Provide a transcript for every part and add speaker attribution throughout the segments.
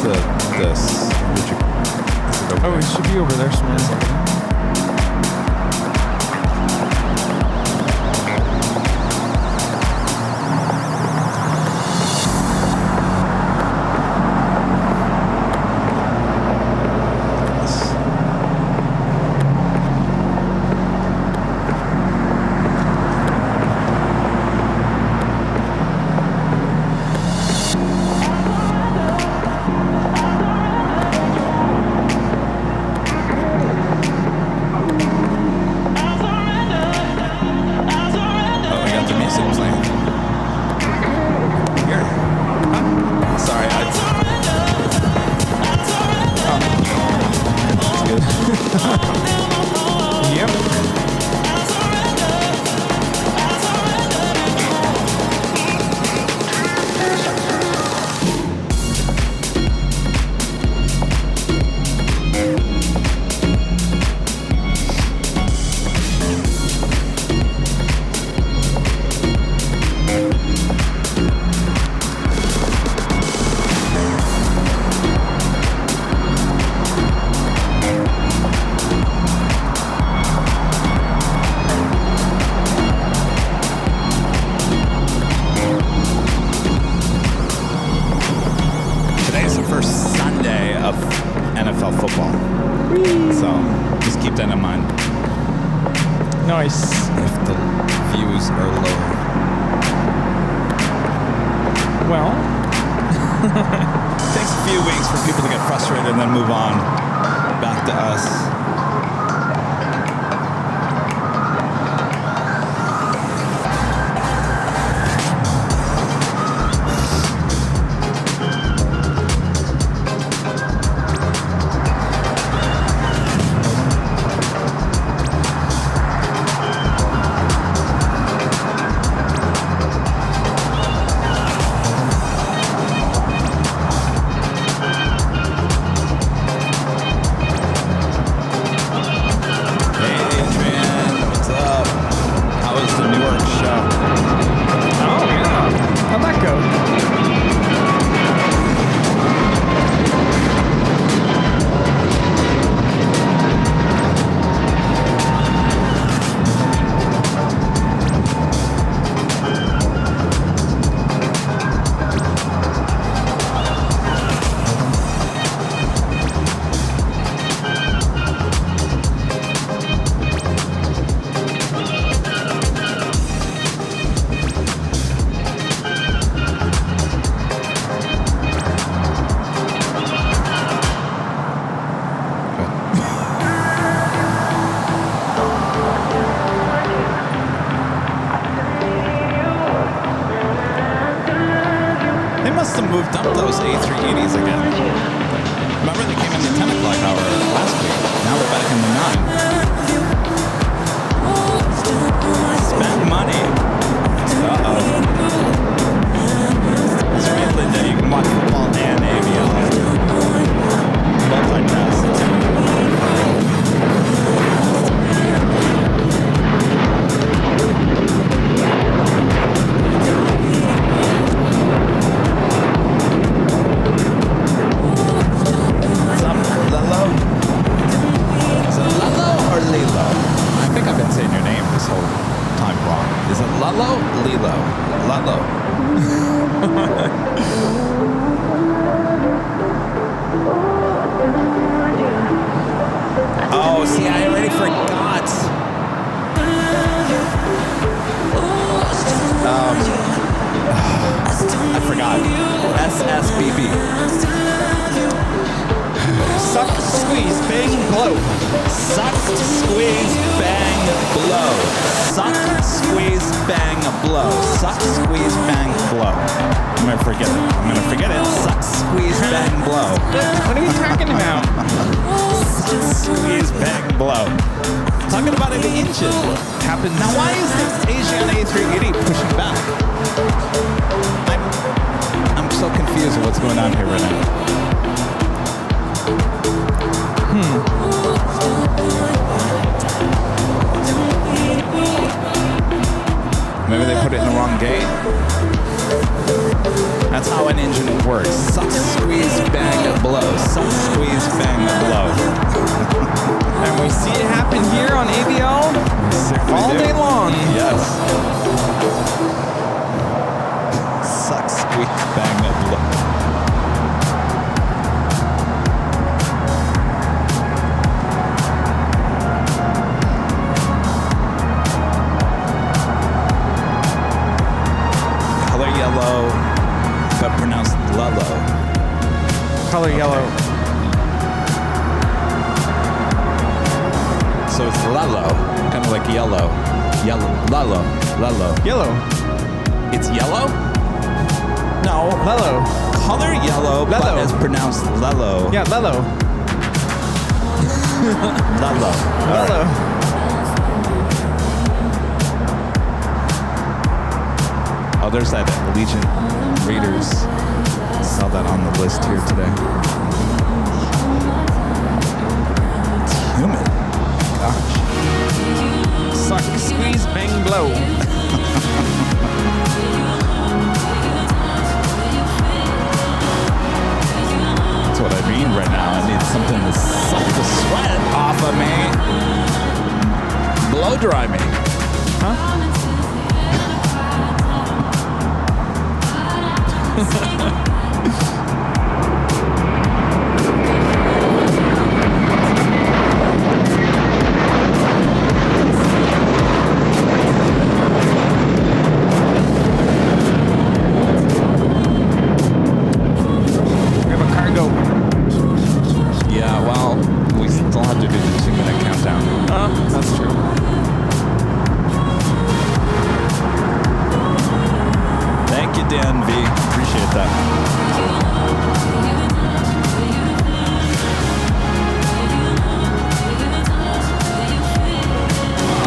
Speaker 1: this?
Speaker 2: Oh, it should be over there somewhere. Nice.
Speaker 1: If the views are low.
Speaker 2: Well.
Speaker 1: It takes a few weeks for people to get frustrated and then move on. Back to us. Moved up those A380s again. Remember they came in the 10 o'clock hour last week. Now we're back in the 9. Spend money. Uh-oh. It's right, Linda. You can watch football and aviation. Multitask. Oh, see, I already forgot. I forgot. SSBB.
Speaker 2: Suck, squeeze, bang, blow.
Speaker 1: Suck, squeeze, bang, blow. Suck, squeeze, bang, blow. Suck, squeeze, bang, blow. I'm gonna forget it. Suck, squeeze, bang, blow.
Speaker 2: What are we talking about?
Speaker 1: Suck, squeeze, bang, blow. Talking about it in inches. Happens. Now, why is this Asian A380 pushing back? I'm so confused with what's going on here right now. Maybe they put it in the wrong gate. That's how an engine works. Suck, squeeze, bang, Suck, squeeze, bang, blow.
Speaker 2: And we see it happen here on ABL all day long.
Speaker 1: Yes. Suck, squeeze, bang, blow. Color yellow, but pronounced lullo.
Speaker 2: Color yellow.
Speaker 1: So it's lullo, kind of like yellow. Yellow, lullo, lullo.
Speaker 2: Yellow.
Speaker 1: It's yellow? No.
Speaker 2: Lello.
Speaker 1: Color yellow, but
Speaker 2: Lello.
Speaker 1: it's pronounced lello.
Speaker 2: Yeah, Lello.
Speaker 1: Lullo.
Speaker 2: Lello.
Speaker 1: Oh, there's that Legion Raiders. Saw that on the list here today. It's humid. Gosh.
Speaker 2: Suck, squeeze, bang, blow.
Speaker 1: That's what I mean right now. I need something to suck the sweat off of me. Blow dry me.
Speaker 2: We have a cargo.
Speaker 1: Yeah, well, we still have to do the 2-minute countdown.
Speaker 2: That's true.
Speaker 1: Thank you, Dan V. Appreciate that.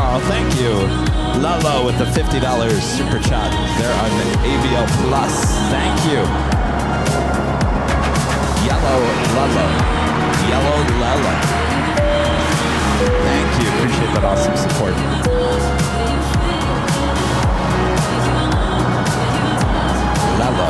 Speaker 1: Oh, thank you. Lalo with the $50 super chat there on the AVL Plus. Thank you. Yellow Lalo. Yellow Lalo. Thank you. Appreciate that awesome support. Lalo.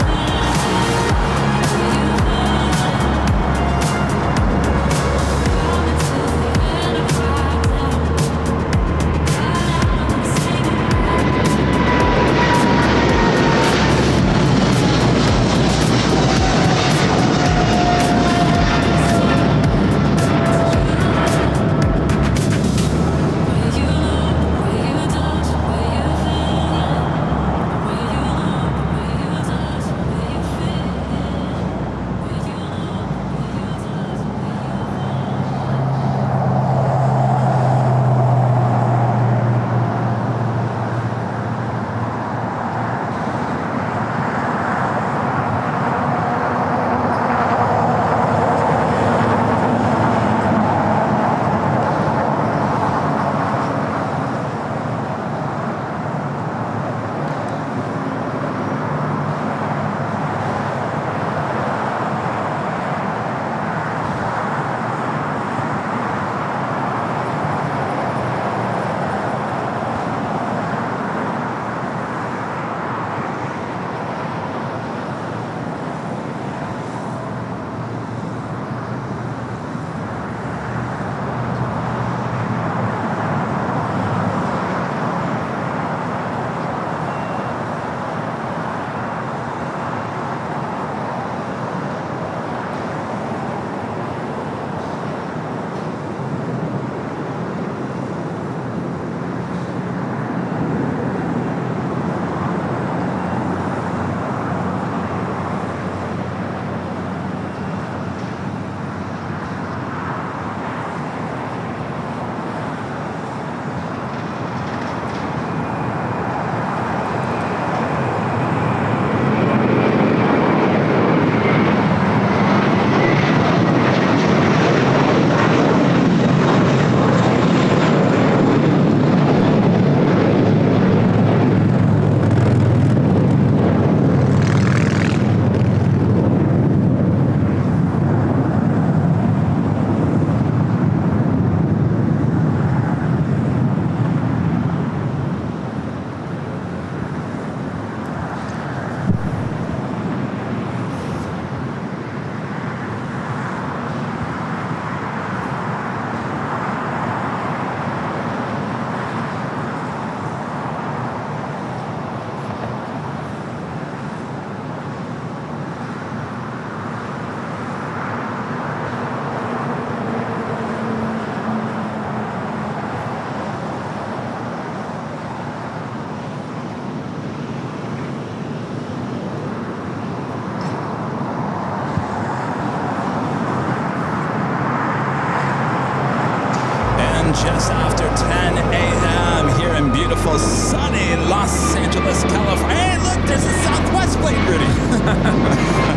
Speaker 1: minutes after 10 a.m. here in beautiful, sunny Los Angeles, California. Hey, look, there's a Southwest plate, Rudy.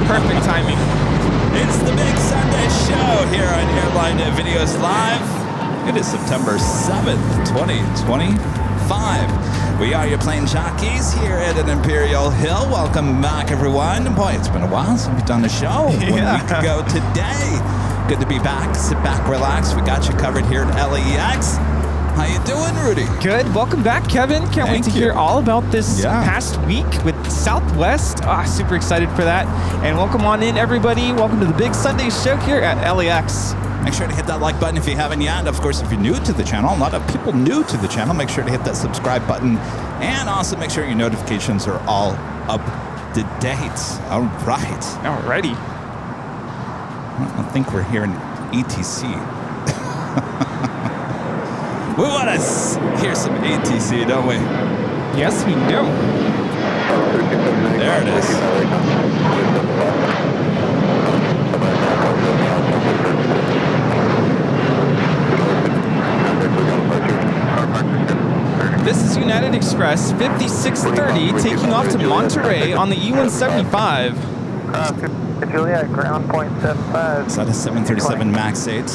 Speaker 2: Perfect timing.
Speaker 1: It's the Big Sunday Show here on Airline Videos Live. It is September 7th, 2025. We are your plane jockeys here at an Imperial Hill. Welcome back, everyone. Boy, it's been a while since we've done a show. 1 week ago today. Good to be back. Sit back, relax. We got you covered here at LAX. How you doing, Rudy?
Speaker 2: Good. Welcome back, Kevin. Can't wait to hear all about this past week with Southwest. Super excited for that. And welcome on in, everybody. Welcome to the Big Sunday Show here at LAX.
Speaker 1: Make sure to hit that like button if you haven't yet. Of course, if you're new to the channel, a lot of people new to the channel, make sure to hit that subscribe button. And also make sure your notifications are all up to date. All right.
Speaker 2: Alrighty.
Speaker 1: I think we're here in ATC. We want to hear some ATC, don't we?
Speaker 2: Yes, we do.
Speaker 1: There it is.
Speaker 2: This is United Express 5630 taking off to Monterey on the E175.
Speaker 3: Juliet, ground point 75.
Speaker 1: Is that a 737 MAX 8?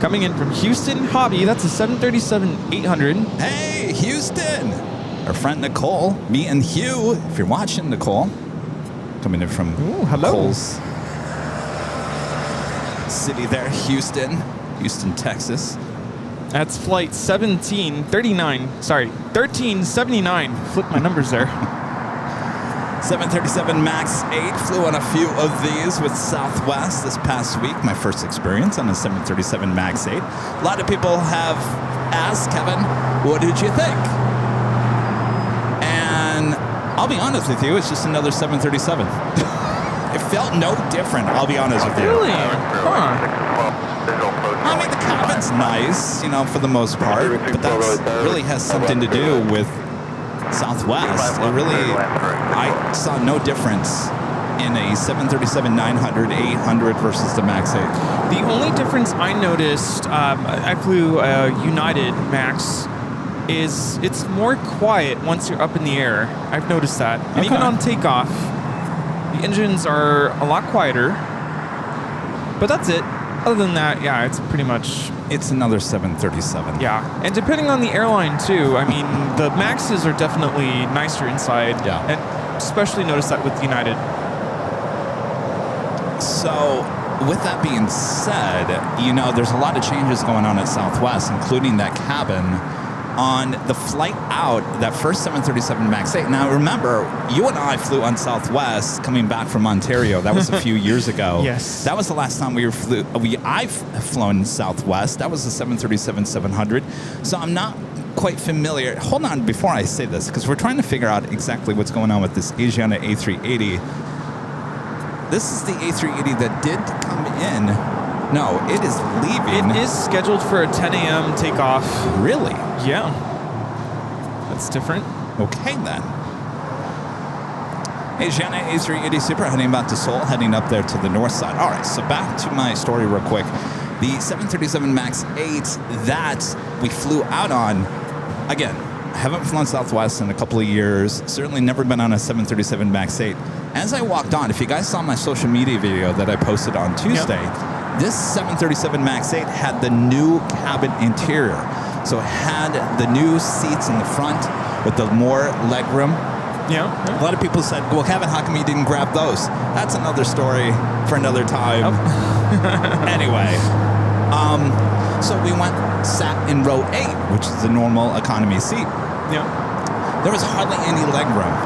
Speaker 2: Coming in from Houston Hobby, that's a 737-800.
Speaker 1: Hey, Houston! Our friend Nicole, me and Hugh, if you're watching, Nicole, coming in from Nicole's city there, Houston, Texas.
Speaker 2: That's flight 1379. Flip my numbers there.
Speaker 1: 737 MAX 8, flew on a few of these with Southwest this past week. My first experience on a 737 MAX 8. A lot of people have asked, Kevin, what did you think? And I'll be honest with you, it's just another 737. It felt no different, I'll be honest with you.
Speaker 2: Really? Huh.
Speaker 1: I mean, the cabin's nice, you know, for the most part, but that really has something to do with Southwest. It really, I saw no difference in a 737-900, 800 versus the MAX 8.
Speaker 2: The only difference I noticed, I flew United MAX, is it's more quiet once you're up in the air. I've noticed that. And even on takeoff, the engines are a lot quieter. But that's it. Other than that, yeah, it's pretty much...
Speaker 1: It's another 737.
Speaker 2: Yeah, and depending on the airline, too. I mean, the MAXs are definitely nicer inside.
Speaker 1: Yeah.
Speaker 2: And especially notice that with United.
Speaker 1: So, with that being said, you know, there's a lot of changes going on at Southwest, including that cabin. On the flight out, that first 737 MAX 8. Now, remember, you and I flew on Southwest coming back from Ontario. That was a few years ago.
Speaker 2: Yes.
Speaker 1: That was the last time I've flown Southwest. That was the 737-700. So I'm not quite familiar. Hold on before I say this, because we're trying to figure out exactly what's going on with this Asiana A380. This is the A380 that did come in. No, it is leaving.
Speaker 2: It is scheduled for a 10 a.m. takeoff.
Speaker 1: Really?
Speaker 2: Yeah. That's different.
Speaker 1: Okay, then. Asiana A380 Super heading back to Seoul, heading up there to the north side. All right, so back to my story real quick. The 737 MAX 8 that we flew out on, again, I haven't flown Southwest in a couple of years, certainly never been on a 737 MAX 8. As I walked on, if you guys saw my social media video that I posted on Tuesday, this 737 MAX 8 had the new cabin interior. So it had the new seats in the front with the more legroom.
Speaker 2: Yeah.
Speaker 1: A lot of people said, well, Kevin, how come you didn't grab those? That's another story for another time. Anyway, so we sat in row 8, which is the normal economy seat.
Speaker 2: Yeah.
Speaker 1: There was hardly any legroom.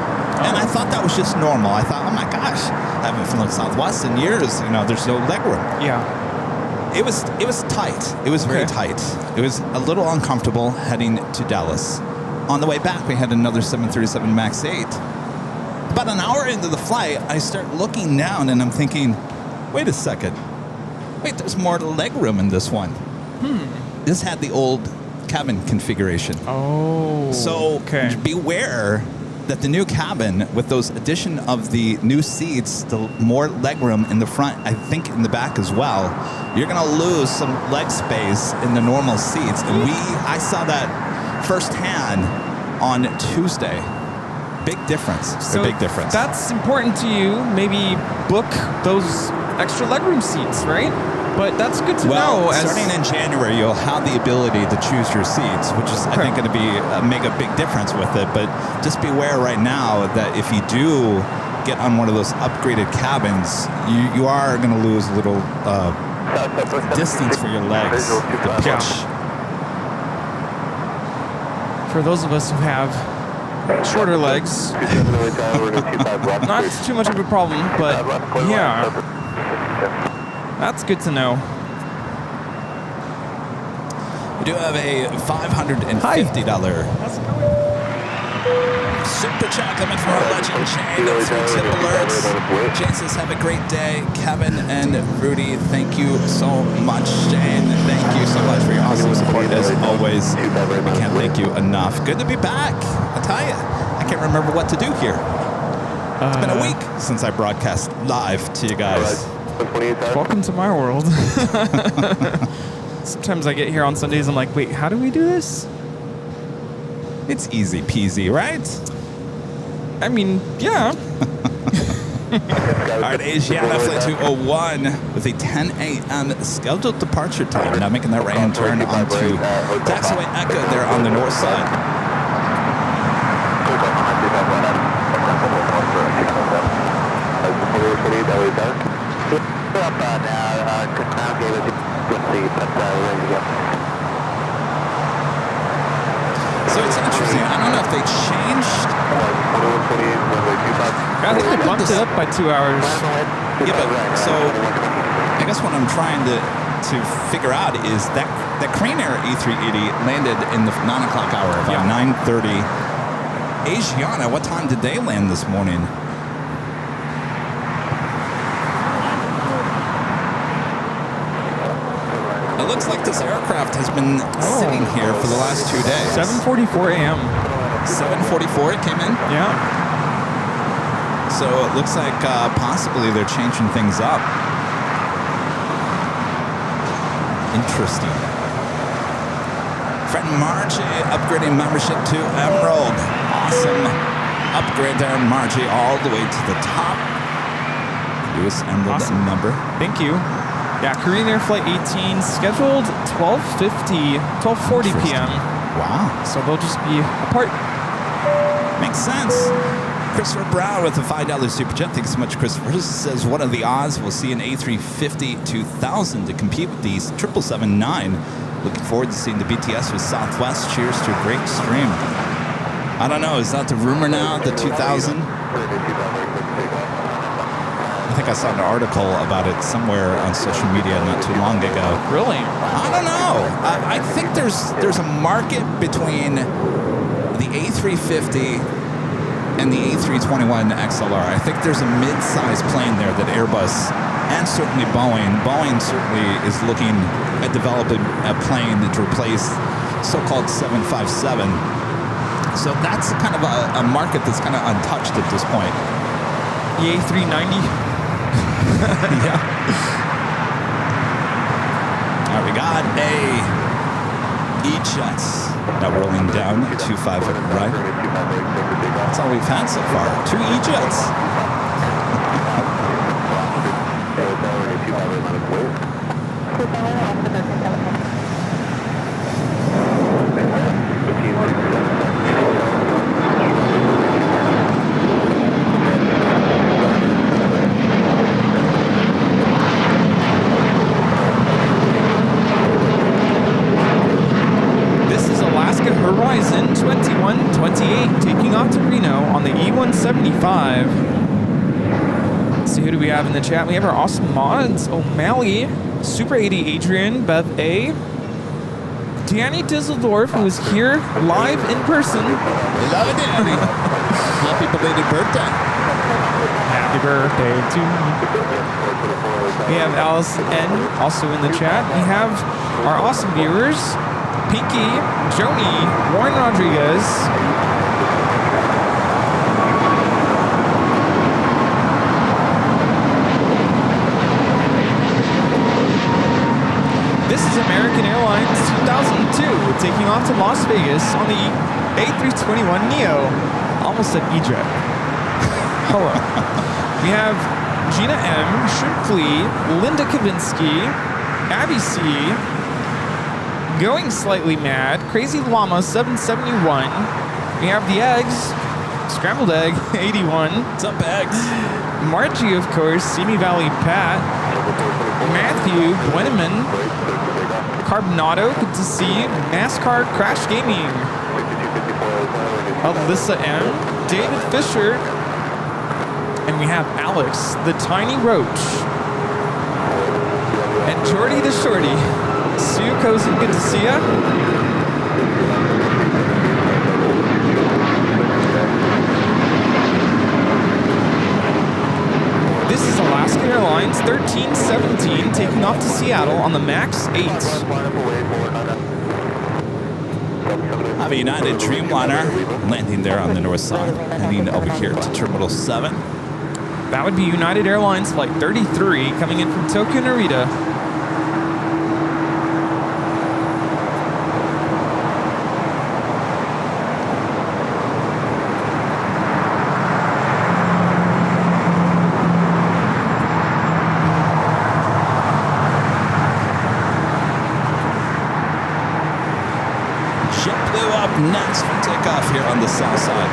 Speaker 1: And I thought that was just normal. I thought, oh my gosh, I haven't flown Southwest in years. You know, there's no legroom.
Speaker 2: Yeah.
Speaker 1: It was tight. It was very tight. It was a little uncomfortable heading to Dallas. On the way back, we had another 737 MAX 8. About an hour into the flight, I start looking down and I'm thinking, wait a second. Wait, there's more leg room in this one. This had the old cabin configuration.
Speaker 2: Oh.
Speaker 1: So beware that the new cabin, with those addition of the new seats, the more legroom in the front, I think in the back as well, you're going to lose some leg space in the normal seats. And I saw that firsthand on Tuesday. Big difference.
Speaker 2: So
Speaker 1: big difference.
Speaker 2: That's important to you. Maybe book those extra legroom seats, right? But that's good to know.
Speaker 1: Starting in January, you'll have the ability to choose your seats, which is, I think, going to make a big difference with it. But just beware right now that if you do get on one of those upgraded cabins, you are going to lose a little distance for your legs. The pitch.
Speaker 2: For those of us who have shorter legs, not too much of a problem, but yeah. That's good to know.
Speaker 1: We do have a $550 super chat coming from our legend Shane through tip alerts. Shane says, have a great day. Kevin and Rudy, thank you so much. Shane, thank you so much for your awesome support as always. I can't thank you enough. Good to be back. I tell you, I can't remember what to do here. It's been a week since I broadcast live to you guys.
Speaker 2: Welcome to my world. Sometimes I get here on Sundays, I'm like, wait, how do we do this?
Speaker 1: It's easy peasy, right?
Speaker 2: I mean, yeah.
Speaker 1: All right, Asiana Flight 201 with a 10 a.m. scheduled departure time. Now making that right-hand turn onto taxiway Echo there on the north side. So it's interesting. I don't know if they changed.
Speaker 2: I think they bumped it up by 2 hours.
Speaker 1: Yeah, but so I guess what I'm trying to figure out is that Crane Air A380 landed in the 9 o'clock hour, about 9:30. Asiana, what time did they land this morning? It looks like this aircraft has been sitting here for the last 2 days.
Speaker 2: 7:44 a.m.
Speaker 1: 7:44 it came in?
Speaker 2: Yeah.
Speaker 1: So it looks like possibly they're changing things up. Interesting. Friend Margie upgrading membership to Emerald. Awesome upgrade there, Margie, all the way to the top. Newest Emerald member.
Speaker 2: Thank you. Yeah, Korean Air Flight 18 scheduled 12:40 p.m.
Speaker 1: Wow.
Speaker 2: So they'll just be apart.
Speaker 1: Makes sense. Christopher Brown with a $5 super chat. Thanks so much, Christopher. Says, what are the odds we'll see an A350-2000 to compete with the 777-9? Looking forward to seeing the BTS with Southwest. Cheers to a great stream. I don't know. Is that the rumor now, the 2000? I think I saw an article about it somewhere on social media not too long ago.
Speaker 2: Really?
Speaker 1: I don't know. I think there's a market between the A350 and the A321 XLR. I think there's a mid-sized plane there that Airbus and certainly Boeing certainly is looking at developing a plane to replace so-called 757. So that's kind of a market that's kind of untouched at this point.
Speaker 2: The A390?
Speaker 1: Yeah. All right, we got a E-Jets now rolling down 25 right. That's all we've had so far. 2 E-Jets.
Speaker 2: Horizon 2128 taking off to Reno on the E175. Let's see, who do we have in the chat? We have our awesome mods, O'Malley, Super 80 Adrian, Bev A, Danny Dizeldorf, who is here live in person.
Speaker 1: Love it, Danny. Happy belated birthday.
Speaker 2: Happy birthday to you. We have Alice N also in the chat. We have our awesome viewers, Pinky, Joni, Warren Rodriguez, is American Airlines 2002 taking off to Las Vegas on the A321neo. Almost said EJet. Hello. We have Gina M, Shrimpflee, Linda Kavinsky, Abby C, Going Slightly Mad, Crazy Llama 771. We have the Eggs, Scrambled Egg 81.
Speaker 1: What's up, Eggs?
Speaker 2: Margie, of course, Simi Valley Pat, Matthew, Gwenneman, Carbonado, good to see you, NASCAR Crash Gaming, Alyssa M, David Fisher, and we have Alex, the Tiny Roach, and Jordy the Shorty. Sue Cozen, good to see ya. This is Alaska Airlines 1317 taking off to Seattle on the MAX 8.
Speaker 1: I have a United Dreamliner landing there on the north side, heading over here to Terminal 7.
Speaker 2: That would be United Airlines Flight 33 coming in from Tokyo Narita.
Speaker 1: JetBlue up next for takeoff here on the south side.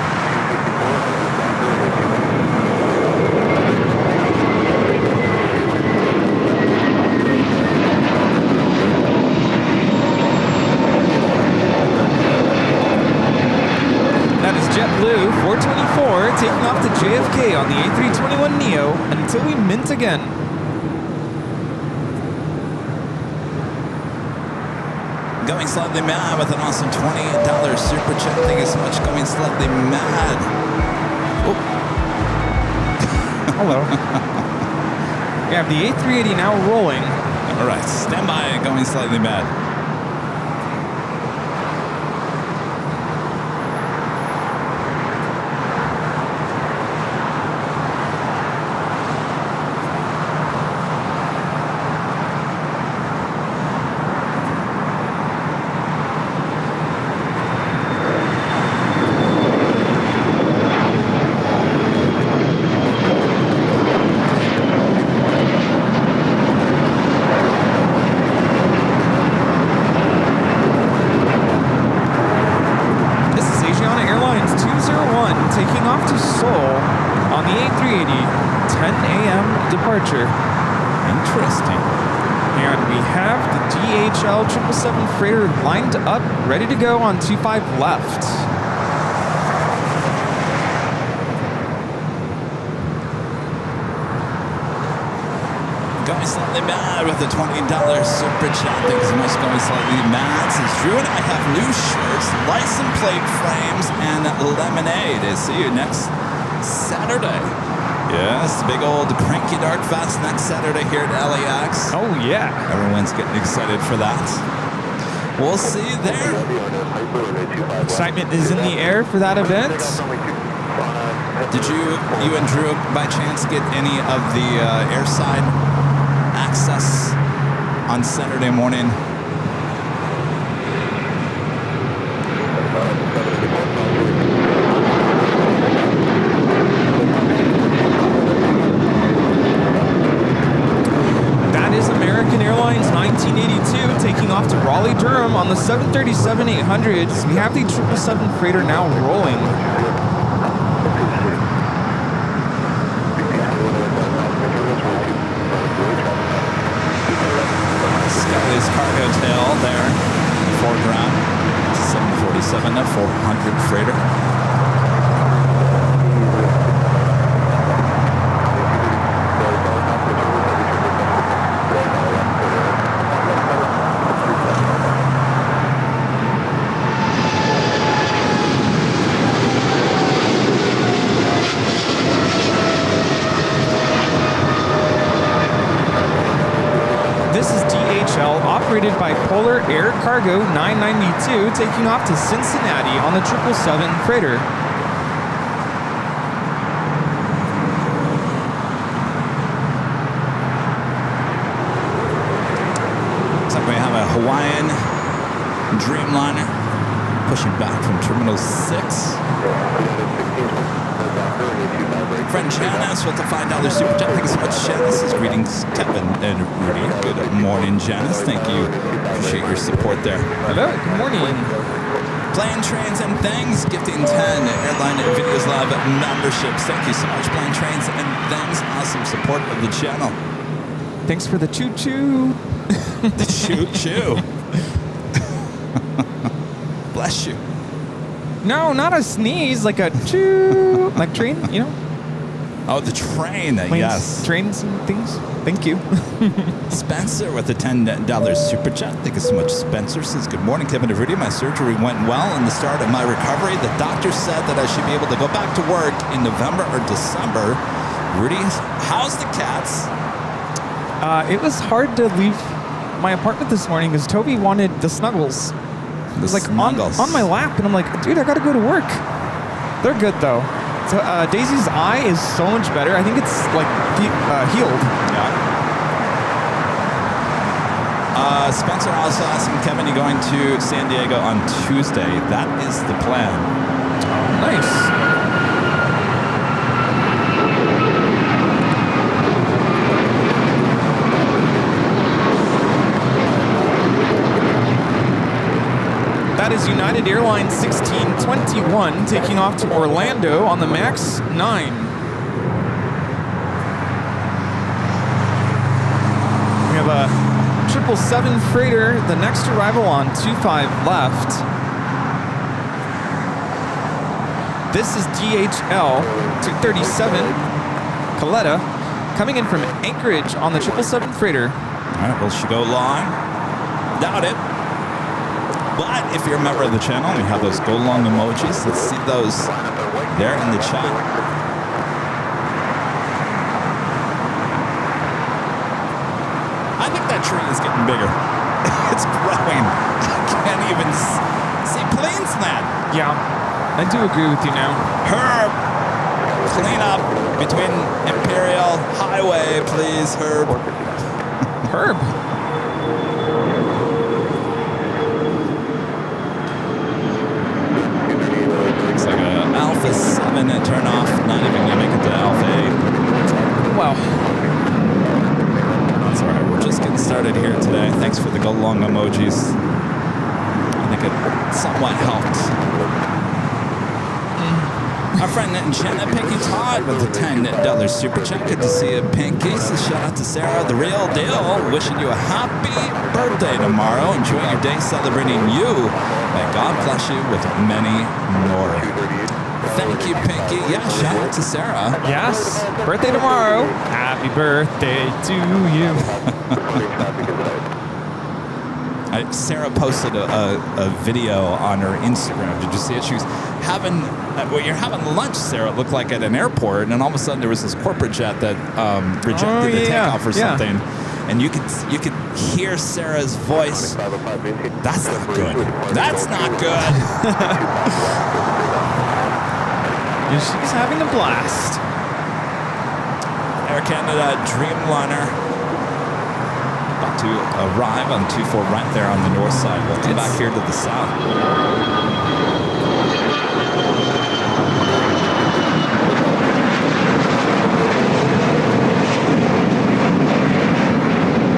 Speaker 2: That is JetBlue 424 taking off to JFK on the A321neo until we mint again.
Speaker 1: Going slightly mad with an awesome $20 super chat. Thank you so much. Going slightly mad. Oh.
Speaker 2: Hello. We have the A380 now rolling.
Speaker 1: All right, stand by. Going slightly mad.
Speaker 2: Interesting. And we have the DHL 777 freighter lined up, ready to go on 25 left.
Speaker 1: Going slightly mad with the $20 super chat. Thanks so much. Going slightly mad. Says Drew and I have new shirts, license plate frames, and lemonade. See you next Saturday. Yes, big old Cranky Dark Fest next Saturday here at LAX.
Speaker 2: Oh, yeah.
Speaker 1: Everyone's getting excited for that. We'll see you there.
Speaker 2: Excitement is in the air for that event.
Speaker 1: Did you and Drew, by chance, get any of the airside access on Saturday morning?
Speaker 2: Airlines 1982 taking off to Raleigh-Durham on the 737-800s. We have the 777 freighter now rolling.
Speaker 1: Scully's cargo tail there in the foreground. 747 to 400 freighter.
Speaker 2: Operated by Polar Air Cargo 992, taking off to Cincinnati on the 777 freighter.
Speaker 1: Looks like we have a Hawaiian Dreamliner pushing back from Terminal 6. Friend Janice with the $5 super chat. Thank you so much, Janice. Greetings, Kevin and Rudy. Good morning, Janice. Thank you. Appreciate your support there.
Speaker 2: Hello. Good morning.
Speaker 1: Plane, Trains, and Things gifting 10 Airline Videos Live memberships. Thank you so much, Plane, Trains, and Things. Awesome support of the channel.
Speaker 2: Thanks for the choo-choo.
Speaker 1: The choo-choo. Bless you.
Speaker 2: No, not a sneeze, like a choo, like train, you know?
Speaker 1: Oh, the train,
Speaker 2: Planes,
Speaker 1: yes.
Speaker 2: Trains and things. Thank you.
Speaker 1: Spencer with the $10 super chat. Thank you so much, Spencer. Says, good morning, Kevin and Rudy. My surgery went well in the start of my recovery. The doctor said that I should be able to go back to work in November or December. Rudy, how's the cats?
Speaker 2: It was hard to leave my apartment this morning because Toby wanted the snuggles. It was like on my lap, and I'm like, dude, I gotta go to work. They're good though. So Daisy's eye is so much better. I think it's like healed.
Speaker 1: Yeah. Spencer also asking, Kevin, you going to San Diego on Tuesday? That is the plan.
Speaker 2: Nice. That is United Airlines 1621 taking off to Orlando on the MAX 9. We have a 777 freighter, the next arrival on 25 left. This is DHL 237 Coletta coming in from Anchorage on the 777 freighter.
Speaker 1: All right, will she go long? Doubt it. But if you're a member of the channel, we have those go long emojis. Let's see those there in the chat. I think that tree is getting bigger. It's growing. I can't even see planes in that.
Speaker 2: Yeah, I do agree with you now.
Speaker 1: Herb, clean up between Imperial Highway, please, Herb.
Speaker 2: Herb.
Speaker 1: Alpha 7 turn off, not even gonna make it to Alpha 8.
Speaker 2: Well,
Speaker 1: that's all right. We're just getting started here today. Thanks for the go long emojis. I think it somewhat helped. Our friend Jenna Pinky Todd with the $10 super chat. Good to see you, Pinky. So shout out to Sarah, the real deal. Wishing you a happy birthday tomorrow. Enjoying your day, celebrating you. May God bless you with many more. Thank you, Pinky. Yeah, shout out to Sarah.
Speaker 2: yes, birthday tomorrow. Happy birthday to you.
Speaker 1: Sarah posted a video on her Instagram. Did you see it? She was having, you're having lunch, Sarah, it looked like at an airport, and all of a sudden there was this corporate jet that rejected the takeoff or something. And you could hear Sarah's voice. That's not good. That's not good.
Speaker 2: She's having a blast.
Speaker 1: Air Canada Dreamliner about to arrive on 24 right there on the north side. We'll come back here to the south.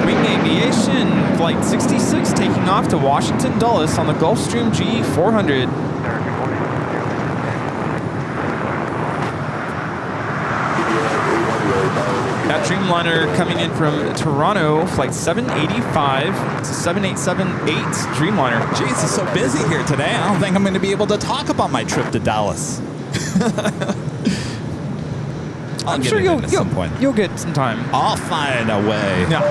Speaker 2: Wing Aviation Flight 66 taking off to Washington Dulles on the Gulfstream G400. That Dreamliner coming in from Toronto, flight 785 to 7878 Dreamliner.
Speaker 1: Jeez, it's so busy here today. I don't think I'm going to be able to talk about my trip to Dallas.
Speaker 2: I'm sure you'll get some time.
Speaker 1: I'll find a way.
Speaker 2: Yeah.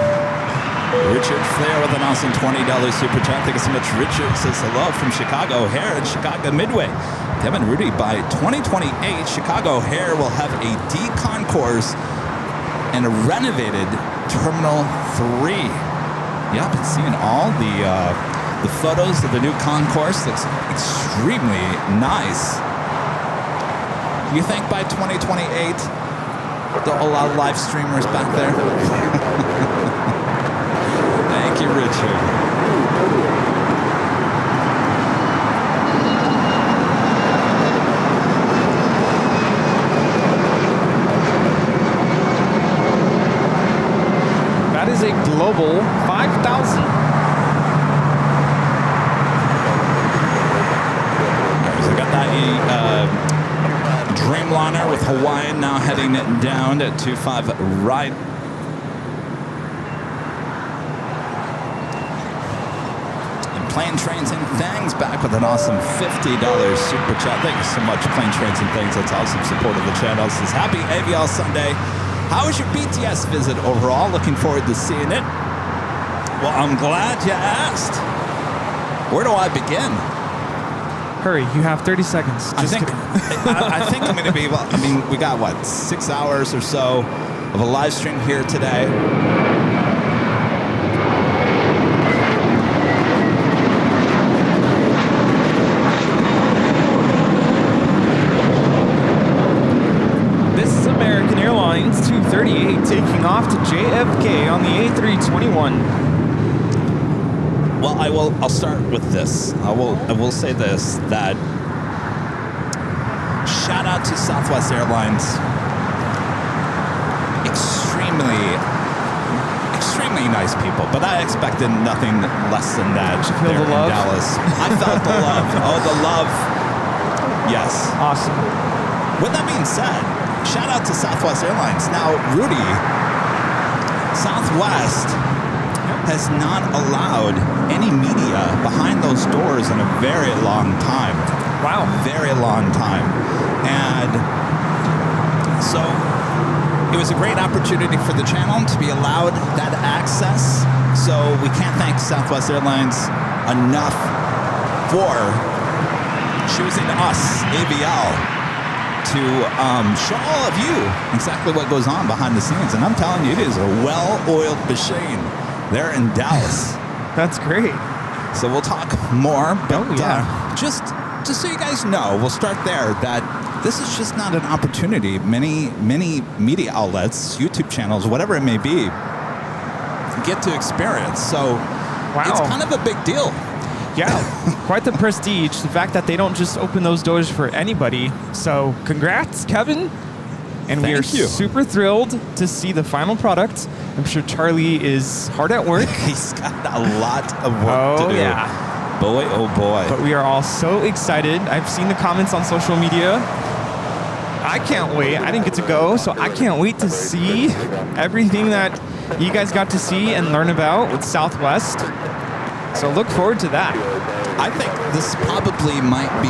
Speaker 1: Richard Flair with an awesome $20 super chat. Thank you so much. Richard says hello from Chicago O'Hare and Chicago Midway. Kevin Rudy, by 2028, Chicago O'Hare will have a D-concourse and a renovated Terminal 3. Yeah, I've been seeing all the photos of the new concourse. Looks extremely nice. You think by 2028 they'll allow live streamers back there? Thank you, Richard.
Speaker 2: That is a global 5,000.
Speaker 1: So I got that Dreamliner with Hawaiian now heading down to 25 right. Plane, Trains, and Things back with an awesome $50 super chat. Thank you so much, Plane, Trains, and Things. That's awesome support of the channel. Says happy AVL Sunday. How was your BTS visit overall? Looking forward to seeing it. Well, I'm glad you asked. Where do I begin?
Speaker 2: Hurry, you have 30 seconds.
Speaker 1: I think I'm going to be, well, I mean, we got, what, 6 hours or so of a live stream here today.
Speaker 2: Airlines 238 taking off to JFK on the A321.
Speaker 1: Well, I'll start with this. I will say this, that shout out to Southwest Airlines. Extremely nice people, but I expected nothing less than that.
Speaker 2: Did you feel the love?
Speaker 1: In Dallas. I felt the love. Oh, the love. Yes.
Speaker 2: Awesome.
Speaker 1: With that being said, shout out to Southwest Airlines. Now, Rudy, Southwest has not allowed any media behind those doors in a very long time.
Speaker 2: Wow.
Speaker 1: Very long time. And so it was a great opportunity for the channel to be allowed that access. So we can't thank Southwest Airlines enough for choosing us, AVL, to show all of you exactly what goes on behind the scenes. And I'm telling you, it is a well-oiled machine there in Dallas.
Speaker 2: That's great.
Speaker 1: So we'll talk more, but
Speaker 2: just
Speaker 1: so you guys know, we'll start there, that this is just not an opportunity. Many media outlets, YouTube channels, whatever it may be, get to experience. So it's kind of a big deal.
Speaker 2: Yeah, quite the prestige. The fact that they don't just open those doors for anybody. So congrats, Kevin. And we are super thrilled to see the final product. I'm sure Charlie is hard at work.
Speaker 1: He's got a lot of work to do.
Speaker 2: Yeah.
Speaker 1: Boy, oh boy.
Speaker 2: But we are all so excited. I've seen the comments on social media. I can't wait. I didn't get to go, so I can't wait to see everything that you guys got to see and learn about with Southwest. So look forward to that.
Speaker 1: I think this probably might be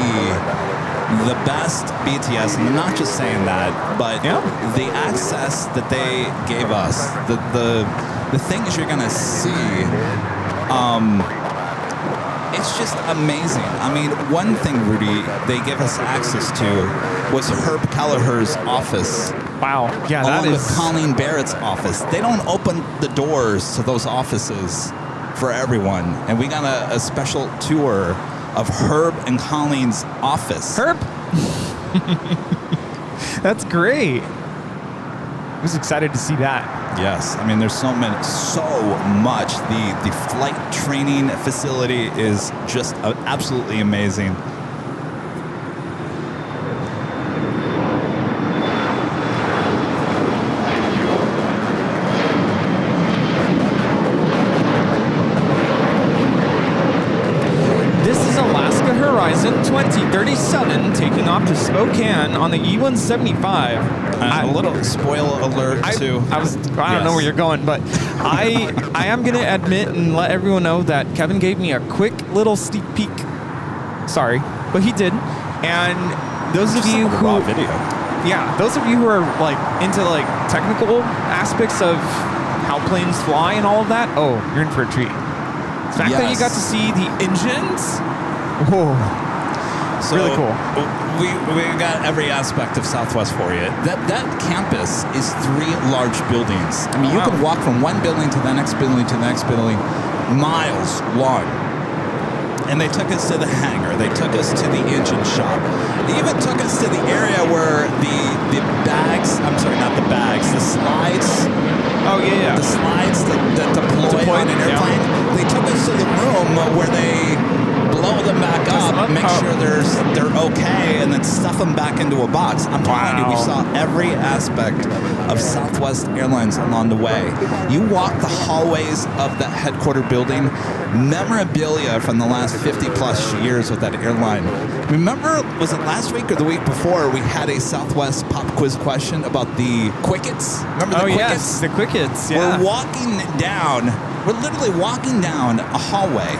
Speaker 1: the best BTS, and I'm not just saying that, but the access that they gave us, the things you're gonna see, it's just amazing. I mean, one thing, Rudy, they gave us access to was Herb Kelleher's office.
Speaker 2: Wow. Yeah, that
Speaker 1: along
Speaker 2: is...
Speaker 1: with Colleen Barrett's office. They don't open the doors to those offices for everyone. And we got a special tour of Herb and Colleen's office.
Speaker 2: Herb? That's great. I was excited to see that.
Speaker 1: Yes, I mean, there's so much. The flight training facility is just absolutely amazing.
Speaker 2: Horizon 2037 taking off to Spokane on the E175.
Speaker 1: A little spoiler alert too.
Speaker 2: I don't know where you're going, but I am going to admit and let everyone know that Kevin gave me a quick little sneak peek. Sorry, but he did. And those of you who those of you who are like into like technical aspects of how planes fly and all of that, oh, you're in for a treat. The fact that you got to see the engines. Whoa.
Speaker 1: So
Speaker 2: really cool.
Speaker 1: We got every aspect of Southwest for you. That campus is 3 large buildings. I mean, you can walk from one building to the next building to the next building, miles long. And they took us to the hangar. They took us to the engine shop. They even took us to the area where the bags, I'm sorry, not the bags, the slides.
Speaker 2: Oh, yeah.
Speaker 1: The slides that deploy on an airplane. Yeah. They took us to the room where they blow them back up make sure they're okay, and then stuff them back into a box. I'm telling you, we saw every aspect of Southwest Airlines along the way. You walk the hallways of that headquarter building, memorabilia from the last 50 plus years with that airline. Remember, was it last week or the week before, we had a Southwest pop quiz question about the Quickets? Remember the Quickets?
Speaker 2: Yes, the Quickets, yeah.
Speaker 1: We're literally walking down a hallway,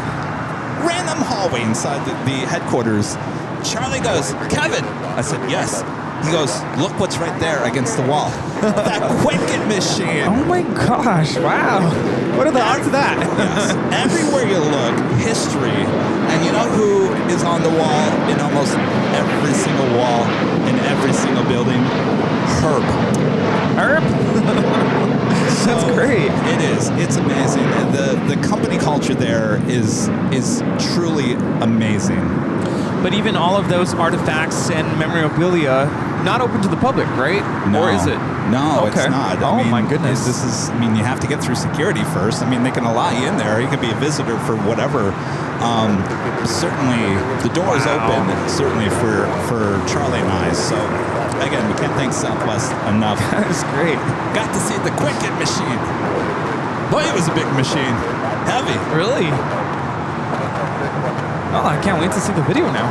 Speaker 1: random hallway inside the headquarters. Charlie goes, "Kevin." I said, "Yes." He goes, "Look what's right there against the wall." That Quicket machine.
Speaker 2: Oh my gosh, wow. What are the odds of that?
Speaker 1: Yes. Everywhere you look, history. And you know who is on the wall in almost every single wall in every single building? Herb.
Speaker 2: That's great.
Speaker 1: It is. It's amazing. The company culture there is truly amazing.
Speaker 2: But even all of those artifacts and memorabilia, not open to the public, right?
Speaker 1: No.
Speaker 2: Or is it?
Speaker 1: No,
Speaker 2: Okay.
Speaker 1: it's not.
Speaker 2: Oh, my goodness.
Speaker 1: You have to get through security first. I mean, they can allow you in there. You can be a visitor for whatever. Certainly, the door is open, certainly for Charlie and I. So, again, we can't thank Southwest enough.
Speaker 2: That is great.
Speaker 1: Got to see the Quicket machine. Boy, it was a big machine. Heavy.
Speaker 2: Really? Oh, I can't wait to see the video now.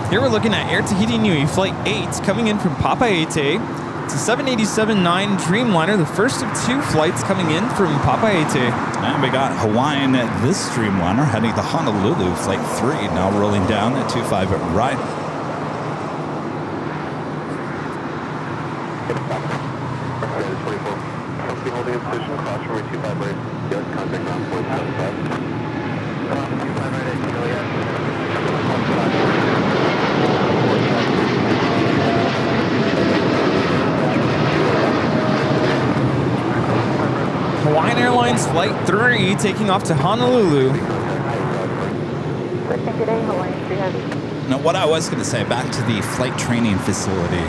Speaker 2: Here we're looking at Air Tahiti Nui Flight 8 coming in from Papeete. It's a 787-9 Dreamliner, the first of two flights coming in from Papeete.
Speaker 1: And we got Hawaiian this Dreamliner heading to Honolulu, Flight 3, now rolling down at 25 right.
Speaker 3: Holding in position, cross runway 25 right, yes, contact ground point 75. 25 right, Juliet.
Speaker 2: Hawaiian Airlines Flight 3 taking off to Honolulu.
Speaker 1: Now, what I was going to say, back to the flight training facility,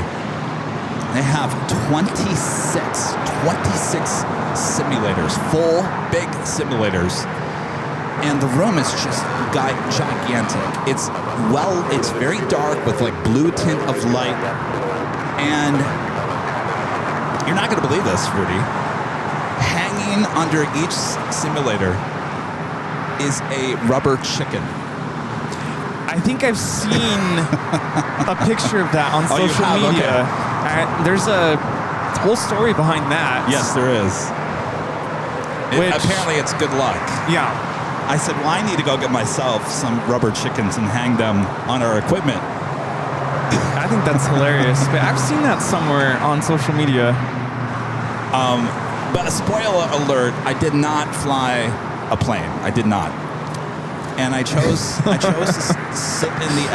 Speaker 1: they have 26 simulators, full big simulators. And the room is just gigantic. It's very dark with like blue tint of light. And you're not going to believe this, Rudy. Hanging under each simulator is a rubber chicken.
Speaker 2: I think I've seen a picture of that on social media. Okay. There's a whole story behind that.
Speaker 1: Yes, there is. Apparently it's good luck.
Speaker 2: Yeah.
Speaker 1: I said, well, I need to go get myself some rubber chickens and hang them on our equipment.
Speaker 2: I think that's hilarious. But I've seen that somewhere on social media.
Speaker 1: But a spoiler alert, I did not fly a plane. I did not. And I chose to sit in the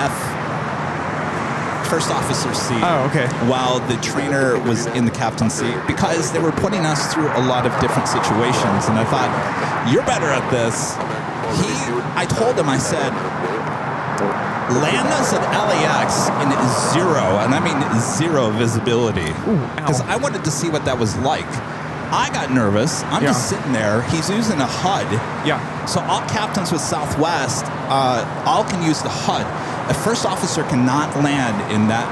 Speaker 1: first officer seat.
Speaker 2: Oh, okay.
Speaker 1: While the trainer was in the captain's seat, because they were putting us through a lot of different situations. And I thought, you're better at this. I told him, I said, land us at LAX in zero, and I mean zero visibility. Because I wanted to see what that was like. I got nervous. I'm just sitting there. He's using a HUD.
Speaker 2: Yeah.
Speaker 1: So all captains with Southwest, all can use the HUD. A first officer cannot land in that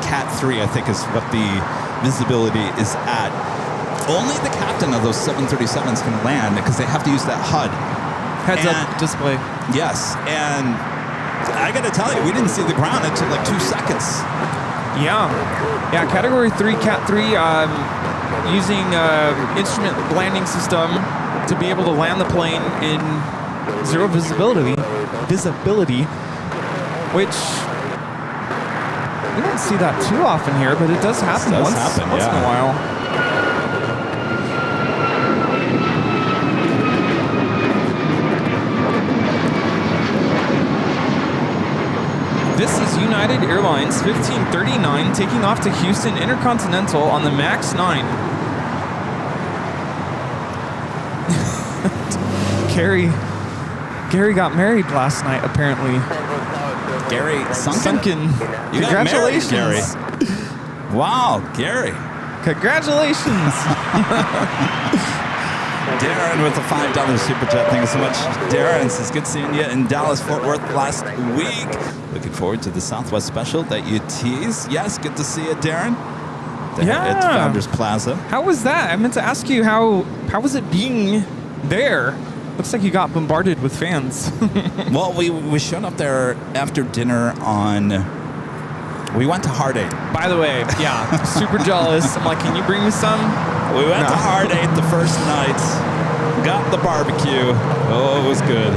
Speaker 1: Cat 3, I think is what the visibility is at. Only the captain of those 737s can land because they have to use that HUD.
Speaker 2: Heads-up display.
Speaker 1: Yes, and I got to tell you, we didn't see the ground until like 2 seconds.
Speaker 2: Yeah. Yeah, Category 3, Cat 3, using instrument landing system to be able to land the plane in zero visibility, which we don't see that too often here, but it does happen once in a while. This is United Airlines 1539 taking off to Houston Intercontinental on the MAX 9. Gary got married last night, apparently.
Speaker 1: Gary Sunken.
Speaker 2: You Congratulations.
Speaker 1: Got married, Gary. Wow, Gary.
Speaker 2: Congratulations.
Speaker 1: Darren with the $5 super chat. Thank you so much, Darren. Says good seeing you in Dallas, Fort Worth last week. Looking forward to the Southwest special that you teased. Yes, good to see you, Darren. There at Founders Plaza.
Speaker 2: How was that? I meant to ask you how was it being there? Looks like you got bombarded with fans.
Speaker 1: Well, we showed up there after dinner on. We went to Hard 8.
Speaker 2: By the way, yeah, super jealous. I'm like, can you bring me some?
Speaker 1: We went to Hard 8 the first night. Got the barbecue. Oh, it was good.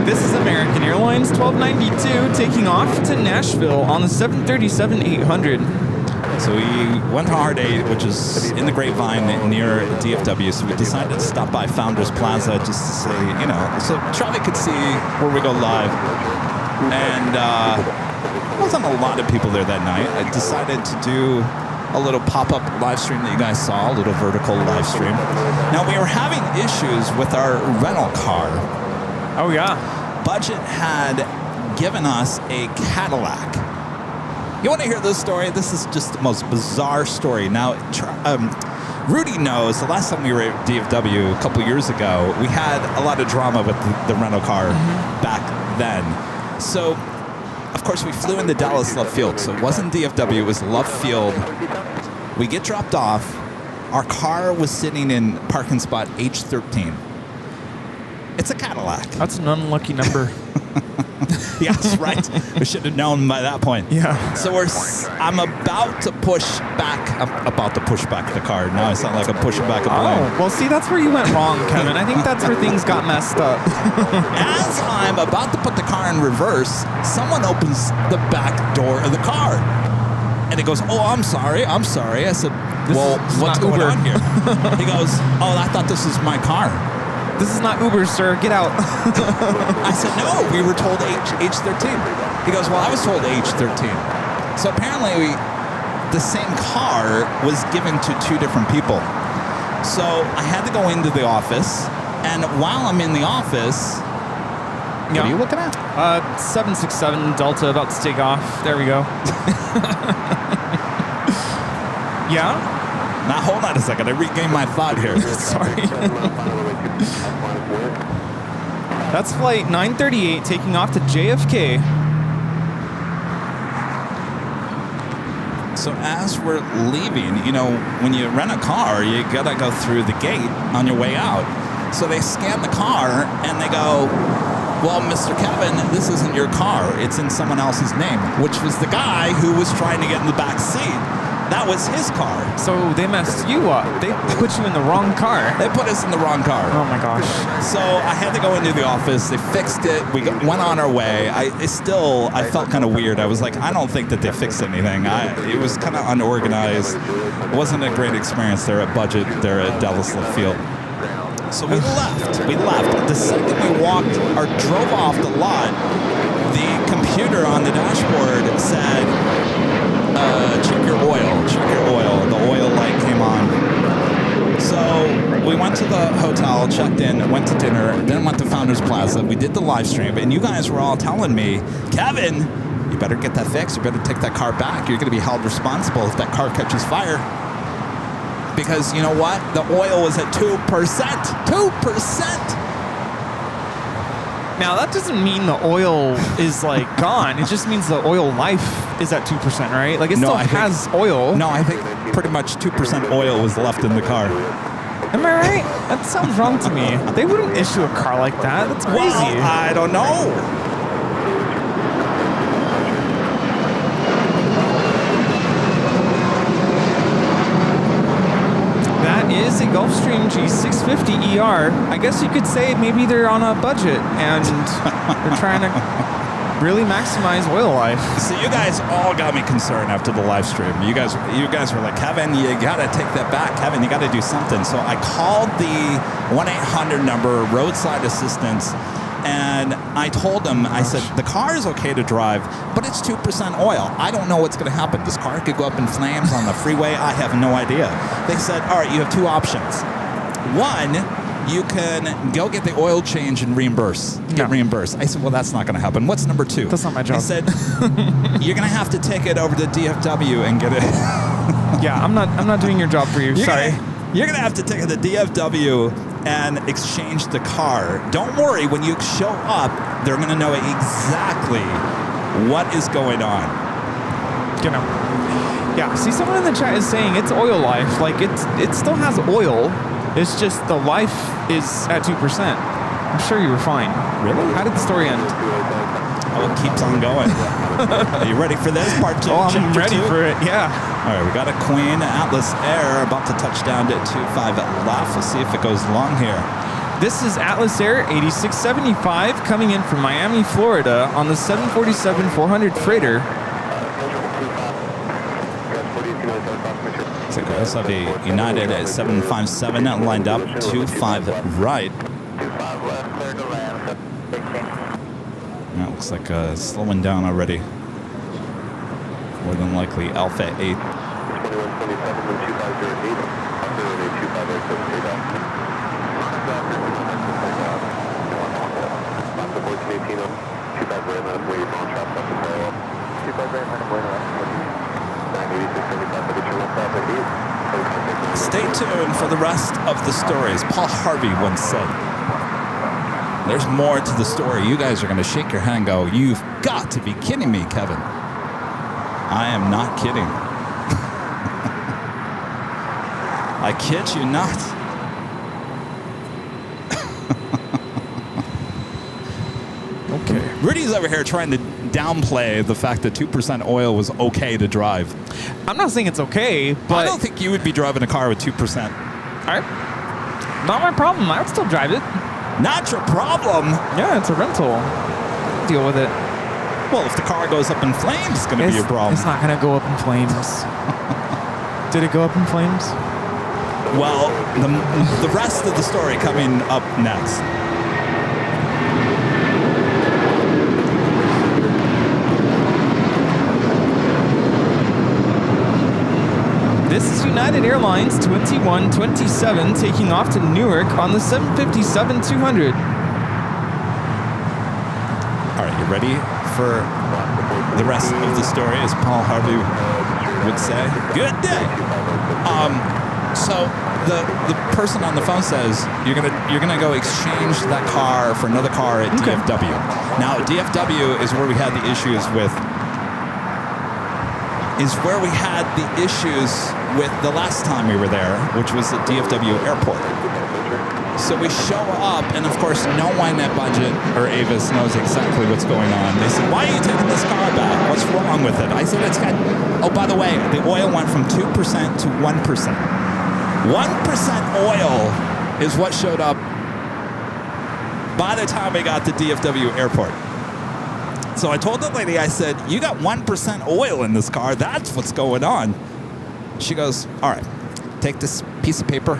Speaker 2: This is American Airlines 1292 taking off to Nashville on the 737-800.
Speaker 1: So we went to Hard 8, which is in the Grapevine near DFW. So we decided to stop by Founders Plaza just to say, you know, so Charlie could see where we go live. And there wasn't a lot of people there that night. I decided to do a little pop-up live stream that you guys saw, a little vertical live stream. Now, we were having issues with our rental car.
Speaker 2: Oh, yeah.
Speaker 1: Budget had given us a Cadillac. You want to hear this story? This is just the most bizarre story. Now, Rudy knows the last time we were at DFW a couple years ago, we had a lot of drama with the rental car back then. So, of course, we flew into Dallas Love Field. So it wasn't DFW, it was Love Field. We get dropped off. Our car was sitting in parking spot H13. It's a Cadillac.
Speaker 2: That's an unlucky number.
Speaker 1: Yes, right. We should have known by that point.
Speaker 2: Yeah.
Speaker 1: So I'm about to push back. I'm about to push back the car. Now I sound like I'm pushing back a plane.
Speaker 2: Oh, well, see, that's where you went wrong, Kevin. I think that's where things got messed up.
Speaker 1: As I'm about to put the car in reverse, someone opens the back door of the car. And he goes, "Oh, I'm sorry. I'm sorry." I said, "Well, what's going on here?" He goes, "Oh, I thought this was my car."
Speaker 2: This is not Uber, sir. Get out.
Speaker 1: I said, "No, we were told H13. He goes, "Well, I was told H13. So apparently the same car was given to two different people. So I had to go into the office, and while I'm in the office, what are you looking at?
Speaker 2: 767 Delta about to take off. There we go. Yeah?
Speaker 1: Now, hold on a second. I regained my thought here.
Speaker 2: Sorry. That's flight 938 taking off to JFK.
Speaker 1: So as we're leaving, you know, when you rent a car, you gotta go through the gate on your way out. So they scan the car and they go, "Well, Mr. Kevin, this isn't your car. It's in someone else's name," which was the guy who was trying to get in the back seat. That was his car.
Speaker 2: So they messed you up. They put you in the wrong car.
Speaker 1: They put us in the wrong car.
Speaker 2: Oh my gosh.
Speaker 1: So I had to go into the office. They fixed it. We went on our way. I felt kind of weird. I was like, I don't think that they fixed anything. It was kind of unorganized. It wasn't a great experience there at Budget, there at Dallas Love Field. So we left. The second we drove off the lot, the computer on the dashboard said, check your oil. The oil light came on. So we went to the hotel, checked in, went to dinner, then went to Founders Plaza. We did the live stream, and you guys were all telling me, "Kevin, you better get that fixed. You better take that car back. You're going to be held responsible if that car catches fire." Because you know what? The oil was at 2%. 2%.
Speaker 2: Now, that doesn't mean the oil is, like, gone. It just means the oil life is at 2%, right? Like, it still has oil.
Speaker 1: No, I think pretty much 2% oil was left in the car.
Speaker 2: Am I right? That sounds wrong to me. They wouldn't issue a car like that. That's crazy.
Speaker 1: Well, I don't know.
Speaker 2: Is a Gulfstream G650ER. I guess you could say maybe they're on a budget and they're trying to really maximize oil life.
Speaker 1: So you guys all got me concerned after the live stream. You guys were like, "Kevin, you gotta take that back. Kevin, you gotta do something." So I called the 1-800 number, roadside assistance, and I told them, I said, "The car is okay to drive, but it's 2% oil. I don't know what's going to happen. This car could go up in flames on the freeway. I have no idea." They said, "All right, you have two options. One, you can go get the oil change and get reimbursed. I said, well, that's not going to happen. What's number 2?
Speaker 2: That's not my job.
Speaker 1: He said, you're going to have to take it over to DFW and get it.
Speaker 2: Yeah, I'm not doing your job for you. Sorry.
Speaker 1: You're going to have to take it to DFW and exchange the car. Don't worry, when you show up, they're going to know exactly what is going on.
Speaker 2: You know. Yeah, see, someone in the chat is saying it's oil life. Like, it still has oil. It's just the life is at 2%. I'm sure you were fine.
Speaker 1: Really?
Speaker 2: How did the story end?
Speaker 1: Oh, it keeps on going. Are you ready for this part 2?
Speaker 2: Oh, I'm ready for it, yeah.
Speaker 1: All right, we got a Queen Atlas Air about to touch down to 25 left. We'll see if it goes long here.
Speaker 2: This is Atlas Air 8675 coming in from Miami, Florida on the 747-400 freighter.
Speaker 1: So we also have a United at 757 lined up, 25 right. That looks like slowing down already. More than likely Alpha 8. Stay tuned for the rest of the stories. Paul Harvey once said, there's more to the story. You guys are going to shake your head and go, you've got to be kidding me, Kevin. I am not kidding. I kid you not.
Speaker 2: Okay.
Speaker 1: Rudy's over here trying to downplay the fact that 2% oil was okay to drive.
Speaker 2: I'm not saying it's okay, but
Speaker 1: I don't think you would be driving a car with 2%.
Speaker 2: Not my problem. I would still drive it.
Speaker 1: Not your problem.
Speaker 2: Yeah, it's a rental. Deal with it.
Speaker 1: Well, if the car goes up in flames, it's going to be your problem.
Speaker 2: It's not going to go up in flames. Did it go up in flames?
Speaker 1: Well, the rest of the story coming up next.
Speaker 2: This is United Airlines 2127 taking off to Newark on the 757-200.
Speaker 1: All right, you ready for the rest of the story, as Paul Harvey would say? Good day. So the person on the phone says you're gonna go exchange that car for another car at DFW. Now DFW is where we had the issues with. The last time we were there, which was at DFW Airport. So we show up, and of course, no one at Budget or Avis knows exactly what's going on. They said, why are you taking this car back? What's wrong with it? I said, it's got, oh, by the way, the oil went from 2% to 1%. 1% oil is what showed up by the time we got to DFW Airport. So I told the lady, I said, you got 1% oil in this car. That's what's going on. She goes, all right, take this piece of paper,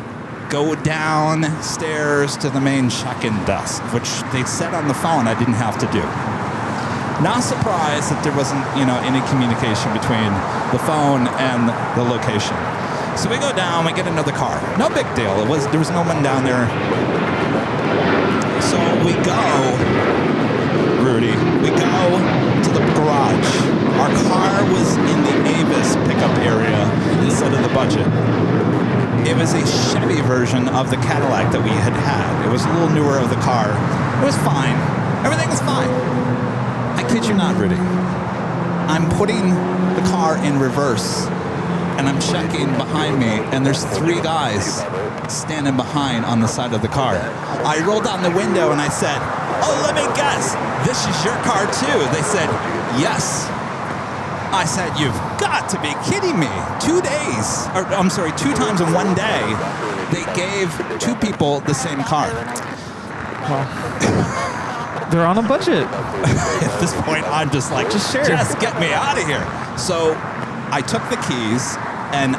Speaker 1: go downstairs to the main check-in desk, which they said on the phone I didn't have to do. Not surprised that there wasn't, any communication between the phone and the location. So we go down, we get another car. No big deal. There was no one down there. So we go, Rudy, we go to the garage. Our car was in the Avis pickup area instead of the Budget. It was a Chevy version of the Cadillac that we had. It was a little newer of the car. It was fine. Everything was fine. I kid you not, Rudy. I'm putting the car in reverse, and I'm checking behind me, and there's 3 guys standing behind on the side of the car. I rolled down the window, and I said, oh, let me guess, this is your car too. They said, yes. I said, you've got to be kidding me. 2 days, or I'm sorry, 2 times in 1 day, they gave 2 people the same car.
Speaker 2: Well, they're on a budget.
Speaker 1: At this point, I'm just like, just get me out of here. So I took the keys and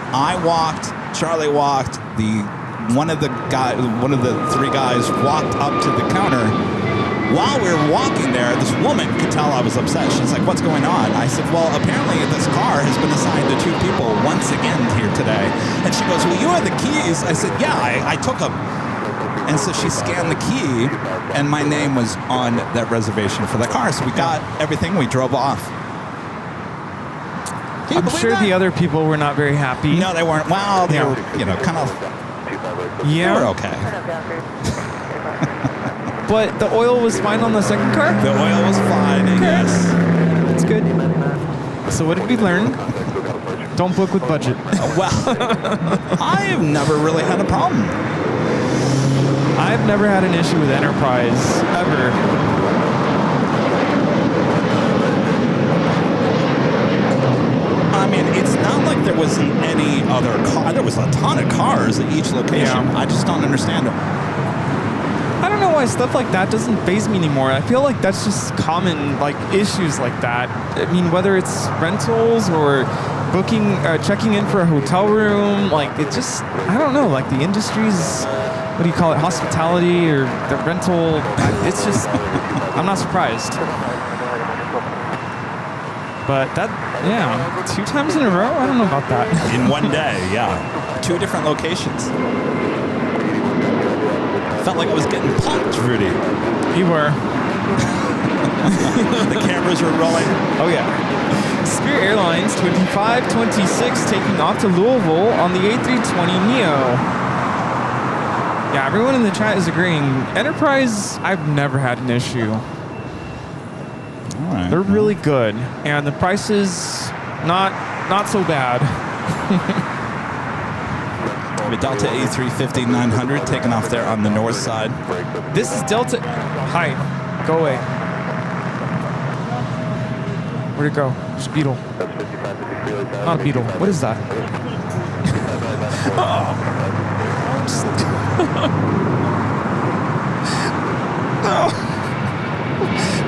Speaker 1: Charlie walked, one of the 3 guys walked up to the counter. While we were walking there, this woman could tell I was upset. She's like, what's going on? I said, well, apparently this car has been assigned to 2 people once again here today. And she goes, well, you have the keys. I said, yeah, I took them. And so she scanned the key, and my name was on that reservation for the car. So we got everything. We drove off. Can you
Speaker 2: I'm
Speaker 1: believe
Speaker 2: sure
Speaker 1: that?
Speaker 2: the other people were not very happy.
Speaker 1: No, they weren't. Well, they
Speaker 2: Yeah.
Speaker 1: were, kind of.
Speaker 2: Yeah.
Speaker 1: They were okay.
Speaker 2: But the oil was fine on the second car?
Speaker 1: The oil was fine.
Speaker 2: Okay.
Speaker 1: Yes.
Speaker 2: That's good. So what did we learn? Don't book with budget.
Speaker 1: Well, I have never really had a problem.
Speaker 2: I've never had an issue with Enterprise, ever.
Speaker 1: I mean, it's not like there wasn't any other car. There was a ton of cars at each location.
Speaker 2: Yeah.
Speaker 1: I just don't understand it.
Speaker 2: I don't know why stuff like that doesn't faze me anymore. I feel like that's just common, like, issues like that. I mean, whether it's rentals or booking, checking in for a hotel room, like, it just, I don't know, like, the industry's, what do you call it, hospitality or the rental, it's just, I'm not surprised. But that, yeah, 2 times in a row? I don't know about that.
Speaker 1: In one day, yeah. 2 different locations. Felt like I was getting pumped, Rudy.
Speaker 2: You were.
Speaker 1: The cameras were rolling.
Speaker 2: Oh, yeah. Spirit Airlines 2526 taking off to Louisville on the A320neo. Yeah, everyone in the chat is agreeing. Enterprise, I've never had an issue.
Speaker 1: All right.
Speaker 2: They're really good, and the prices not so bad.
Speaker 1: The Delta A350-900 taking off there on the north side.
Speaker 2: This is Delta. Hi, go away. Where'd it go? It's a beetle. Not a beetle. What is that? Oh,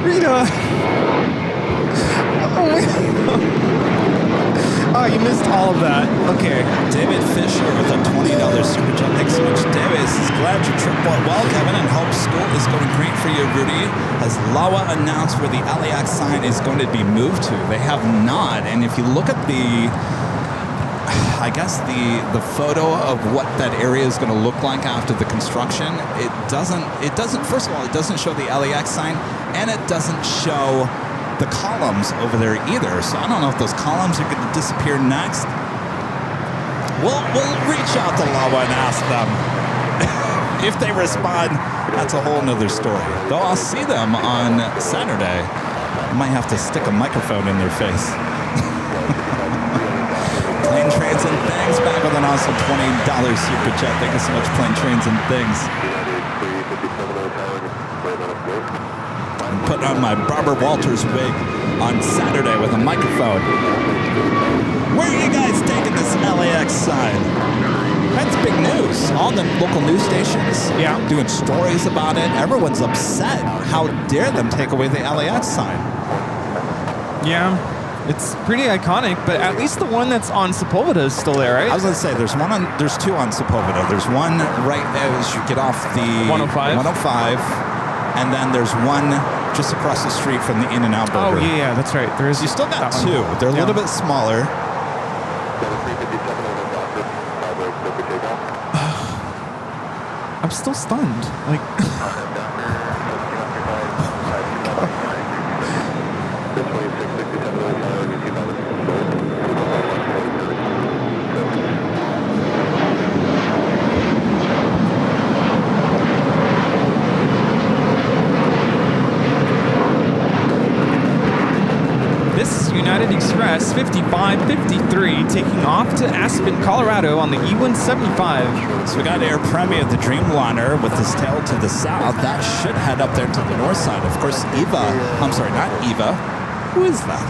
Speaker 2: Rita. Oh my God. Oh, you missed all of that. Okay.
Speaker 1: David Fisher with a $20 super chat. Thanks so much, David. Is glad your trip went well, Kevin, and hope school is going great for you, Rudy. Has LAWA announced where the LAX sign is going to be moved to? They have not. And if you look at the photo of what that area is going to look like after the construction, it doesn't, first of all, it doesn't show the LAX sign, and it doesn't show the columns over there either. So I don't know if those columns are going to disappear next. We'll reach out to LAWA and ask them. If they respond, that's a whole nother story. Though I'll see them on Saturday. I might have to stick a microphone in their face. Plane, Trains, and Things back with an awesome $20 super chat. Thank you so much, Plane, Trains, and Things. I'm putting on my Barbara Walters wig on Saturday with a microphone. Where are you guys taking this LAX sign? That's big news. All the local news stations, doing stories about it. Everyone's upset. How dare them take away the LAX sign?
Speaker 2: Yeah, it's pretty iconic, but at least the one that's on Sepulveda is still there, right?
Speaker 1: I was going to say, there's 2 on Sepulveda. There's one right as you get off the 105, and then there's one just across the street from the In-N-Out burger.
Speaker 2: Oh, yeah, that's right. There is.
Speaker 1: You still got 2. They're a little bit smaller.
Speaker 2: I'm still stunned. Like. This is United Express 5553 taking off to Aspen, Colorado on the E175.
Speaker 1: So we got Air Premier, the Dreamliner, with his tail to the south. That should head up there to the north side. Of course, not Eva. Who is that?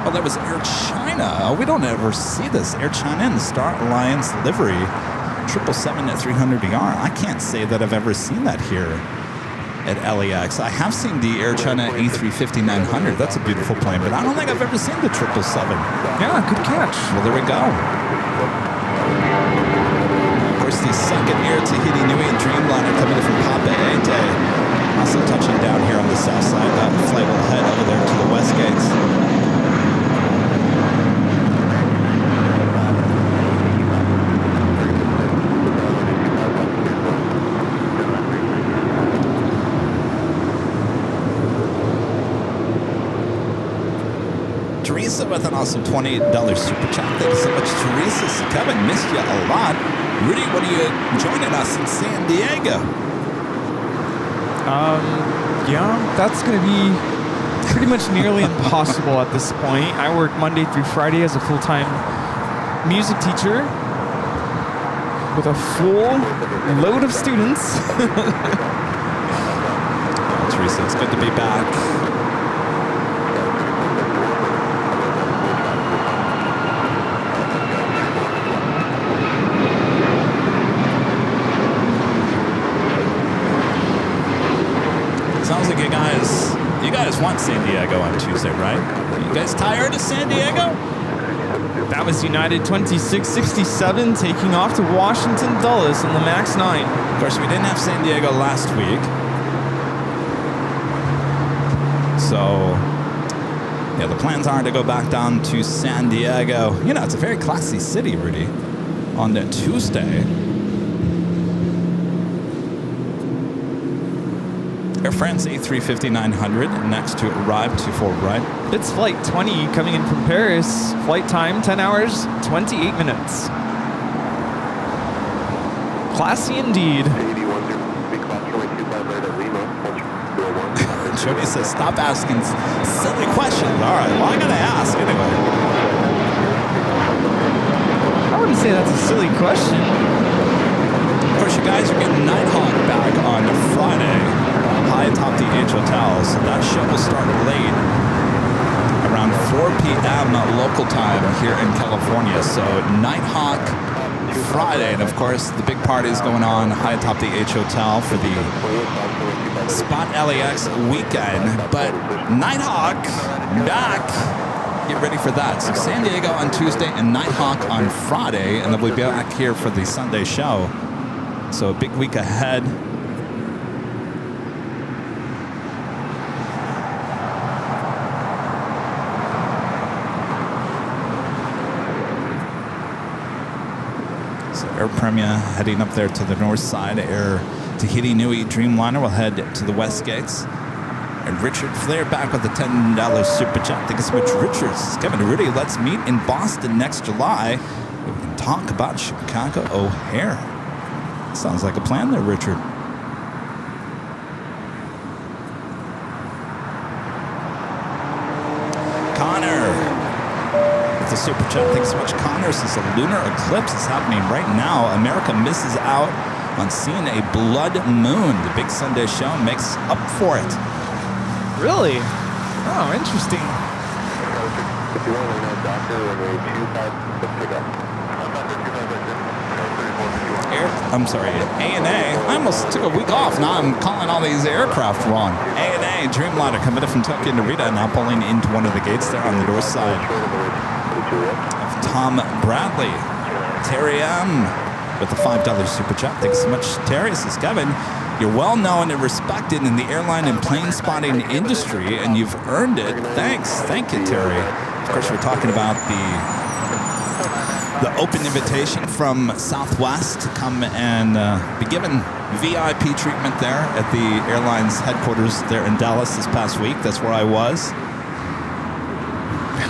Speaker 1: Oh, that was Air China. Oh, we don't ever see this. Air China in the Star Alliance livery. 777 at 300ER. I can't say that I've ever seen that here at LAX. I have seen the Air China A350-900. That's a beautiful plane, but I don't think I've ever seen the 777.
Speaker 2: Yeah, good catch.
Speaker 1: Well, there we go. Of course, the second Air Tahiti Nui Dreamliner coming in from Papeete. Also touching down here on the south side. That flight will head over there to the west gates. Teresa with an awesome $28 super chat. Thank you so much, Teresa. Kevin, missed you a lot. Rudy, what are you joining us in San Diego?
Speaker 2: Yeah, that's going to be pretty much nearly impossible at this point. I work Monday through Friday as a full-time music teacher with a full load of students.
Speaker 1: Teresa, it's good to be back. Sounds like you guys want San Diego on Tuesday, right? You guys tired of San Diego?
Speaker 2: That was United 2667 taking off to Washington Dulles on the MAX 9.
Speaker 1: Of course, we didn't have San Diego last week. So, yeah, the plans are to go back down to San Diego. You know, it's a very classy city, Rudy, on the Tuesday. Air France A350-900 next to arrive to forward right.
Speaker 2: It's flight 20 coming in from Paris. Flight time 10 hours, 28 minutes. Classy indeed.
Speaker 1: Jody says, stop asking silly questions. All right, well, I got to ask anyway.
Speaker 2: I wouldn't say that's a silly question.
Speaker 1: Of course, you guys are getting Nighthawk back on Friday, high atop the H Hotel, so that show will start late, around 4 p.m. local time here in California. So Nighthawk Friday, and of course, the big party is going on high atop the H Hotel for the Spot LAX weekend, but Nighthawk back. Get ready for that. So San Diego on Tuesday and Nighthawk on Friday, and then we'll be back here for the Sunday show. So a big week ahead. So Air Premia heading up there to the north side. Air Tahiti Nui Dreamliner will head to the west gates. And Richard Flair back with a $10 super chat. Thank you so much, Richard. Kevin and Rudy, let's meet in Boston next July. We can talk about Chicago O'Hare. Sounds like a plan there, Richard. Connor with the super chat. Thanks so much, Connor. Since the lunar eclipse is happening right now, America misses out on seeing a blood moon. The big Sunday show makes up for it. Really? Oh, interesting. I'm sorry, ANA. I almost took a week off. Now I'm calling all these aircraft wrong. ANA Dreamliner committed from Tokyo Narita, now pulling into one of the gates there on the north side of Tom Bradley. Terry M with the $5 super chat. Thanks so much, Terry. Says, Kevin, you're well known and respected in the airline and plane spotting industry, and you've earned it. Thanks. Thank you, Terry. Of course, we're talking about the open invitation from Southwest to come and be given VIP treatment there at the Airlines headquarters there in Dallas this past week. That's where I was.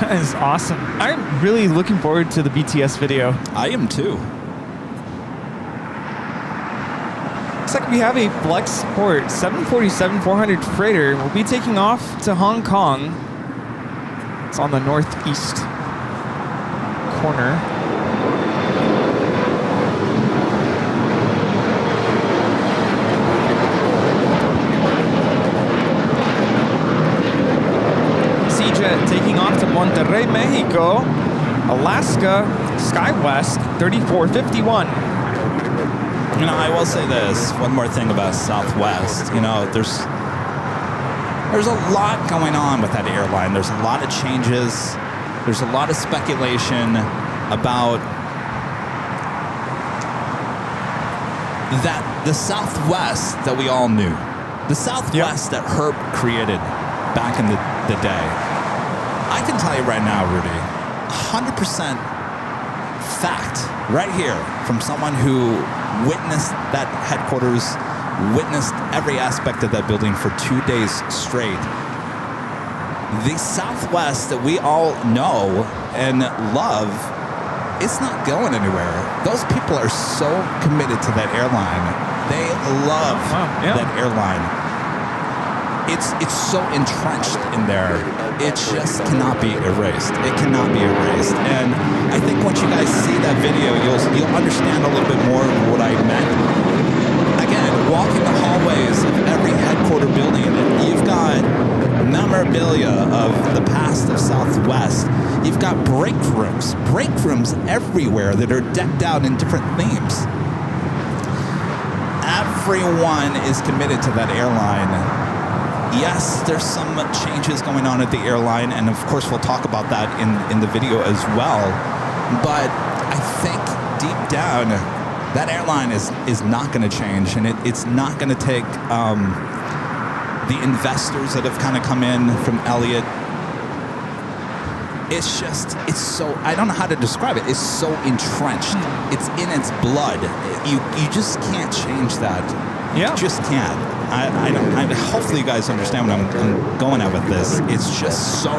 Speaker 2: That is awesome. I'm really looking forward to the BTS video.
Speaker 1: I am too.
Speaker 2: Looks like we have a Flex Port 747-400 freighter. We'll be taking off to Hong Kong. It's on the northeast corner. Seajet taking off to Monterrey, Mexico. Alaska, SkyWest 3451.
Speaker 1: You know, I will say this, one more thing about Southwest. You know, there's a lot going on with that airline. There's a lot of changes. There's a lot of speculation about that the Southwest that we all knew. The Southwest that Herb created back in the day. I can tell you right now, Rudy, 100% fact right here from someone who witnessed that headquarters, witnessed every aspect of that building for 2 days straight. The Southwest that we all know and love, it's not going anywhere. Those people are so committed to that airline. They love that airline. It's so entrenched in there. It just cannot be erased. It cannot be erased. And I think once you guys see that video, you'll understand a little bit more of what I meant. Again, walking the hallways of every headquarter building, and you've got memorabilia of the past of Southwest. You've got break rooms everywhere that are decked out in different themes. Everyone is committed to that airline. Yes, there's some changes going on at the airline, and of course we'll talk about that in the video as well. But I think deep down, that airline is not going to change, and it's not going to take the investors that have kind of come in from Elliott. It's so, I don't know how to describe it. It's so entrenched. It's in its blood. You just can't change that.
Speaker 2: Yeah.
Speaker 1: You just can't. Hopefully you guys understand what I'm going at with this. It's just so...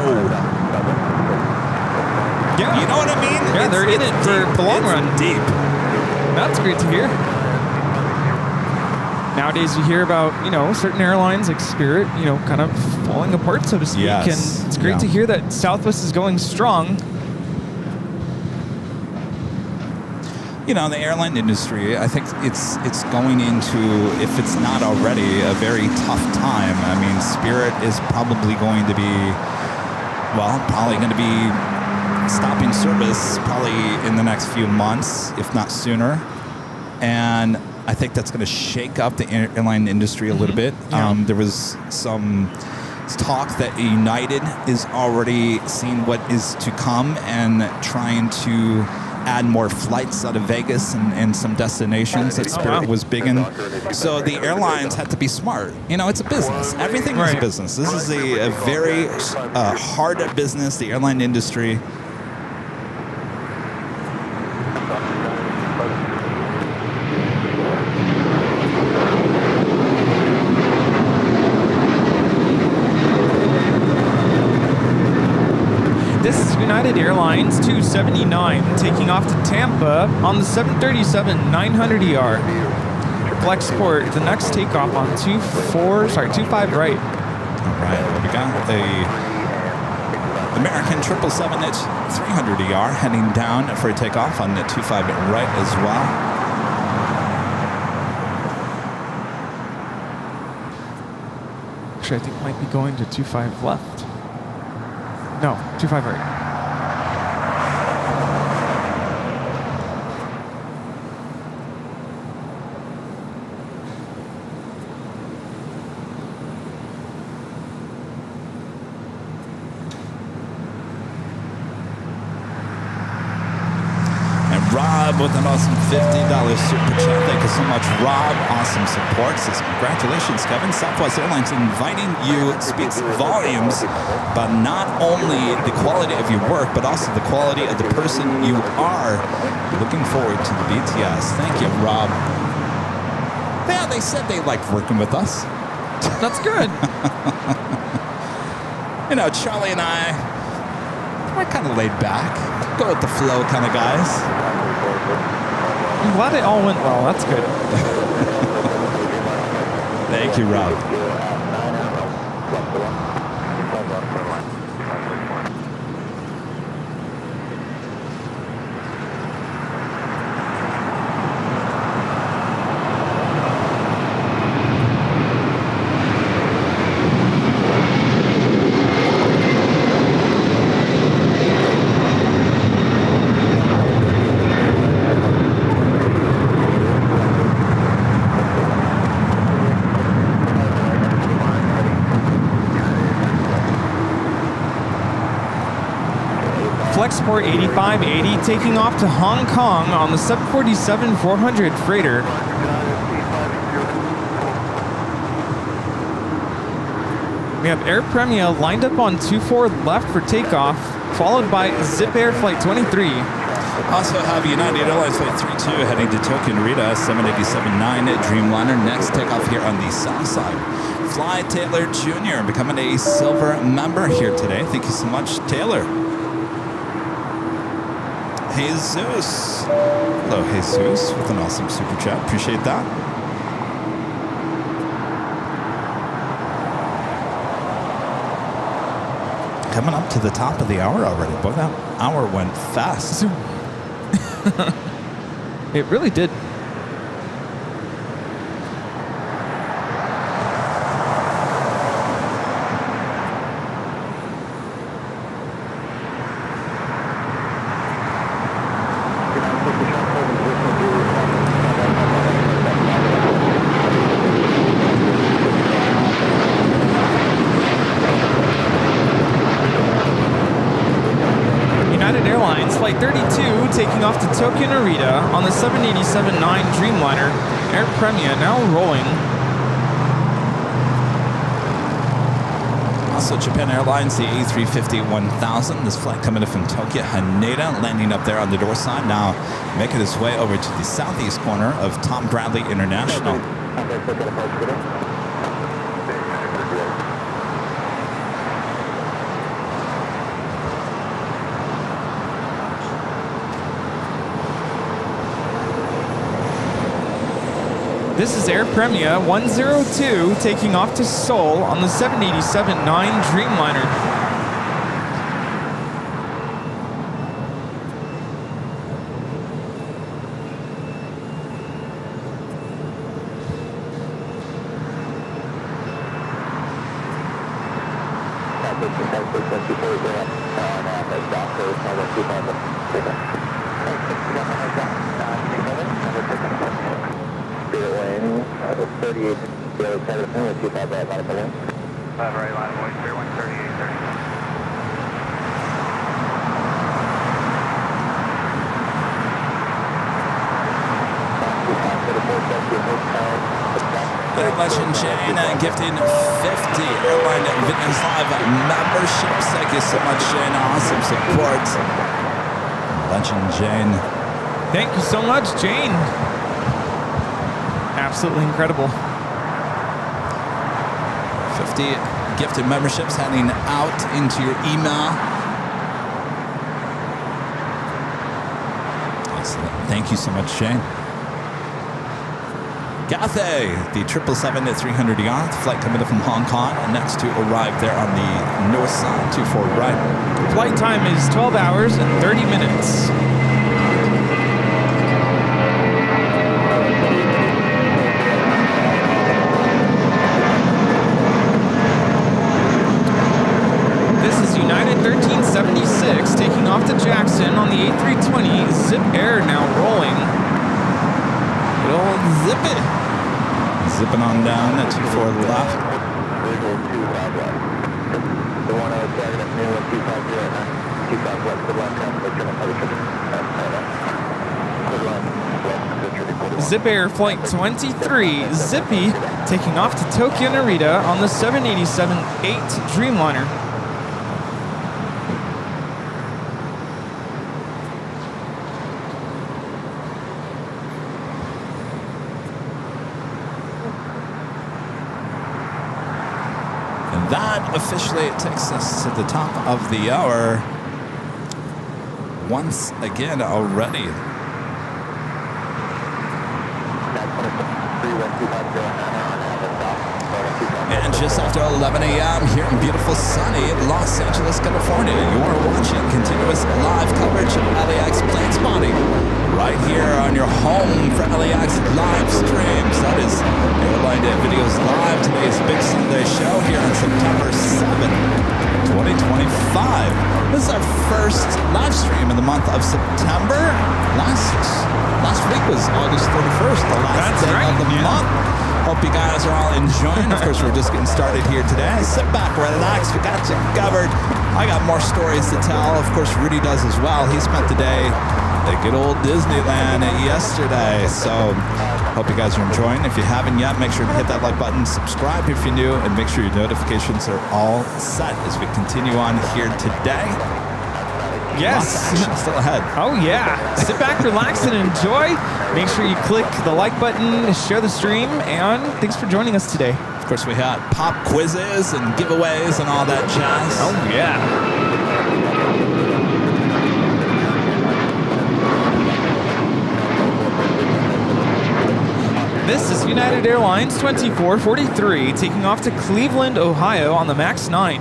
Speaker 2: Yeah.
Speaker 1: You know what I mean?
Speaker 2: Yeah, they're in it for the long run.
Speaker 1: Deep.
Speaker 2: That's great to hear. Nowadays you hear about, certain airlines like Spirit, kind of falling apart, so to speak.
Speaker 1: Yes.
Speaker 2: And it's great to hear that Southwest is going strong.
Speaker 1: The airline industry, I think it's going into, if it's not already, a very tough time. I mean, Spirit is probably going to be stopping service probably in the next few months, if not sooner. And I think that's going to shake up the airline industry a little bit.
Speaker 2: Yeah.
Speaker 1: There was some talk that United is already seeing what is to come and trying to add more flights out of Vegas and some destinations that Spirit was big in. So the airlines had to be smart. It's a business. Everything is a business. This is a very hard business, the airline industry.
Speaker 2: This is United Airlines 279 taking off to Tampa on the 737-900ER. Flexport, the next takeoff on 25 right.
Speaker 1: All right, we got the American 777-300ER heading down for a takeoff on the 25 right as well.
Speaker 2: Actually, I think might be going to 25 left. No, 25 right.
Speaker 1: Rob with an awesome $50 super chat. Thank you so much, Rob. Awesome support. Says, congratulations, Kevin. Southwest Airlines inviting you speaks volumes about not only the quality of your work, but also the quality of the person you are. Looking forward to the BTS. Thank you, Rob. Yeah, they said they liked working with us.
Speaker 2: That's good.
Speaker 1: Charlie and we're kind of laid back. Go with the flow kind of guys.
Speaker 2: I'm glad it all went well. That's good.
Speaker 1: Thank you, Rob.
Speaker 2: Flexport 8580 taking off to Hong Kong on the 747-400 freighter. We have Air Premia lined up on 24 left for takeoff, followed by Zip Air Flight 23.
Speaker 1: Also have United Airlines Flight 32 heading to Tokyo Narita, 787-9 Dreamliner. Next takeoff here on the south side. Fly Taylor Jr. becoming a silver member here today. Thank you so much, Taylor. Jesus. Hello, Jesus, with an awesome super chat. Appreciate that. Coming up to the top of the hour already. Boy, that hour went fast.
Speaker 2: It really did. United Airlines Flight 32 taking off to Tokyo Narita on the 787-9 Dreamliner. Air Premia now rolling.
Speaker 1: Also, Japan Airlines, the A350-1000. This flight coming in from Tokyo Haneda, landing up there on the door side. Now making its way over to the southeast corner of Tom Bradley International.
Speaker 2: This is Air Premia 102 taking off to Seoul on the 787-9 Dreamliner.
Speaker 1: Legend Jane gifting 50 Airline Videos Live memberships. Thank you so much, Jane. Awesome support. Legend Jane.
Speaker 2: Thank you so much, Jane. Absolutely incredible.
Speaker 1: 50 gifted memberships heading out into your email. Excellent. Thank you so much, Jane. Cathay, the 777-300ER, the flight coming in from Hong Kong, next to arrive there on the north side, 24 right.
Speaker 2: Flight time is 12 hours and 30 minutes. This is United 1376 taking off to Jackson on the A320. Zip Air now rolling.
Speaker 1: Good old Zip It. Zipping on down at 24 left.
Speaker 2: Zip Air Flight 23, Zippy, taking off to Tokyo Narita on the 787-8 Dreamliner.
Speaker 1: That officially takes us to the top of the hour once again already. And just after 11 a.m. here in beautiful sunny Los Angeles, California, you are watching continuous live coverage of LAX plane spotting right here on your home for LAX live streams. That is Airline Videos Live, today's big Sunday show here on September 7th, 2025. This is our first live stream in the month of September. Last week was August 31st, the last day of the month. Hope you guys are all enjoying. Of course, we're just getting started here today. Sit back, relax. We got you covered. I got more stories to tell. Of course, Rudy does as well. He spent the day at good old Disneyland yesterday. So hope you guys are enjoying. If you haven't yet, make sure to hit that like button, subscribe if you're new, and make sure your notifications are all set as we continue on here today.
Speaker 2: Yes.
Speaker 1: Lots of action still ahead.
Speaker 2: Oh, yeah. Sit back, relax, and enjoy. Make sure you click the like button, share the stream, and thanks for joining us today.
Speaker 1: Of course, we had pop quizzes and giveaways and all that jazz.
Speaker 2: Oh, yeah. This is United Airlines 2443 taking off to Cleveland, Ohio on the MAX 9.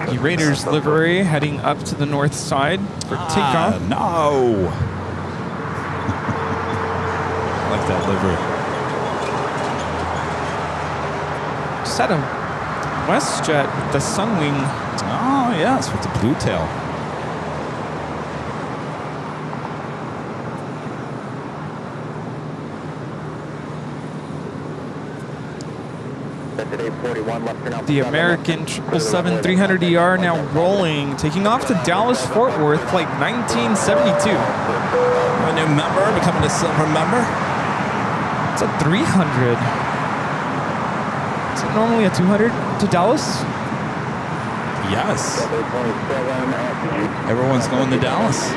Speaker 2: The Raiders livery heading up to the north side for takeoff.
Speaker 1: No. I like that livery.
Speaker 2: Just had a WestJet with the Sunwing.
Speaker 1: Oh, yes, with the blue tail.
Speaker 2: The American 777-300ER now rolling, taking off to Dallas-Fort Worth, flight 1972.
Speaker 1: A new member, becoming a silver member.
Speaker 2: It's a 300. Is it normally a 200 to Dallas?
Speaker 1: Yes. Everyone's going to Dallas.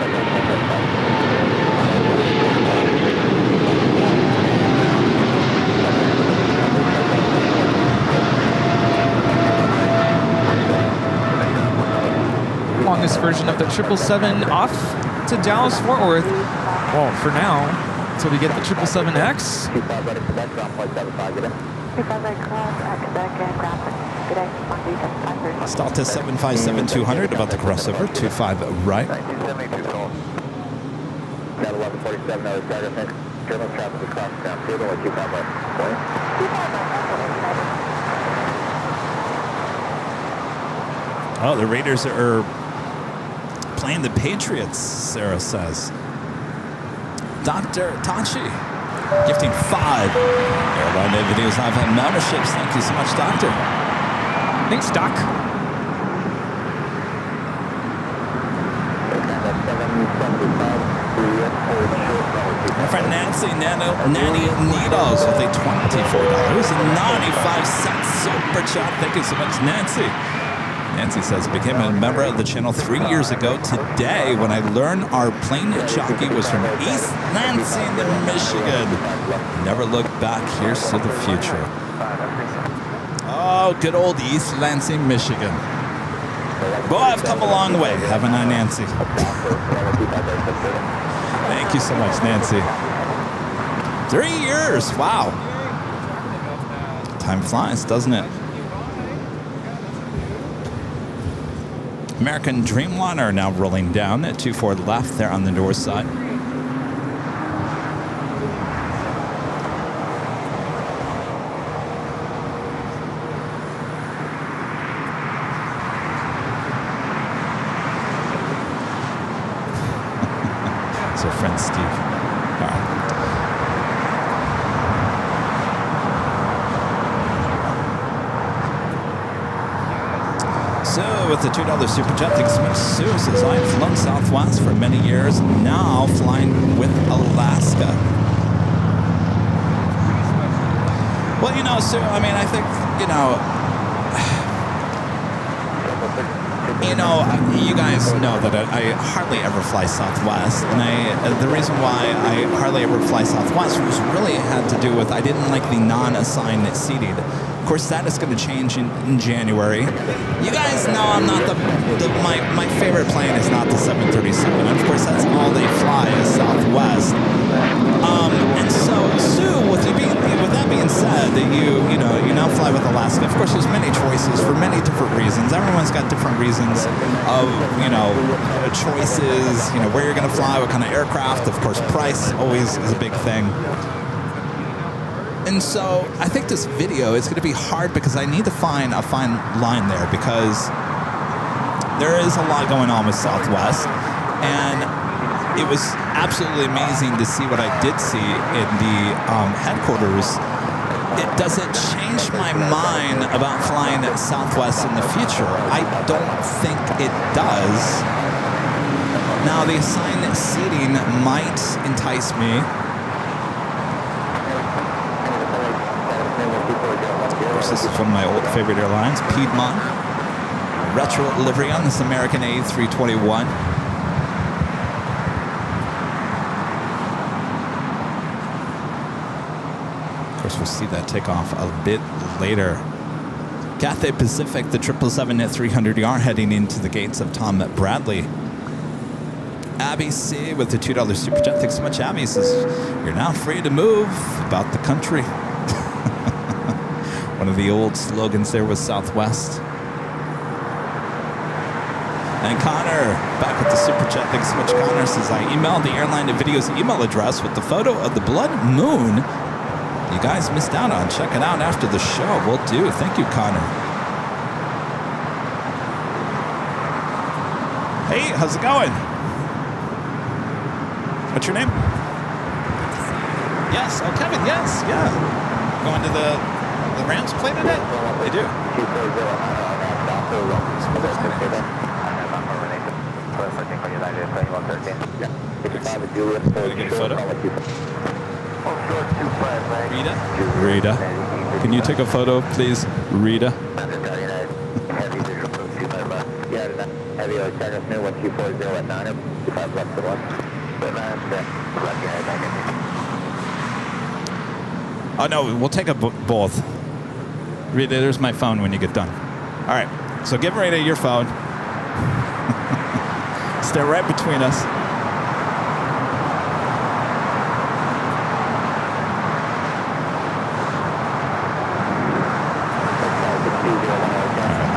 Speaker 2: Longest version of the 777 off to Dallas-Fort Worth. Well, for now, until we get the 777X.
Speaker 1: Delta 757-200 about to cross over. 25 right.
Speaker 3: 1972 call. Got 1147 out of target. German traffic across down. 25 right.
Speaker 1: Oh, the Raiders are playing the Patriots, Sarah says. Dr. Tachi, gifting 5 Airline Videos Live on memberships. Thank you so much, Doctor.
Speaker 2: Thanks, Doc.
Speaker 1: My friend Nancy Nanny Needles with a $24.95 super chat. Thank you so much, Nancy. Nancy says, became a member of the channel 3 years ago today when I learned our plane jockey was from East Lansing, Michigan. Never look back. Here's to the future. Oh, good old East Lansing, Michigan. Boy, I've come a long way, haven't I, Nancy? Thank you so much, Nancy. 3 years. Wow. Time flies, doesn't it? American Dreamliner now rolling down at 24 left there on the door side. It's our friend Steve. All right. So, with the $2 super jet, thanks so much. Sue says, I've flown Southwest for many years, now flying with Alaska. Well, you know, Sue, I mean, I think, you guys know that I hardly ever fly Southwest, and the reason why I hardly ever fly Southwest was really had to do with I didn't like the non-assigned seating. Of course, that is going to change in January. You guys know I'm not my favorite plane is not the 737, and of course that's all they fly is Southwest. And so, Sue, with that being said, that you now fly with Alaska. Of course, there's many choices for many different reasons. Everyone's got different reasons of choices. Where you're going to fly, what kind of aircraft. Of course, price always is a big thing. And so I think this video is going to be hard because I need to find a fine line there because there is a lot going on with Southwest, and it was absolutely amazing to see what I did see in the headquarters. It doesn't change my mind about flying at Southwest in the future. I don't think it does. Now, the assigned seating might entice me. Of course, this is from my old favorite airlines, Piedmont. retro livery on this American A321. Of course, we'll see that take off a bit later. Cathay Pacific, the 777 at 300ER heading into the gates of Tom Bradley. Abby C with the $2 super chat. Thanks so much, Abby. Says, you're now free to move about the country. One of the old slogans there was Southwest. And Connor, back with the super chat. Thanks so much, Connor. Says, I emailed the Airline Videos email address with the photo of the blood moon you guys missed out on. Check it out after the show. Will do. Thank you, Connor. Hey, how's it going? What's your name? Yes. Oh, Kevin. Yes. Yeah. Going to the Rams play today? They do. Can we get a photo? Rita, can you take a photo, please? Rita. Oh no, we'll take both. Rita, there's my phone when you get done. All right, so give Rita your phone. Stay right between us.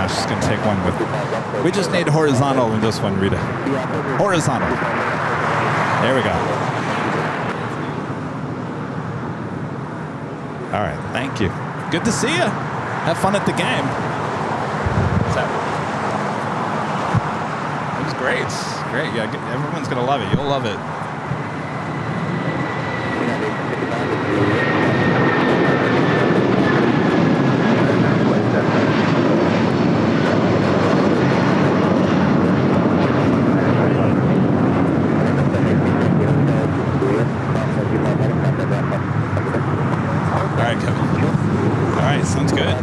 Speaker 1: Just gonna take one with. We just need horizontal in this one, Rita. Horizontal. There we go. All right, thank you. Good to see you. Have fun at the game. It was great. Great. Yeah, everyone's gonna love it. You'll love it. Sounds good.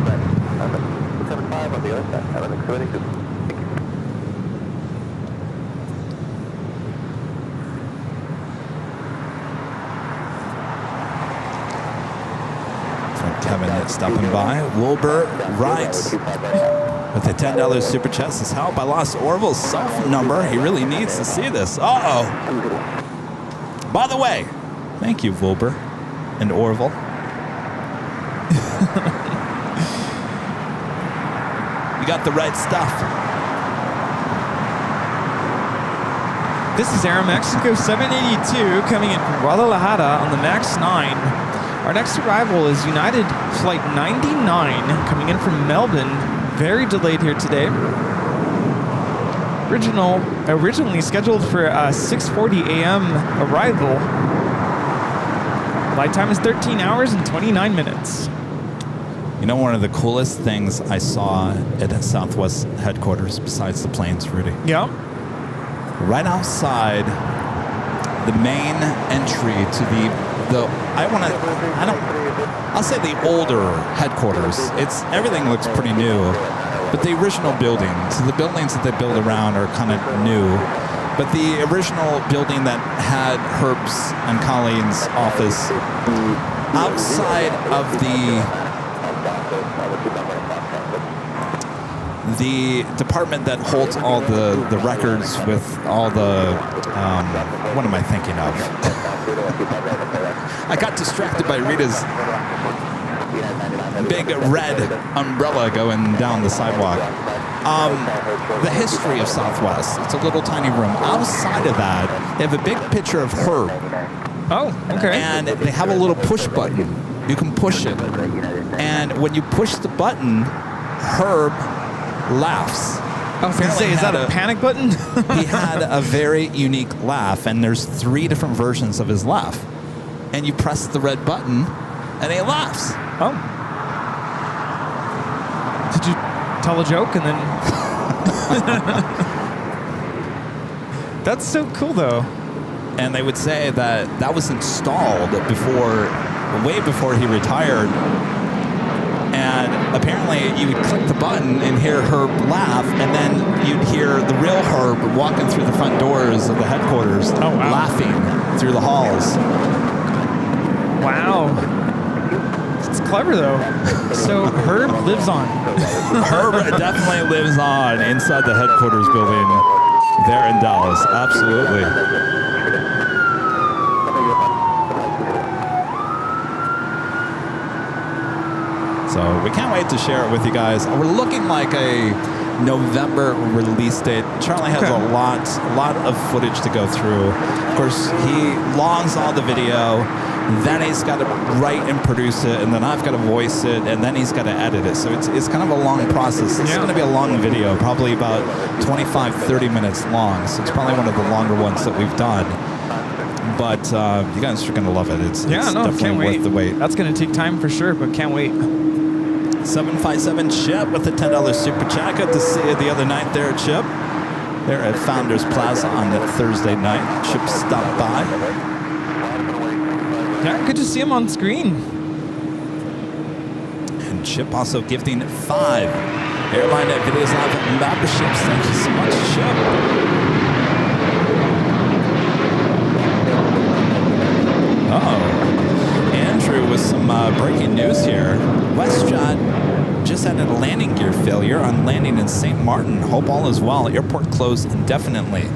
Speaker 1: From Kevin stopping by. Wilbur writes with a $10 super chat says, help, I lost Orville's cell phone number. He really needs to see this. Uh-oh. By the way, thank you, Wilbur and Orville. You got the right stuff.
Speaker 2: This is Aeromexico 782 coming in from Guadalajara on the MAX 9. Our next arrival is United Flight 99 coming in from Melbourne. Very delayed here today. Originally scheduled for a 6:40 a.m. arrival. Flight time is 13 hours and 29 minutes.
Speaker 1: You know, one of the coolest things I saw at Southwest headquarters, besides the planes, Rudy?
Speaker 2: Yeah.
Speaker 1: Right outside the main entry to I'll say the older headquarters. Everything looks pretty new, but the original buildings, the buildings that they build around are kind of new. But the original building that had Herb's and Colleen's office outside of the department that holds all the records with all the, what am I thinking of? I got distracted by Rita's big red umbrella going down the sidewalk. The history of Southwest. It's a little tiny room. Outside of that, they have a big picture of Herb.
Speaker 2: Oh, okay.
Speaker 1: And they have a little push button. You can push it. And when you push the button, Herb laughs.
Speaker 2: I was going to say, is that a panic button?
Speaker 1: He had a very unique laugh, and there's 3 different versions of his laugh. And you press the red button, and he laughs.
Speaker 2: Oh. Did you tell a joke and then... That's so cool, though.
Speaker 1: And they would say that was installed way before he retired. And said apparently you would click the button and hear Herb laugh, and then you'd hear the real Herb walking through the front doors of the headquarters, laughing through the halls.
Speaker 2: Wow. It's clever, though. So Herb lives on.
Speaker 1: Herb definitely lives on inside the headquarters building there in Dallas. Absolutely. So we can't wait to share it with you guys. We're looking like a November release date. Charlie has a lot of footage to go through. Of course, he logs all the video, then he's got to write and produce it, and then I've got to voice it, and then he's got to edit it. So it's kind of a long process. This is going to be a long video, probably about 25, 30 minutes long. So it's probably one of the longer ones that we've done. But you guys are going to love it. It's definitely worth the wait.
Speaker 2: That's going to take time for sure, but can't wait.
Speaker 1: 757 Chip with the $10 super chat. Good to see you the other night there, Chip. They're at Founders Plaza on that Thursday night. Chip stopped by.
Speaker 2: Yeah, good to see him on screen.
Speaker 1: And Chip also gifting 5 Airline Videos Live memberships. Thank you so much, Chip. Andrew with some breaking news here. WestJet just had a landing gear failure on landing in St. Martin. Hope all is well. Airport closed indefinitely.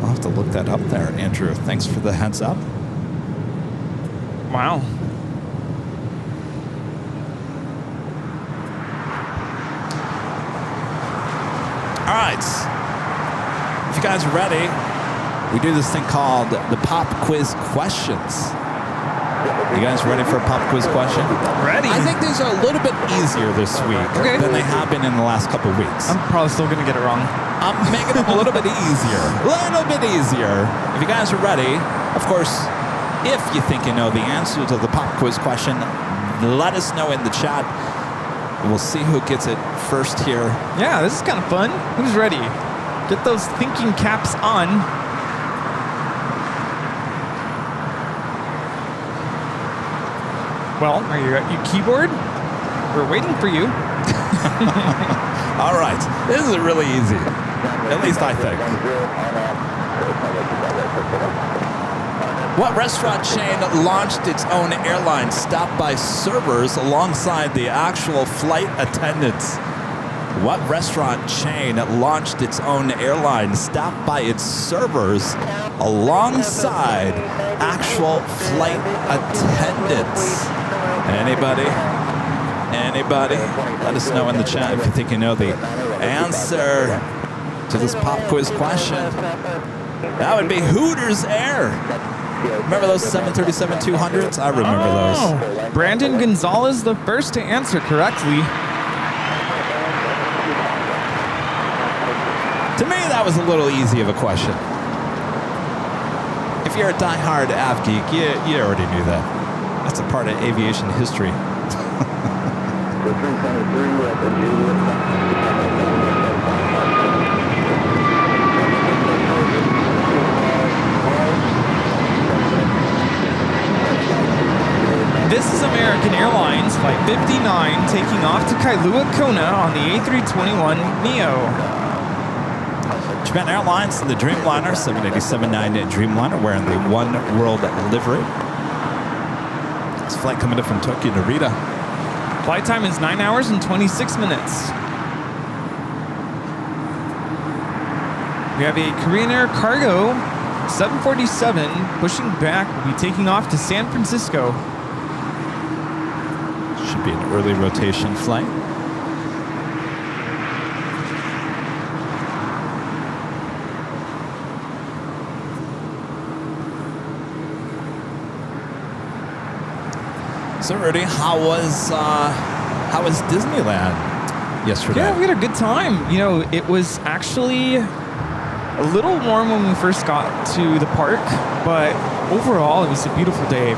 Speaker 1: I'll have to look that up there, Andrew. Thanks for the heads up.
Speaker 2: Wow.
Speaker 1: All right. If you guys are ready, we do this thing called the Pop Quiz Questions. You guys ready for a pop quiz question?
Speaker 2: Ready.
Speaker 1: I think these are a little bit easier this week than they have been in the last couple of weeks.
Speaker 2: I'm probably still going to get it wrong.
Speaker 1: I'm making them a little bit easier. A little bit easier. If you guys are ready, of course, if you think you know the answer to the pop quiz question, let us know in the chat. We'll see who gets it first here.
Speaker 2: Yeah, this is kind of fun. Who's ready? Get those thinking caps on. Well, are you at your keyboard? We're waiting for you.
Speaker 1: All right. This is really easy. At least I think. What restaurant chain launched its own airline staffed by servers alongside the actual flight attendants? What restaurant chain launched its own airline staffed by its servers alongside actual flight attendants? Anybody? Anybody? Let us know in the chat if you think you know the answer to this pop quiz question. That would be Hooters Air. Remember those 737-200s? I remember those.
Speaker 2: Brandon Gonzalez, the first to answer correctly.
Speaker 1: To me, that was a little easy of a question. If you're a diehard av geek, you already knew that. That's a part of aviation history.
Speaker 2: This is American Airlines Flight 59 taking off to Kailua Kona on the A321neo.
Speaker 1: Japan Airlines and the Dreamliner 787-9 Dreamliner wearing the One World livery. This flight coming in from Tokyo Narita.
Speaker 2: Flight time is 9 hours and 26 minutes. We have a Korean Air Cargo 747 pushing back. Will be taking off to San Francisco.
Speaker 1: Should be an early rotation flight. So, Rudy, how was Disneyland yesterday?
Speaker 2: Yeah, we had a good time. You know, it was actually a little warm when we first got to the park, but overall, it was a beautiful day.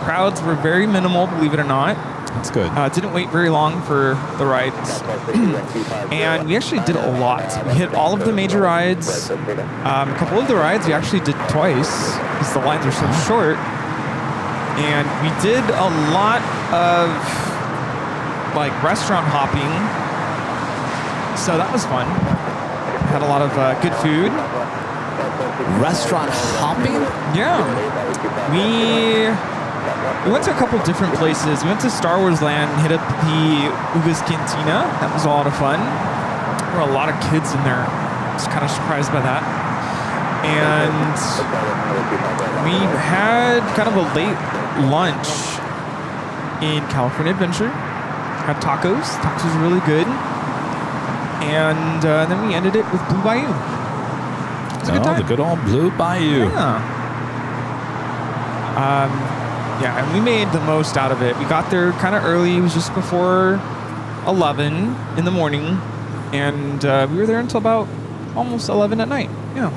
Speaker 2: Crowds were very minimal, believe it or not.
Speaker 1: That's good.
Speaker 2: Didn't wait very long for the rides. And we actually did a lot. We hit all of the major rides. A couple of the rides we actually did twice because the lines are so short. And we did a lot of like restaurant hopping. So that was fun. Had a lot of good food.
Speaker 1: Restaurant hopping?
Speaker 2: Yeah. We went to a couple different places. We went to Star Wars Land, hit up the Uga's Cantina. That was a lot of fun. There were a lot of kids in there. I was kind of surprised by that. And we had kind of a late lunch in California Adventure. Had tacos. Tacos were really good. And then we ended it with Blue Bayou. It was a good time.
Speaker 1: The good old Blue Bayou.
Speaker 2: Yeah. Yeah, and we made the most out of it. We got there kind of early. It was just before 11 in the morning. And we were there until about almost 11 at night. Yeah.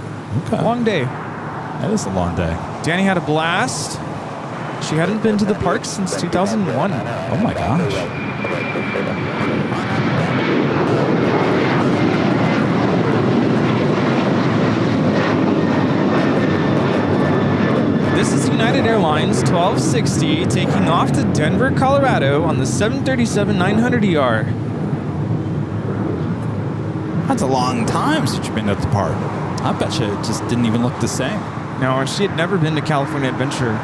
Speaker 1: Okay.
Speaker 2: Long day.
Speaker 1: That is a long day.
Speaker 2: Danny had a blast. She hadn't been to the park since 2001.
Speaker 1: Oh my gosh.
Speaker 2: This is United Airlines 1260 taking off to Denver, Colorado on the 737-900ER.
Speaker 1: That's a long time since you've been at the park. I bet you it just didn't even look the same.
Speaker 2: No, and she had never been to California Adventure.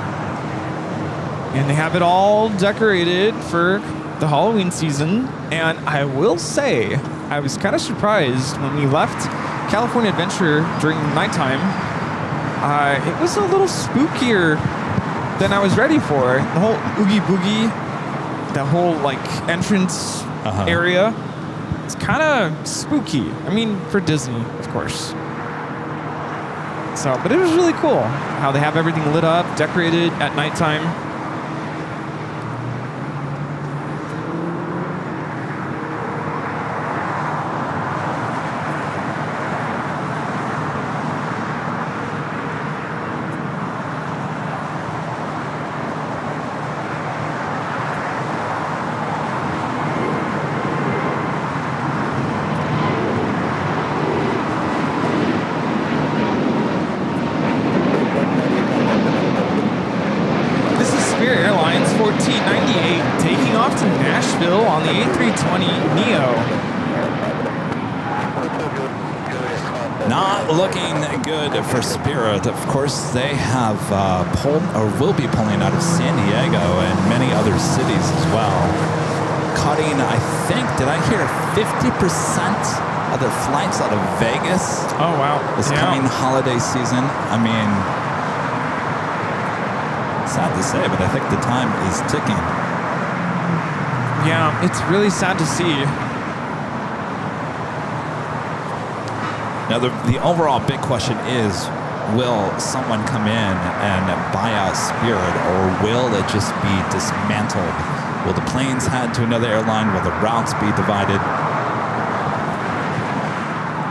Speaker 2: And they have it all decorated for the Halloween season. And I will say, I was kind of surprised when we left California Adventure during nighttime. It was a little spookier than I was ready for. The whole Oogie Boogie, the whole like entrance area, it's kind of spooky. I mean, for Disney, of course. So, but it was really cool how they have everything lit up, decorated at nighttime. Airlines 1498 taking off to Nashville on the A320neo.
Speaker 1: Not looking good for Spirit. Of course, they have pulled or will be pulling out of San Diego and many other cities as well. Cutting, I think, did I hear 50% of their flights out of Vegas?
Speaker 2: Oh, wow.
Speaker 1: This coming holiday season. I mean, sad to say, but I think the time is ticking.
Speaker 2: Yeah, it's really sad to see.
Speaker 1: Now, the overall big question is, will someone come in and buy out Spirit, or will it just be dismantled? Will the planes head to another airline? Will the routes be divided?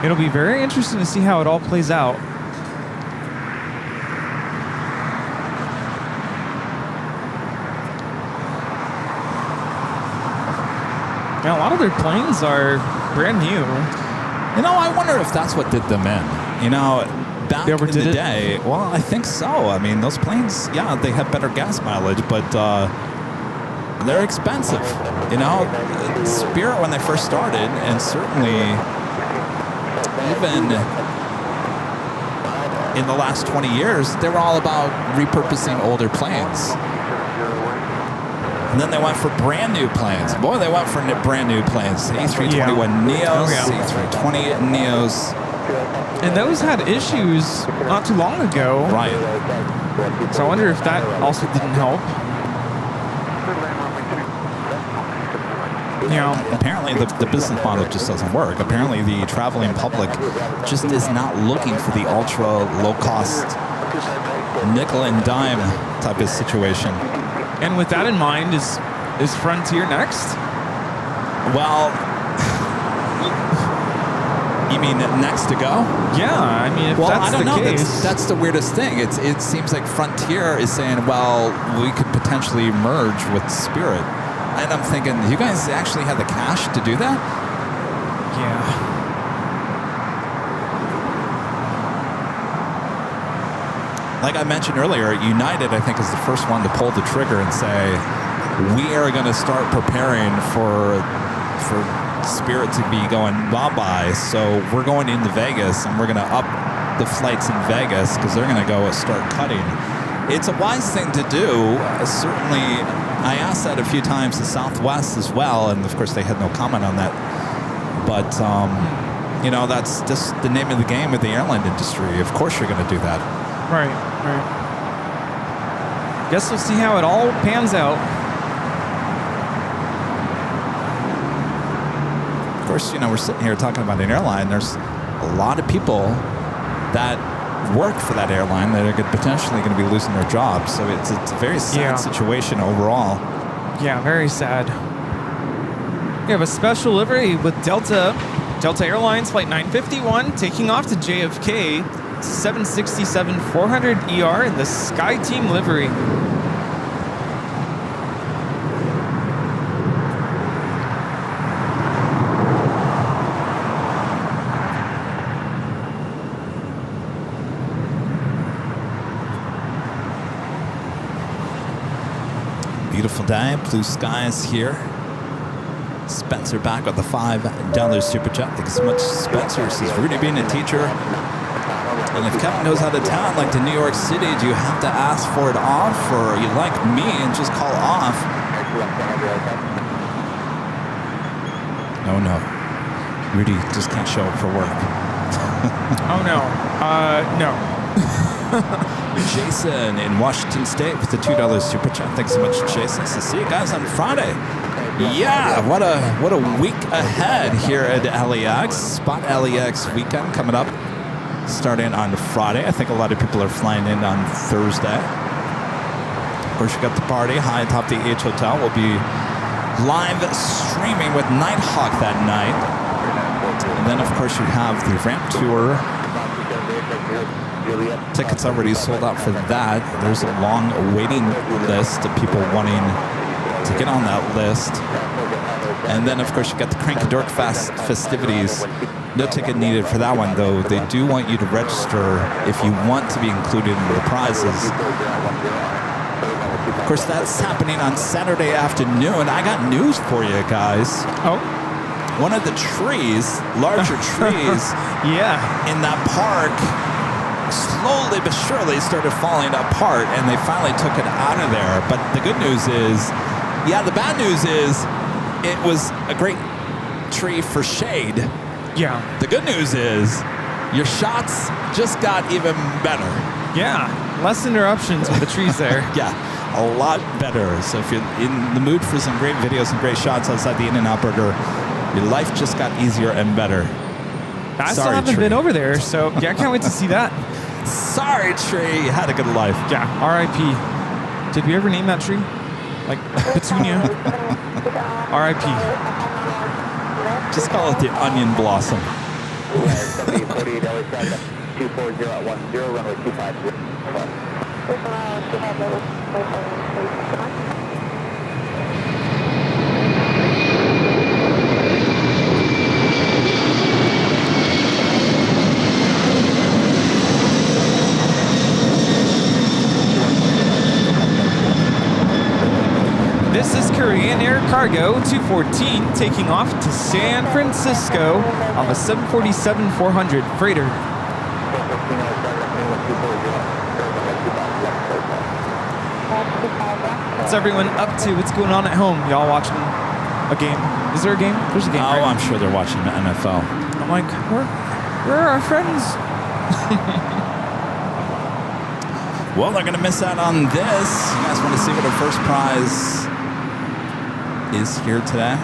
Speaker 2: It'll be very interesting to see how it all plays out. Now, a lot of their planes are brand new.
Speaker 1: You know, I wonder if that's what did them in. You know, back in the day, well, I think so. I mean, those planes, yeah, they have better gas mileage, but they're expensive. You know, Spirit, when they first started, and certainly even in the last 20 years, they were all about repurposing older planes. And then they went for brand new planes. Boy, they went for brand new planes. A321 Neos, A320 Neos.
Speaker 2: And those had issues not too long ago.
Speaker 1: Right.
Speaker 2: So I wonder if that also didn't help. You know,
Speaker 1: apparently the business model just doesn't work. Apparently the traveling public just is not looking for the ultra low cost nickel and dime type of situation.
Speaker 2: And with that in mind, is Frontier next?
Speaker 1: Well, you mean next to go?
Speaker 2: Yeah, I mean, if that's the case.
Speaker 1: That's the weirdest thing. It seems like Frontier is saying, well, we could potentially merge with Spirit. And I'm thinking, you guys actually have the cash to do that?
Speaker 2: Yeah.
Speaker 1: Like I mentioned earlier, United, I think, is the first one to pull the trigger and say, we are going to start preparing for Spirit to be going bye-bye. So we're going into Vegas, and we're going to up the flights in Vegas because they're going to go start cutting. It's a wise thing to do. Certainly, I asked that a few times to Southwest as well, and of course they had no comment on that. But, you know, that's just the name of the game with the airline industry. Of course you're going to do that.
Speaker 2: Right. Guess we'll see how it all pans out.
Speaker 1: Of course, you know, we're sitting here talking about an airline. There's a lot of people that work for that airline that are potentially going to be losing their jobs. So it's a very sad situation overall. Yeah, very sad.
Speaker 2: We have a special livery with Delta Airlines Flight 951 taking off to JFK, 767-400 ER in the Sky Team livery.
Speaker 1: Beautiful day, blue skies here. Spencer back with the $5 super chat. Thank you so much, Spencer. Says Rudy being a teacher. And if Kevin goes out of town, like to New York City, do you have to ask for it off, or are you like me and just call off? Oh no, Rudy just can't show up for work.
Speaker 2: Oh no, no.
Speaker 1: Jason in Washington State with the $2 super chat. Thanks so much, Jason. So see you guys on Friday. Yeah, what a week ahead here at LAX. Spot LAX weekend coming up, starting on Friday. I think a lot of people are flying in on Thursday. Of course, you got the party high atop the H Hotel. We'll be live streaming with Nighthawk that night. And then, of course, you have the ramp tour. Tickets already sold out for that. There's a long waiting list of people wanting to get on that list. And then, of course, you got the Cranky Dork Fest festivities. No ticket needed for that one, though. They do want you to register if you want to be included in the prizes. Of course, that's happening on Saturday afternoon. I got news for you guys.
Speaker 2: Oh.
Speaker 1: One of the trees, larger trees, in that park slowly but surely started falling apart, and they finally took it out of there. But the good news is, the bad news is it was a great tree for shade.
Speaker 2: Yeah.
Speaker 1: The good news is your shots just got even better.
Speaker 2: Yeah. Less interruptions with the trees there.
Speaker 1: Yeah. A lot better. So if you're in the mood for some great videos and great shots outside the In-N-Out Burger, your life just got easier and better.
Speaker 2: I still haven't been over there, so I can't wait to see that.
Speaker 1: Sorry, tree. You had a good life.
Speaker 2: Yeah, R.I.P. Did we ever name that tree? Like Petunia? R.I.P.
Speaker 1: Just call it the onion blossom.
Speaker 3: 48 240 at 10, runway 250.
Speaker 2: This is Korean Air Cargo 214 taking off to San Francisco on the 747-400 freighter. What's everyone up to? What's going on at home? Y'all watching a game? Is there a game? There's a game.
Speaker 1: Oh,
Speaker 2: right?
Speaker 1: I'm sure they're watching the NFL.
Speaker 2: I'm like, where are our friends?
Speaker 1: Well, they're going to miss out on this. You guys want to see what our first prize is here today?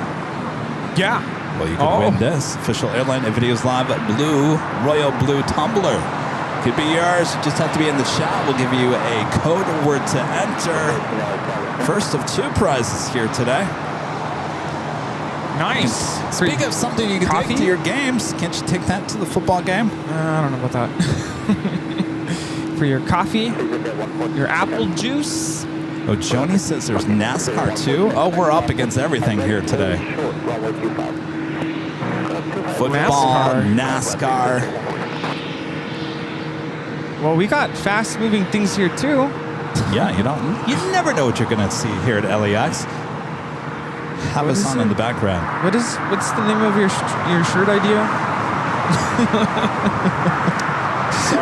Speaker 2: Yeah.
Speaker 1: Well, you could win this. Official AirLineVideos Live Blue, Royal Blue Tumbler. Could be yours. You just have to be in the chat. We'll give you a code word to enter. First of two prizes here today.
Speaker 2: Nice.
Speaker 1: Speak of something you can take to your games. Can't you take that to the football game?
Speaker 2: I don't know about that. For your coffee, your apple juice.
Speaker 1: Oh, Joni says there's NASCAR too. Oh, we're up against everything here today. Football, NASCAR.
Speaker 2: Well, we got fast-moving things here too.
Speaker 1: Yeah, you never know what you're going to see here at LAX. have us on in the background.
Speaker 2: What's the name of your shirt idea?
Speaker 1: So,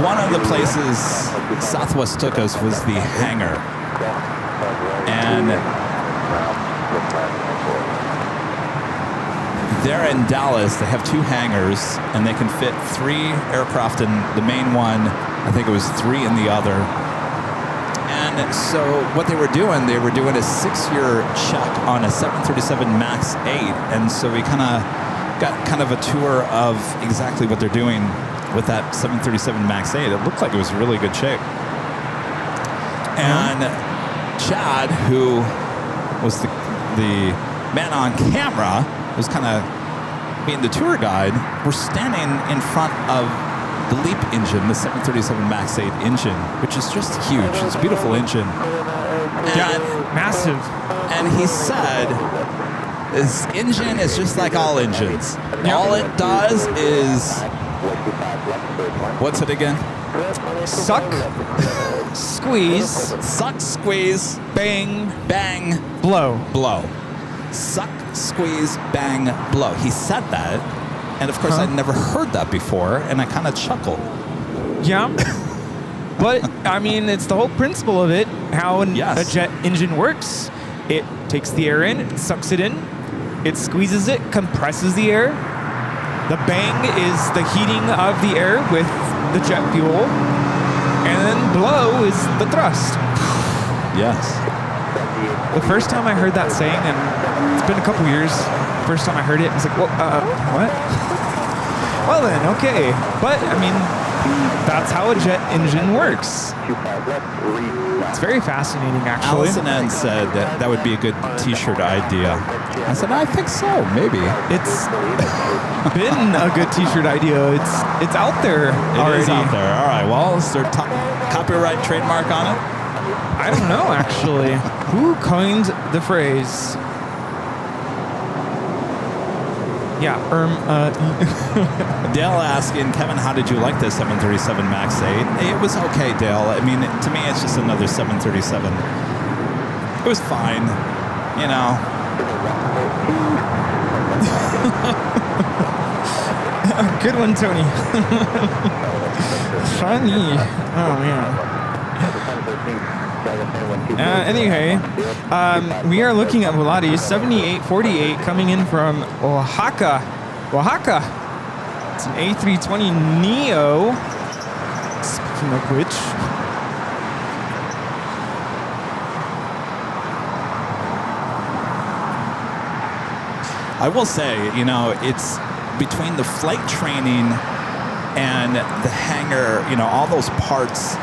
Speaker 1: one of the places Southwest took us was the hangar. And there in Dallas, they have 2 hangars, and they can fit 3 aircraft in the main one. I think it was 3 in the other. And so what they were doing a 6-year check on a 737 MAX 8. And so we got kind of a tour of exactly what they're doing with that 737 MAX 8. It looked like it was in really good shape. And Chad, who was the man on camera, was kind of being the tour guide. We're standing in front of the LEAP engine, the 737 MAX 8 engine, which is just huge. It's a beautiful engine.
Speaker 2: Yeah, massive.
Speaker 1: And he said, this engine is just like all engines.
Speaker 2: Yep.
Speaker 1: All it does is, what's it again?
Speaker 2: Suck, squeeze,
Speaker 1: Suck, squeeze,
Speaker 2: bang,
Speaker 1: bang,
Speaker 2: blow.
Speaker 1: blow. Suck, squeeze, bang, blow. He said that, and of course I'd never heard that before, and I kind of chuckled.
Speaker 2: Yeah. But, I mean, it's the whole principle of it, how a jet engine works. It takes the air in, it sucks it in, it squeezes it, compresses the air. The bang is the heating of the air with the jet fuel, and then blow is the thrust.
Speaker 1: Yes.
Speaker 2: The first time I heard that saying, and it's been a couple years, first time I heard it, I was like, what? Well then, okay. But, I mean, that's how a jet engine works. It's very fascinating, actually.
Speaker 1: Allison N said that would be a good t-shirt idea. I said, I think so, maybe.
Speaker 2: It's been a good t-shirt idea. It's out there already.
Speaker 1: It is out there. All right, well, is there copyright trademark on it?
Speaker 2: I don't know, actually. Who coined the phrase? Yeah,
Speaker 1: Dale asking, Kevin, how did you like the 737 MAX 8? It was okay, Dale. I mean, to me, it's just another 737. It was fine, you know.
Speaker 2: Good one, Tony. Funny. Oh, man. Anyway, we are looking at Volaris 7848 coming in from Oaxaca. It's an A320neo. Speaking of which,
Speaker 1: I will say, you know, it's between the flight training and the hangar, you know, all those parts,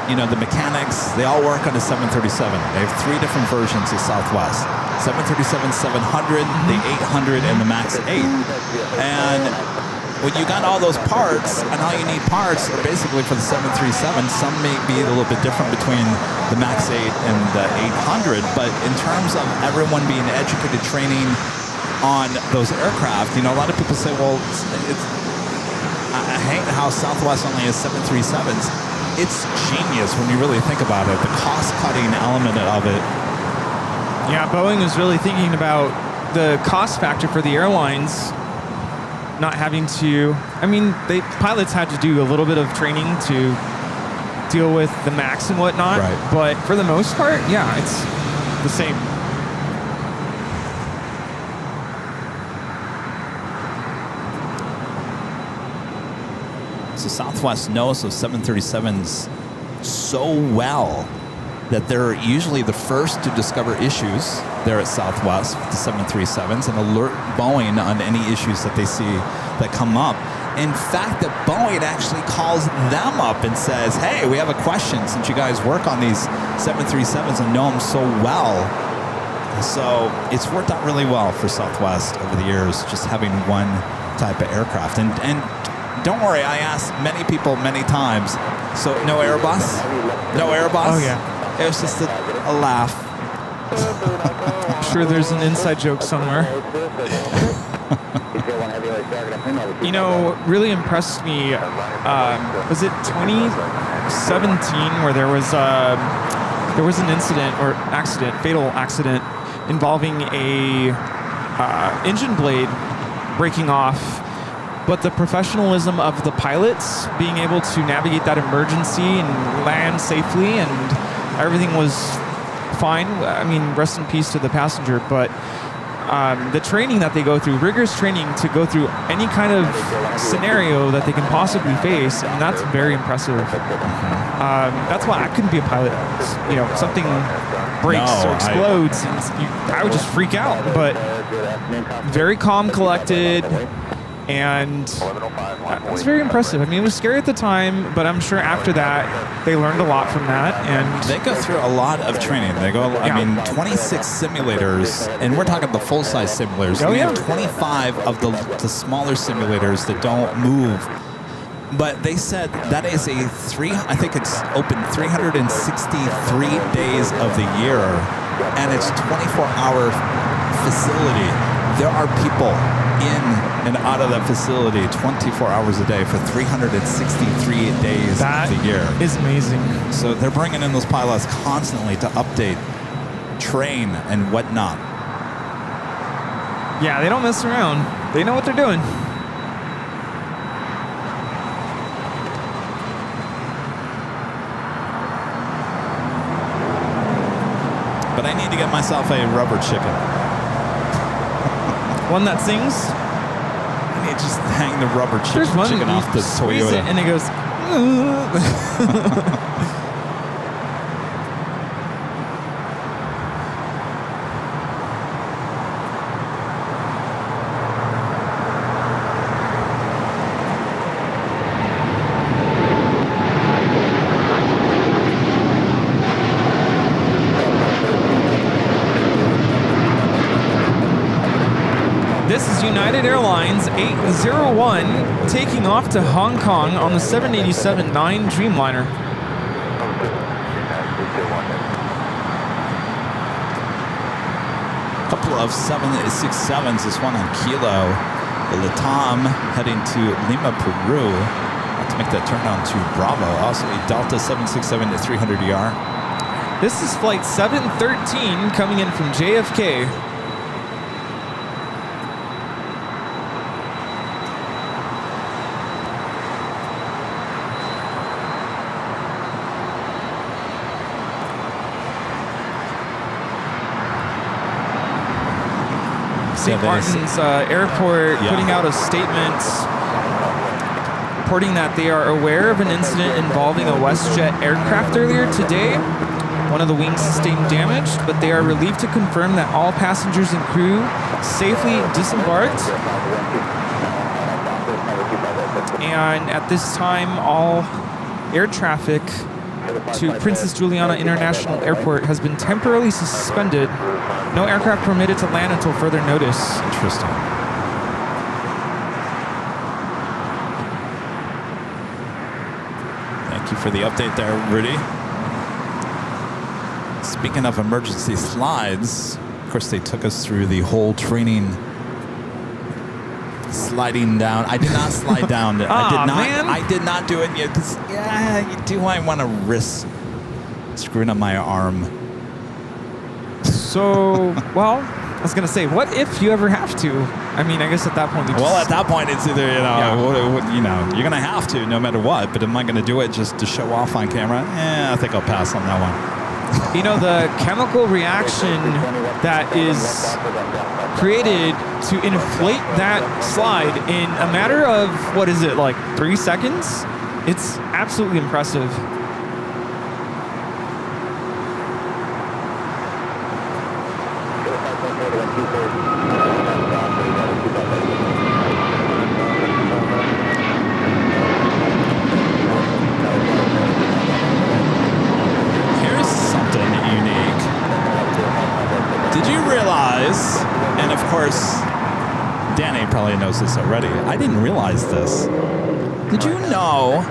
Speaker 1: you know, the mechanics, they all work on the 737. They have 3 different versions of Southwest. 737-700, the 800, and the MAX 8. And when you got all those parts, and all you need parts are basically for the 737, some may be a little bit different between the MAX 8 and the 800, but in terms of everyone being educated, training on those aircraft, you know, a lot of people say, well, I hate how Southwest only has 737s. It's genius when you really think about it, the cost-cutting element of it.
Speaker 2: yeah, Boeing is really thinking about the cost factor for the airlines, not having to. I mean, pilots had to do a little bit of training to deal with the MAX and whatnot,
Speaker 1: Right.
Speaker 2: but for the most part, yeah, it's the same.
Speaker 1: So Southwest knows those 737s so well that they're usually the first to discover issues there at Southwest with the 737s and alert Boeing on any issues that they see that come up. In fact, that Boeing actually calls them up and says, hey, we have a question since you guys work on these 737s and know them so well. So it's worked out really well for Southwest over the years, just having one type of aircraft. And don't worry, I asked many people many times, so no Airbus? No Airbus?
Speaker 2: Oh, yeah.
Speaker 1: It was just a laugh.
Speaker 2: I'm sure there's an inside joke somewhere. You know, really impressed me, was it 2017 where there was there was an incident or accident, fatal accident, involving a engine blade breaking off, but the professionalism of the pilots being able to navigate that emergency and land safely, and everything was fine. I mean, rest in peace to the passenger, but the training that they go through, rigorous training to go through any kind of scenario that they can possibly face, and that's very impressive. That's why I couldn't be a pilot. You know, something breaks or explodes, and I would just freak out. But very calm, collected, and it was very impressive. I mean, it was scary at the time, but I'm sure after that they learned a lot from that. And
Speaker 1: they go through a lot of training. They go, I mean, 26 simulators, and we're talking the full-size simulators. We have 25 of the smaller simulators that don't move. But they said that is I think it's open 363 days of the year, and it's 24-hour facility. There are people in and out of that facility 24 hours a day for 363 days of the year.
Speaker 2: That is amazing.
Speaker 1: So they're bringing in those pilots constantly to update, train, and whatnot.
Speaker 2: Yeah, they don't mess around. They know what they're doing.
Speaker 1: But I need to get myself a rubber chicken.
Speaker 2: One that sings?
Speaker 1: I need to just hang the rubber chicken off the
Speaker 2: squeeze
Speaker 1: Toyota.
Speaker 2: It and it goes. This is United Airlines 801 taking off to Hong Kong on the 787-9 Dreamliner.
Speaker 1: A couple of 767s, this one on Kilo. Latam heading to Lima, Peru. To make that turn on to Bravo. Also a Delta 767 to 300ER.
Speaker 2: This is flight 713 coming in from JFK. St. Martin's Airport putting out a statement reporting that they are aware of an incident involving a WestJet aircraft earlier today. One of the wings sustained damage, but they are relieved to confirm that all passengers and crew safely disembarked. And at this time, all air traffic to Princess Juliana International Airport has been temporarily suspended. No aircraft permitted to land until further notice.
Speaker 1: Interesting. Thank you for the update there, Rudy. Speaking of emergency slides, of course they took us through the whole training sliding down. I did not slide down. I did not do it yet because do I want to risk screwing up my arm?
Speaker 2: So, well, I was gonna say, what if you ever have to? I mean, I guess at that point,
Speaker 1: at that point, it's either you're gonna have to no matter what. But am I gonna do it just to show off on camera? I think I'll pass on that one.
Speaker 2: You know, the chemical reaction that is created to inflate that slide in a matter of, what is it, like 3 seconds? It's absolutely impressive.
Speaker 1: And of course, Danny probably knows this already. I didn't realize this. Did you know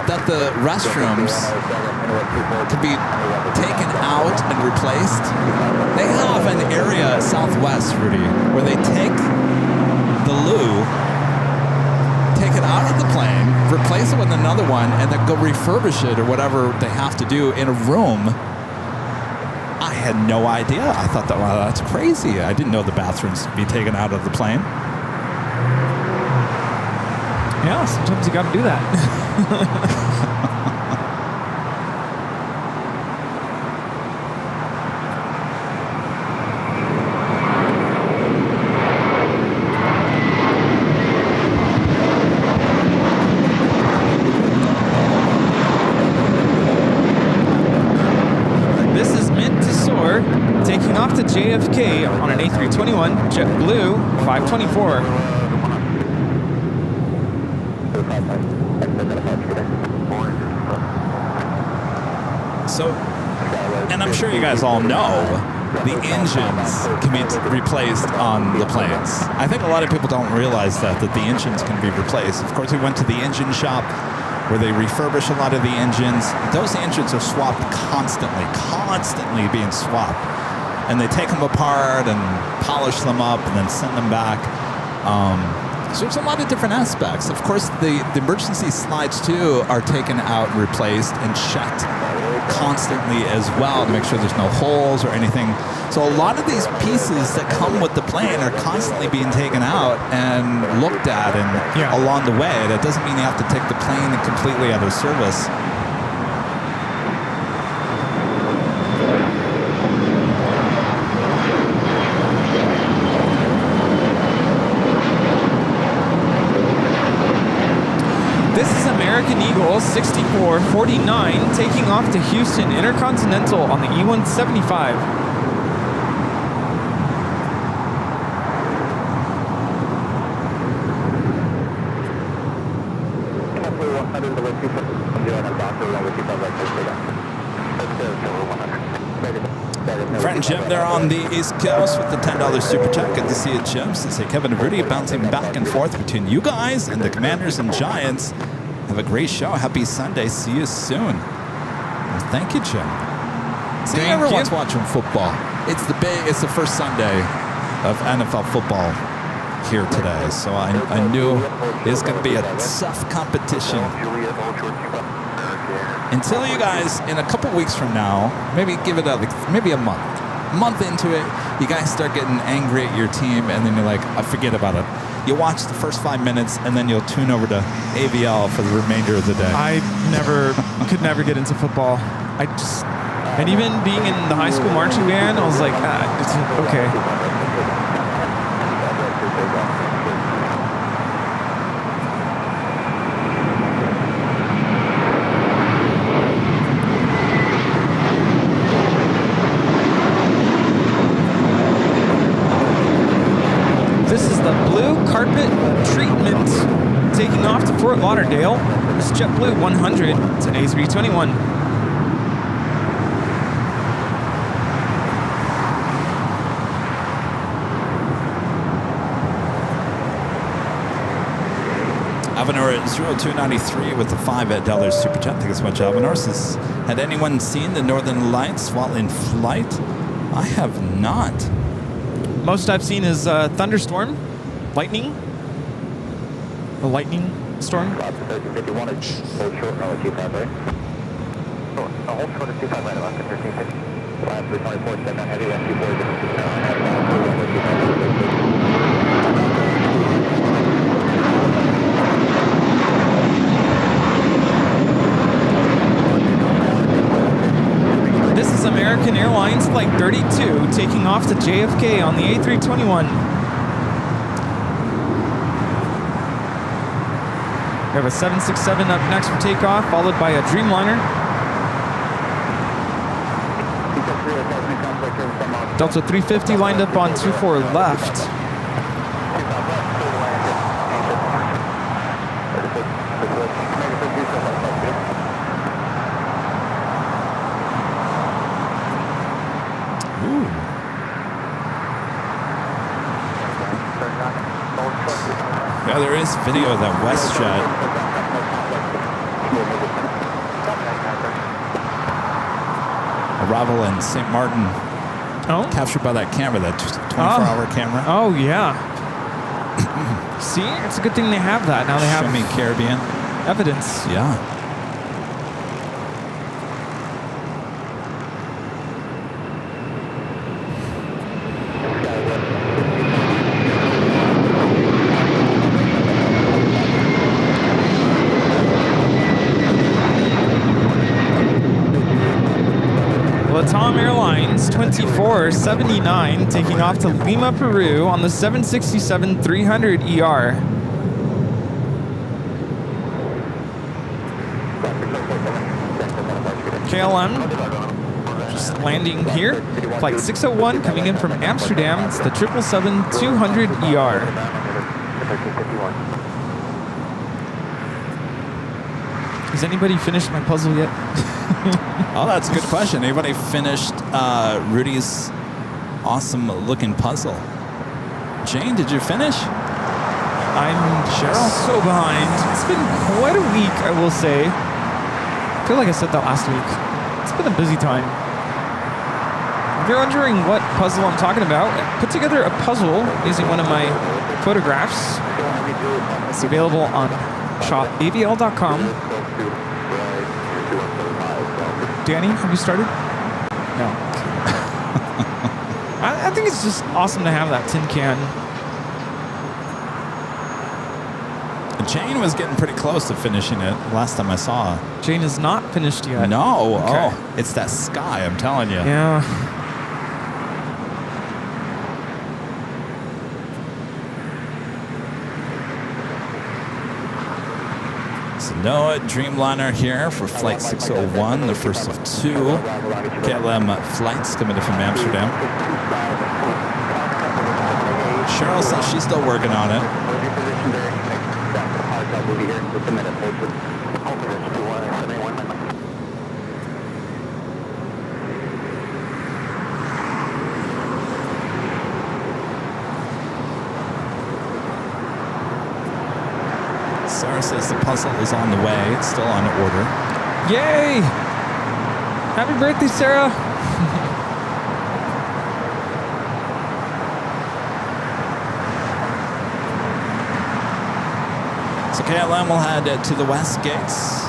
Speaker 1: that the restrooms can be taken out and replaced? They have an area at Southwest, Rudy, where they take the loo, take it out of the plane, replace it with another one, and then go refurbish it or whatever they have to do in a room. I had no idea. I thought that, wow, that's crazy. I didn't know the bathrooms could be taken out of the plane.
Speaker 2: Yeah, sometimes you got to do that. This is Mint to Soar, taking off to JFK on an A321 JetBlue 524.
Speaker 1: So, and I'm sure you guys all know, the engines can be replaced on the planes. I think a lot of people don't realize that the engines can be replaced. Of course, we went to the engine shop where they refurbish a lot of the engines. Those engines are swapped constantly being swapped. And they take them apart and polish them up and then send them back. So there's a lot of different aspects. Of course, the emergency slides too are taken out and replaced and checked constantly as well to make sure there's no holes or anything. So a lot of these pieces that come with the plane are constantly being taken out and looked at and along the way. That doesn't mean you have to take the plane completely out of service.
Speaker 2: This is American Eagle 6449 taking off to Houston Intercontinental on the E175.
Speaker 1: Friend Jim there on the East Coast with the $10 super chat. Good to see you, Jim. To say Kevin and Rudy bouncing back and forth between you guys and the Commanders and Giants. Have a great show. Happy Sunday. See you soon. Well, thank you, Jim. See, everyone's watching football. It's the first Sunday of NFL football here today, so I knew it's going to be a tough competition. Until you guys, in a couple weeks from now, maybe give it maybe a month into it, you guys start getting angry at your team, and then you're like, I forget about it. You watch the first 5 minutes, and then you'll tune over to AVL for the remainder of the day.
Speaker 2: I could never get into football. And even being in the high school marching band, I was like, it's okay. This is the Blue Carpet Treatment taking off to Fort Lauderdale. This is JetBlue 100. It's an A321.
Speaker 1: Avenor at 0293 with the $5 super chat. Thank you so much, Avenor. Says, had anyone seen the Northern Lights while in flight? I have not.
Speaker 2: Most I've seen is thunderstorm, lightning, a lightning storm.
Speaker 3: Hold short, hold short at 25 right about 1350. 324, send that heavy,
Speaker 2: This is American Airlines Flight 32 taking off to JFK on the A321. We have a 767 up next for takeoff, followed by a Dreamliner. Delta 350 lined up on 24 left.
Speaker 1: Yeah, there is video of that WestJet. Arrival in St. Martin.
Speaker 2: Oh?
Speaker 1: Captured by that camera, that 24-hour camera.
Speaker 2: Oh, yeah. See, it's a good thing they have that. Now they have
Speaker 1: Show me Caribbean.
Speaker 2: evidence.
Speaker 1: Yeah.
Speaker 2: Latam Airlines 2479 taking off to Lima, Peru on the 767-300 ER. KLM just landing here. Flight 601 coming in from Amsterdam. It's the 777-200 ER. Has anybody finished my puzzle yet?
Speaker 1: Oh, that's a good question. Anybody finished Rudy's awesome looking puzzle? Jane, did you finish?
Speaker 2: I'm so behind. It's been quite a week, I will say. I feel like I said that last week. It's been a busy time. If you're wondering what puzzle I'm talking about, I put together a puzzle using one of my photographs. It's available on shopavl.com. Danny, have you started? No. I think it's just awesome to have that tin can.
Speaker 1: Jane was getting pretty close to finishing it last time I saw her.
Speaker 2: Jane is not finished yet.
Speaker 1: No.
Speaker 2: Okay.
Speaker 1: Oh, it's that sky, I'm telling you.
Speaker 2: Yeah.
Speaker 1: Noah Dreamliner here for Flight 601, the first of two KLM flights coming in from Amsterdam. Cheryl says she's still working on it. Sarah says the puzzle is on the way. It's still on order.
Speaker 2: Yay! Happy birthday, Sarah!
Speaker 1: So KLM will head to the west gates.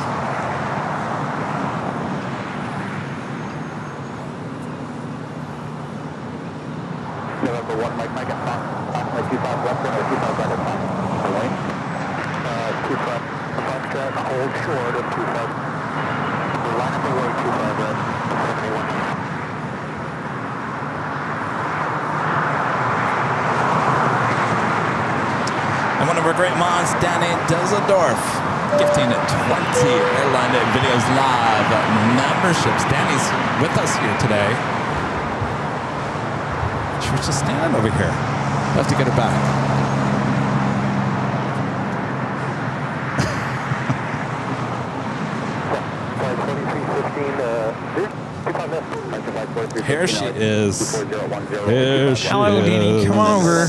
Speaker 3: November 1, Mike, Foxtrot, 25 left, 25 right at Fox. 25 Foxtrot, hold short of 25. Line up away, 25 right, 71.
Speaker 1: And one of our great moms, Danny Dusseldorf, gifting 20 Airline Videos Live memberships. Danny's with us here today. She was just standing over here. We'll have to get her back. Here she is. Here she
Speaker 2: Hello, Danny. Come on over.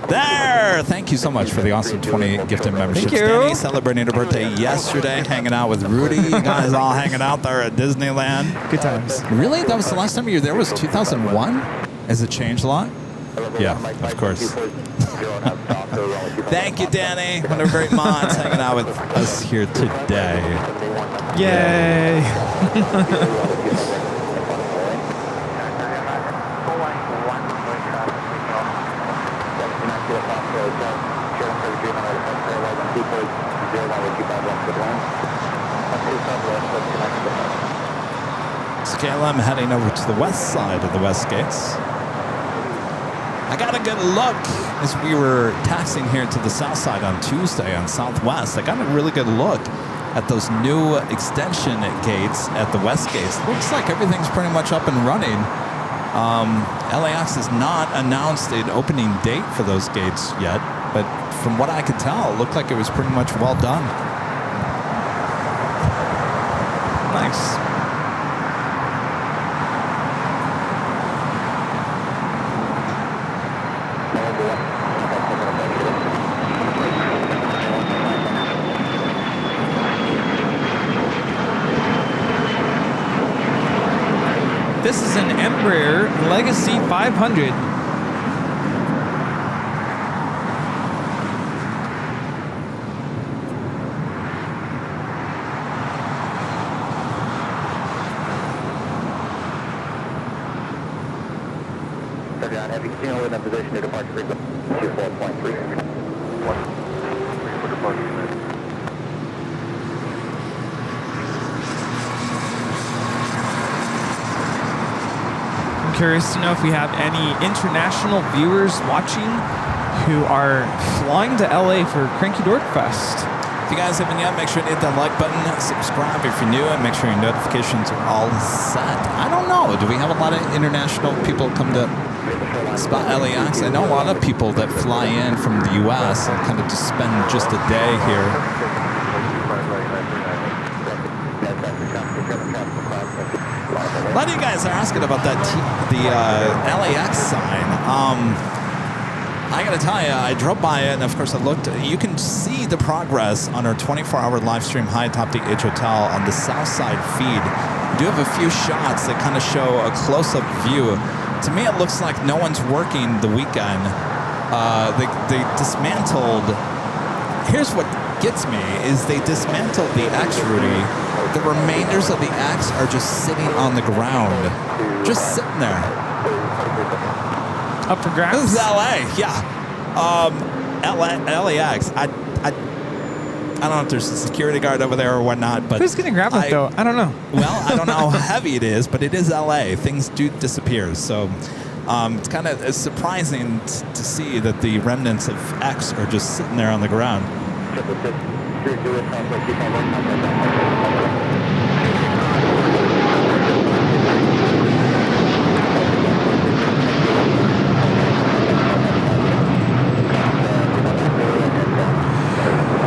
Speaker 1: There! Thank you so much for the awesome 20 gifted memberships.
Speaker 2: Thank you.
Speaker 1: Danny celebrating her birthday yesterday, hanging out with Rudy. You guys all hanging out there at Disneyland.
Speaker 2: Good times.
Speaker 1: Really? That was the last time you were there was 2001? Has it changed a lot? Yeah, of course. Thank you, Danny. One of our great mods hanging out with us here today.
Speaker 2: Yay!
Speaker 1: So KLM heading over to the west side of the west gates. I got a good look as we were taxiing here to the south side on Tuesday on Southwest. I got a really good look at those new extension gates at the west gates. Looks like everything's pretty much up and running. LAX has not announced an opening date for those gates yet, but from what I could tell, it looked like it was pretty much well done.
Speaker 2: Nice. This is an Embraer Legacy 500.
Speaker 3: 39 Heavy, continue in position to departure frequency 24.3. 1, for departure.
Speaker 2: I'm curious to know if we have any international viewers watching who are flying to LA for Cranky Dork Fest.
Speaker 1: If you guys haven't yet, make sure to hit that like button, subscribe if you're new, and make sure your notifications are all set. I don't know. Do we have a lot of international people come to spot LAX? I know a lot of people that fly in from the U.S. and kind of just spend just a day here. A lot of you guys are asking about that the LAX sign. I gotta tell you, I drove by it, and of course I looked. You can see the progress on our 24-hour live stream high atop the H Hotel on the south side feed. We do have a few shots that kind of show a close-up view. To me, it looks like no one's working the weekend. They dismantled. Here's what gets me is they dismantled the X, Rudy. The remainders of the X are just sitting on the ground, just sitting there.
Speaker 2: Up for grabs?
Speaker 1: This is LA, yeah. LAX. I don't know if there's a security guard over there or whatnot, but
Speaker 2: who's gonna grab it though? I don't know.
Speaker 1: Well, I don't know how heavy it is, but it is LA. Things do disappear, so it's kind of surprising to see that the remnants of X are just sitting there on the ground.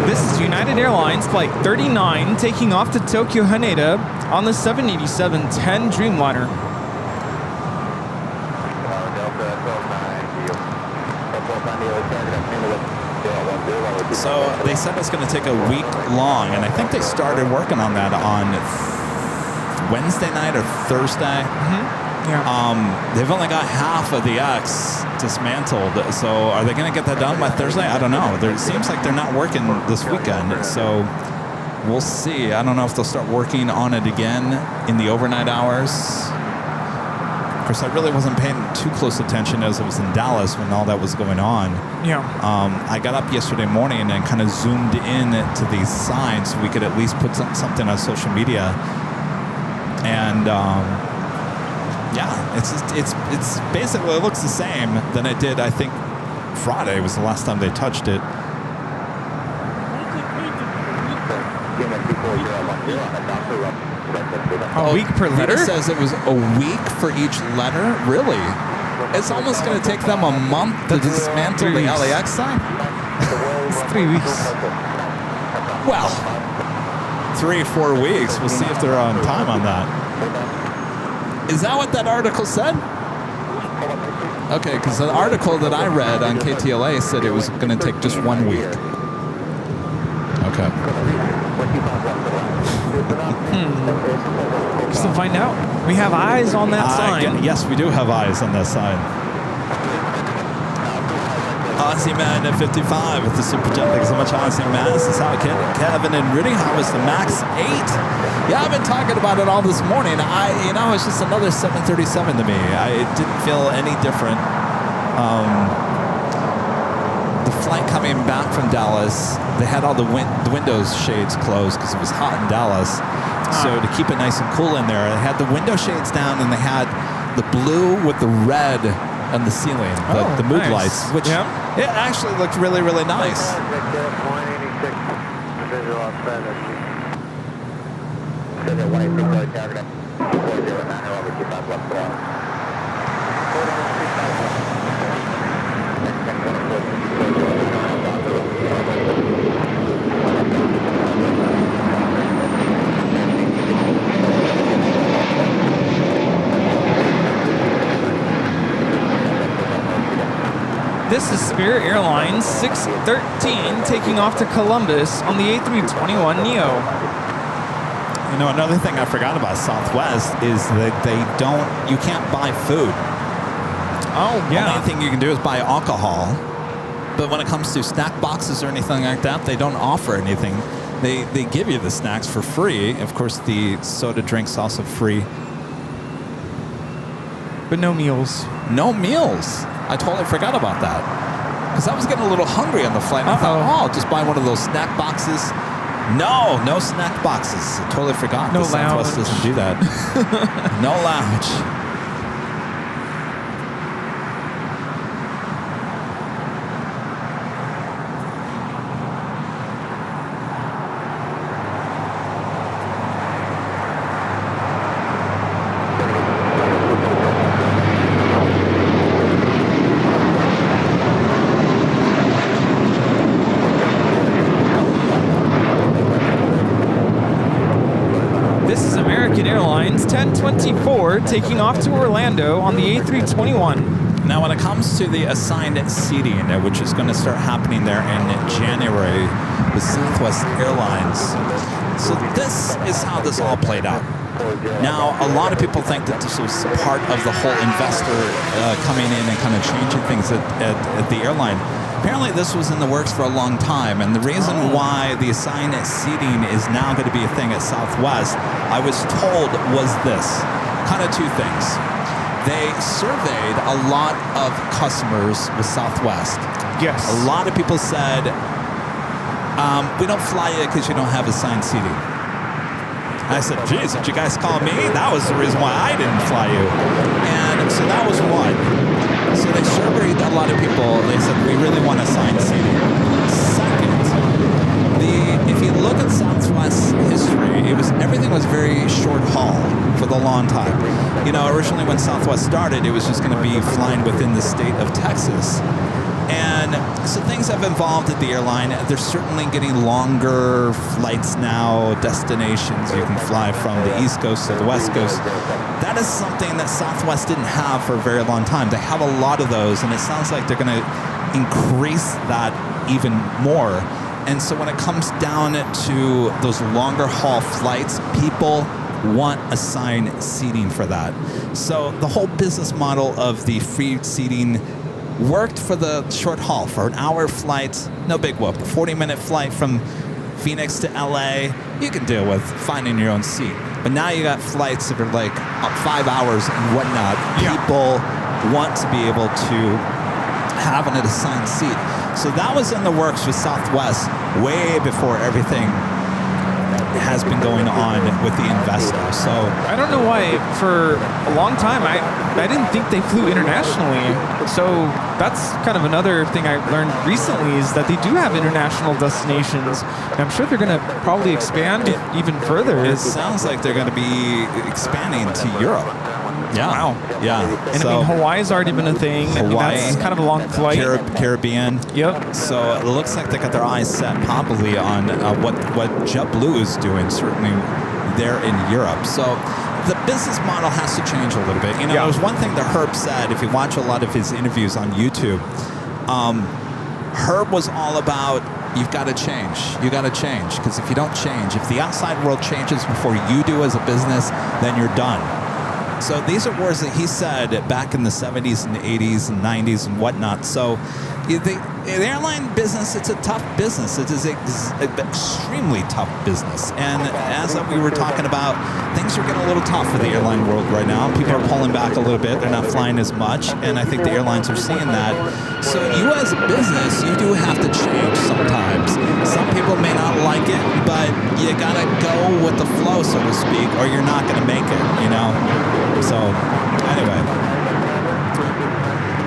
Speaker 2: This is United Airlines Flight 39 taking off to Tokyo Haneda on the 787-10 Dreamliner.
Speaker 1: So they said it's going to take a week long, and I think they started working on that on Wednesday night or Thursday.
Speaker 2: Yeah.
Speaker 1: They've only got half of the X dismantled, so are they going to get that done by Thursday? I don't know. It seems like they're not working this weekend, so we'll see. I don't know if they'll start working on it again in the overnight hours. Of course, I really wasn't paying too close attention as I was in Dallas when all that was going on.
Speaker 2: Yeah.
Speaker 1: I got up yesterday morning and kind of zoomed in to these signs so we could at least put something on social media. And yeah, it's basically, it looks the same than it did. I think Friday was the last time they touched it.
Speaker 2: A week per letter?
Speaker 1: It says it was a week for each letter. Really? It's almost going to take them a month to dismantle the LAX sign.
Speaker 2: It's 3 weeks.
Speaker 1: Well, 3 or 4 weeks. We'll see if they're on time on that. Is that what that article said? Okay, because the article that I read on KTLA said it was going to take just 1 week. Okay.
Speaker 2: Just to find out. We have eyes on that sign.
Speaker 1: Yes, we do have eyes on that sign. Aussie Man at 55 with the Super Jet. Thanks so much, Aussie Man. This is how Kevin and Rudy. How was the MAX 8? Yeah, I've been talking about it all this morning. It's just another 737 to me. It didn't feel any different. The flight coming back from Dallas, they had all the windows shades closed because it was hot in Dallas. So to keep it nice and cool in there, they had the window shades down and they had the blue with the red on the ceiling, the mood lights, which it actually looked really, really nice.
Speaker 2: This is Spirit Airlines 613 taking off to Columbus on the A321neo.
Speaker 1: You know, another thing I forgot about Southwest is that you can't buy food.
Speaker 2: Oh, yeah.
Speaker 1: The only thing you can do is buy alcohol. But when it comes to snack boxes or anything like that, they don't offer anything. They give you the snacks for free. Of course, the soda drink's also free.
Speaker 2: But no meals.
Speaker 1: No meals. I totally forgot about that. Because I was getting a little hungry on the flight. And I thought, oh, I'll just buy one of those snack boxes. No snack boxes. I totally forgot.
Speaker 2: No
Speaker 1: Southwest
Speaker 2: lounge.
Speaker 1: doesn't do that. No lounge.
Speaker 2: This is American Airlines 1024 taking off to Orlando on the A321.
Speaker 1: Now, when it comes to the assigned seating, which is going to start happening there in January with Southwest Airlines, so this is how this all played out. Now, a lot of people think that this was part of the whole investor coming in and kind of changing things at the airline. Apparently, this was in the works for a long time, and the reason why the assigned seating is now going to be a thing at Southwest, I was told, was this. Kind of two things. They surveyed a lot of customers with Southwest.
Speaker 2: Yes.
Speaker 1: A lot of people said, we don't fly you because you don't have assigned seating. I said, geez, did you guys call me? That was the reason why I didn't fly you. And so that was one. So they surveyed a lot of people. They said, we really want assigned seating. Second, if you look at Southwest's history, everything was very short haul for the long time. You know, originally when Southwest started, it was just going to be flying within the state of Texas. And so things have evolved at the airline. They're certainly getting longer flights now, destinations. You can fly from the East Coast to the West Coast. That is something that Southwest didn't have for a very long time. They have a lot of those, and it sounds like they're going to increase that even more. And so when it comes down to those longer haul flights, people want assigned seating for that. So the whole business model of the free seating worked for the short haul. For an hour flight, no big whoop. A 40-minute flight from Phoenix to LA, you can deal with finding your own seat. But now you got flights that are like 5 hours and whatnot.
Speaker 2: Yeah.
Speaker 1: People want to be able to have an assigned seat. So that was in the works with Southwest way before everything has been going on with the investor. So
Speaker 2: I don't know why for a long time I didn't think they flew internationally. So that's kind of another thing I learned recently is that they do have international destinations. And I'm sure they're going to probably expand even further.
Speaker 1: it sounds like they're going to be expanding to Europe. Yeah.
Speaker 2: Wow.
Speaker 1: Yeah.
Speaker 2: And I mean, Hawaii's already been a thing.
Speaker 1: Hawaii,
Speaker 2: That's kind of a long flight.
Speaker 1: Caribbean.
Speaker 2: Yep.
Speaker 1: So it looks like they got their eyes set probably on what JetBlue is doing, certainly there in Europe. So the business model has to change a little bit. You know,
Speaker 2: Yeah.
Speaker 1: There was one thing that Herb said, if you watch a lot of his interviews on YouTube, Herb was all about, you've got to change. You got to change. Because if you don't change, if the outside world changes before you do as a business, then you're done. So these are words that he said back in the 70s and 80s and 90s and whatnot. So the airline business, it's a tough business. It is an extremely tough business. And as we were talking about, things are getting a little tough for the airline world right now. People are pulling back a little bit. They're not flying as much. And I think the airlines are seeing that. So you as a business, you do have to change sometimes. Some people may not like it, but you got to go with the flow, so to speak, or you're not going to make it, you know? So, anyway.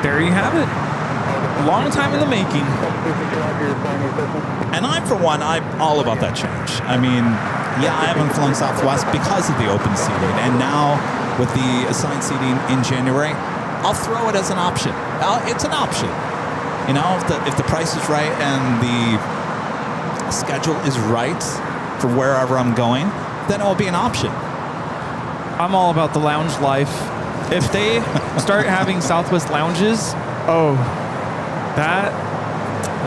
Speaker 2: There you have it. Long time in the making.
Speaker 1: And I, for one, I'm all about that change. I mean, yeah, I haven't flown Southwest because of the open seating. And now, with the assigned seating in January, I'll throw it as an option. It's an option. You know, if the price is right and the schedule is right for wherever I'm going, then it will be an option.
Speaker 2: I'm all about the lounge life. If they start having Southwest lounges, that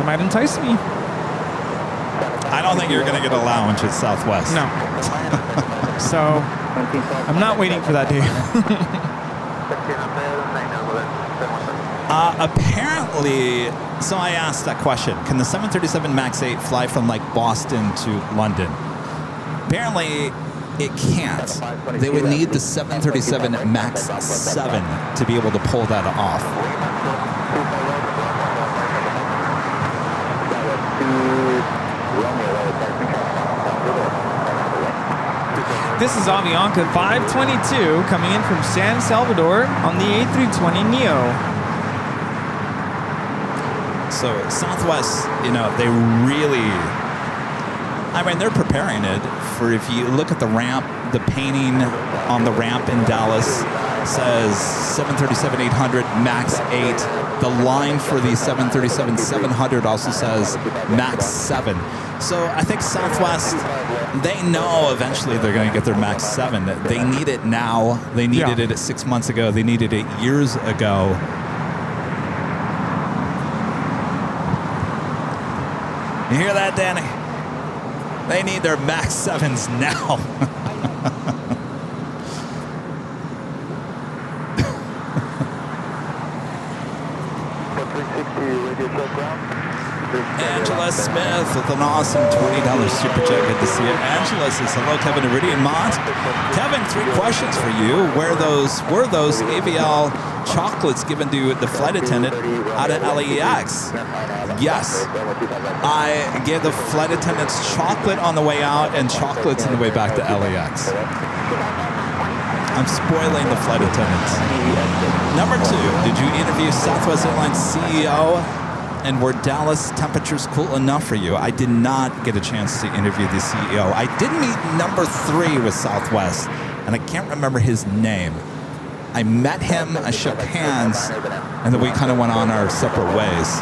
Speaker 2: might entice me.
Speaker 1: I don't think you're going to get a lounge at Southwest.
Speaker 2: No. So I'm not waiting for that day.
Speaker 1: Apparently, so I asked that question. Can the 737 MAX 8 fly from like Boston to London? Apparently, it can't. They would need the 737 MAX 7 to be able to pull that off.
Speaker 2: This is Avianca 522 coming in from San Salvador on the A320neo.
Speaker 1: So Southwest, you know, they really, I mean, they're preparing it for, if you look at the ramp, the painting on the ramp in Dallas says 737-800 MAX 8. The line for the 737-700 also says MAX 7. So I think Southwest, they know eventually they're going to get their MAX 7. They need it now. They needed it 6 months ago. They needed it years ago. You hear that, Danny? They need their MAX 7s now. Angela Smith with an awesome $20 super chat. Good to see you. Angela says, hello, Kevin and Rudy and Mont. Kevin, 3 questions for you. Were those AVL chocolates given to the flight attendant out of LAX? Yes. I gave the flight attendants chocolate on the way out and chocolates on the way back to LAX. I'm spoiling the flight attendants. Number 2, did you interview Southwest Airlines CEO? And were Dallas temperatures cool enough for you? I did not get a chance to interview the CEO. I did meet number 3 with Southwest, and I can't remember his name. I met him, I shook hands, and then we kind of went on our separate ways.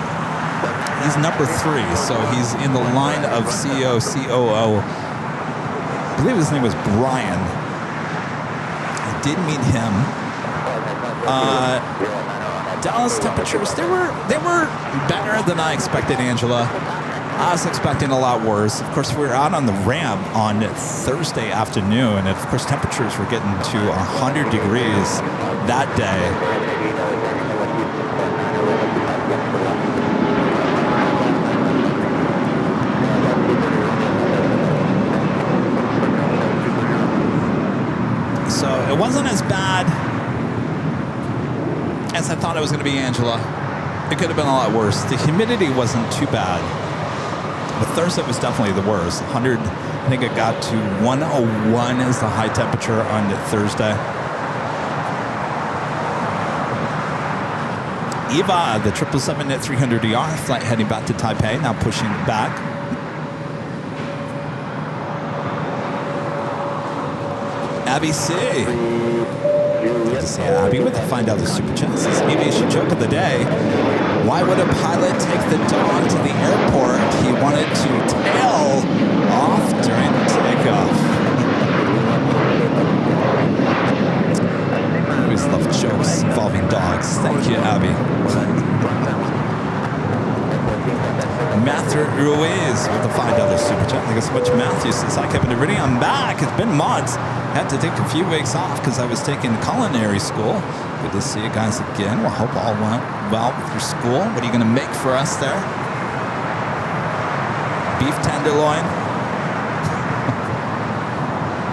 Speaker 1: He's number 3, so he's in the line of CEO, COO. I believe his name was Brian. I did meet him. Dallas temperatures, they were better than I expected, Angela. I was expecting a lot worse. Of course, we were out on the ramp on Thursday afternoon, and of course, temperatures were getting to 100 degrees that day. So it wasn't as bad as I thought it was going to be, Angela. It could have been a lot worse. The humidity wasn't too bad, but Thursday was definitely the worst. 100, I think it got to 101 is the high temperature on Thursday. Eva, the 777-300ER flight heading back to Taipei, now pushing back. Abby C. Good to see Abby with the $5 super chat. This is aviation joke of the day. Why would a pilot take the dog to the airport? He wanted to tail off during takeoff. I always love jokes involving dogs. Thank you, Abby. Matthew Ruiz with the $5 super chat. Thank you so much, Matthew. Says, hi, Kevin and Rudy. I'm back. It's been months. Had to take a few weeks off because I was taking culinary school. Good to see you guys again. Well, hope all went well with your school. What are you going to make for us there? Beef tenderloin?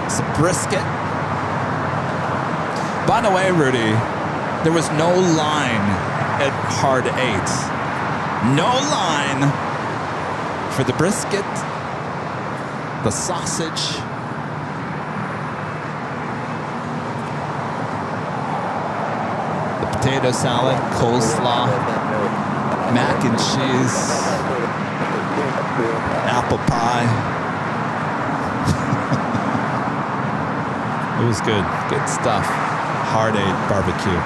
Speaker 1: Some brisket? By the way, Rudy, there was no line at Hard 8. No line for the brisket, the sausage, potato salad, coleslaw, mac and cheese, apple pie. It was good. Good stuff. Hard 8 barbecue.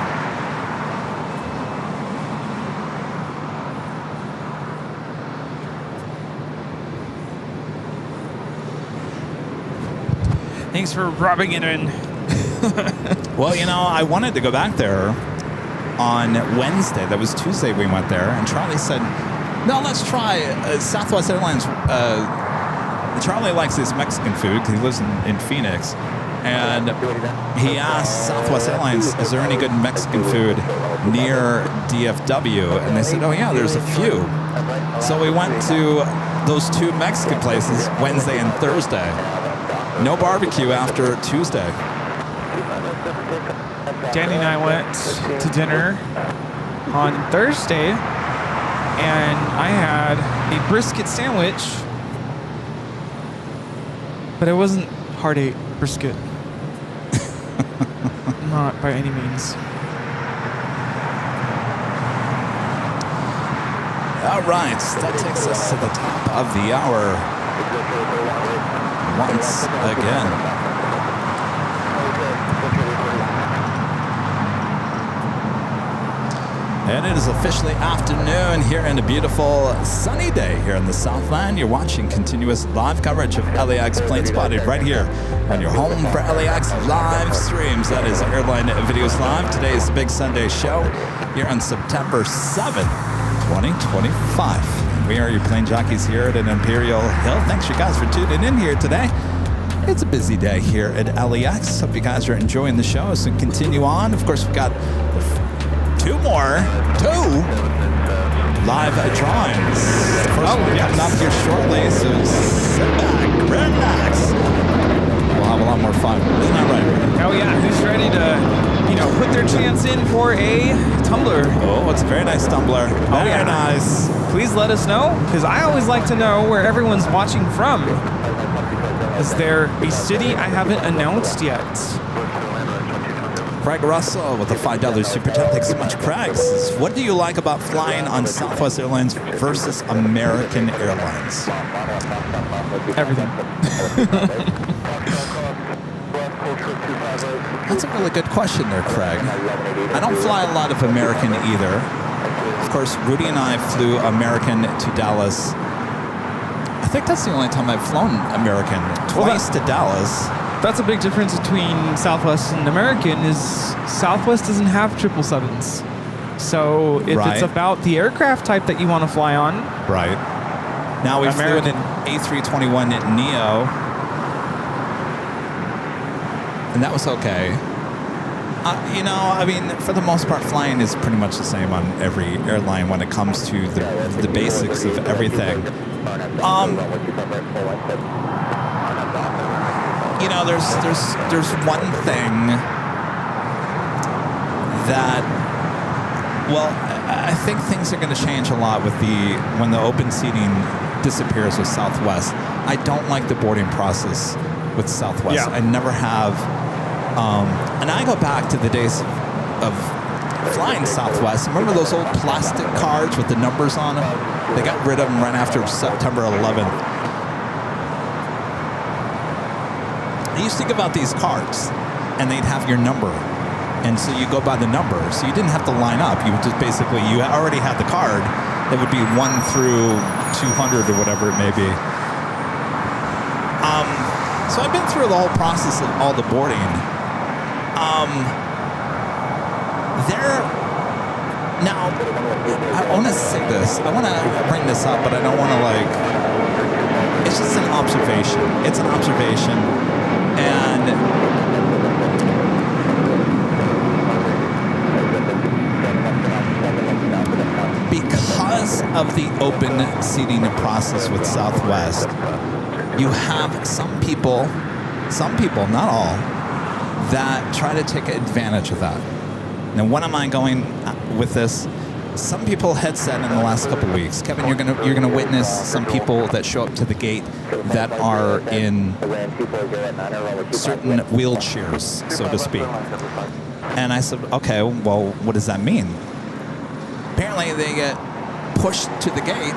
Speaker 2: Thanks for rubbing it in.
Speaker 1: Well, you know, I wanted to go back there on Wednesday. That was Tuesday we went there, and Charlie said, no, let's try Southwest Airlines. Charlie likes his Mexican food because he lives in Phoenix, and he asked Southwest Airlines, is there any good Mexican food near DFW? And they said, oh yeah, there's a few. So we went to those 2 Mexican places Wednesday and Thursday. No barbecue after Tuesday.
Speaker 2: Danny and I went to dinner on Thursday, and I had a brisket sandwich, but it wasn't heartache brisket. Not by any means.
Speaker 1: All right, that takes us to the top of the hour once again. And it is officially afternoon here in a beautiful sunny day here in the Southland. You're watching continuous live coverage of LAX Plane Spotted right here on your home for LAX live streams. That is Airline Videos Live. Today is the big Sunday show here on September 7th, 2025. We are your plane jockeys here at an Imperial Hill. Thanks you guys for tuning in here today. It's a busy day here at LAX. Hope you guys are enjoying the show. So continue on. Of course, we've got two live drawings. First one coming up here shortly, so sit back, relax. We'll have a lot more fun. Isn't that right?
Speaker 2: Oh yeah, who's ready to, put their chance in for a tumbler?
Speaker 1: Oh, it's a very nice tumbler. Very nice.
Speaker 2: Please let us know, because I always like to know where everyone's watching from. Is there a city I haven't announced yet?
Speaker 1: Craig Russell with a $5 super chat. Thanks so much, Craig. Says, what do you like about flying on Southwest Airlines versus American Airlines?
Speaker 2: Everything.
Speaker 1: That's a really good question there, Craig. I don't fly a lot of American either. Of course, Rudy and I flew American to Dallas. I think that's the only time I've flown American. Twice to Dallas.
Speaker 2: That's a big difference between Southwest and American is Southwest doesn't have 777s. So if it's about the aircraft type that you want to fly on.
Speaker 1: Right. Now we flew in an A321 Neo. And that was okay. For the most part, flying is pretty much the same on every airline when it comes to the basics of everything. There's one thing that, I think things are going to change a lot with when the open seating disappears with Southwest. I don't like the boarding process with Southwest.
Speaker 2: Yeah.
Speaker 1: I never have, and I go back to the days of flying Southwest. Remember those old plastic cards with the numbers on them? They got rid of them right after September 11th. They used to give out these cards, and they'd have your number. And so you go by the number. So you didn't have to line up. You would just basically, you already had the card. That would be 1 through 200 or whatever it may be. So I've been through the whole process of all the boarding. Now, I want to say this. I want to bring this up, but I don't want to it's just an observation. It's an observation. And because of the open seating process with Southwest, you have some people, not all, that try to take advantage of that. Now, when am I going with this? Some people had said in the last couple of weeks, Kevin, you're gonna witness some people that show up to the gate that are in certain wheelchairs, so to speak. And I said, okay, well, what does that mean? Apparently, they get pushed to the gate,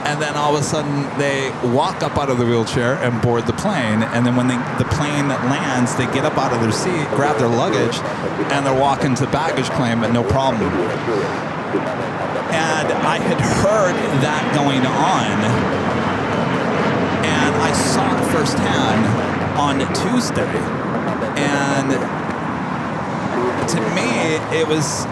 Speaker 1: and then all of a sudden they walk up out of the wheelchair and board the plane. And then when the plane lands, they get up out of their seat, grab their luggage, and they're walking to baggage claim, and no problem. And I had heard that going on, and I saw it firsthand on Tuesday. And to me, it was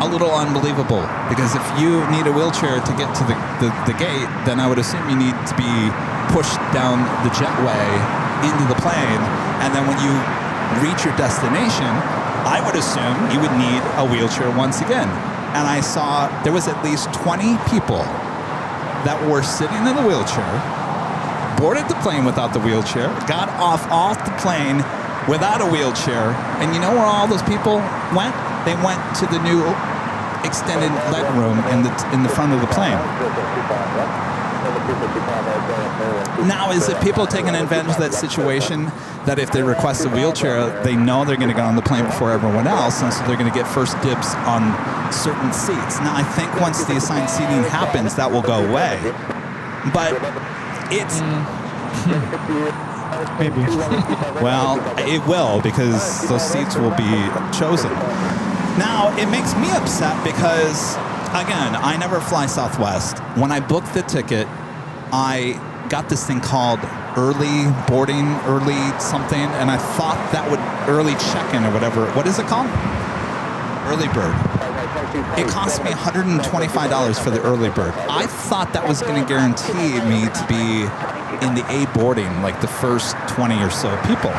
Speaker 1: a little unbelievable, because if you need a wheelchair to get to the gate, then I would assume you need to be pushed down the jetway into the plane, and then when you reach your destination, I would assume you would need a wheelchair once again. And I saw there was at least 20 people that were sitting in the wheelchair, boarded the plane without the wheelchair, got off the plane without a wheelchair, and you know where all those people went? They went to the new extended leg room in the front of the plane. Now, is it people taking advantage of that situation that if they request a wheelchair, they know they're going to get on the plane before everyone else, and so they're going to get first dibs on certain seats? Now, I think once the assigned seating happens, that will go away. But it's...
Speaker 2: Maybe.
Speaker 1: Well, it will, because those seats will be chosen. Now, it makes me upset because, again, I never fly Southwest. When I booked the ticket, I got this thing called early boarding, early something, and I thought that would early check-in or whatever. What is it called? Early bird. It cost me $125 for the early bird. I thought that was going to guarantee me to be in the A boarding, like the first 20 or so people.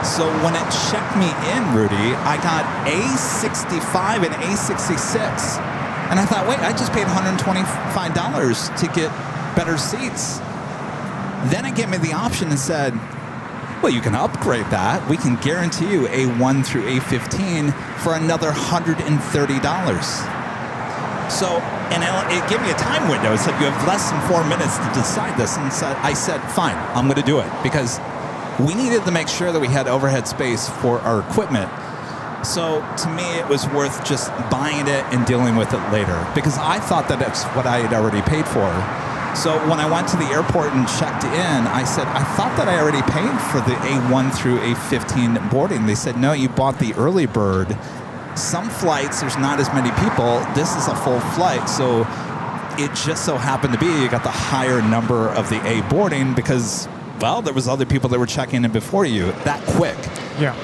Speaker 1: So when it checked me in, Rudy, I got A65 and A66. And I thought, wait, I just paid $125 to get better seats. Then it gave me the option and said, well, you can upgrade that. We can guarantee you A1 through A15 for another $130. So, and it gave me a time window. It said, you have less than 4 minutes to decide this. And I said, fine, I'm going to do it. Because we needed to make sure that we had overhead space for our equipment. So to me, it was worth just buying it and dealing with it later. Because I thought that that's what I had already paid for. So when I went to the airport and checked in, I said, I thought that I already paid for the A1 through A15 boarding. They said, no, you bought the early bird. Some flights, there's not as many people. This is a full flight. So it just so happened to be you got the higher number of the A boarding because, well, there was other people that were checking in before you that quick.
Speaker 2: Yeah.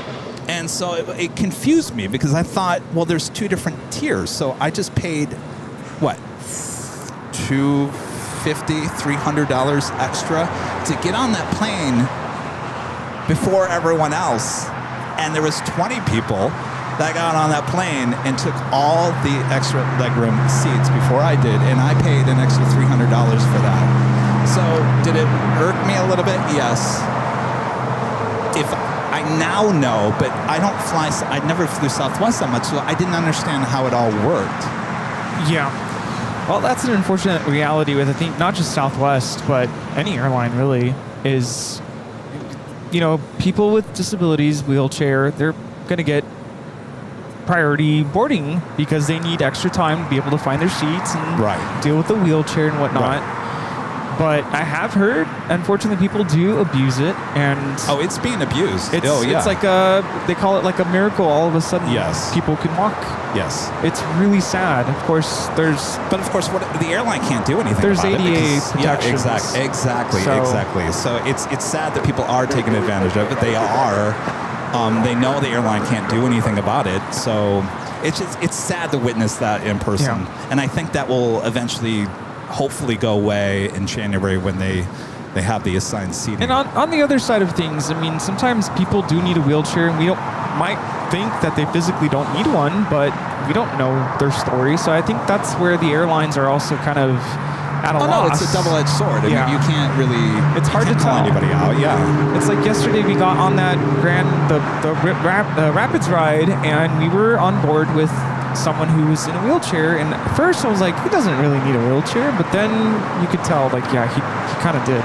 Speaker 1: And so it confused me because I thought, well, there's two different tiers. So I just paid, what, $250, $300 extra to get on that plane before everyone else. And there was 20 people that got on that plane and took all the extra legroom seats before I did. And I paid an extra $300 for that. So did it irk me a little bit? Yes. If I now know, but I don't fly, I never flew Southwest that much, so I didn't understand how it all worked.
Speaker 2: Yeah. Well, that's an unfortunate reality with, I think, not just Southwest, but any airline really, is, you know, people with disabilities, wheelchair, they're going to get priority boarding because they need extra time to be able to find their seats and deal with the wheelchair and whatnot. Right. But I have heard, unfortunately, people do abuse it, and
Speaker 1: it's being abused.
Speaker 2: It's like they call it like a miracle. All of a sudden, people can walk.
Speaker 1: Yes,
Speaker 2: it's really sad. Of course,
Speaker 1: but of course, what the airline can't do anything.
Speaker 2: There's
Speaker 1: about
Speaker 2: ADA
Speaker 1: it
Speaker 2: protections.
Speaker 1: Exactly. So it's sad that people are taking advantage of it. They are. They know the airline can't do anything about it. So it's sad to witness that in person, and I think that will eventually, hopefully, go away in January when they have the assigned seating.
Speaker 2: And on the other side of things, I mean, sometimes people do need a wheelchair, and we might think that they physically don't need one, but we don't know their story. So I think that's where the airlines are also kind of at a loss.
Speaker 1: No, it's a double-edged sword. I mean, you can't really.
Speaker 2: It's hard to tell
Speaker 1: anybody out. Yeah.
Speaker 2: It's like yesterday we got on that Rapids ride, and we were on board with someone who was in a wheelchair, and at first I was like, he doesn't really need a wheelchair, but then you could tell, like, yeah, he kind of did.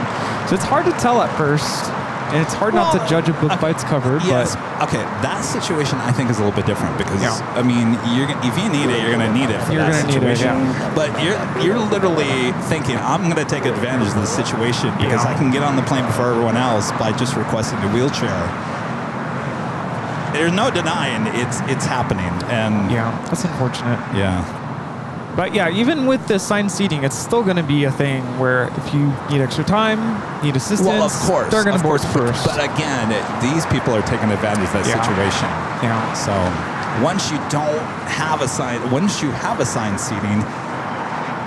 Speaker 2: So it's hard to tell at first, and it's hard not to judge a book by its cover.
Speaker 1: Yes.
Speaker 2: But
Speaker 1: okay, that situation I think is a little bit different because I mean, if you need it, you're going to need it for that situation. But you're literally thinking, I'm going to take advantage of the situation because I can get on the plane before everyone else by just requesting a wheelchair. There's no denying it's happening, and
Speaker 2: that's unfortunate.
Speaker 1: Yeah.
Speaker 2: But yeah, even with the assigned seating, it's still going to be a thing where if you need extra time, need assistance,
Speaker 1: well, of course,
Speaker 2: they're going to board first.
Speaker 1: But again, these people are taking advantage of that situation.
Speaker 2: Yeah.
Speaker 1: So once you have assigned seating,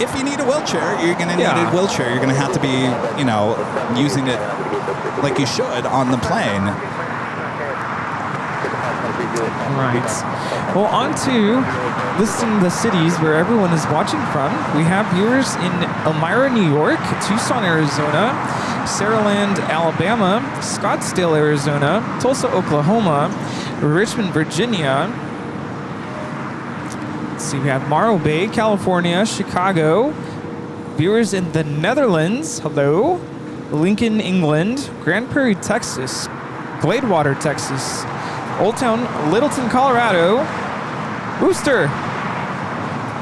Speaker 1: if you need a wheelchair, you're going to need a wheelchair. You're going to have to be, using it like you should on the plane.
Speaker 2: Right. Well, on to listing the cities where everyone is watching from. We have viewers in Elmira, New York, Tucson, Arizona, Saraland, Alabama, Scottsdale, Arizona, Tulsa, Oklahoma, Richmond, Virginia. Let's see, we have Morro Bay, California, Chicago. Viewers in the Netherlands, hello. Lincoln, England, Grand Prairie, Texas, Gladewater, Texas, Old Town, Littleton, Colorado, Worcester,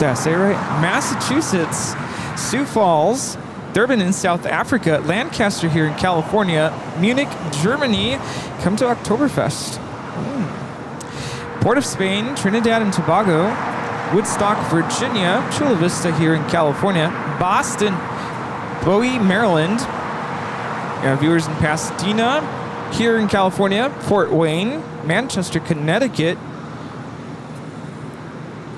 Speaker 2: did I say it right? Massachusetts, Sioux Falls, Durban in South Africa, Lancaster here in California, Munich, Germany. Come to Oktoberfest. Port of Spain, Trinidad and Tobago, Woodstock, Virginia, Chula Vista here in California, Boston, Bowie, Maryland. Viewers in Pasadena, here in California, Fort Wayne, Manchester, Connecticut,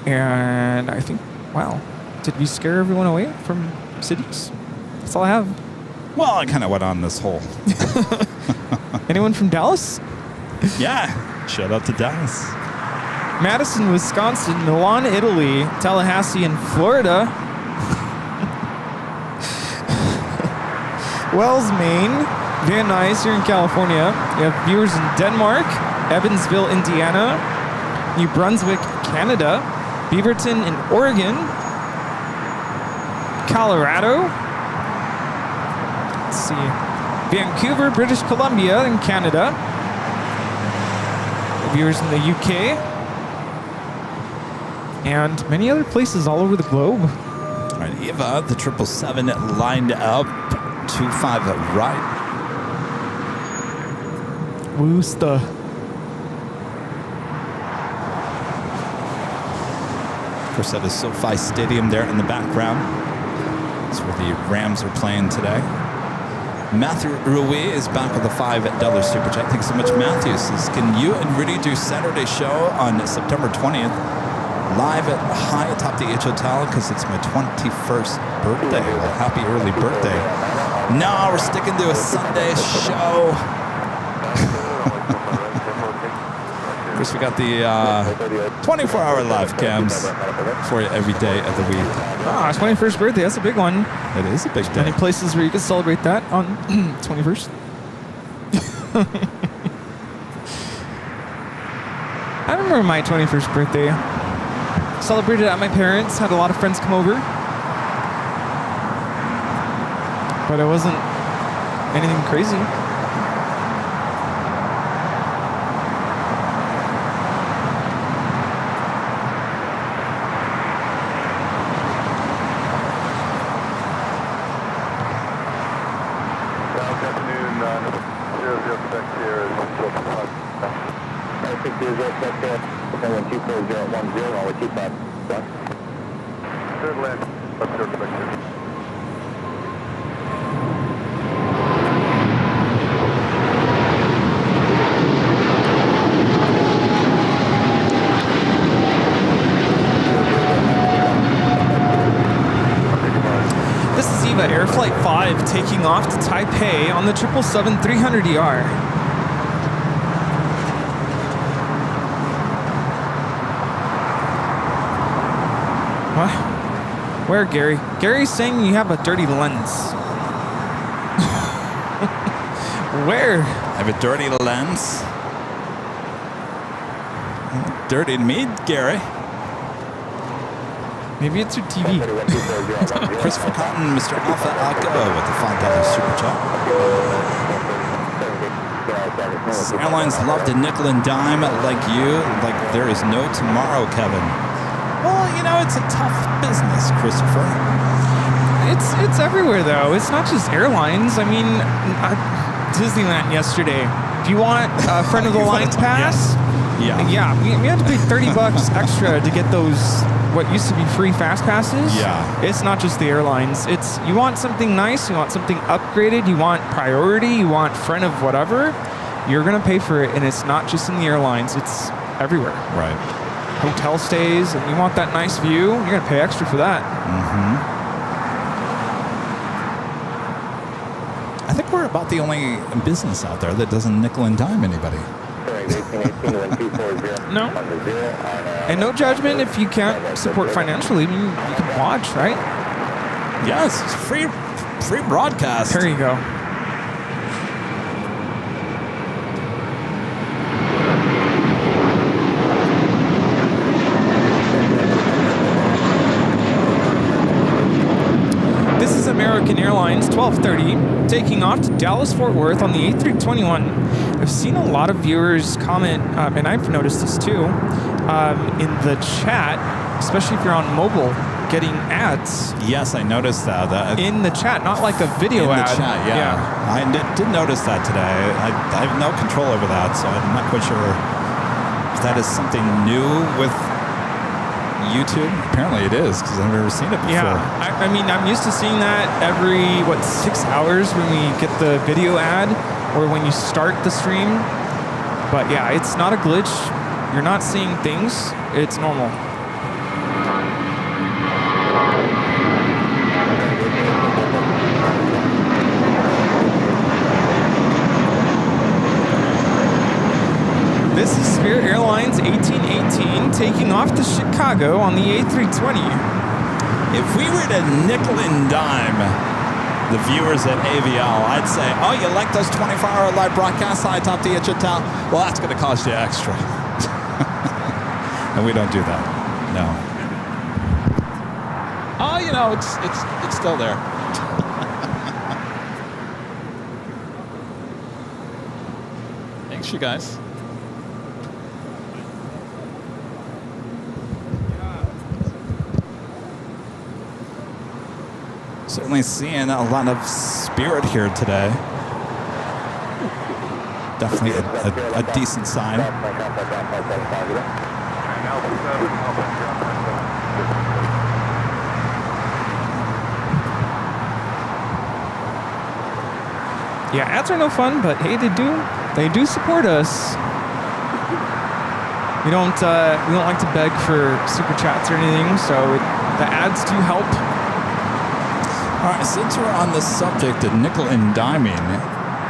Speaker 2: and I think, wow, did we scare everyone away from cities? That's all I have.
Speaker 1: Well, I kind of went on this whole.
Speaker 2: Anyone from Dallas?
Speaker 1: Yeah, shout out to Dallas.
Speaker 2: Madison, Wisconsin, Milan, Italy, Tallahassee in Florida, Wells, Maine, Van Nuys here in California. You have viewers in Denmark, Evansville, Indiana, New Brunswick, Canada, Beaverton in Oregon, Colorado. Let's see, Vancouver, British Columbia in Canada. Viewers in the UK, and many other places all over the globe.
Speaker 1: All right, Eva, the 777 lined up. 25 right.
Speaker 2: Worcester.
Speaker 1: Of course, that is SoFi Stadium there in the background. That's where the Rams are playing today. Matthew Rui is back with a $5 super chat. Thanks so much, Matthew. Says, can you and Rudy do Saturday show on September 20th live at high atop the H Hotel because it's my 21st birthday. Well, happy early birthday. No, we're sticking to a Sunday show. Of course, we got the 24-hour live cams for you every day of the week.
Speaker 2: Ah, 21st birthday. That's a big one.
Speaker 1: It is a big day.
Speaker 2: Any places where you can celebrate that on 21st? I remember my 21st birthday. Celebrated at my parents'. Had a lot of friends come over. But it wasn't anything crazy. Air Flight 5 taking off to Taipei on the 777-300ER. What? Where, Gary? Gary's saying you have a dirty lens. Where?
Speaker 1: I have a dirty lens. Dirty me, Gary.
Speaker 2: Maybe it's your TV.
Speaker 1: Christopher Cotton, Mr. Alpha Alco with the $5 super chat. Airlines love to nickel and dime like you, like there is no tomorrow, Kevin. Well, you know, it's a tough business, Christopher.
Speaker 2: It's everywhere, though. It's not just airlines. I mean, Disneyland yesterday. If you want a friend of the line pass, yeah, we had to pay $30 extra to get those what used to be free fast passes.
Speaker 1: Yeah.
Speaker 2: It's not just the airlines. It's you want something nice, you want something upgraded, you want priority, you want friend of whatever, you're gonna pay for it, and it's not just in the airlines, it's everywhere.
Speaker 1: Right.
Speaker 2: Hotel stays, and you want that nice view, you're gonna pay extra for that.
Speaker 1: Mm-hmm. I think we're about the only business out there that doesn't nickel and dime anybody.
Speaker 2: No. And no judgment if you can't support financially. I mean, you can watch, right?
Speaker 1: Yes, it's free broadcast.
Speaker 2: There you go. This is American Airlines 1230 taking off to Dallas-Fort Worth on the A321. I've seen a lot of viewers comment, and I've noticed this too, in the chat, especially if you're on mobile, getting ads.
Speaker 1: Yes, I noticed that.
Speaker 2: In the chat, not like a video ad.
Speaker 1: In the chat, yeah. I did notice that today. I have no control over that, so I'm not quite sure if that is something new with YouTube. Apparently it is, because I've never seen it before.
Speaker 2: Yeah, I mean, I'm used to seeing that every, 6 hours when we get the video ad or when you start the stream. But yeah, it's not a glitch. You're not seeing things. It's normal. This is Spirit Airlines 1818 taking off to Chicago on the A320.
Speaker 1: If we were to nickel and dime the viewers at AVL, I'd say, oh, you like those 24-hour live broadcasts I top to you, Chital? Well, that's going to cost you extra. And we don't do that. No. Oh, you know, it's still there. Thanks, you guys. Certainly seeing a lot of spirit here today. Definitely a decent sign.
Speaker 2: Yeah, ads are no fun, but hey, they do support us. We don't like to beg for super chats or anything, so the ads do help.
Speaker 1: All right, since we're on the subject of nickel and diming,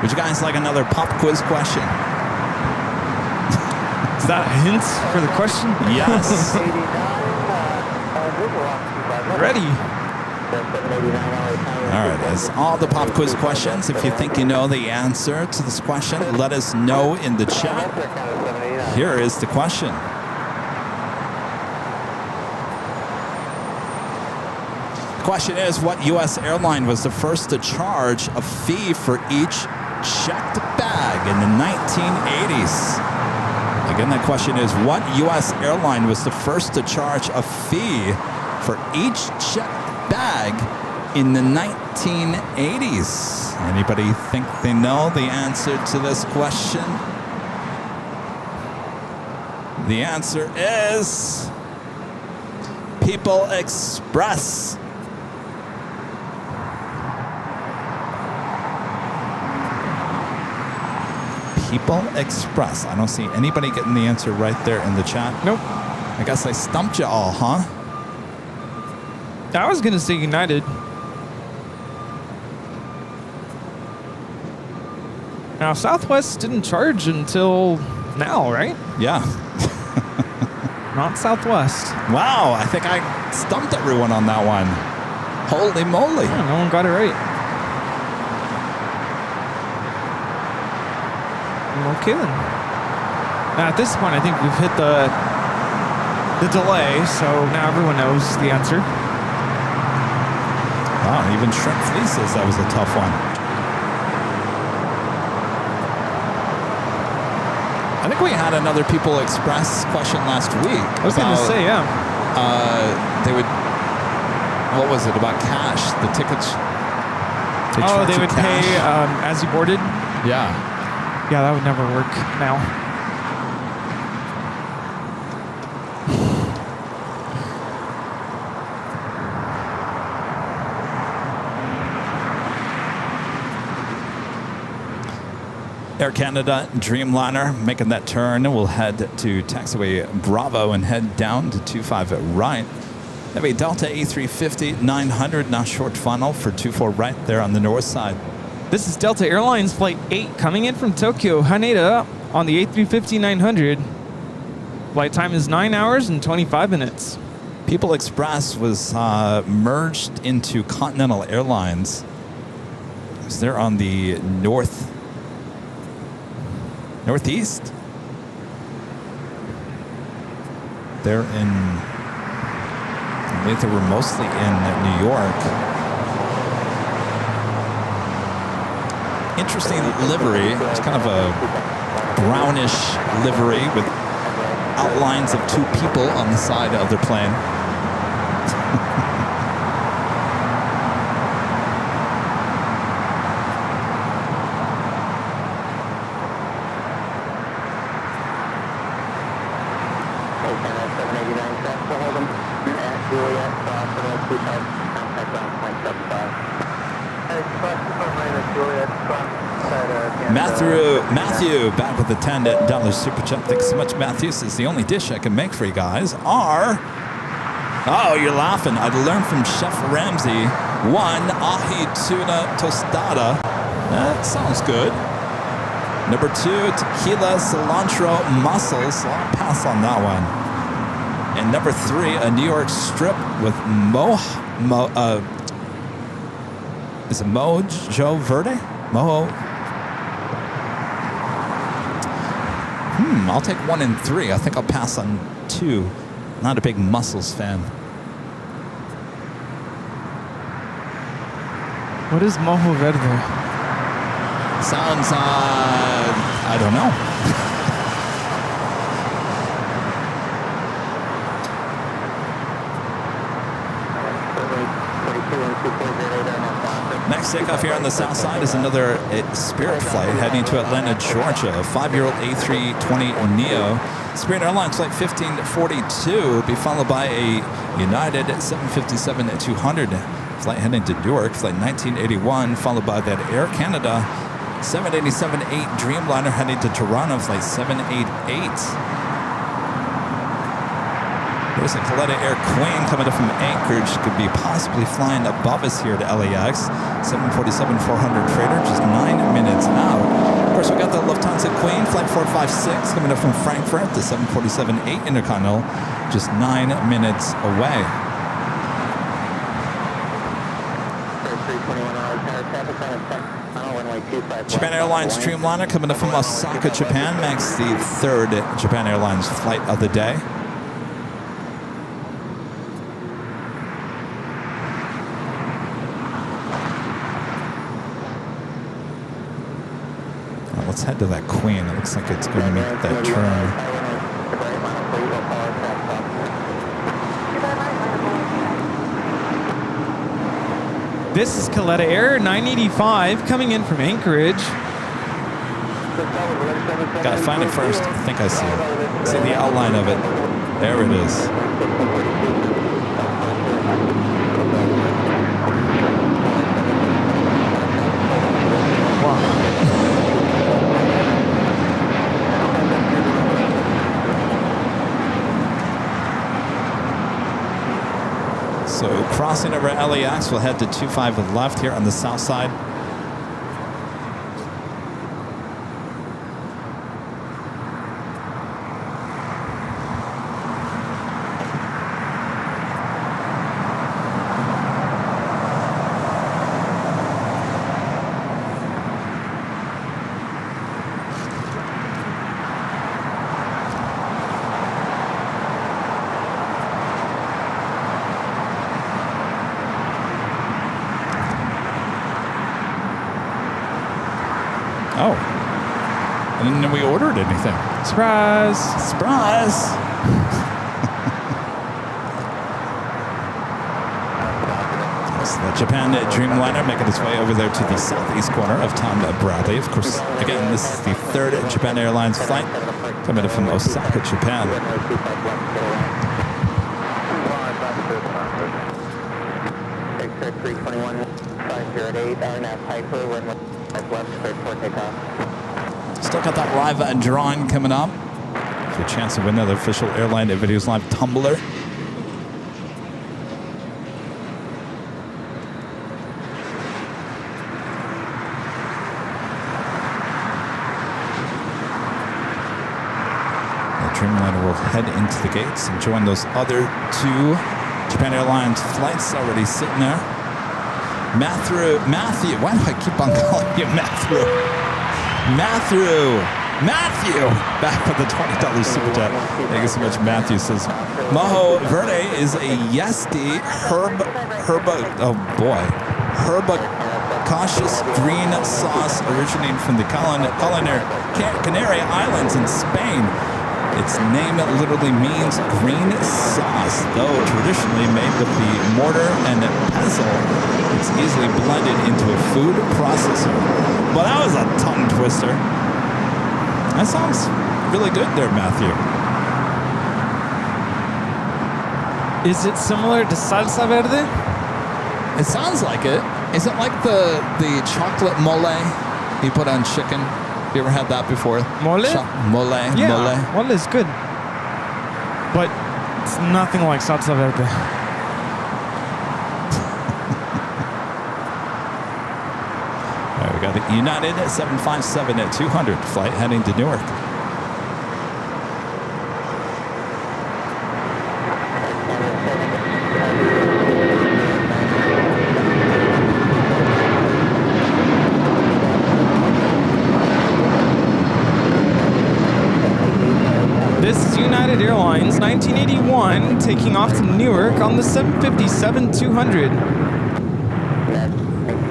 Speaker 1: would you guys like another pop quiz question?
Speaker 2: Is that a hint for the question?
Speaker 1: Yes.
Speaker 2: Ready.
Speaker 1: All right, as all the pop quiz questions, if you think you know the answer to this question, let us know in the chat. Here is the question. The question is, what U.S. airline was the first to charge a fee for each checked bag in the 1980s? Again, that question is, what U.S. airline was the first to charge a fee for each checked bag in the 1980s? Anybody think they know the answer to this question? The answer is People Express. People Express. I don't see anybody getting the answer right there in the chat.
Speaker 2: Nope.
Speaker 1: I guess I stumped you all, huh?
Speaker 2: I was going to say United. Now, Southwest didn't charge until now, right?
Speaker 1: Yeah.
Speaker 2: Not Southwest.
Speaker 1: Wow, I think I stumped everyone on that one. Holy moly.
Speaker 2: Yeah, no one got it right. Okay then. Now at this point, I think we've hit the delay, so now everyone knows the answer.
Speaker 1: Wow, even Shrimp Flea says that was a tough one. I think we had another People Express question last week.
Speaker 2: I was going to say, yeah.
Speaker 1: They would, what was it, about cash, the tickets?
Speaker 2: They would pay as you boarded?
Speaker 1: Yeah.
Speaker 2: Yeah, that would never work now.
Speaker 1: Air Canada Dreamliner making that turn. We'll head to taxiway Bravo and head down to 25 right. Have a Delta A350 900 now short funnel for 24 right there on the north side.
Speaker 2: This is Delta Airlines Flight 8 coming in from Tokyo, Haneda, on the A350-900. Flight time is 9 hours and 25 minutes.
Speaker 1: People Express was merged into Continental Airlines. They're on the northeast. They're in. I think they were mostly in New York. Interesting livery. It's kind of a brownish livery with outlines of two people on the side of their plane. Matthew, back with the $10 super chat. Thanks so much, Matthew. Says the only dish I can make for you guys are. Oh, you're laughing. I'd learned from Chef Ramsay. 1, ahi tuna tostada. That sounds good. Number 2, tequila cilantro mussels. I'll pass on that one. And number 3, a New York strip with is it Mojo Verde? I'll take 1 and 3. I think I'll pass on 2. Not a big mussels fan.
Speaker 2: What is Mojo Verde?
Speaker 1: Sounds, I don't know. Next takeoff here on the south side is another Spirit flight heading to Atlanta, Georgia. A 5-year-old A320neo. Spirit Airlines flight 1542 will be followed by a United 757-200 flight heading to Newark. Flight 1981 followed by that Air Canada 787-8 Dreamliner heading to Toronto. Flight 788. There's a Coletta Air Queen coming up from Anchorage. Could be possibly flying above us here to LAX. 747-400 freighter, just 9 minutes out. Of course, we got the Lufthansa Queen, flight 456, coming up from Frankfurt. The 747-8 Intercontinental, just 9 minutes away. Japan Airlines Dreamliner coming up from Osaka, Japan, makes the 3rd Japan Airlines flight of the day. Let's head to that Queen. It looks like it's going to make that turn.
Speaker 2: This is Coletta Air 985 coming in from Anchorage.
Speaker 1: Gotta find it first. I think I see it. See the outline of it. There it is.
Speaker 2: Wow.
Speaker 1: So crossing over LAX, we'll head to 25 left here on the south side. Oh. And then we ordered anything.
Speaker 2: Surprise!
Speaker 1: Surprise! That's the Japan Dreamliner making its way over there to the southeast corner of Tom Bradley. Of course, again, this is the 3rd Japan Airlines flight coming in from Osaka, Japan. Still got that live drawing coming up. For a chance to win another official Airline Videos Live tumbler. Dreamliner will head into the gates and join those other two Japan Airlines flights already sitting there. Matthew, why do I keep on calling you Matthew? Matthew, back with the $20 super chat. Thank you so much, Matthew. Says, Mojo Verde is a Yesti herbaceous green sauce originating from the Canary Islands in Spain. Its name literally means green sauce, though traditionally made with the mortar and pestle. It's easily blended into a food processor. Well, that was a tongue twister. That sounds really good there, Matthew.
Speaker 2: Is it similar to salsa verde?
Speaker 1: It sounds like it. Is it like the chocolate mole you put on chicken? You ever had that before?
Speaker 2: Mole?
Speaker 1: Mole.
Speaker 2: Yeah, mole is good. But it's nothing like salsa verde.
Speaker 1: All right, we got the United 757 at 200 flight heading to Newark.
Speaker 2: This is United Airlines 1981 taking off to Newark on the 757-200.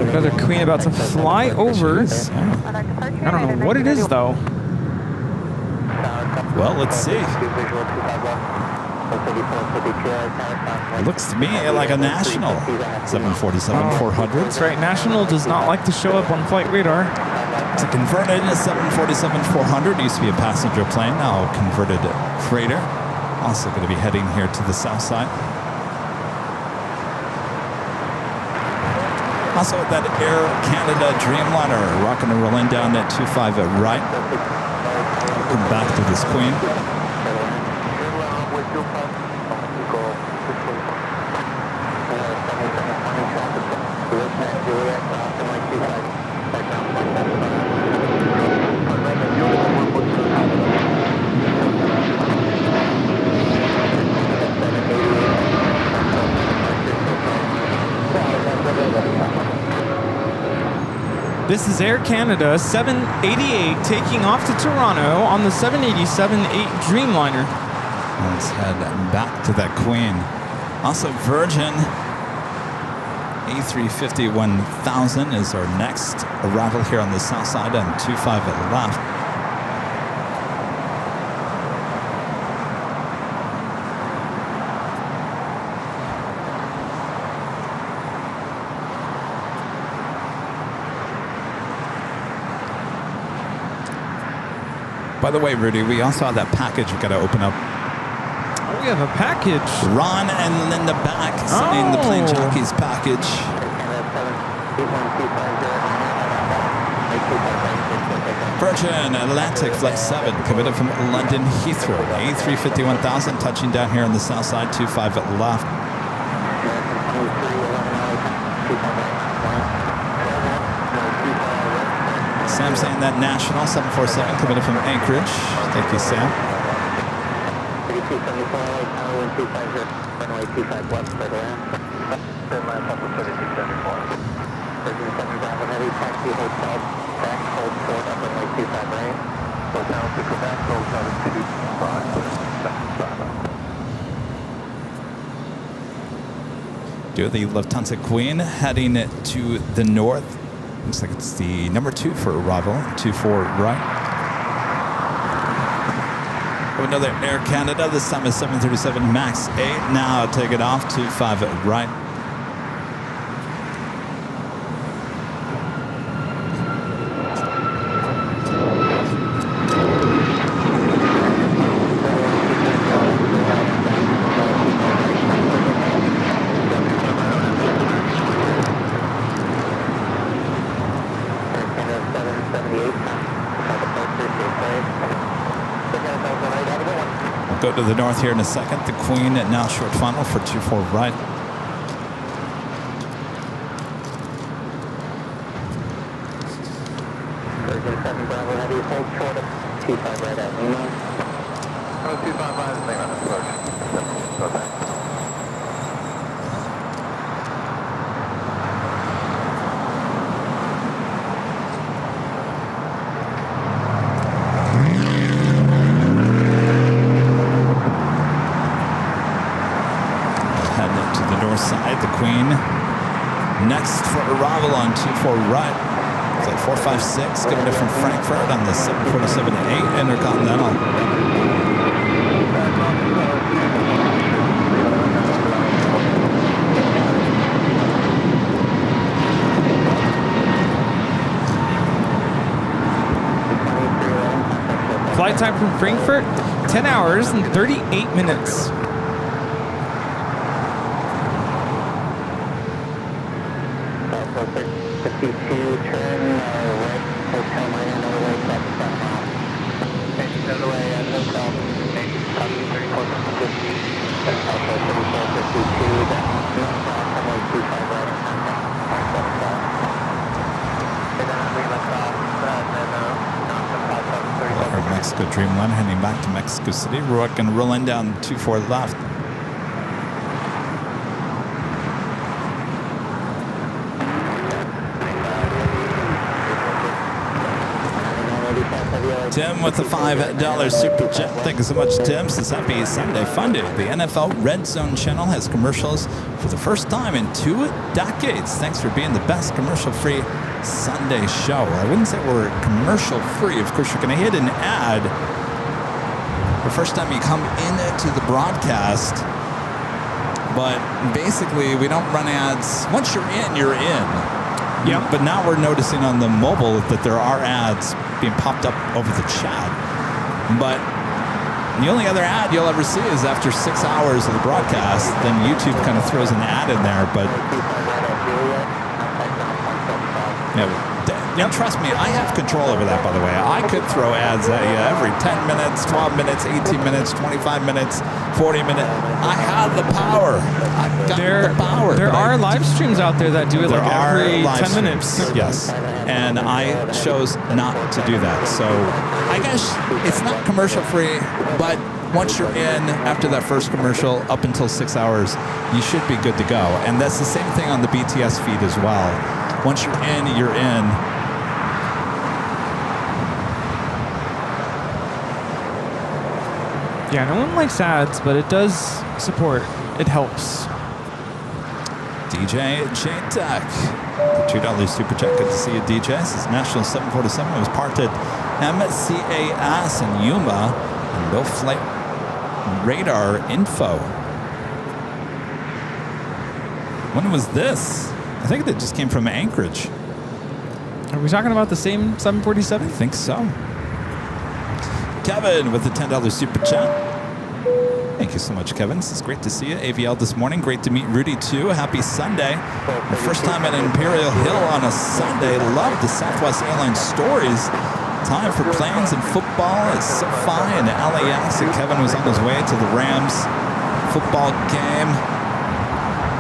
Speaker 2: Another Queen about to fly over. I don't know what it is though.
Speaker 1: Well, let's see. It looks to me like a national 747-400.
Speaker 2: That's right, National does not like to show up on flight radar.
Speaker 1: It's a converted 747-400. Used to be a passenger plane, now a converted freighter. Also going to be heading here to the south side. Also that Air Canada Dreamliner rocking and rolling down that 25 at right. Welcome back to this Queen.
Speaker 2: This is Air Canada 788 taking off to Toronto on the 787-8 Dreamliner.
Speaker 1: Let's head back to that Queen. Also Virgin A350-1000 is our next arrival here on the south side on 25 at the left. By the way, Rudy, we also have that package we've got to open up.
Speaker 2: Oh, we have a package.
Speaker 1: Ron and Linda back sending the plane Jockeys package. Virgin Atlantic Flight 7 committed from London Heathrow. A350-1000 touching down here on the south side, 25 at left. Sam saying that National 747 committed from Anchorage. Thank you, Sam. Do the Lufthansa Queen heading to the north. Looks like it's the number 2 for arrival, 24 right. Another Air Canada, this time is 737 MAX 8. Now take it off, 25 right. Go to the north here in a second. The Queen now short final for 24 right.
Speaker 3: 255 is main on approach. Okay.
Speaker 1: Heading up to the north side, the Queen. Next for arrival on 24 right. It's like 456 coming in from Frankfurt on the 747-8 Intercontinental.
Speaker 2: Flight time from Frankfurt, 10 hours and 38 minutes.
Speaker 1: Mexico Dreamliner heading back to Mexico City. We're going to roll in down 24 left. Tim with the $5 super chat. Thank you so much, Tim. Says happy Sunday fun day. The NFL Red Zone channel has commercials for the first time in 2 decades. Thanks for being the best commercial-free Sunday show. I wouldn't say we're commercial-free. Of course, you're going to hit an ad the first time you come into the broadcast. But basically, we don't run ads. Once you're in, you're in.
Speaker 2: Yeah.
Speaker 1: But now we're noticing on the mobile that there are ads being popped up over the chat. But the only other ad you'll ever see is after 6 hours of the broadcast. Then YouTube kind of throws an ad in there. But yeah, trust me, I have control over that, by the way. I could throw ads at you every 10 minutes, 12 minutes, 18 minutes, 25 minutes, 40 minutes. I have the power. I've got the power.
Speaker 2: There are live streams out there that do it like every 10 minutes.
Speaker 1: Yes. And I chose not to do that. So I guess it's not commercial free, but once you're in after that first commercial up until 6 hours, you should be good to go. And that's the same thing on the BTS feed as well. Once you're in, you're in.
Speaker 2: Yeah, no one likes ads, but it does support. It helps.
Speaker 1: DJ J-Tech, the $2 super chat. Good to see you, DJ. This is National 747. It was parked at MCAS in Yuma. And no flight radar info. When was this? I think that just came from Anchorage.
Speaker 2: Are we talking about the same 747?
Speaker 1: I think so. Kevin with the $10 super chat. Thank you so much, Kevin. This is great to see you. AVL this morning. Great to meet Rudy, too. Happy Sunday. The first time at Imperial Hill on a Sunday. Love the Southwest Airlines stories. Time for planes and football at SoFi and LAX. And Kevin was on his way to the Rams football game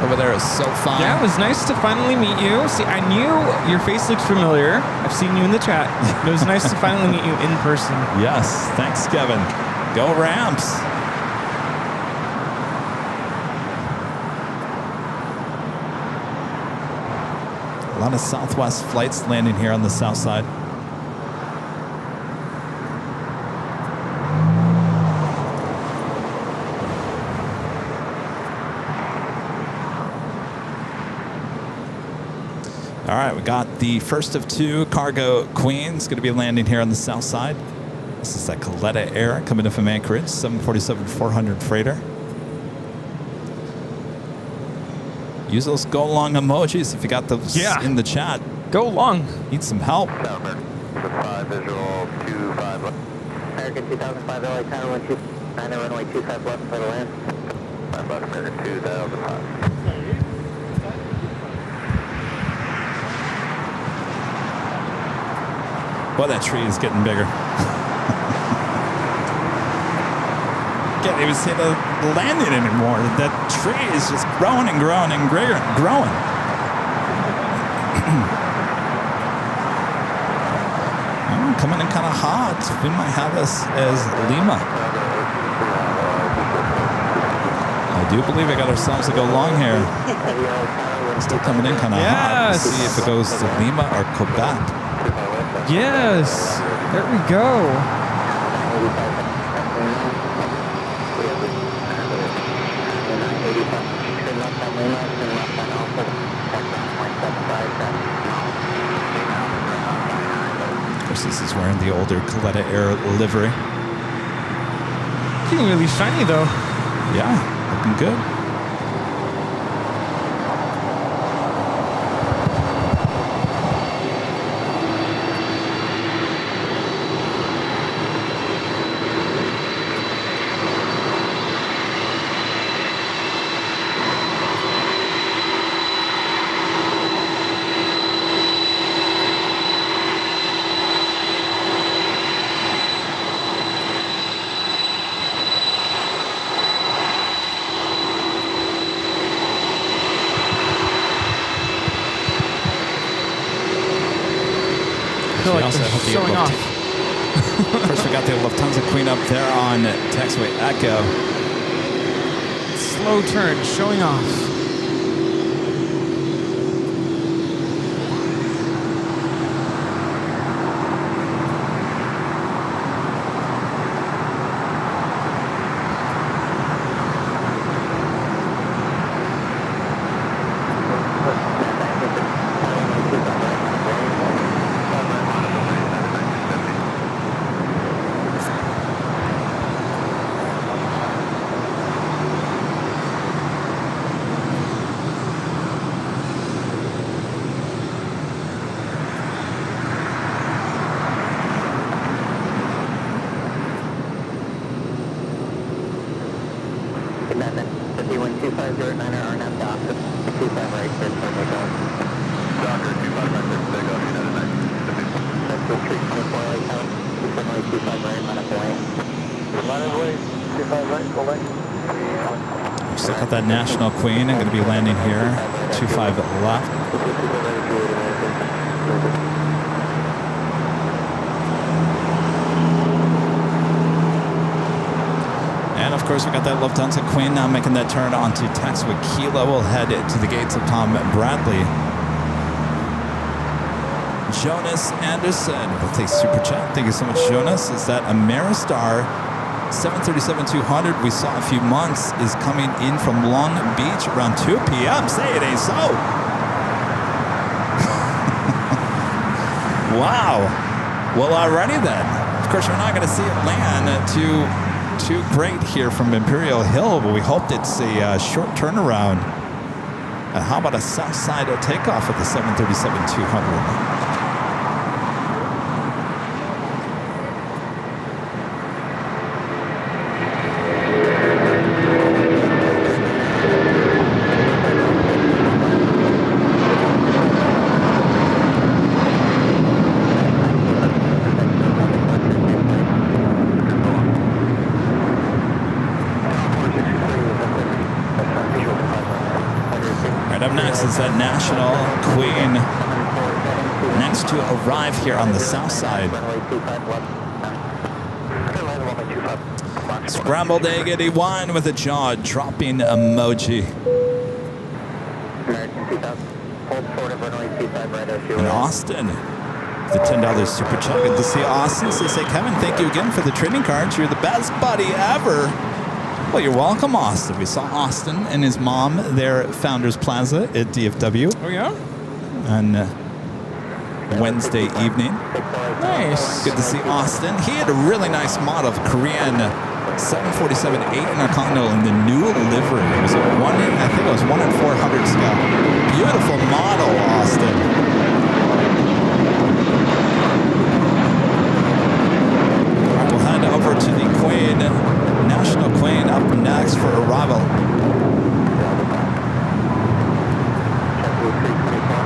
Speaker 1: over there at SoFi.
Speaker 2: Yeah, it was nice to finally meet you. See, I knew your face looks familiar. I've seen you in the chat. But it was nice to finally meet you in person.
Speaker 1: Yes, thanks, Kevin. Go Rams. A lot of Southwest flights landing here on the south side. All right, we got the first of 2 cargo queens going to be landing here on the south side. This is that Coletta Air coming in from Anchorage, 747-400 freighter. Use those go long emojis if you got those in the chat.
Speaker 2: Go long.
Speaker 1: Need some help.
Speaker 3: 5 visual 25 left. American 2005 LA Tower 129 runway 25 left for the land. 5 left, American 2005.
Speaker 1: Boy, that tree is getting bigger. Can't even see the landing anymore. That tree is just growing and growing and growing. Coming in kind of hot. We might have this as Lima. do believe we got ourselves a go long here. Still coming in kind of hot.
Speaker 2: Yes.
Speaker 1: See if it goes to Lima or Quebec.
Speaker 2: Yes. There we go.
Speaker 1: Of course, this is wearing the older Coletta Air livery.
Speaker 2: Looking really shiny though.
Speaker 1: Yeah, looking good.
Speaker 2: I feel
Speaker 1: We
Speaker 2: like
Speaker 1: also
Speaker 2: they're
Speaker 1: have the
Speaker 2: showing off.
Speaker 1: First, we got the Lufthansa Queen up there on taxiway Echo.
Speaker 2: Slow turn, showing off.
Speaker 1: Still got that National Queen. I'm going to be landing here. 25 left. And of course, we got that Lufthansa Queen now making that turn onto taxiway Kilo. We'll head to the gates of Tom Bradley. Jonas Anderson with a super chat. Thank you so much, Jonas. Is that Ameristar 737-200 we saw a few months is coming in from Long Beach around 2 p.m. Say it ain't so. Wow. Well, alrighty then. Of course, we're not going to see it land too great here from Imperial Hill, but we hoped it's a short turnaround. How about a south side takeoff of the 737-200? Is that National Queen next to arrive here on the south side. Scrambled egg 81 with a jaw dropping emoji. And Austin, the $10 super chat. Good to see Austin. So say, Kevin, thank you again for the trading cards. You're the best buddy ever. Well, you're welcome, Austin. We saw Austin and his mom there at Founders Plaza at DFW.
Speaker 2: Oh, yeah?
Speaker 1: On Wednesday evening.
Speaker 2: Nice.
Speaker 1: Good to see Austin. He had a really nice model of Korean 747-8 Intercontinental in the new livery. It was I think it was 1 in 400 scale. Beautiful model, Austin. All right, we'll head over to the Queen, National Queen, up next for arrival.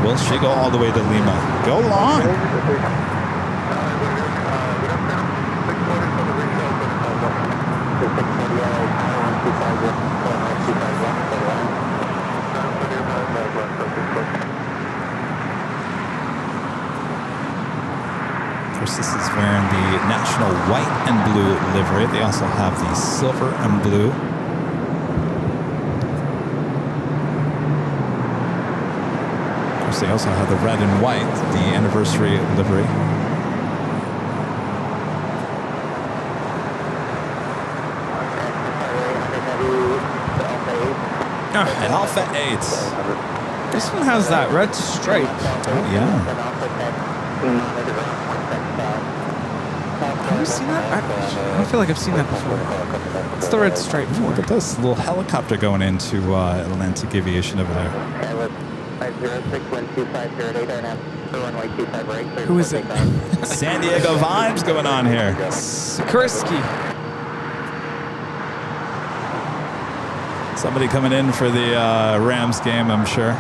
Speaker 1: Will she go all the way to Lima? Go long. Of course, this is wearing the national white and blue livery. They also have the silver and blue course, they also have the red and white, the anniversary livery. Alpha 8.
Speaker 2: This one has that red stripe.
Speaker 1: Oh, yeah.
Speaker 2: Have you seen that? I don't feel like I've seen that before. What's the red stripe for?
Speaker 1: Look at this little helicopter going into Atlantic Aviation over there.
Speaker 2: Who is it?
Speaker 1: San Diego vibes going on here.
Speaker 2: Sikorsky.
Speaker 1: Somebody coming in for the Rams game, I'm sure.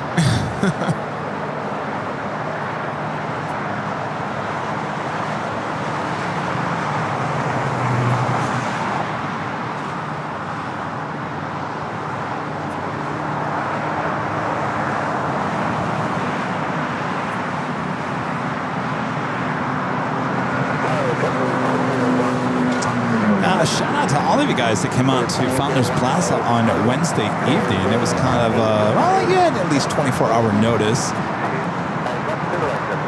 Speaker 1: Shout out to all of you guys that came out to Founders Plaza on Wednesday evening. It was kind of, well, you had at least 24-hour notice.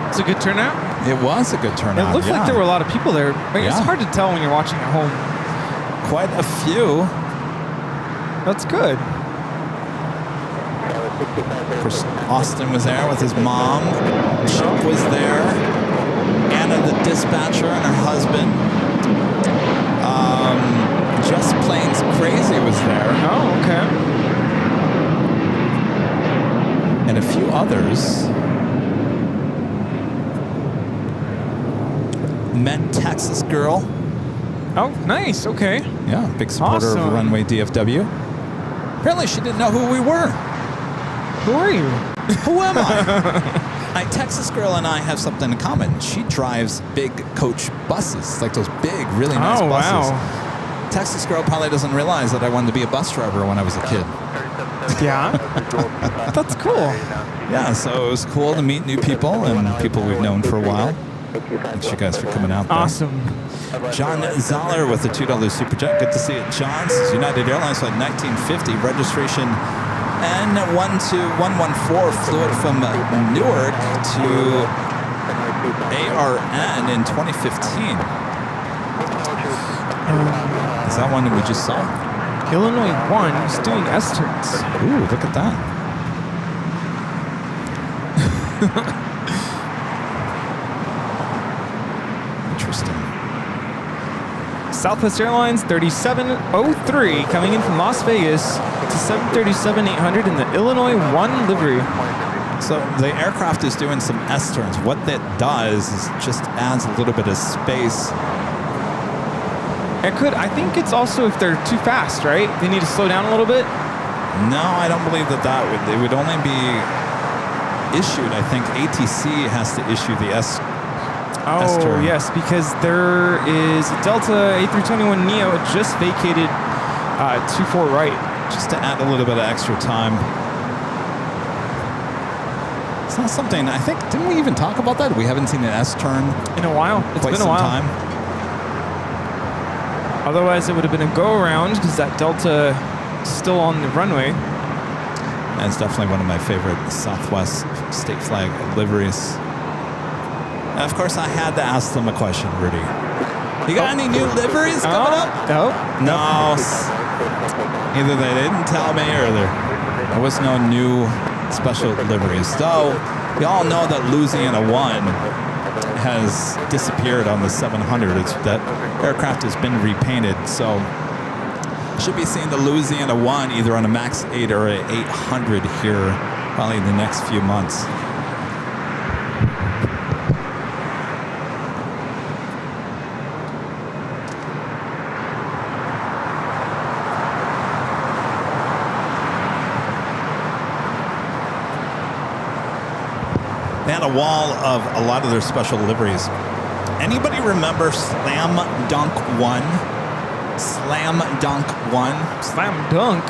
Speaker 2: It's a good turnout?
Speaker 1: It was a good turnout.
Speaker 2: It looked like there were a lot of people there. It's hard to tell when you're watching at home.
Speaker 1: Quite a few.
Speaker 2: That's good.
Speaker 1: Of course, Austin was there with his mom. Chip was there. Anna, the dispatcher, and her husband. Just Plains Crazy was there.
Speaker 2: Oh, okay.
Speaker 1: And a few others. Met Texas Girl.
Speaker 2: Oh, nice. Okay.
Speaker 1: Yeah, big supporter of Runway DFW. Apparently she didn't know who we were.
Speaker 2: Who are you?
Speaker 1: Who am I? Texas Girl and I have something in common. She drives big coach buses, like those big, really nice buses.
Speaker 2: Wow.
Speaker 1: Texas Girl probably doesn't realize that I wanted to be a bus driver when I was a kid.
Speaker 2: Yeah? That's cool.
Speaker 1: Yeah, so it was cool to meet new people and people we've known for a while. Thanks you guys for coming out there.
Speaker 2: Awesome.
Speaker 1: John Zoller with the $2 Super Jet. Good to see it. John's United Airlines flight 1950. Registration N12114 flew it from Newark to ARN in 2015. Is that one that we just saw?
Speaker 2: Illinois 1 is doing S-turns.
Speaker 1: Ooh, look at that. Interesting.
Speaker 2: Southwest Airlines 3703 coming in from Las Vegas to 737-800 in the Illinois 1 livery.
Speaker 1: So the aircraft is doing some S-turns. What that does is just adds a little bit of space.
Speaker 2: It could. I think it's also if they're too fast, right? They need to slow down a little bit.
Speaker 1: No, I don't believe that would. They would only be issued. I think ATC has to issue the S.
Speaker 2: Oh, yes, because there is a Delta A321neo. It just vacated 24 right.
Speaker 1: Just to add a little bit of extra time. It's not something. I think didn't we even talk about that? We haven't seen an S turn
Speaker 2: in a while. It's been a while.
Speaker 1: Time.
Speaker 2: Otherwise, it would have been a go-around because that Delta is still on the runway.
Speaker 1: That's definitely one of my favorite Southwest state flag liveries. And of course, I had to ask them a question, Rudy. You got any new liveries coming up?
Speaker 2: No.
Speaker 1: No. Either they didn't tell me or there was no new special liveries. Though, we all know that Louisiana 1 has disappeared on the 700. That aircraft has been repainted, so should be seeing the Louisiana 1 either on a MAX 8 or an 800 here probably in the next few months. They had a wall of a lot of their special liveries. Anybody remember Slam Dunk 1? Slam Dunk 1?
Speaker 2: Slam Dunk?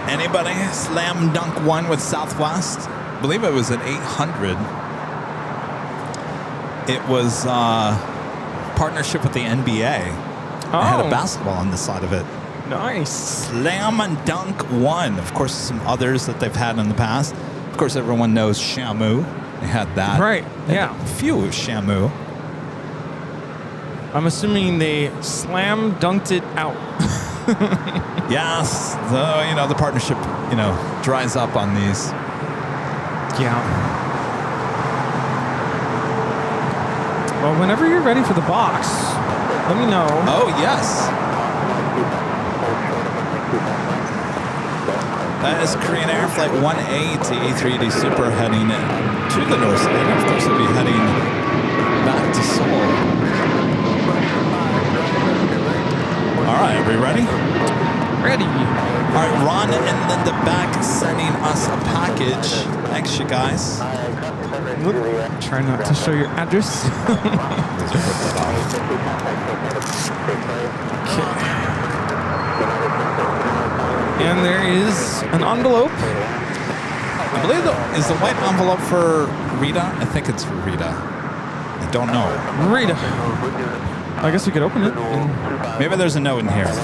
Speaker 1: Anybody? Slam Dunk 1 with Southwest? I believe it was an 800. It was partnership with the NBA.
Speaker 2: Oh.
Speaker 1: It had a basketball on the side of it.
Speaker 2: Nice.
Speaker 1: Slam Dunk 1. Of course, some others that they've had in the past. course, everyone knows Shamu. They had that.
Speaker 2: Right,
Speaker 1: And
Speaker 2: yeah.
Speaker 1: a few Shamu.
Speaker 2: I'm assuming they slam dunked it out.
Speaker 1: Yes, the partnership, dries up on these.
Speaker 2: Yeah. Well, whenever you're ready for the box, let me know.
Speaker 1: Oh, yes. That is Korean Air Flight 1A to A380 Super heading to the north side. Of course, we'll be heading back to Seoul. All right, are we ready?
Speaker 2: Ready.
Speaker 1: All right, Ron and Linda back sending us a package. Thanks, you guys.
Speaker 2: Try not to show your address. And there is an envelope.
Speaker 1: I believe is the white envelope for Rita? I think it's for Rita. I don't know.
Speaker 2: Rita. I guess we could open it.
Speaker 1: Maybe there's a note in here. Should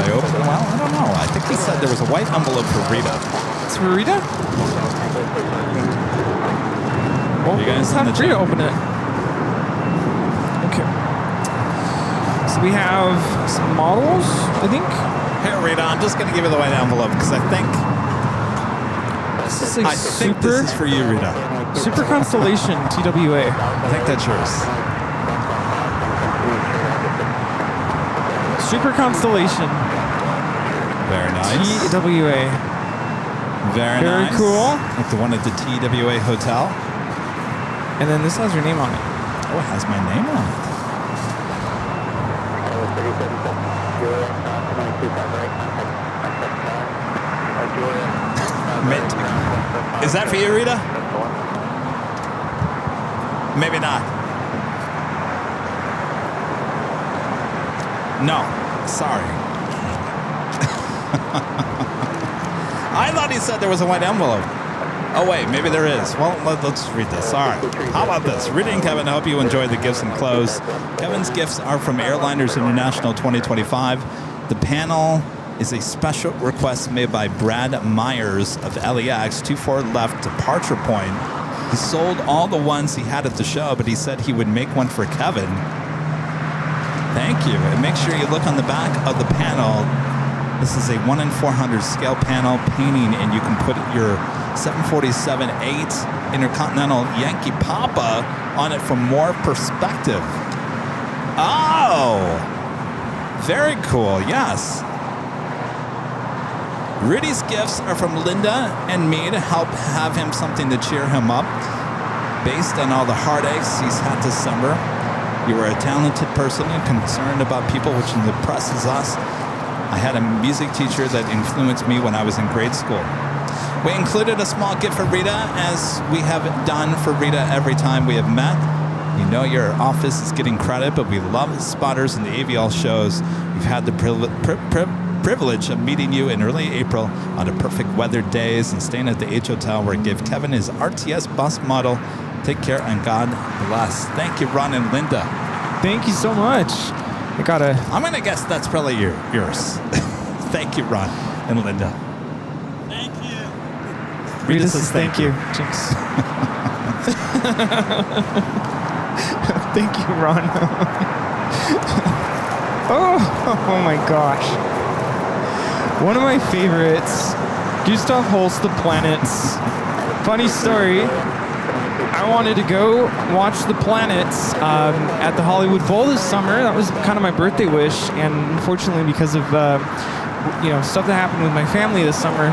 Speaker 1: I open it? Well, I don't know. I think he said there was a white envelope for Rita.
Speaker 2: It's for Rita? Well,
Speaker 1: You guys
Speaker 2: let's have
Speaker 1: in the
Speaker 2: Rita
Speaker 1: chat?
Speaker 2: open it. Okay. So we have some models, I think.
Speaker 1: Here, Rita, I'm just going to give you the white envelope because I think
Speaker 2: This is
Speaker 1: this is for you, Rita.
Speaker 2: Super Constellation TWA.
Speaker 1: I think that's yours.
Speaker 2: Super Constellation
Speaker 1: Very nice.
Speaker 2: TWA.
Speaker 1: Very
Speaker 2: Very
Speaker 1: nice.
Speaker 2: cool.
Speaker 1: Like the one at the TWA Hotel.
Speaker 2: And then this has your name on it.
Speaker 1: Oh, it has my name on it. Is that for you, Rita? Maybe not. No, sorry. I thought he said there was a white envelope. Oh, wait, maybe there is. Well, let's read this. All right. How about this? Rita and Kevin, I hope you enjoy the gifts and clothes. Kevin's gifts are from Airliners International 2025. The panel is a special request made by Brad Myers of LAX 24 left departure point. He sold all the ones he had at the show, but he said he would make one for Kevin. Thank you. And make sure you look on the back of the panel. This is a 1 in 400 scale panel painting, and you can put your 747-8 Intercontinental Yankee Papa on it for more perspective. Oh, very cool. Yes. Rudy's gifts are from Linda and me to help have him something to cheer him up. Based on all the heartaches he's had this summer, you are a talented person and concerned about people, which impresses us. I had a music teacher that influenced me when I was in grade school. We included a small gift for Rita, as we have done for Rita every time we have met. You know your office is getting credit, but we love spotters and the AVL shows. We've had the privilege of meeting you in early April on the perfect weather days and staying at the H Hotel where I gave Kevin his RTS bus model. Take care and God bless. Thank you, Ron and Linda.
Speaker 2: Thank you so much. I gotta.
Speaker 1: I'm going to guess that's probably yours. Thank you, Ron and Linda.
Speaker 4: Thank you.
Speaker 2: Rita says thank you. Jinx. Thank you, Ron. oh my gosh. One of my favorites, Gustav Holst, The Planets. Funny story. I wanted to go watch The Planets at the Hollywood Bowl this summer. That was kind of my birthday wish, and unfortunately, because of stuff that happened with my family this summer,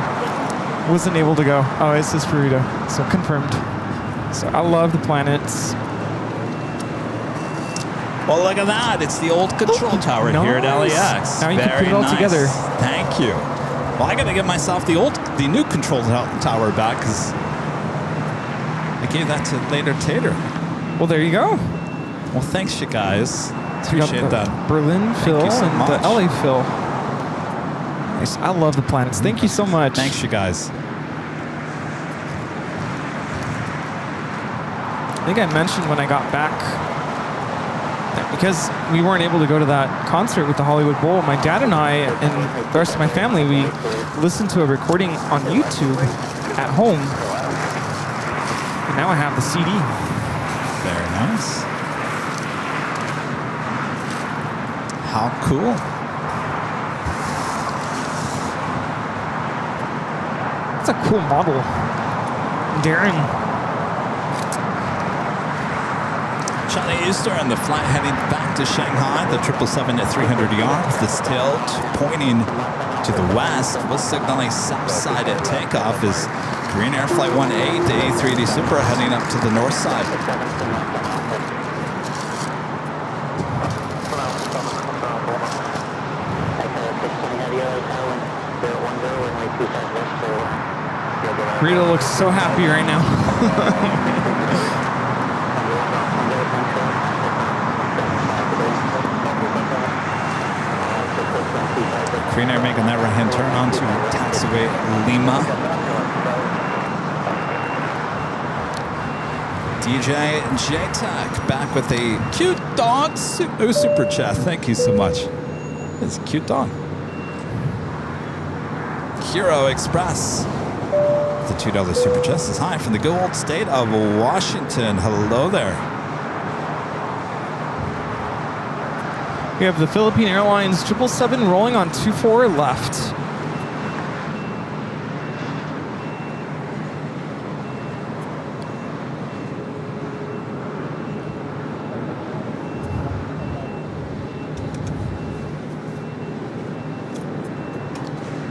Speaker 2: wasn't able to go. Oh, this is for Rita, so confirmed. So I love The Planets.
Speaker 1: Well, look at that. It's the old control tower here at LAX.
Speaker 2: Now you can
Speaker 1: Very
Speaker 2: put it all
Speaker 1: nice.
Speaker 2: together.
Speaker 1: Thank you. Well, I got to give myself the new control tower back because I gave that to later Tater.
Speaker 2: Well, there you go.
Speaker 1: Well, thanks, you guys.
Speaker 2: We got
Speaker 1: Appreciate
Speaker 2: the
Speaker 1: that.
Speaker 2: Berlin Phil
Speaker 1: you so
Speaker 2: and
Speaker 1: much.
Speaker 2: the LA Phil. Nice. I love The Planets. Thank you so much.
Speaker 1: Thanks, you guys.
Speaker 2: I think I mentioned when I got back because we weren't able to go to that concert with the Hollywood Bowl, my dad and I and the rest of my family, we listened to a recording on YouTube at home. And now I have the CD.
Speaker 1: Very nice. How cool.
Speaker 2: That's a cool model. Daring.
Speaker 1: China Eastern, the flight heading back to Shanghai, the 777 at 300 yards. The tilt pointing to the west. We'll signal a south side at takeoff as Green Air Flight 18, the A380 Super heading up to the north side.
Speaker 2: Rita looks so happy right now.
Speaker 1: Green Air making that right-hand turn onto taxiway Lima. DJ J-Tech back with a cute dog super chat. Thank you so much. It's a cute dog. Hero Express. The $2 super chat is high from the good old state of Washington. Hello there.
Speaker 2: We have the Philippine Airlines 777 rolling on 24 left.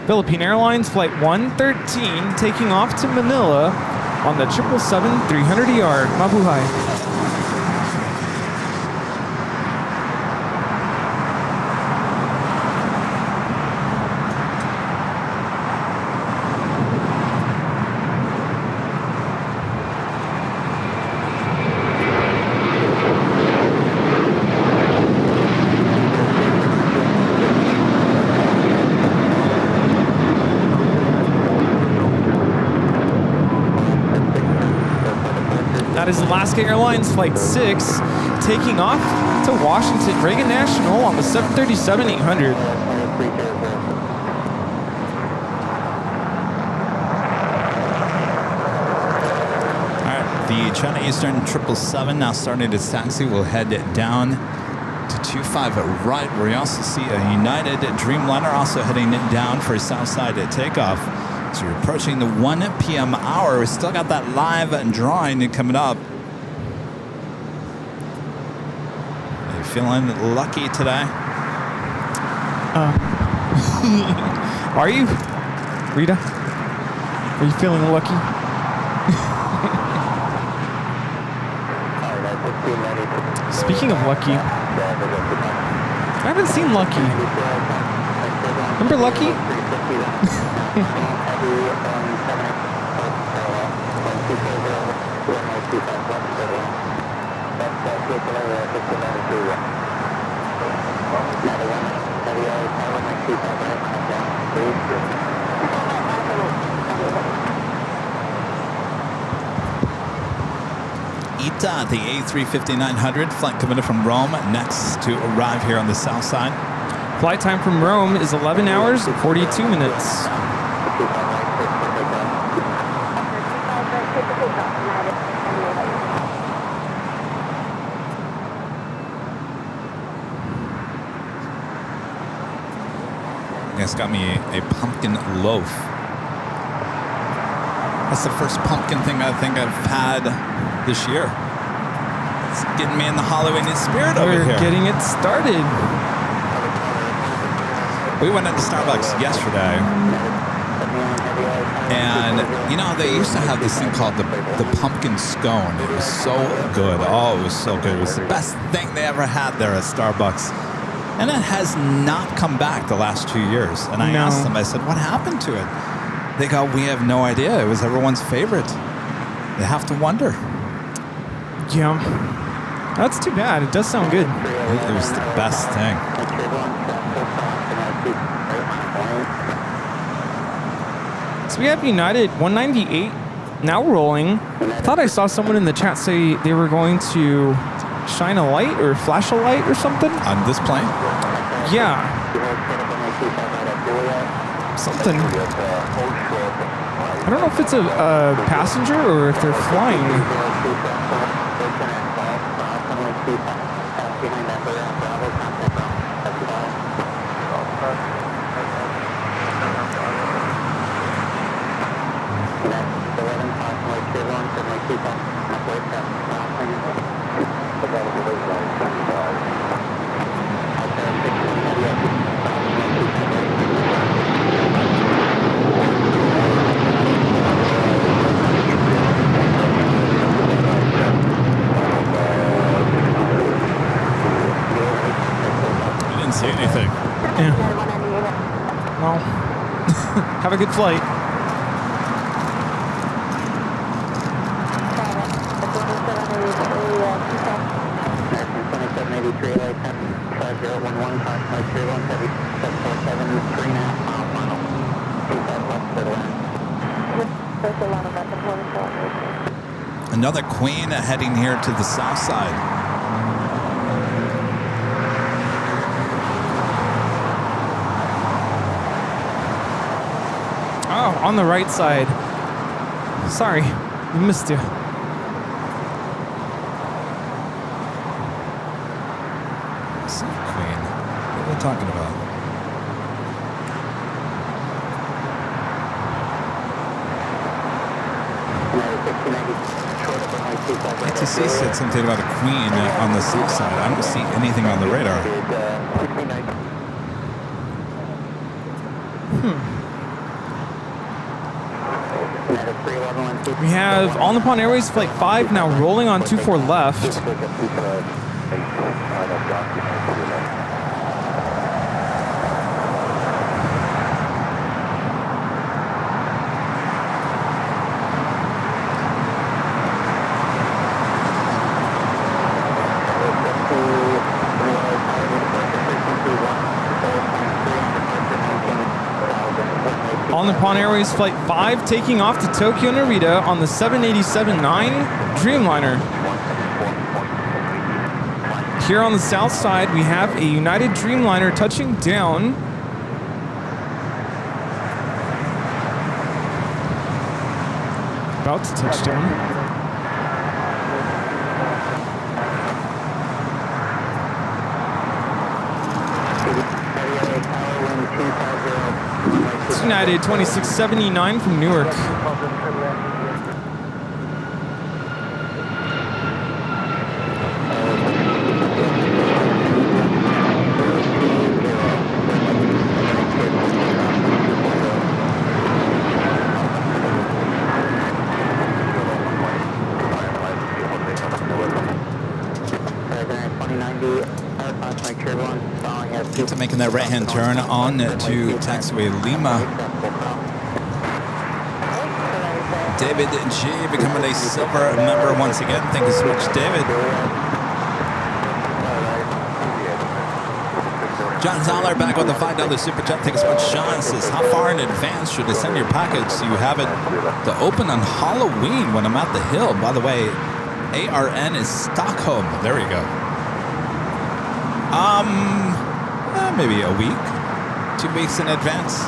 Speaker 2: Philippine Airlines Flight 113 taking off to Manila on the 777 300ER. Mabuhay. That is Alaska Airlines Flight 6 taking off to Washington Reagan National on the 737-800.
Speaker 1: All right, the China Eastern 777 now starting its taxi. We'll head down to 25 right, where we also see a United Dreamliner also heading down for a south side takeoff. So we're approaching the 1 p.m. hour. We still got that live drawing coming up. Are you feeling lucky today?
Speaker 2: Are you? Rita? Are you feeling lucky? Speaking of lucky, I haven't seen Lucky. Remember Lucky?
Speaker 1: Ita, the A350-900 flight coming in from Rome, next to arrive here on the south side.
Speaker 2: Flight time from Rome is 11 hours and 42 minutes.
Speaker 1: It's got me a pumpkin loaf. That's the first pumpkin thing I think I've had this year. It's getting me in the Halloween spirit over here.
Speaker 2: We're getting it started.
Speaker 1: We went into Starbucks yesterday, and you know, they used to have this thing called the pumpkin scone. It was so good. Oh, it was so good. It was the best thing they ever had there at Starbucks. And it has not come back the last 2 years. And I asked them, I said, what happened to it? They go, we have no idea. It was everyone's favorite. You have to wonder.
Speaker 2: Yeah. That's too bad. It does sound good.
Speaker 1: It was the best thing.
Speaker 2: So we have United 198 now rolling. I thought I saw someone in the chat say they were going to shine a light or flash a light or something?
Speaker 1: On this plane?
Speaker 2: Yeah. Something. I don't know if it's a passenger or if they're flying.
Speaker 1: See anything.
Speaker 2: Yeah. Well, have a good flight.
Speaker 1: Another Queen heading here to the south side.
Speaker 2: Oh, on the right side. Sorry, we missed you.
Speaker 1: Queen. What are we talking about? ATC said something about a Queen on the south side. I don't see anything on the radar.
Speaker 2: We have All Nippon Airways Flight 5 now rolling on 24 left. All Nippon Airways Flight 5 taking off to Tokyo Narita on the 787-9 Dreamliner. Here on the south side, we have a United Dreamliner touching down. About to touch down. It's United 2679 from Newark.
Speaker 1: Into making that right-hand turn on to taxiway Lima. David G becoming a silver member once again. Thank you so much, David. John Zoller back with the $5 super chat. Thank you so much. Sean says, how far in advance should I send your package so you have it to open on Halloween when I'm at the Hill? By the way, ARN is Stockholm. There we go. Maybe a week, 2 weeks in advance.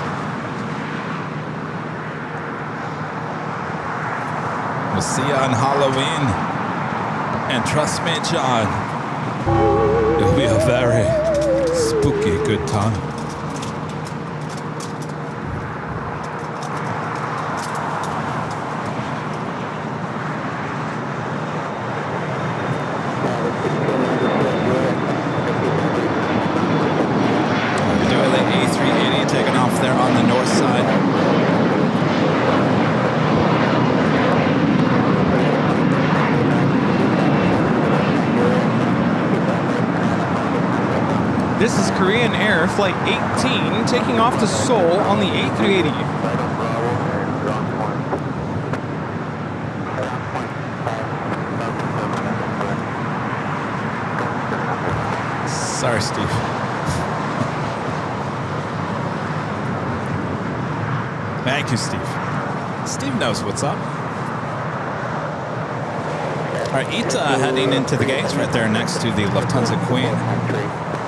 Speaker 1: We'll see you on Halloween. And trust me, John, it'll be a very spooky good time.
Speaker 2: This is Korean Air Flight 18 taking off to Seoul on the A380.
Speaker 1: Sorry, Steve. Thank you, Steve. Steve knows what's up. right, ITA heading into the gates right there next to the Lufthansa Queen.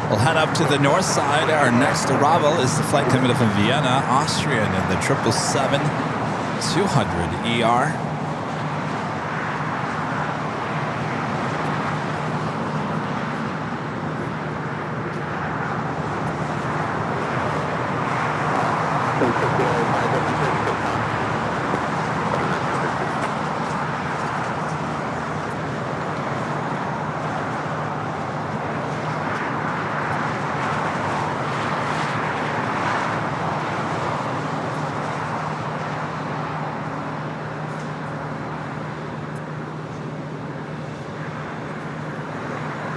Speaker 1: We'll head up to the north side. Our next arrival is the flight coming from Vienna, Austrian, in the 777-200ER.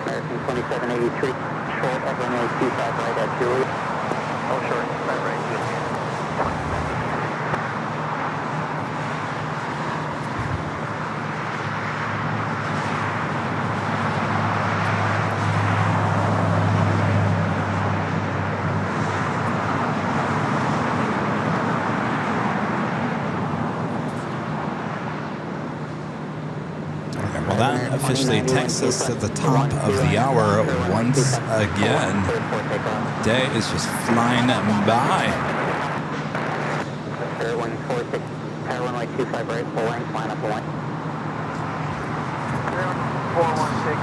Speaker 3: American 2783, short of runway 25 right at Julia. Oh, short, 5 right, Julia.
Speaker 1: Well, that officially takes us to the top of the hour once again. Day is just flying by.
Speaker 3: Airline 46, tower runway 25 right, full length, line up full length. 416.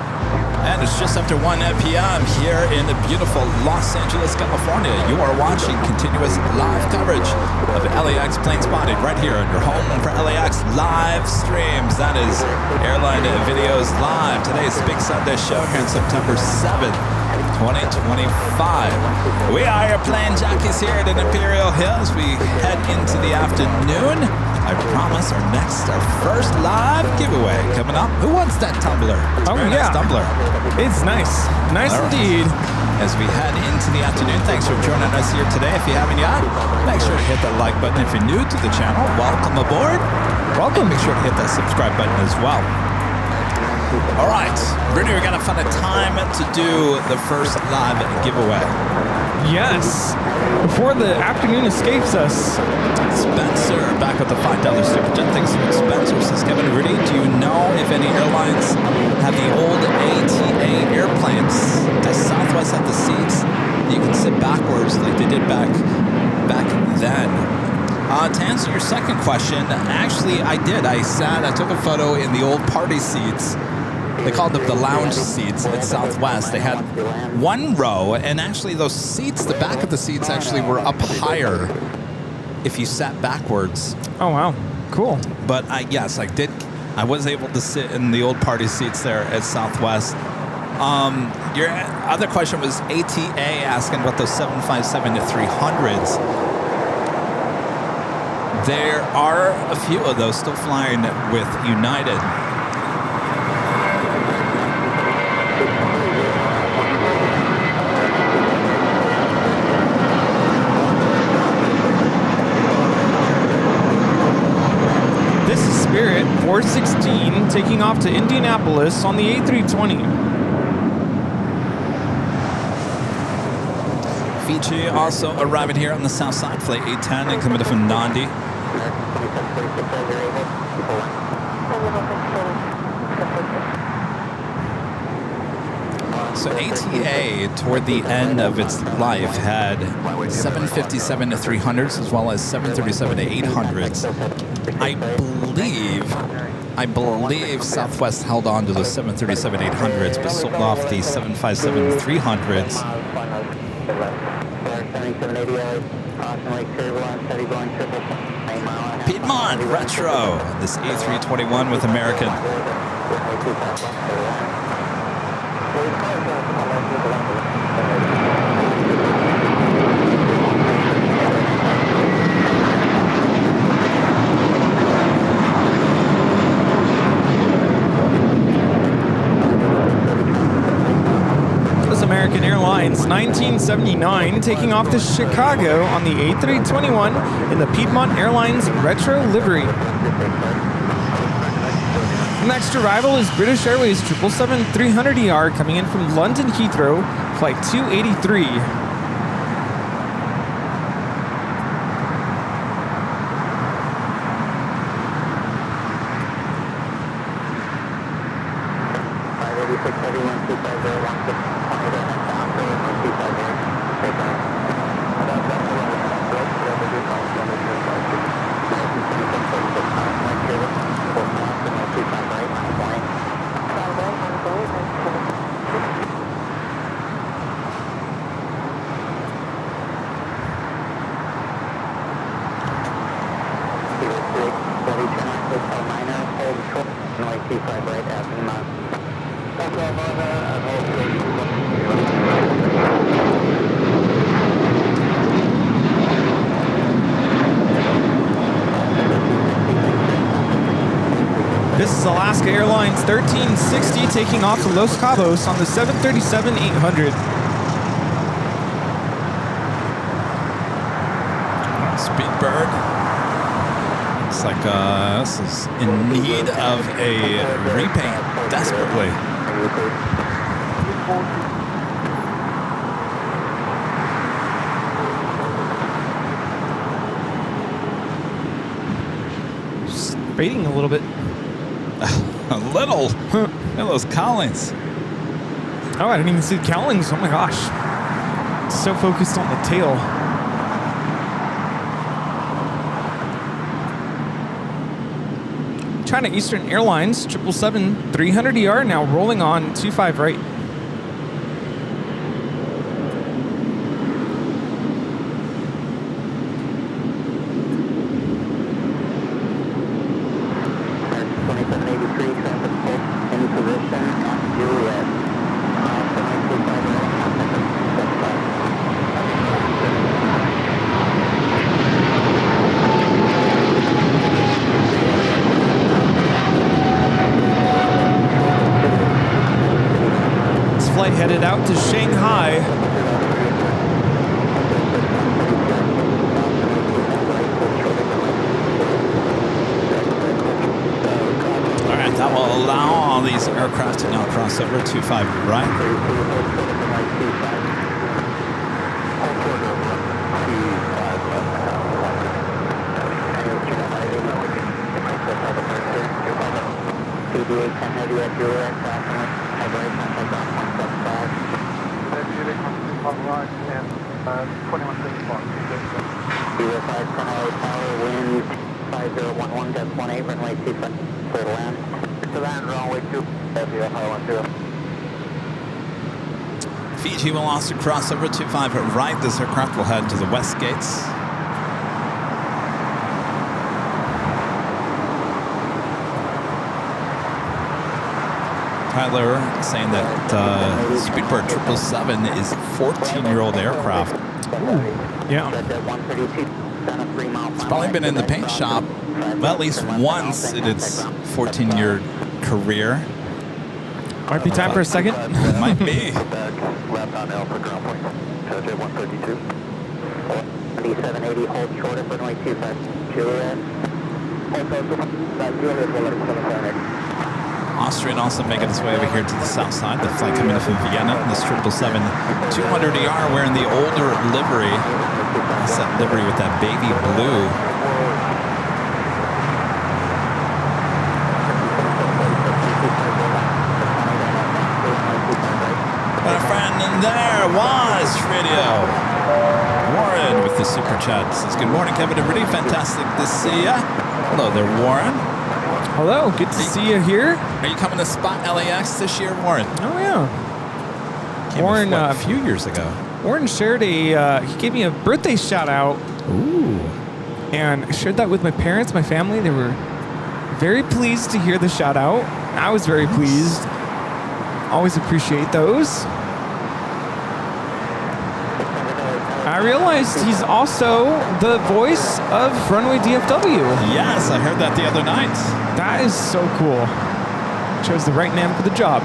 Speaker 1: And it's just after 1 p.m. here in the beautiful Los Angeles, California. You are watching continuous live coverage of LAX Plane Spotted right here on your home for LAX live streams. That is Airline Videos Live. Today's Big Sunday show here on September 7th, 2025. We are your plane jockeys here at Imperial Hills. We head into the afternoon. I promise our first live giveaway coming up. Who wants that tumbler? It's a very nice tumbler.
Speaker 2: It's nice. Nice indeed.
Speaker 1: As we head into the afternoon, thanks for joining us here today. If you haven't yet, make sure to hit that like button. If you're new to the channel, welcome aboard. Welcome. Make sure to hit that subscribe button as well. All right, Brittany, we're gonna find a time to do the first live giveaway.
Speaker 2: Yes. Before the afternoon escapes us.
Speaker 1: Spencer, back with the $5 super chat. Thanks so much, Spencer. Says Kevin Rudy, do you know if any airlines have the old ATA airplanes? Does Southwest have the seats you can sit backwards like they did back then? To answer your second question, actually I did. I took a photo in the old party seats. They called them the lounge seats at Southwest. They had one row, and actually those seats, the back of the seats actually were up higher if you sat backwards.
Speaker 2: Oh, wow. Cool.
Speaker 1: But yes, I did. I was able to sit in the old party seats there at Southwest. Your other question was ATA asking about those 757-300s. There are a few of those still flying with United.
Speaker 2: This is Spirit 416 taking off to Indianapolis on the A320.
Speaker 1: Fiji also arriving here on the south side, flight 810 and coming from Nandi. So ATA, toward the end of its life, had 757-300s as well as 737-800s. I believe Southwest held on to those 737-800s, but sold off the 757-300s. Piedmont Retro, this A321 with American.
Speaker 2: American Airlines 1979 taking off to Chicago on the A321 in the Piedmont Airlines retro livery. Next arrival is British Airways 777-300ER coming in from London Heathrow, flight 283. This is Alaska Airlines 1360 taking off to Los Cabos on the 737-800.
Speaker 1: Speedbird. Looks like this is in need of a repaint desperately.
Speaker 2: Just fading a little bit.
Speaker 1: A little. Look at those cowlings.
Speaker 2: Oh, I didn't even see the cowlings. Oh my gosh. So focused on the tail. China Eastern Airlines 777-300ER now rolling on 25 right. Headed out to Shanghai.
Speaker 1: All right, that will allow all these aircraft to now cross over 25 right. Fiji will also cross over 25 right. This aircraft will head to the west gates. Tyler saying that Speedbird 777 is a 14-year-old aircraft.
Speaker 2: Ooh, yeah.
Speaker 1: It's probably been in the paint shop at least once in its 14-year career.
Speaker 2: Might be time for a second.
Speaker 1: Might be.
Speaker 3: Left on Alpha ground point. Touch at 132. 780, hold short of runway 25. Juliet.
Speaker 1: Austrian also making its way over here to the south side. The flight coming in from Vienna. This 777-200ER wearing the older livery. That's that livery with that baby blue. My friend, and there was Radio Warren with the super chat. Says, good morning, Kevin and Rudy. Fantastic to see ya. Hello there, Warren.
Speaker 2: Hello, good to see you here.
Speaker 1: Are you coming to Spot LAX this year, Warren?
Speaker 2: Oh yeah.
Speaker 1: Came
Speaker 2: Warren,
Speaker 1: a few years ago.
Speaker 2: Warren shared he gave me a birthday shout out.
Speaker 1: Ooh.
Speaker 2: And I shared that with my parents, my family. They were very pleased to hear the shout out. I was very pleased. Always appreciate those. I realized he's also the voice of Runway DFW.
Speaker 1: Yes, I heard that the other night.
Speaker 2: That is so cool. Chose the right man for the job.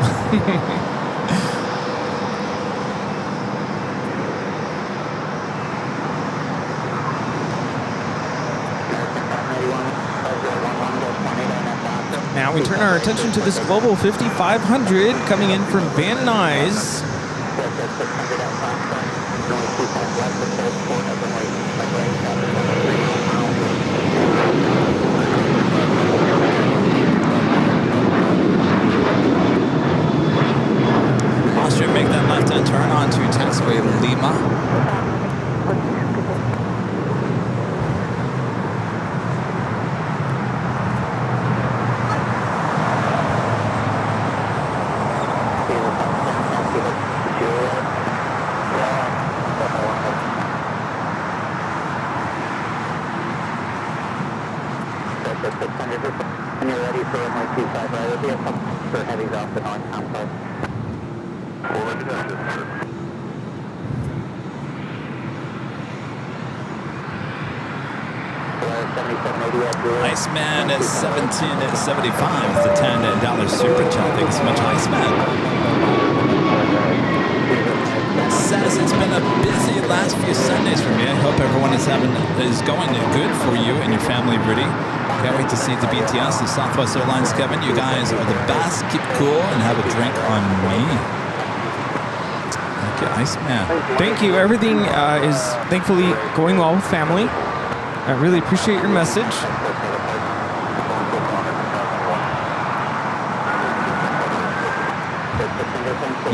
Speaker 2: Now we turn our attention to this Global 5500 coming in from Van Nuys.
Speaker 3: When you're ready for runway 25, right? There'll be a couple for heavies off the northbound side.
Speaker 1: Iceman at 17.75 is the $10 super chat. Thanks so much, Iceman. Says it's been a busy last few Sundays for me. I hope everyone is going good for you and your family, Rudy. Can't wait to see the BTS, the Southwest Airlines, Kevin. You guys are the best. Keep cool and have a drink on me. Thank you, Iceman.
Speaker 2: Thank you. Everything is thankfully going well with family. I really appreciate your message.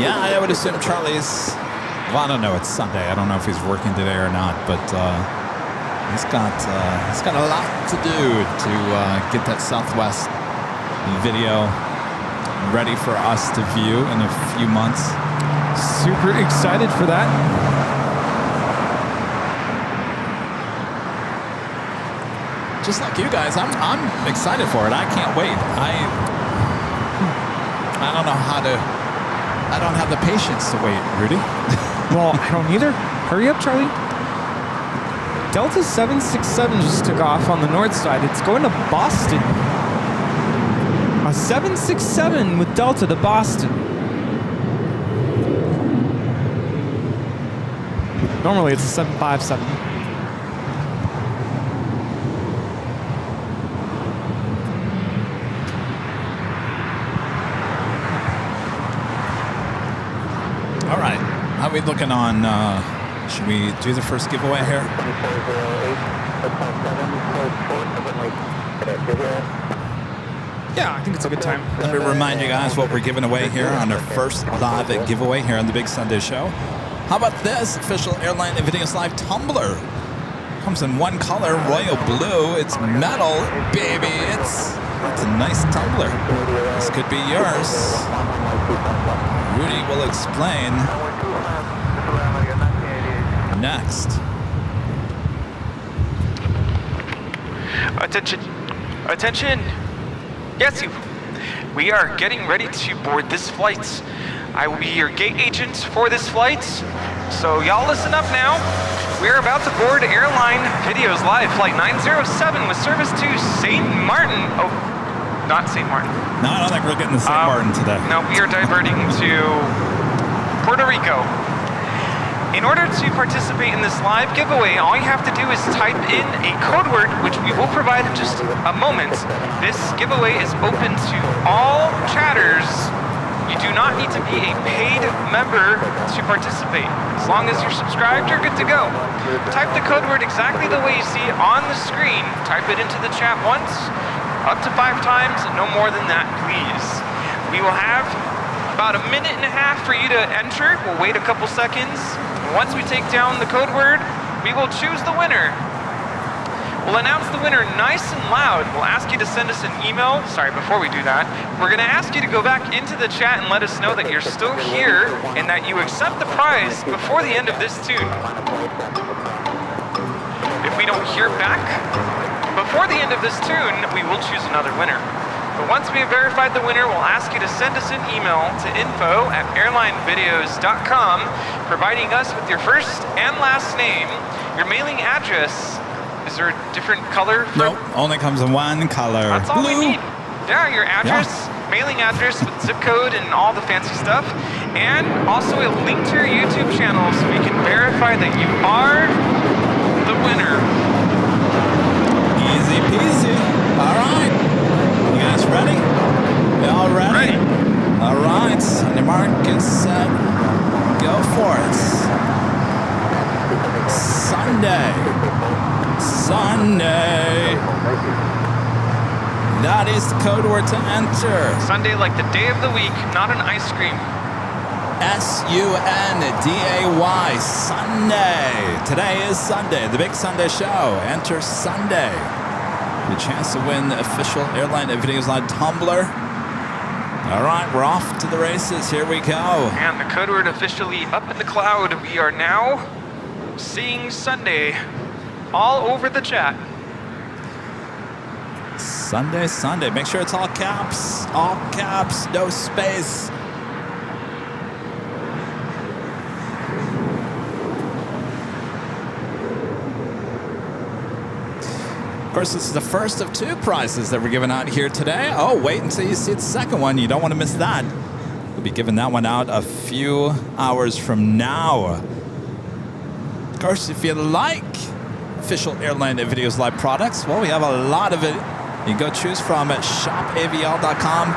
Speaker 1: Yeah, I would assume Charlie's. Well, I don't know. It's Sunday. I don't know if he's working today or not, but he's got a lot to do to get that Southwest video ready for us to view in a few months.
Speaker 2: Super excited for that.
Speaker 1: Just like you guys, I'm excited for it. I can't wait. I don't know how to. I don't have the patience to wait, Rudy.
Speaker 2: Well, I don't either. Hurry up, Charlie. Delta 767 just took off on the north side. It's going to Boston. A 767 with Delta to Boston. Normally it's a 757.
Speaker 1: All right. How are we looking on, should we do the first giveaway here?
Speaker 2: Yeah, I think it's a good time.
Speaker 1: Let me remind you guys what we're giving away here on our first live giveaway here on the Big Sunday Show. How about this official Airline Videos Live tumbler? Comes in one color, royal blue. It's metal, baby. It's a nice tumbler. This could be yours. Rudy will explain next.
Speaker 2: Attention. Yes, we are getting ready to board this flight. I will be your gate agent for this flight. So y'all listen up now. We're about to board Airline Videos Live Flight 907 with service to St. Martin. Oh, not St. Martin.
Speaker 1: No, I don't think we're getting to St. Martin today.
Speaker 2: No, we are diverting to Puerto Rico. In order to participate in this live giveaway, all you have to do is type in a code word, which we will provide in just a moment. This giveaway is open to all chatters. You do not need to be a paid member to participate. As long as you're subscribed, you're good to go. Type the code word exactly the way you see it on the screen. Type it into the chat once, up to 5 times, no more than that, please. We will have about a minute and a half for you to enter. We'll wait a couple seconds. Once we take down the code word, we will choose the winner. We'll announce the winner nice and loud. We'll ask you to send us an email. Sorry, before we do that, we're gonna ask you to go back into the chat and let us know that you're still here and that you accept the prize before the end of this tune. If we don't hear back before the end of this tune, we will choose another winner. But once we have verified the winner, we'll ask you to send us an email to info@airlinevideos.com, providing us with your first and last name, your mailing address. Is there a different color?
Speaker 1: Nope, only comes in one color.
Speaker 2: That's all we need. Yeah, your address, mailing address with zip code and all the fancy stuff, and also a link to your YouTube channel so we can verify that you are the winner.
Speaker 1: Easy peasy. All right. You guys ready? You all ready?
Speaker 2: Ready.
Speaker 1: All right. On your mark, get set, go for it. Sunday. That is the code word to enter.
Speaker 2: Sunday like the day of the week, not an ice cream.
Speaker 1: Sunday. Sunday. Today is Sunday, the Big Sunday Show. Enter Sunday. The chance to win the official Airline Videos Live tumbler. All right, we're off to the races. Here we go.
Speaker 2: And the code word officially up in the cloud. We are now seeing Sunday all over the chat.
Speaker 1: Sunday, Sunday. Make sure it's all caps, no space. Of course, this is the first of 2 prizes that we're giving out here today. Oh, wait until you see the second one. You don't want to miss that. We'll be giving that one out a few hours from now. Of course, if you like official Airline Videos Live products, well, we have a lot of it. You can go choose from at shopavl.com.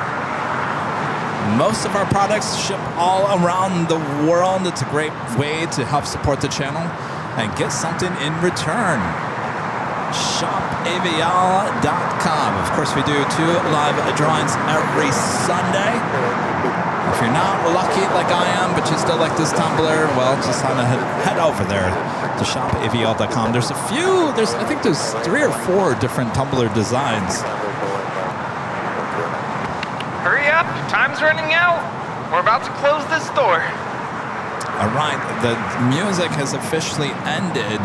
Speaker 1: Most of our products ship all around the world. It's a great way to help support the channel and get something in return. Shopavl.com. Of course, we do 2 live drawings every Sunday. If you're not lucky like I am, but you still like this tumbler, well, just head over there to shopavl.com. There's a few, I think there's 3 or 4 different tumbler designs.
Speaker 2: Hurry up, time's running out. We're about to close this door.
Speaker 1: All right, the music has officially ended.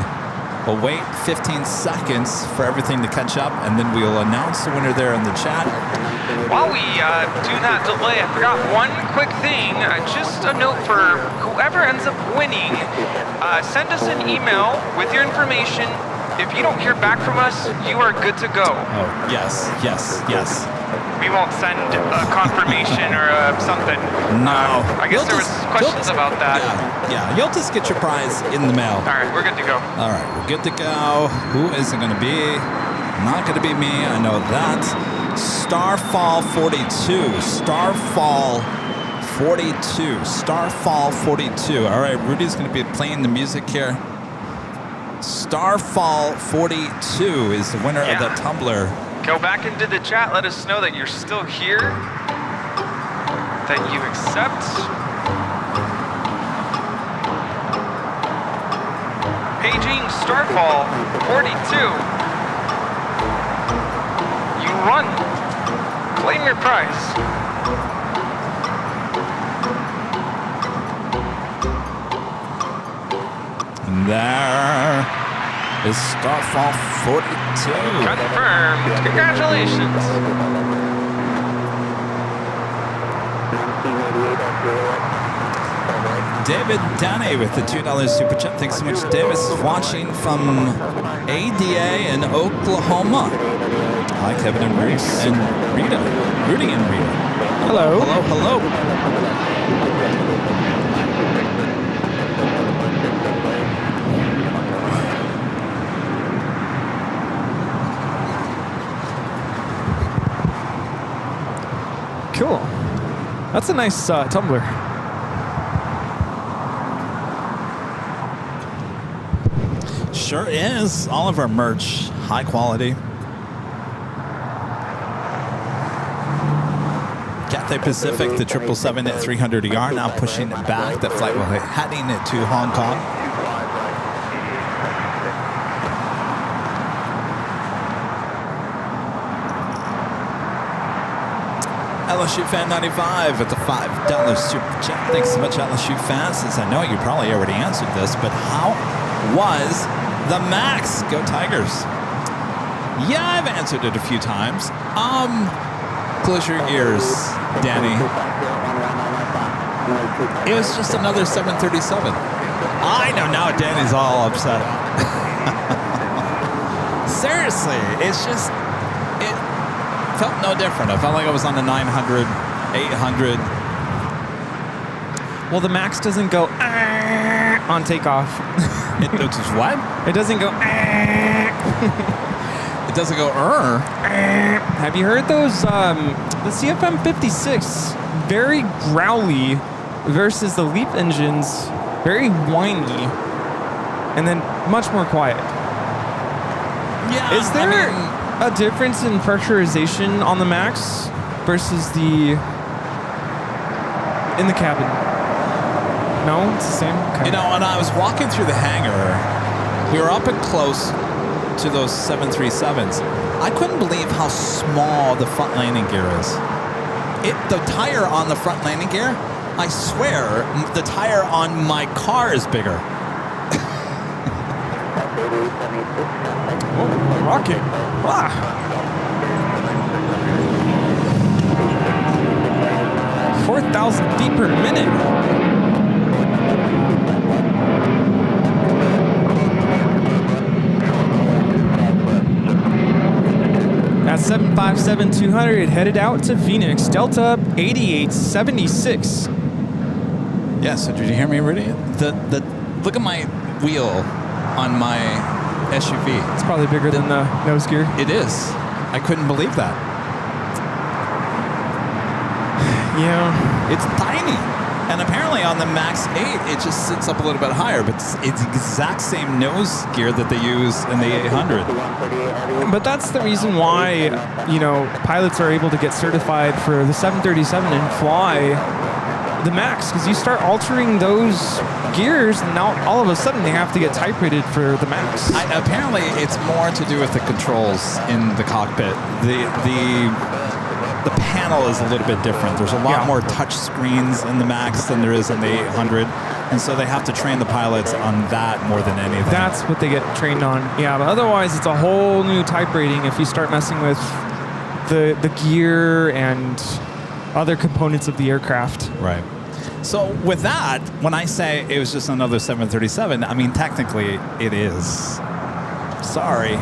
Speaker 1: We'll wait 15 seconds for everything to catch up, and then we'll announce the winner there in the chat.
Speaker 2: While we do that delay, I forgot one quick thing. Just a note for whoever ends up winning. Send us an email with your information. If you don't hear back from us, you are good to go.
Speaker 1: Oh, yes.
Speaker 2: We won't send a confirmation or something.
Speaker 1: No.
Speaker 2: I guess there was questions about that.
Speaker 1: Yeah, you'll just get your prize in the mail.
Speaker 2: All right, we're good to go.
Speaker 1: All right, we're good to go. Who is it going to be? Not going to be me, I know that. Starfall 42. Starfall 42. All right, Rudy's going to be playing the music here. Starfall 42 is the winner of that tumbler.
Speaker 2: Go back into the chat. Let us know that you're still here, that you accept. Paging Starfall 42. You won. Claim your prize.
Speaker 1: And there is Starfall 42.
Speaker 2: Confirmed. Congratulations.
Speaker 1: David Danny with the $2 super chat. Thanks so much, Davis. Watching from ADA in Oklahoma. Hi, Kevin and Bruce and Rita. Rudy and Rita.
Speaker 2: Hello.
Speaker 1: Hello.
Speaker 2: Cool. That's a nice tumbler.
Speaker 1: Sure is. All of our merch, high quality. Cathay Pacific, the 777 at 300ER, now pushing back. That flight will be heading to Hong Kong. LSU Fan 95 with the $5 super chat. Thanks so much, LSU fans. Since I know you probably already answered this, but how was the MAX? Go Tigers. Yeah, I've answered it a few times. Close your ears, Danny. It was just another 737. I know now Danny's all upset. Seriously, it's just, it felt no different. I felt like I was on the 900, 800.
Speaker 2: Well, the MAX doesn't go on takeoff.
Speaker 1: It does what?
Speaker 2: It doesn't go.
Speaker 1: It doesn't go.
Speaker 2: Have you heard those? The CFM56, very growly, versus the LEAP engines, very whiny, and then much more quiet.
Speaker 1: Yeah.
Speaker 2: Is there a difference in pressurization on the MAX versus in the cabin? No, it's the same. Okay.
Speaker 1: You know, when I was walking through the hangar, we were up and close to those 737s. I couldn't believe how small the front landing gear is. The tire on the front landing gear, I swear, the tire on my car is bigger.
Speaker 2: Oh, rocket. Ah. per minute. At 757-200, headed out to Phoenix. Delta 8876.
Speaker 1: Yeah, so did you hear me, Rudy? Look at my wheel on my SUV.
Speaker 2: It's probably bigger than the nose gear.
Speaker 1: It is. I couldn't believe that.
Speaker 2: Yeah.
Speaker 1: It's tiny. And apparently on the Max 8, it just sits up a little bit higher, but it's the exact same nose gear that they use in the 800.
Speaker 2: But that's the reason why, pilots are able to get certified for the 737 and fly the Max, because you start altering those gears, and now all of a sudden they have to get type rated for the Max.
Speaker 1: Apparently, it's more to do with the controls in the cockpit. The panel is a little bit different. There's a lot more touch screens in the Max than there is in the 800, and so they have to train the pilots on that more than anything.
Speaker 2: That's what they get trained on. Yeah, but otherwise it's a whole new type rating if you start messing with the gear and other components of the aircraft.
Speaker 1: Right. So with that, when I say it was just another 737, I mean, technically it is. Sorry.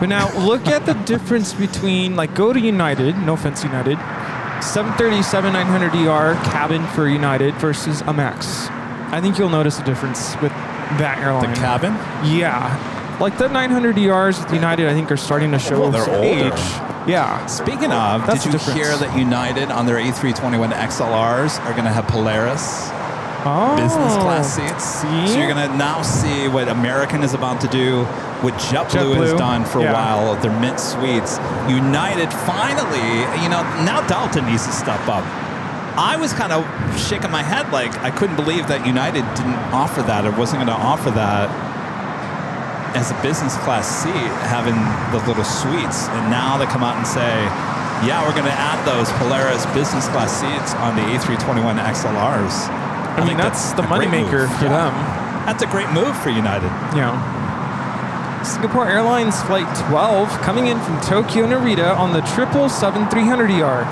Speaker 2: But now look at the difference between, go to United, no offense United, 737-900ER cabin for United versus a Max. I think you'll notice a difference with that airline.
Speaker 1: The cabin?
Speaker 2: Yeah. Like the 900ERs with United, I think, are starting to show
Speaker 1: they're
Speaker 2: age.
Speaker 1: older.
Speaker 2: Yeah.
Speaker 1: Speaking of,
Speaker 2: That's
Speaker 1: did you hear that United on their A321 XLRs are going to have Polaris business class seats?
Speaker 2: See?
Speaker 1: So you're going to now see what American is about to do, what JetBlue has done for a while, their Mint suites. United finally, now Delta needs to step up. I was kind of shaking my head I couldn't believe that United didn't offer that or wasn't going to offer that as a business class seat, having the little suites. And now they come out and say, yeah, we're going to add those Polaris business class seats on the A321 XLRs.
Speaker 2: I mean, that's the moneymaker for them.
Speaker 1: That's a great move for United.
Speaker 2: Yeah. Singapore Airlines Flight 12 coming in from Tokyo Narita on the 777-300ER.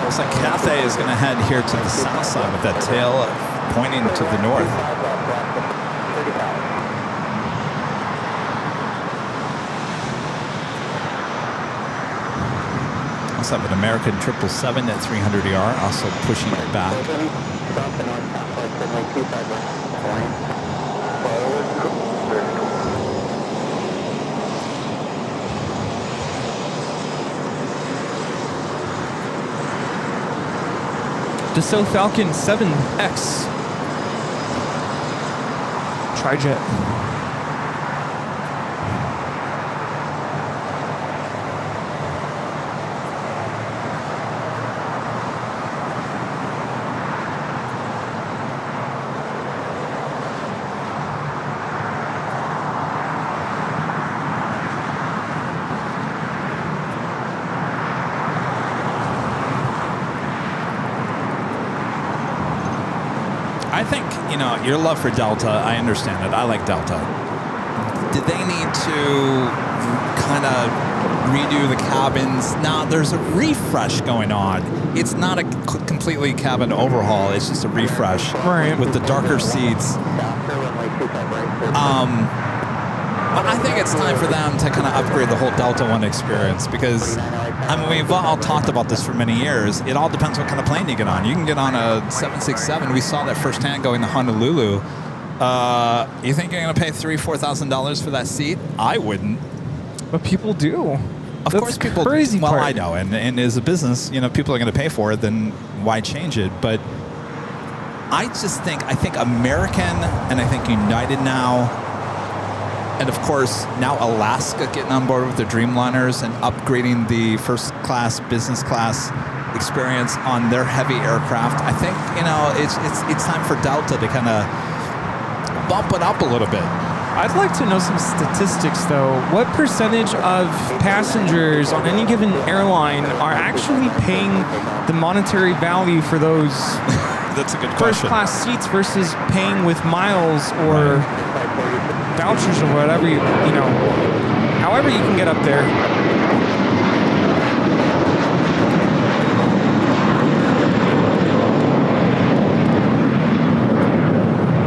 Speaker 1: Looks like Cathay is going to head here to the south side with that tail pointing to the north. Also have an American 777 at 300ER, also pushing it back.
Speaker 2: Dassault Falcon 7X. Trijet.
Speaker 1: I think, your love for Delta, I understand it. I like Delta. Did they need to kind of redo the cabins? Now, there's a refresh going on. It's not a completely cabin overhaul. It's just a refresh with the darker seats. But I think it's time for them to kind of upgrade the whole Delta One experience because, we've all talked about this for many years. It all depends what kind of plane you get on. You can get on a 767. We saw that firsthand going to Honolulu. You think you're going to pay $3,000-$4,000 for that seat? I wouldn't.
Speaker 2: But people do.
Speaker 1: Of course, people.
Speaker 2: Crazy
Speaker 1: well,
Speaker 2: part.
Speaker 1: I know, and as a business, people are going to pay for it. Then why change it? But I think American and I think United now. And of course, now Alaska getting on board with their Dreamliners and upgrading the first class, business class experience on their heavy aircraft. I think, it's time for Delta to kind of bump it up a little bit.
Speaker 2: I'd like to know some statistics, though. What percentage of passengers on any given airline are actually paying the monetary value for those
Speaker 1: That's a good question.
Speaker 2: first-class seats versus paying with miles or vouchers or whatever, However you can get up there.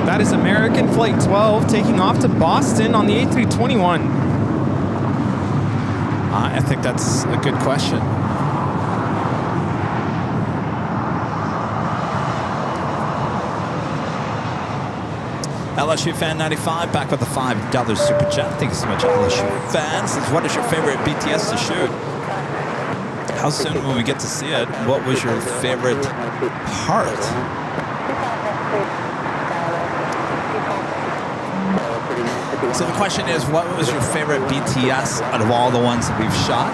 Speaker 2: That is American Flight 12 taking off to Boston on the A321.
Speaker 1: I think that's a good question. LSU Fan 95 back with the $5 Super Chat. Thank you so much, LSU fans. Says, what is your favorite BTS to shoot? How soon will we get to see it? What was your favorite part? So the question is, what was your favorite BTS out of all the ones that we've shot?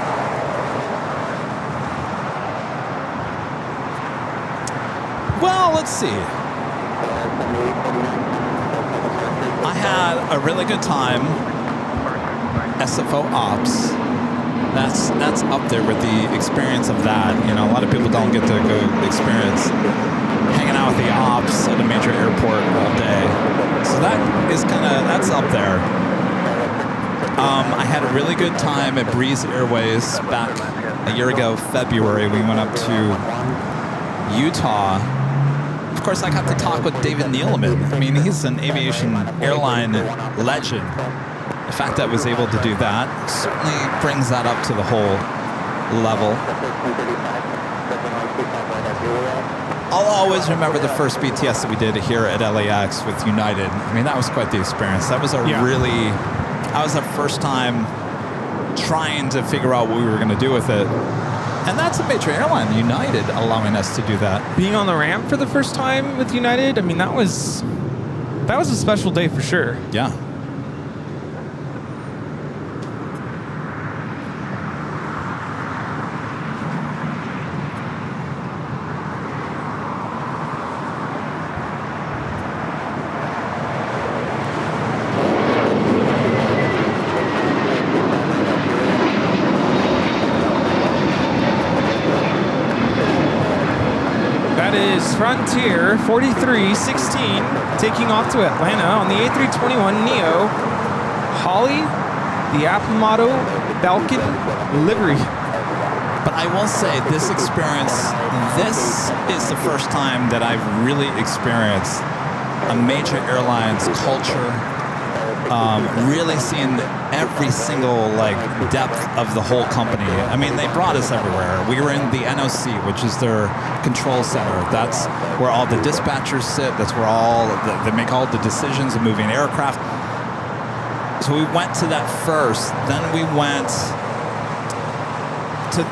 Speaker 1: Well, let's see. I had a really good time. SFO Ops. That's up there with the experience of that. You know, a lot of people don't get to go experience hanging out with the ops at a major airport all day. So that's up there. I had a really good time at Breeze Airways back a year ago, February. We went up to Utah. Of course, I got to talk with David Neeleman. I mean, he's an aviation airline legend. The fact that I was able to do that certainly brings that up to the whole level. I'll always remember the first BTS that we did here at LAX with United. I mean, that was quite the experience. That was that was our first time trying to figure out what we were going to do with it. And that's a major airline, United, allowing us to do that.
Speaker 2: Being on the ramp for the first time with United, I mean, that was a special day for sure.
Speaker 1: Yeah.
Speaker 2: Frontier 4316 taking off to Atlanta on the A321 Neo Holly, the Apamato Falcon livery.
Speaker 1: But I will say this experience, this is the first time that I've really experienced a major airline's culture, really seeing every single depth of the whole company. I mean, they brought us everywhere. We were in the NOC, which is their control center. That's where all the dispatchers sit. That's where they make all the decisions of moving aircraft. So we went to that first. Then we went to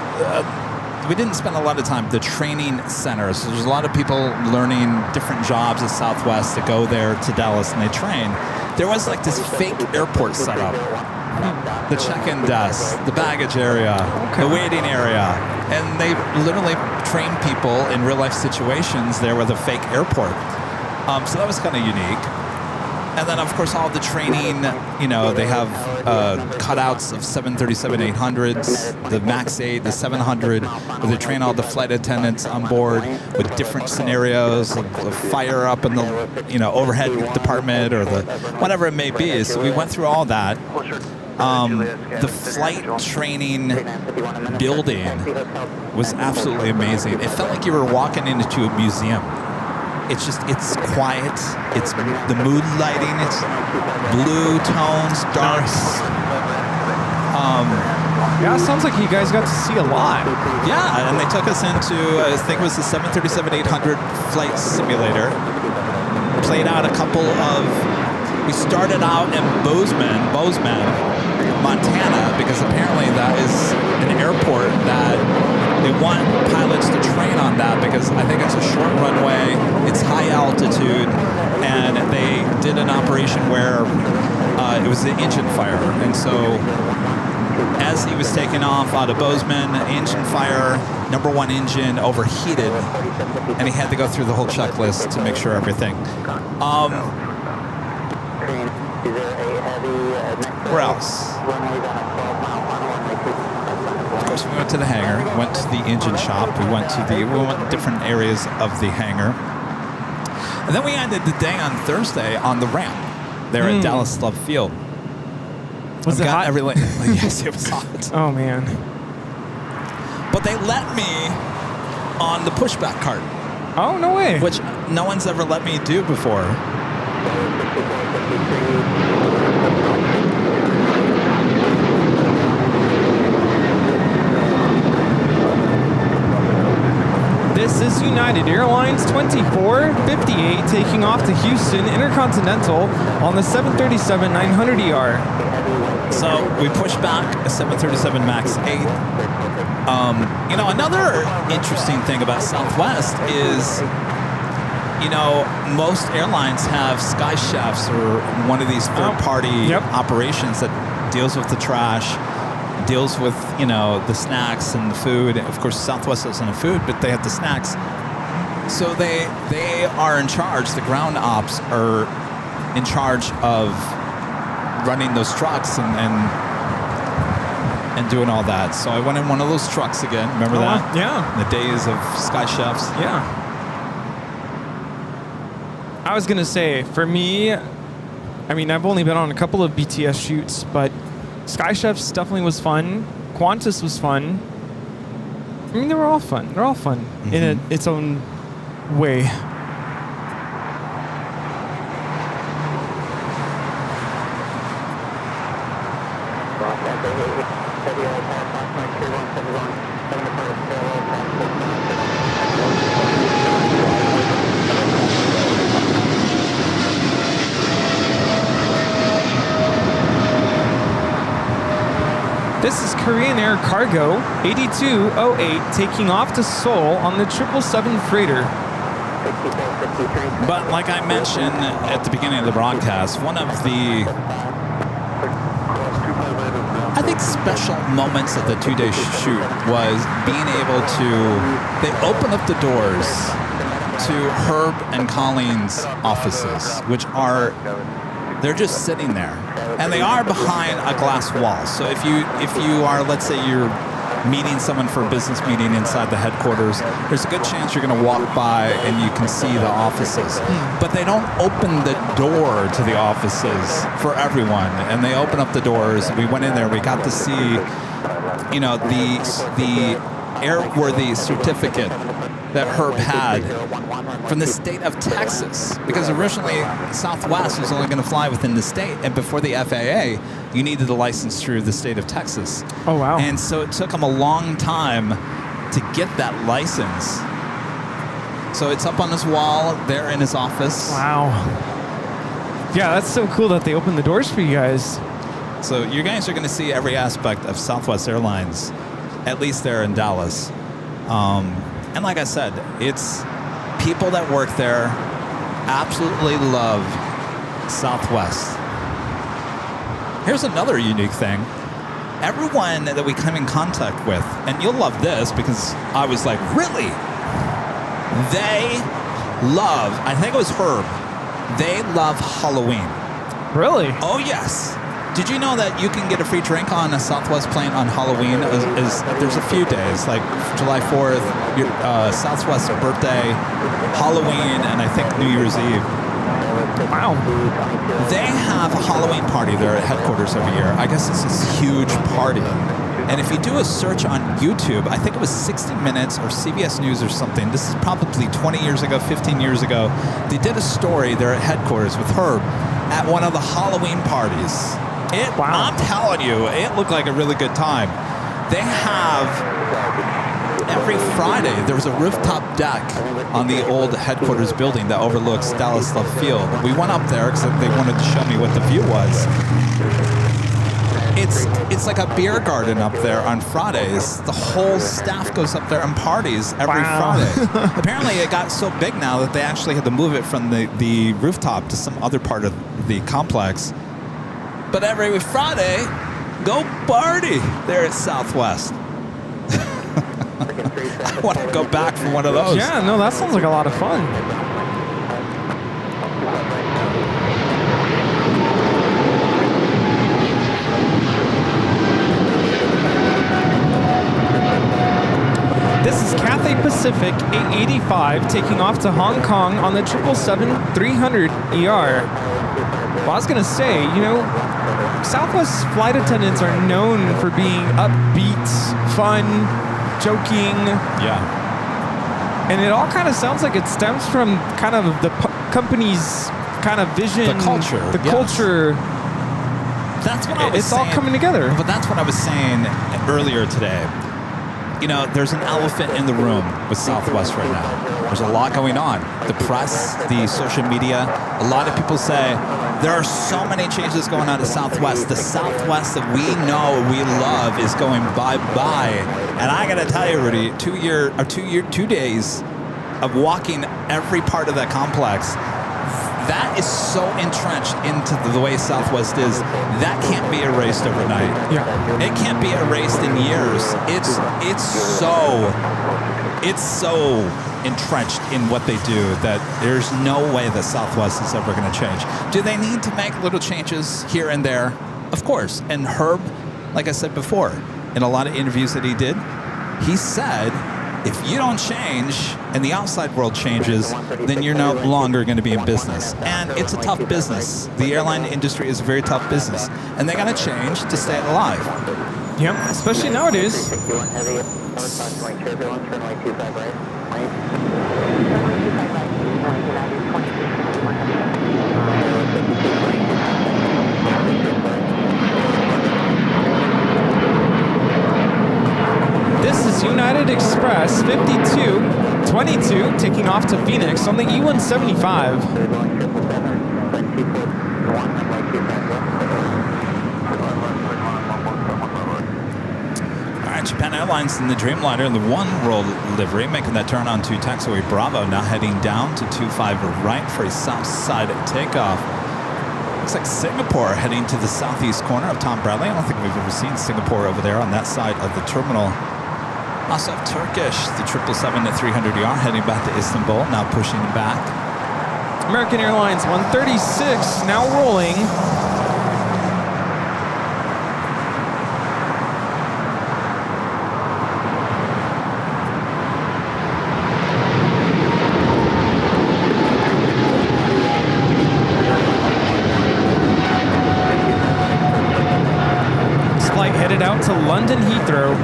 Speaker 1: we didn't spend a lot of time at the training center. So there's a lot of people learning different jobs at Southwest that go there to Dallas and they train. There was this fake airport set up. The check-in desk, the baggage area, the waiting area. And they literally train people in real-life situations there with a fake airport. So that was kind of unique. And then, of course, all the training, they have cutouts of 737-800s, the MAX 8, the 700, where they train all the flight attendants on board with different scenarios, the fire up in the, overhead department or the whatever it may be. So we went through all that. The flight training building was absolutely amazing. It felt like you were walking into a museum. It's quiet. It's the mood lighting. It's blue tones, darks.
Speaker 2: Yeah, it sounds like you guys got to see a lot.
Speaker 1: Yeah, and they took us into, I think it was the 737-800 flight simulator. Played out a couple of, we started out in Bozeman, Montana, because apparently that is an airport that they want pilots to train on that because I think it's a short runway, it's high altitude, and they did an operation where it was the engine fire. And so as he was taking off out of Bozeman, engine fire, number one engine overheated, and he had to go through the whole checklist to make sure everything. Where else? Of course, we went to the hangar, went to the engine shop, we went to different areas of the hangar. And then we ended the day on Thursday on the ramp there at Dallas Love Field.
Speaker 2: Was it hot?
Speaker 1: Yes, it was hot.
Speaker 2: Oh, man.
Speaker 1: But they let me on the pushback cart,
Speaker 2: Oh, no way.
Speaker 1: which no one's ever let me do before.
Speaker 2: This is United Airlines 2458 taking off to Houston Intercontinental on the 737-900ER.
Speaker 1: So we pushed back a 737 MAX 8. Another interesting thing about Southwest is, most airlines have sky chefs or one of these third-party operations that deals with the trash, deals with, the snacks and the food. Of course, Southwest doesn't have food, but they have the snacks. So they are in charge. The ground ops are in charge of running those trucks and doing all that. So I went in one of those trucks again. Remember that?
Speaker 2: Yeah.
Speaker 1: The days of Sky Chefs.
Speaker 2: Yeah. I was going to say, for me, I've only been on a couple of BTS shoots, but Sky Chefs definitely was fun. Qantas was fun. They were all fun. They're all fun in its own way. This is Korean Air Cargo 8208 taking off to Seoul on the 777 freighter.
Speaker 1: But like I mentioned at the beginning of the broadcast, one of the, I think, special moments of the two-day shoot was being able to, they opened up the doors to Herb and Colleen's offices, which are, they're just sitting there. And they are behind a glass wall. So if you are, let's say you're meeting someone for a business meeting inside the headquarters, there's a good chance you're going to walk by and you can see the offices. But they don't open the door to the offices for everyone. And they open up the doors. We went in there. We got to see, the airworthy certificate that Herb had from the state of Texas, because originally Southwest was only going to fly within the state, and before the FAA, you needed a license through the state of Texas.
Speaker 2: Oh, wow.
Speaker 1: And so it took him a long time to get that license. So it's up on his wall there in his office.
Speaker 2: Wow. Yeah, that's so cool that they opened the doors for you guys.
Speaker 1: So you guys are going to see every aspect of Southwest Airlines, at least there in Dallas. And like I said, it's people that work there absolutely love Southwest. Here's another unique thing. Everyone that we come in contact with, and you'll love this because I was like, really? They love, I think it was Herb, they love Halloween.
Speaker 2: Really?
Speaker 1: Oh, yes. Did you know that you can get a free drink on a Southwest plane on Halloween? There's a few days, like July 4th, Southwest's birthday, Halloween, and I think New Year's Eve.
Speaker 2: Wow.
Speaker 1: They have a Halloween party there at headquarters every year. I guess it's this huge party. And if you do a search on YouTube, I think it was 60 Minutes or CBS News or something. This is probably 20 years ago, 15 years ago. They did a story there at headquarters with Herb at one of the Halloween parties.
Speaker 2: Wow.
Speaker 1: I'm telling you, it looked like a really good time. They have, every Friday, there was a rooftop deck on the old headquarters building that overlooks Dallas Love Field. We went up there because they wanted to show me what the view was. It's like a beer garden up there on Fridays. The whole staff goes up there and parties every Friday. Apparently it got so big now that they actually had to move it from the rooftop to some other part of the complex. But every Friday, go party there at Southwest. I want to go back for one of those.
Speaker 2: Yeah, no, that sounds like a lot of fun. This is Cathay Pacific 885 taking off to Hong Kong on the 777-300ER. Well, I was going to say, Southwest flight attendants are known for being upbeat, fun, joking,
Speaker 1: Yeah.
Speaker 2: and it all kind of sounds like it stems from kind of the company's kind of vision,
Speaker 1: The culture,
Speaker 2: the
Speaker 1: yes.
Speaker 2: culture.
Speaker 1: That's what I was
Speaker 2: It's
Speaker 1: saying.
Speaker 2: all coming together.
Speaker 1: But that's what I was saying earlier today. You know, there's an elephant in the room with Southwest right now. There's a lot going on. The press, the social media, a lot of people say there are so many changes going on at Southwest. The Southwest that we know, we love is going bye-bye. And I got to tell you, Rudy, 2 days of walking every part of that complex, that is so entrenched into the way Southwest is. That can't be erased overnight.
Speaker 2: Yeah.
Speaker 1: It can't be erased in years. It's so entrenched in what they do that there's no way that Southwest is ever going to change. Do they need to make little changes here and there? Of course. And Herb, like I said before, in a lot of interviews that he did, he said, if you don't change and the outside world changes, then you're no longer going to be in business. And it's a tough business. The airline industry is a very tough business. And they got to change to stay alive.
Speaker 2: Yep, especially nowadays.
Speaker 3: 61 heavy, approximately turbulence, runway 25 right.
Speaker 2: This is United Express 5222 taking off to Phoenix on the E175.
Speaker 1: All right, Japan Airlines in the Dreamliner in the One World livery, making that turn onto taxiway Bravo, now heading down to 25 right for a south side takeoff. Looks like Singapore heading to the southeast corner of Tom Bradley. I don't think we've ever seen Singapore over there on that side of the terminal. Also Turkish, the 777-300ER heading back to Istanbul, now pushing back.
Speaker 2: American Airlines 136 now rolling. This flight headed out to London Heathrow.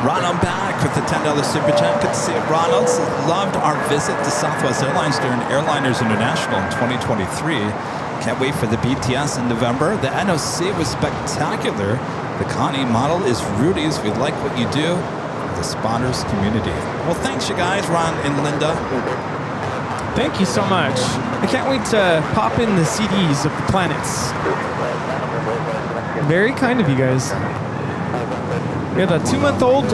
Speaker 1: Ronald back with the $10 super chat. Good to see you, Ronald. Says, loved our visit to Southwest Airlines during Airliners International in 2023. Can't wait for the BTS in November. The NOC was spectacular. The Connie model is Rudy's. We like what you do for the spotters community. Well, thanks, you guys, Ron and Linda.
Speaker 2: Thank you so much. I can't wait to pop in the CDs of the planets. Very kind of you guys. We have a 2-month-old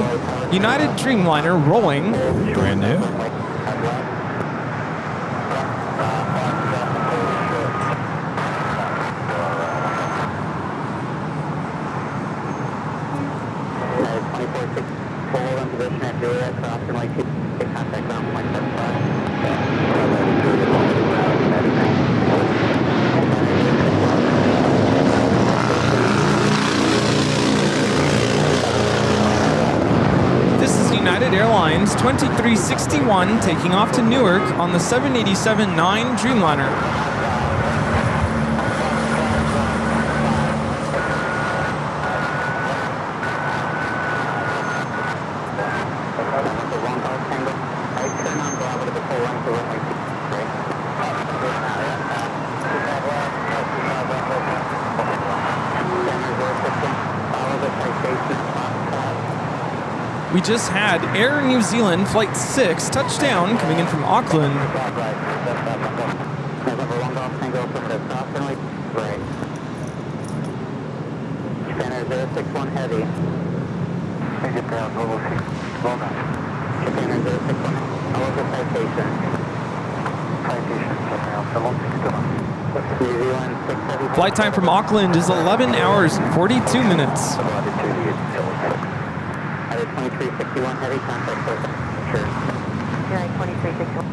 Speaker 2: United Dreamliner rolling.
Speaker 1: Brand new.
Speaker 2: Airlines 2361 taking off to Newark on the 787-9 Dreamliner. We just had Air New Zealand Flight 6 touchdown coming in from Auckland.
Speaker 3: Japan 061 heavy. Japan 061. All of the citation. New Zealand 6 heavy.
Speaker 2: Flight time from Auckland is 11 hours and 42 minutes.
Speaker 3: 2361 heavy contact for sure. Yeah, 2361.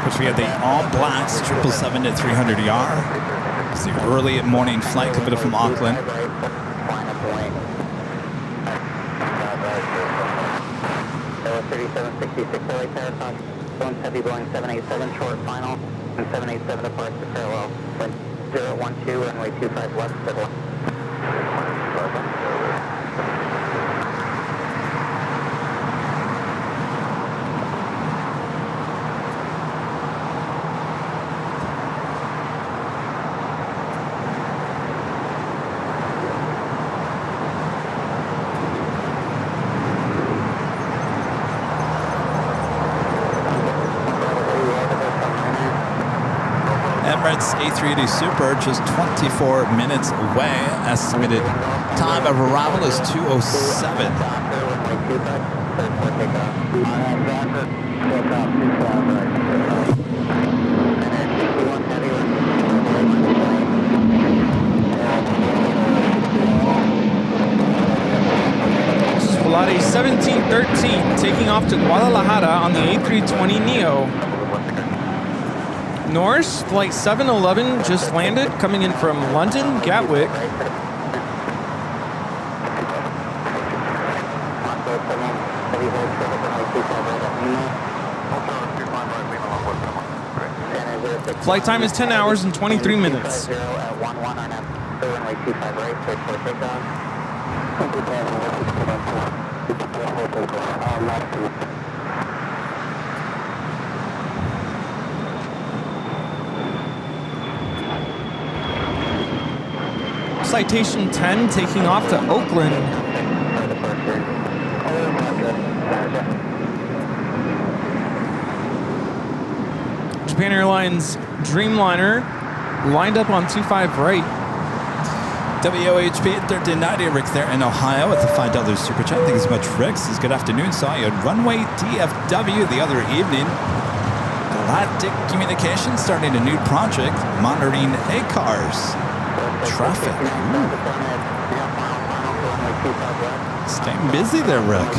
Speaker 1: Which we have the All Blacks 777 at 300ER. It's the early morning flight coming from Auckland.
Speaker 3: 3766 LA Paracon, Boeing Heavy Boeing 787 short final, and 787 departs to parallel. Wind 012, runway 25 left, civil.
Speaker 1: Emirates A380 Super just 24 minutes away. Estimated time of arrival is 2:07.
Speaker 2: Volaris 1713 taking off to Guadalajara on the A320neo. Norse flight 711 just landed, coming in from London Gatwick. Flight time is 10 hours and 23 minutes. Citation 10 taking off to Oakland. Japan Airlines Dreamliner lined up on 25 right.
Speaker 1: WOHP 1390, Rick there in Ohio with the $5 super chat. Thank you so much, Rick. Says good afternoon. Saw you at runway DFW the other evening. Galactic Communications starting a new project monitoring ACARS. Traffic. Ooh. Staying busy there, Rick.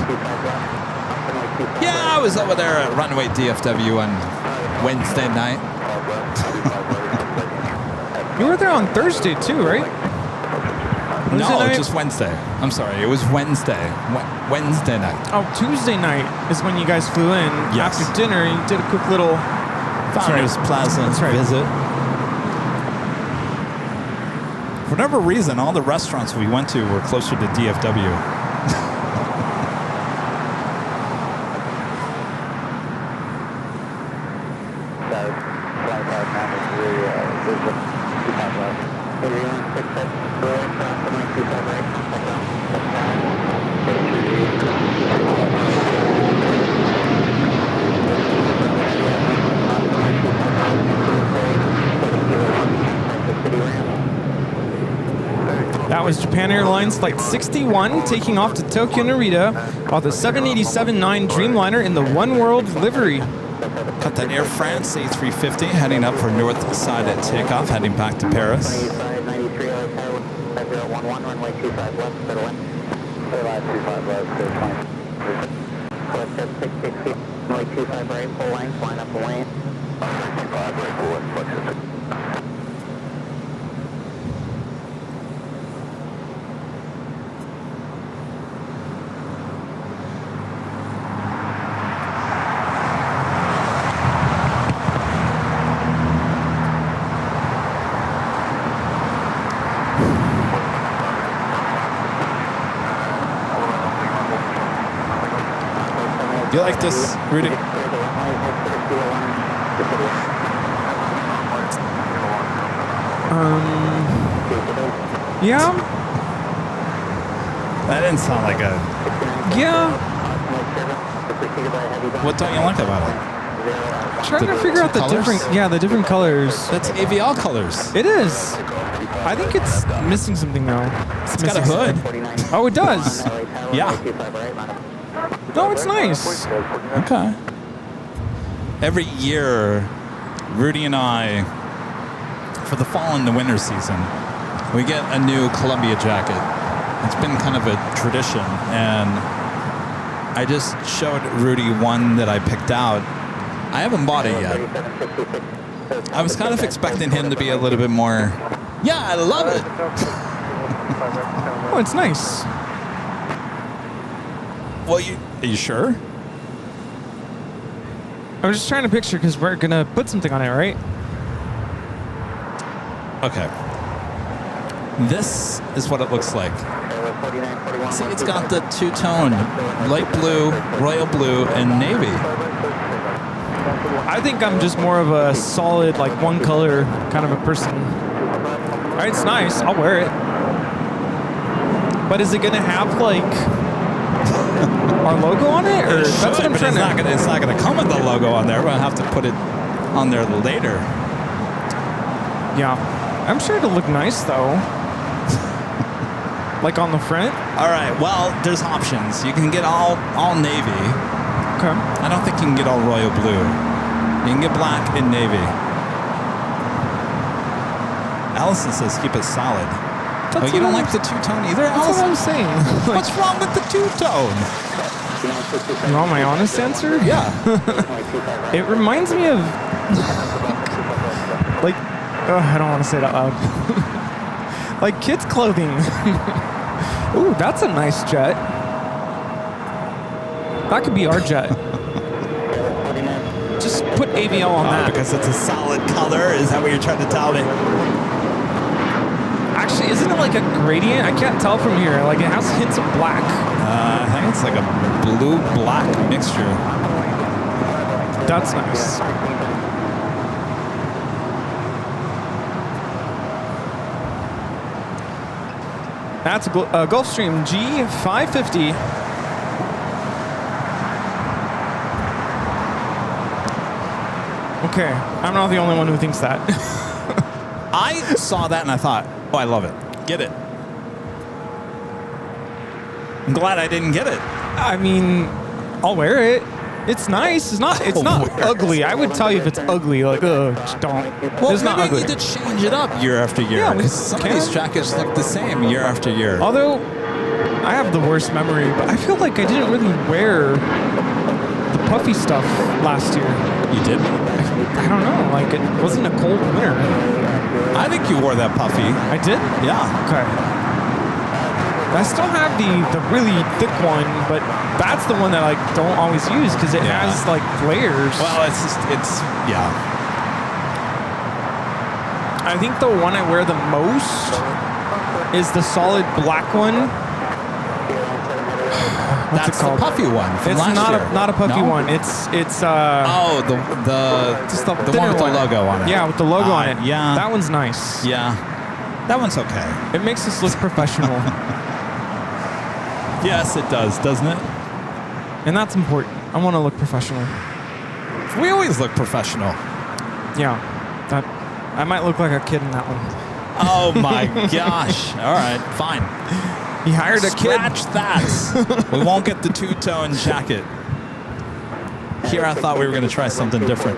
Speaker 1: Yeah, I was over there at runway DFW on Wednesday night.
Speaker 2: You were there on Thursday too, right?
Speaker 1: No, just Wednesday. I'm sorry, it was Wednesday. Wednesday night.
Speaker 2: Oh, Tuesday night is when you guys flew in.
Speaker 1: Yes.
Speaker 2: After dinner, you did a quick little
Speaker 1: Founders Plaza visit. For whatever reason, all the restaurants we went to were closer to DFW.
Speaker 2: That was Japan Airlines Flight 61 taking off to Tokyo Narita while the 787-9 Dreamliner in the One World livery.
Speaker 1: Got that Air France A350 heading up for north side at takeoff, heading back to Paris. You like this, Rudy?
Speaker 2: Yeah.
Speaker 1: That didn't sound like a...
Speaker 2: Yeah.
Speaker 1: What don't you like about it?
Speaker 2: Trying to figure out the different, the different colors.
Speaker 1: That's AVL colors.
Speaker 2: It is. I think it's missing something though.
Speaker 1: It's got a hood.
Speaker 2: Oh, it does.
Speaker 1: Yeah.
Speaker 2: No, it's nice.
Speaker 1: Okay. Every year, Rudy and I, for the fall and the winter season, we get a new Columbia jacket. It's been kind of a tradition, and I just showed Rudy one that I picked out. I haven't bought it yet. I was kind of expecting him to be a little bit more, yeah, I love it.
Speaker 2: Oh, it's nice.
Speaker 1: Well, are you sure?
Speaker 2: I was just trying to picture because we're going to put something on it, right?
Speaker 1: Okay. This is what it looks like. See, it's got the two-tone, light blue, royal blue, and navy.
Speaker 2: I think I'm just more of a solid, like, one color kind of a person. It's nice. I'll wear it. But is it going to have, like, our logo on it? Or
Speaker 1: That's what I'm trying to... It's not going to come with the logo on there. We're going to have to put it on there later.
Speaker 2: Yeah. I'm sure it'll look nice, though. Like on the front?
Speaker 1: All right. Well, there's options. You can get all navy.
Speaker 2: Okay.
Speaker 1: I don't think you can get all royal blue. You can get black and navy. Allison says keep it solid. Oh, you don't like the two-tone either,
Speaker 2: That's
Speaker 1: Allison?
Speaker 2: what I'm saying.
Speaker 1: What's wrong with the two-tone?
Speaker 2: You want my honest answer?
Speaker 1: Yeah.
Speaker 2: It reminds me of... like... I don't want to say it out loud. Like kids' clothing. Ooh, that's a nice jet. That could be our jet. Just put AVL on that.
Speaker 1: Because it's a solid color? Is that what you're trying to tell me?
Speaker 2: Actually, isn't it like a gradient? I can't tell from here. Like it has hints of black.
Speaker 1: I think it's like a blue-black mixture.
Speaker 2: That's nice. That's a Gulfstream G550. Okay, I'm not the only one who thinks that.
Speaker 1: I saw that and I thought, oh, I love it. Get it. I'm glad I didn't get it.
Speaker 2: I mean, I'll wear it. It's nice. It's not ugly. I would tell you if it's ugly. Like, just don't.
Speaker 1: Well,
Speaker 2: it's not ugly.
Speaker 1: You need to change it up year after year.
Speaker 2: Yeah,
Speaker 1: because some of these jackets look the same year after year.
Speaker 2: Although, I have the worst memory, but I feel like I didn't really wear the puffy stuff last year.
Speaker 1: You didn't?
Speaker 2: I don't know. Like, it wasn't a cold winter.
Speaker 1: I think you wore that puffy.
Speaker 2: I did?
Speaker 1: Yeah.
Speaker 2: Okay. I still have the really thick one, but that's the one that I don't always use because it has like layers.
Speaker 1: Well, yeah.
Speaker 2: I think the one I wear the most is the solid black one. What's
Speaker 1: That's
Speaker 2: it called?
Speaker 1: the puffy one from
Speaker 2: It's
Speaker 1: last year.
Speaker 2: not a puffy
Speaker 1: No?
Speaker 2: one. It's
Speaker 1: just the one
Speaker 2: thinner
Speaker 1: with the logo on it.
Speaker 2: Yeah, with the logo on it.
Speaker 1: Yeah.
Speaker 2: That one's nice.
Speaker 1: Yeah. That one's okay.
Speaker 2: It makes us look professional.
Speaker 1: Yes, it does, doesn't it?
Speaker 2: And that's important. I want to look professional.
Speaker 1: We always look professional.
Speaker 2: Yeah. I might look like a kid in that one.
Speaker 1: Oh my gosh. All right, fine.
Speaker 2: He hired a kid.
Speaker 1: Scratch that. We won't get the two-tone jacket. Here I thought we were going to try something different.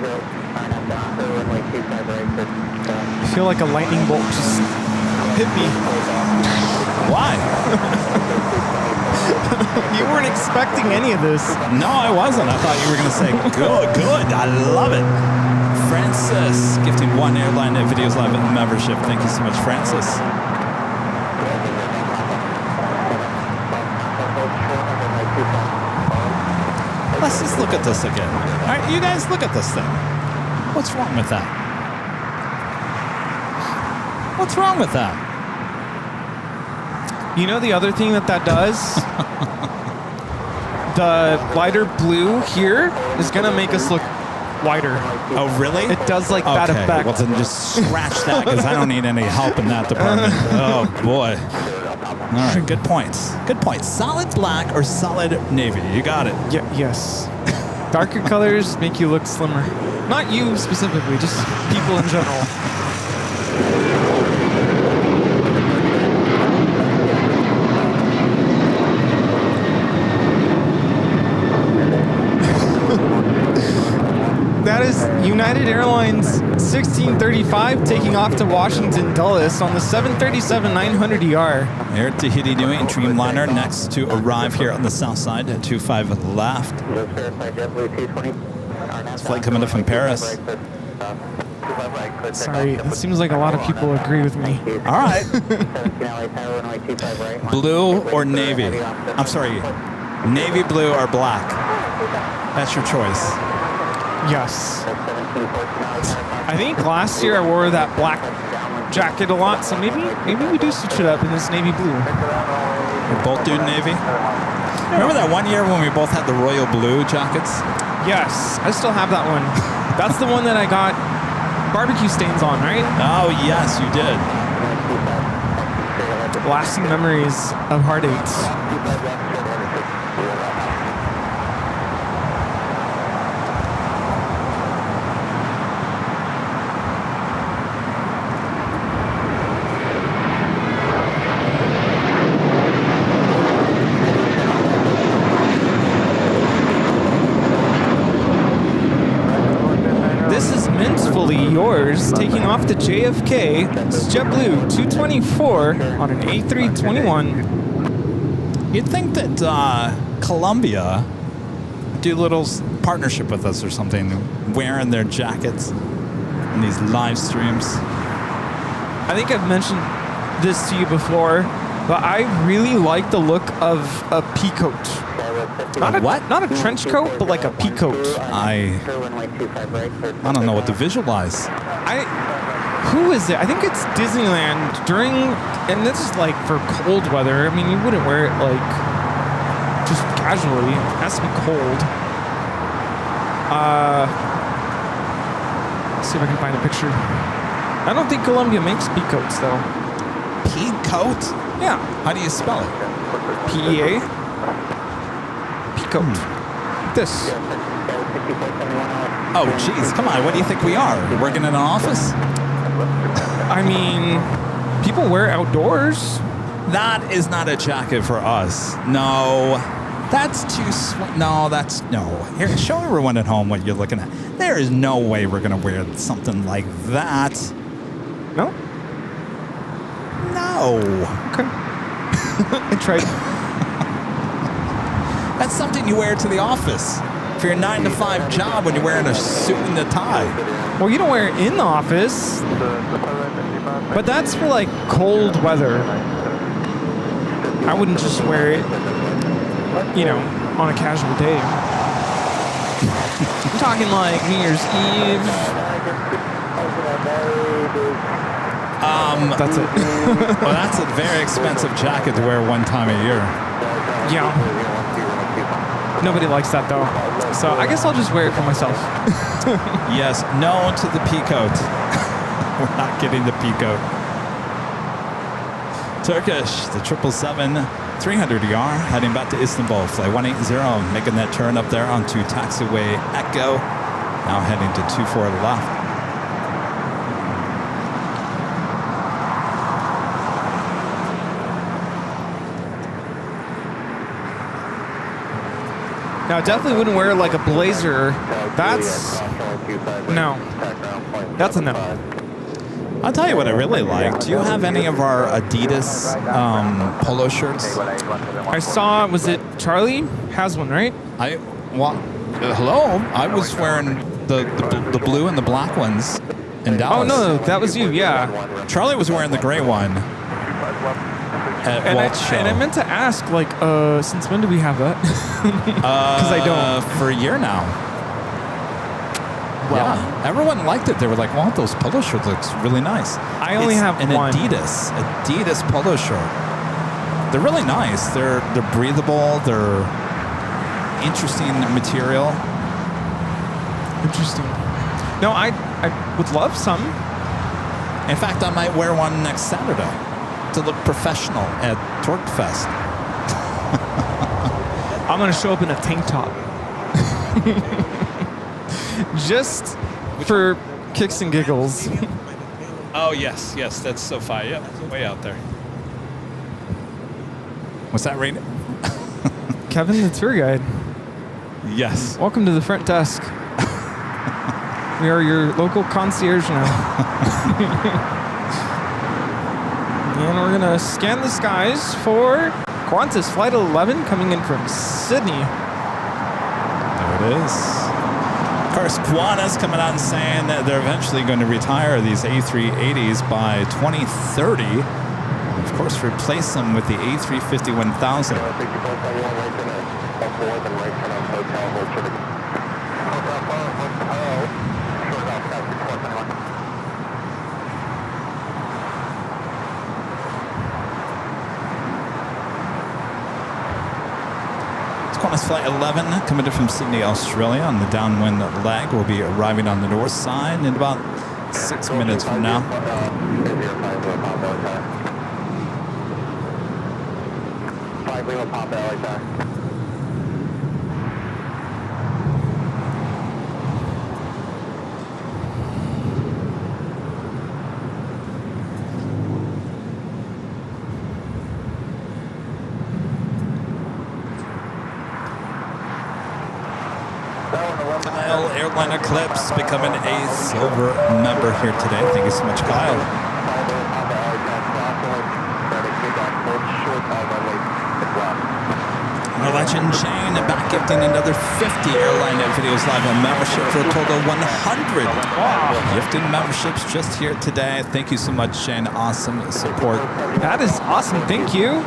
Speaker 2: I feel like a lightning bolt just hit me.
Speaker 1: Why?
Speaker 2: You weren't expecting any of this.
Speaker 1: No, I wasn't. I thought you were going to say, good. I love it. Francis, gifting one Airline Videos Live membership. Thank you so much, Francis. Let's just look at this again. All right, you guys look at this thing. What's wrong with that? What's wrong with that?
Speaker 2: You know the other thing that does? The lighter blue here is going to make us look whiter.
Speaker 1: Oh, really?
Speaker 2: It does like that effect.
Speaker 1: Well, then just scratch that because I don't need any help in that department. Oh, boy. All right, good points. Good points. Solid black or solid navy. You got it.
Speaker 2: Yes. Darker colors make you look slimmer. Not you specifically, just people in general. That is United Airlines 1635 taking off to Washington Dulles on the 737-900ER.
Speaker 1: Air Tahiti Nui Dreamliner next to arrive here on the south side at 25 left. Flight coming in from Paris.
Speaker 2: Sorry, it seems like a lot of people agree with me.
Speaker 1: All right. Blue or navy? I'm sorry, navy blue or black? That's your choice.
Speaker 2: Yes. I think last year I wore that black jacket a lot, so maybe we do switch it up in this navy blue.
Speaker 1: We both do navy. Remember that one year when we both had the royal blue jackets?
Speaker 2: Yes, I still have that one. That's the one that I got barbecue stains on, right?
Speaker 1: Oh yes, you did.
Speaker 2: Lasting memories of heartaches. Yours, taking off the JFK. This is JetBlue 224 on an A321.
Speaker 1: You'd think that Columbia do a little partnership with us or something, wearing their jackets in these live streams.
Speaker 2: I think I've mentioned this to you before, but I really like the look of a pea coat. Not a trench coat, but like a pea coat.
Speaker 1: I don't know what to visualize.
Speaker 2: Who is it? I think it's Disneyland during, and this is like for cold weather. I mean, you wouldn't wear it like just casually. It has to be cold. Let's see if I can find a picture. I don't think Columbia makes pea coats though.
Speaker 1: Pea coat?
Speaker 2: Yeah.
Speaker 1: How do you spell it?
Speaker 2: PEA. Coat. This.
Speaker 1: Oh, geez, come on. What do you think we are? We're working in an office?
Speaker 2: I mean, people wear outdoors.
Speaker 1: That is not a jacket for us. No, that's too no. Here, show everyone at home what you're looking at. There is no way we're going to wear something like that.
Speaker 2: No?
Speaker 1: No.
Speaker 2: Okay. I tried.
Speaker 1: That's something you wear to the office for your 9-to-5 job when you're wearing a suit and a tie.
Speaker 2: Well, you don't wear it in the office, but that's for like cold weather. I wouldn't just wear it, you know, on a casual day. I'm talking like New Year's Eve. That's it.
Speaker 1: Well, that's a very expensive jacket to wear one time a year.
Speaker 2: Yeah. Nobody likes that though. So I guess I'll just wear it for myself.
Speaker 1: Yes, no to the pea coat. We're not getting the pea coat. Turkish, the 777-300ER, heading back to Istanbul. Flight 180, making that turn up there onto taxiway Echo. Now heading to 24 left.
Speaker 2: Now, I definitely wouldn't wear like a blazer. That's no. That's a no.
Speaker 1: I'll tell you what I really like. Do you have any of our Adidas polo shirts?
Speaker 2: I saw, was it Charlie has one, right?
Speaker 1: Hello? I was wearing the blue and the black ones in Dallas.
Speaker 2: Oh, no, that was you, yeah.
Speaker 1: Charlie was wearing the gray one at Walt's show.
Speaker 2: And I meant to ask, like, since when do we have that? Because I don't.
Speaker 1: For a year now.
Speaker 2: Well,
Speaker 1: yeah, everyone liked it. They were like, "Wow, those polo shirts looks really nice."
Speaker 2: I only have
Speaker 1: an
Speaker 2: one.
Speaker 1: Adidas polo shirt. They're really nice. They're breathable. They're interesting material.
Speaker 2: Interesting. No, I would love some.
Speaker 1: In fact, I might wear one next Saturday to look professional at Torquefest.
Speaker 2: I'm gonna show up in a tank top. Just for kicks and giggles.
Speaker 1: Oh, yes, that's SoFi. Yep, way out there. What's that rating?
Speaker 2: Kevin, the tour guide.
Speaker 1: Yes.
Speaker 2: Welcome to the front desk. We are your local concierge now. You and we're gonna scan the skies for Qantas Flight 11 coming in from Sydney.
Speaker 1: There it is. Of course, Qantas coming out and saying that they're eventually going to retire these A380s by 2030. And of course, replace them with the A350-1000. Qantas Flight 11 coming in from Sydney, Australia on the downwind leg will be arriving on the north side in about 6 minutes from now.
Speaker 3: 5 Lima Papa LAX.
Speaker 1: Kyle, Airline Eclipse, becoming a silver member here today. Thank you so much, Kyle. Our legend Shane back gifting another 50 Airline Videos Live on membership for a total of 100. Wow. Gifted memberships just here today. Thank you so much, Shane. Awesome support.
Speaker 2: That is awesome. Thank you.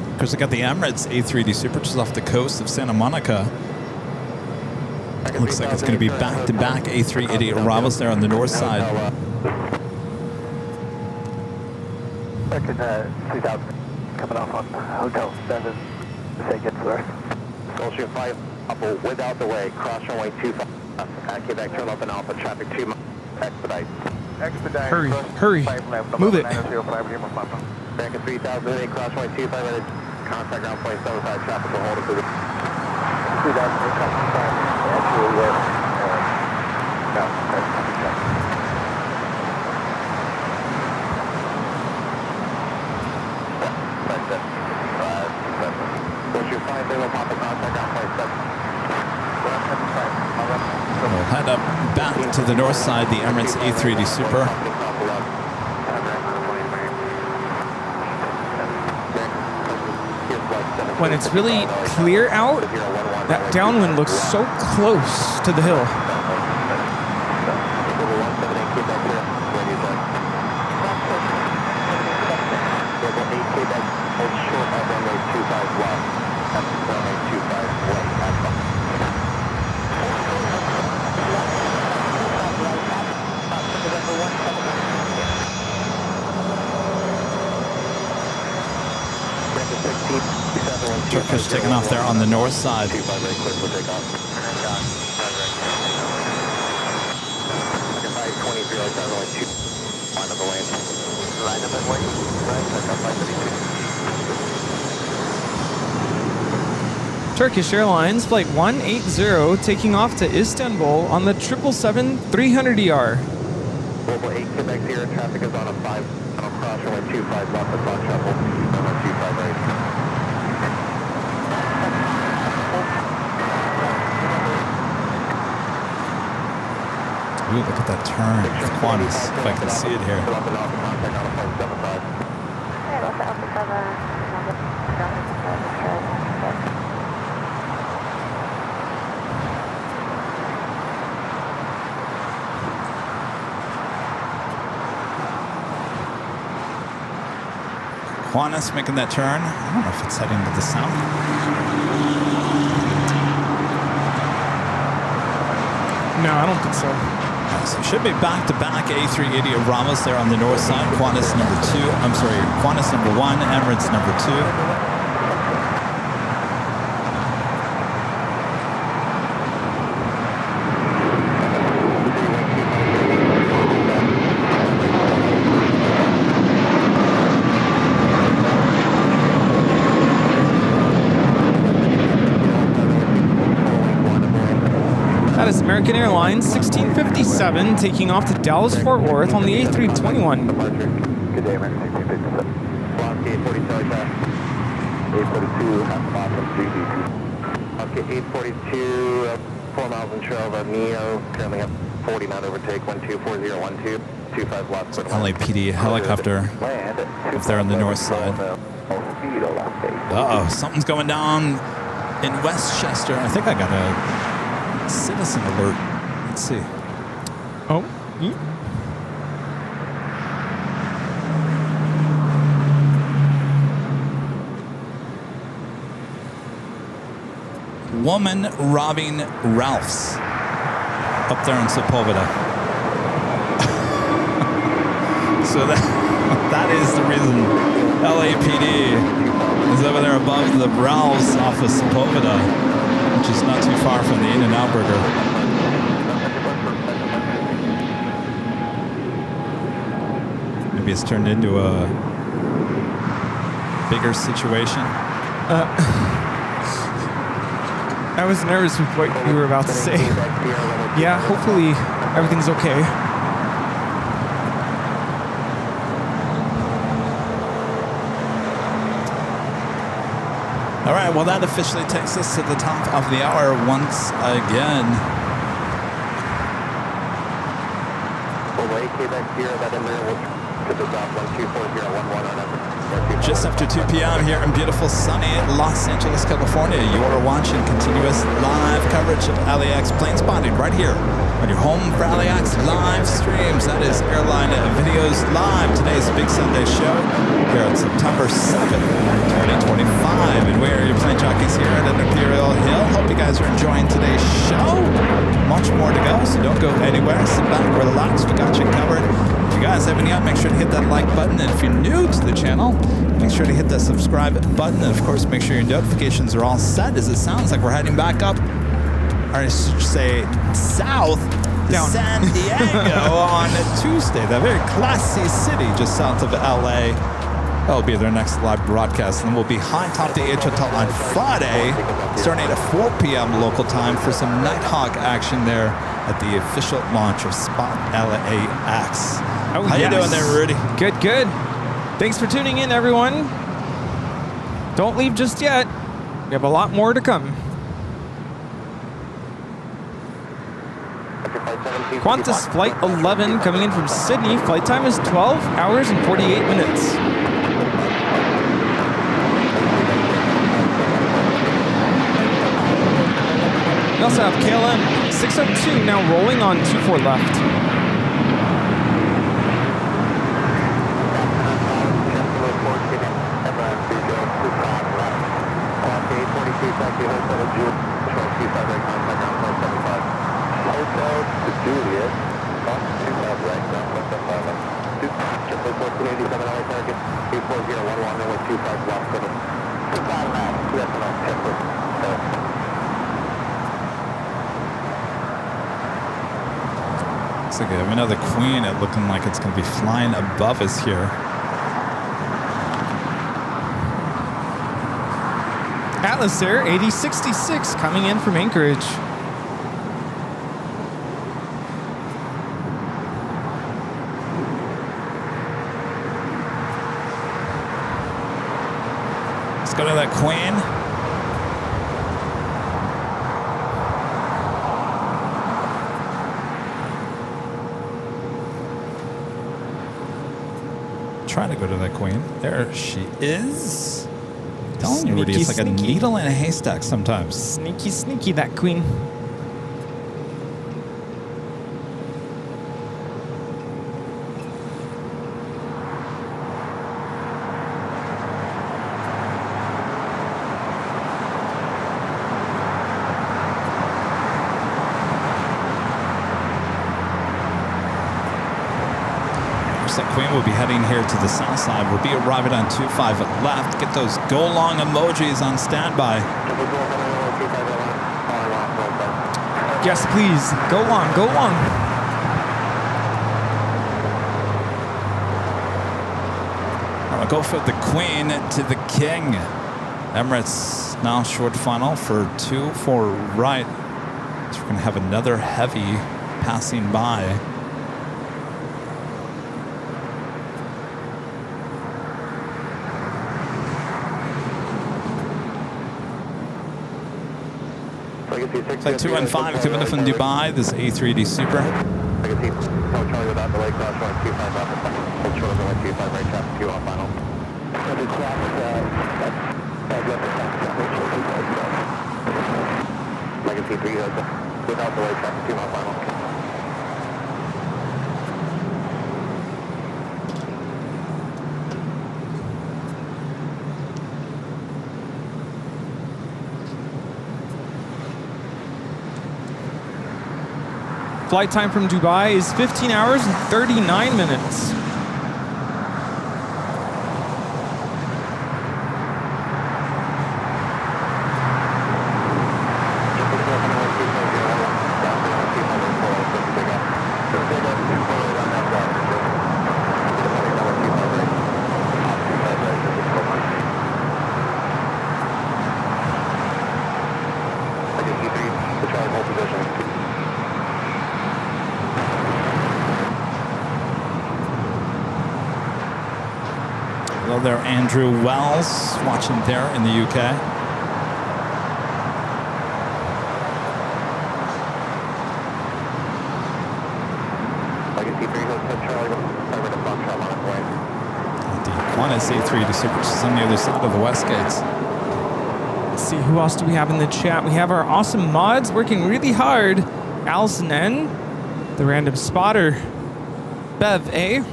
Speaker 1: Of course, I got the Emirates A380 Super, which is off the coast of Santa Monica. Looks like it's going to be back-to-back A380 arrivals there on the north side.
Speaker 3: 2000 coming off on Hotel 7. Say good for us. Gulfstream 5 up without the way, cross runway 25. At Quebec, turn left and Alpha, traffic 2 miles. Expedite. Expedite.
Speaker 2: Hurry. Move it.
Speaker 3: Back at 3008, cross runway 25, contact ground point 75, traffic will hold it to the 2008, actually, no, what's your 5 they will pop a contact ground point 7.
Speaker 1: We'll head up back to the north side, the Emirates A380 Super.
Speaker 2: When it's really clear out, that downwind looks so close to the hill.
Speaker 1: Turkish taking off there on the north side.
Speaker 2: Turkish Airlines Flight 180 taking off to Istanbul on the 777-300ER.
Speaker 3: Global 8 Quebec here, traffic is on a 5, on a cross runway 25 left of Fox Shuffle, runway 25 right.
Speaker 1: Ooh, look at that turn with Qantas, if I can see it here. Qantas making that turn. I don't know if it's heading to the south.
Speaker 2: No, I don't think so.
Speaker 1: So it should be back-to-back A380 arrivals there on the north side. Qantas number 2. I'm sorry, Qantas number 1, Emirates number 2.
Speaker 2: That is American Airlines 1657 taking off to Dallas Fort Worth on the A321.
Speaker 3: Good day, American 1657. Block 840, Charlie Pass. 842, half the bottom, 3D2. Block 842, 4 miles in trail of Neo, currently up 40 knot overtake, 124012, 25 blocks.
Speaker 1: LAPD helicopter up there on the north side. Uh-oh, something's going down in Westchester. I think I got a citizen alert. Let's see.
Speaker 2: Oh.
Speaker 1: Woman robbing Ralph's up there in Sepulveda. So that is the reason LAPD is over there above the Ralph's off of Sepulveda, which is not too far from the In-N-Out Burger. Maybe it's turned into a bigger situation.
Speaker 2: I was nervous with what you were about to say. Yeah, hopefully everything's okay.
Speaker 1: All right, well, that officially takes us to the top of the hour once again. Just after 2 p.m. here in beautiful sunny Los Angeles, California, you are watching continuous live coverage of LAX plane spotting right here on your home for LAX live streams. That is Airline Videos Live, today's Big Sunday show here on September 7th, 2025. And we're your plane jockeys here at Imperial Hill. Hope you guys are enjoying today's show. Much more to go, so don't go anywhere. Sit back, relax, we got you covered. If you guys haven't yet, make sure to hit that like button. And if you're new to the channel, make sure to hit that subscribe button. And of course, make sure your notifications are all set, as it sounds like we're heading back up, or I should say south, to San Diego on Tuesday. That very classy city just south of LA. That'll be their next live broadcast. And we'll be high top the AH Hotel on Friday, starting at 4 p.m. local time for some Nighthawk action there at the official launch of Spot LAX.
Speaker 2: Oh,
Speaker 1: how you doing there, Rudy?
Speaker 2: Good, good. Thanks for tuning in, everyone. Don't leave just yet. We have a lot more to come. Qantas Flight 11 coming in from Sydney. Flight time is 12 hours and 48 minutes. We also have KLM 602 now rolling on 24 left.
Speaker 1: Looks like we have another Queen looking like it's going to be flying above us here.
Speaker 2: Atlas Air 8066 coming in from Anchorage.
Speaker 1: Let's go to that Queen. Trying to go to that Queen. There she is. I'm telling you, Rudy, it's like a needle in a haystack sometimes.
Speaker 2: Sneaky, sneaky, that Queen.
Speaker 1: That Queen will be heading here to the south side. We'll be arriving on 25 left. Get those go long emojis on standby.
Speaker 2: Yes, please. Go long, go long.
Speaker 1: I'm going to go for the Queen to the King. Emirates now short final for 2 right. So we're going to have another heavy passing by. Flight 215 coming in from Dubai. This is A380 Super.
Speaker 3: Legacy, Hotel Charlie without delay, cross runway 25 off the Hold short of runway 25, right traffic 2 on final. Legacy 3 without delay, traffic 2 on final.
Speaker 2: Flight time from Dubai is 15 hours and 39 minutes.
Speaker 1: Hello there, Andrew Wells, watching there in the UK.
Speaker 3: Legacy 3 Hotel Charlie, over to Foxtrot on its way.
Speaker 1: The Qantas A380 Super, which is on the other side of the West Gates.
Speaker 2: Let's see, who else do we have in the chat? We have our awesome mods working really hard. Allison N, the random spotter, Bev A.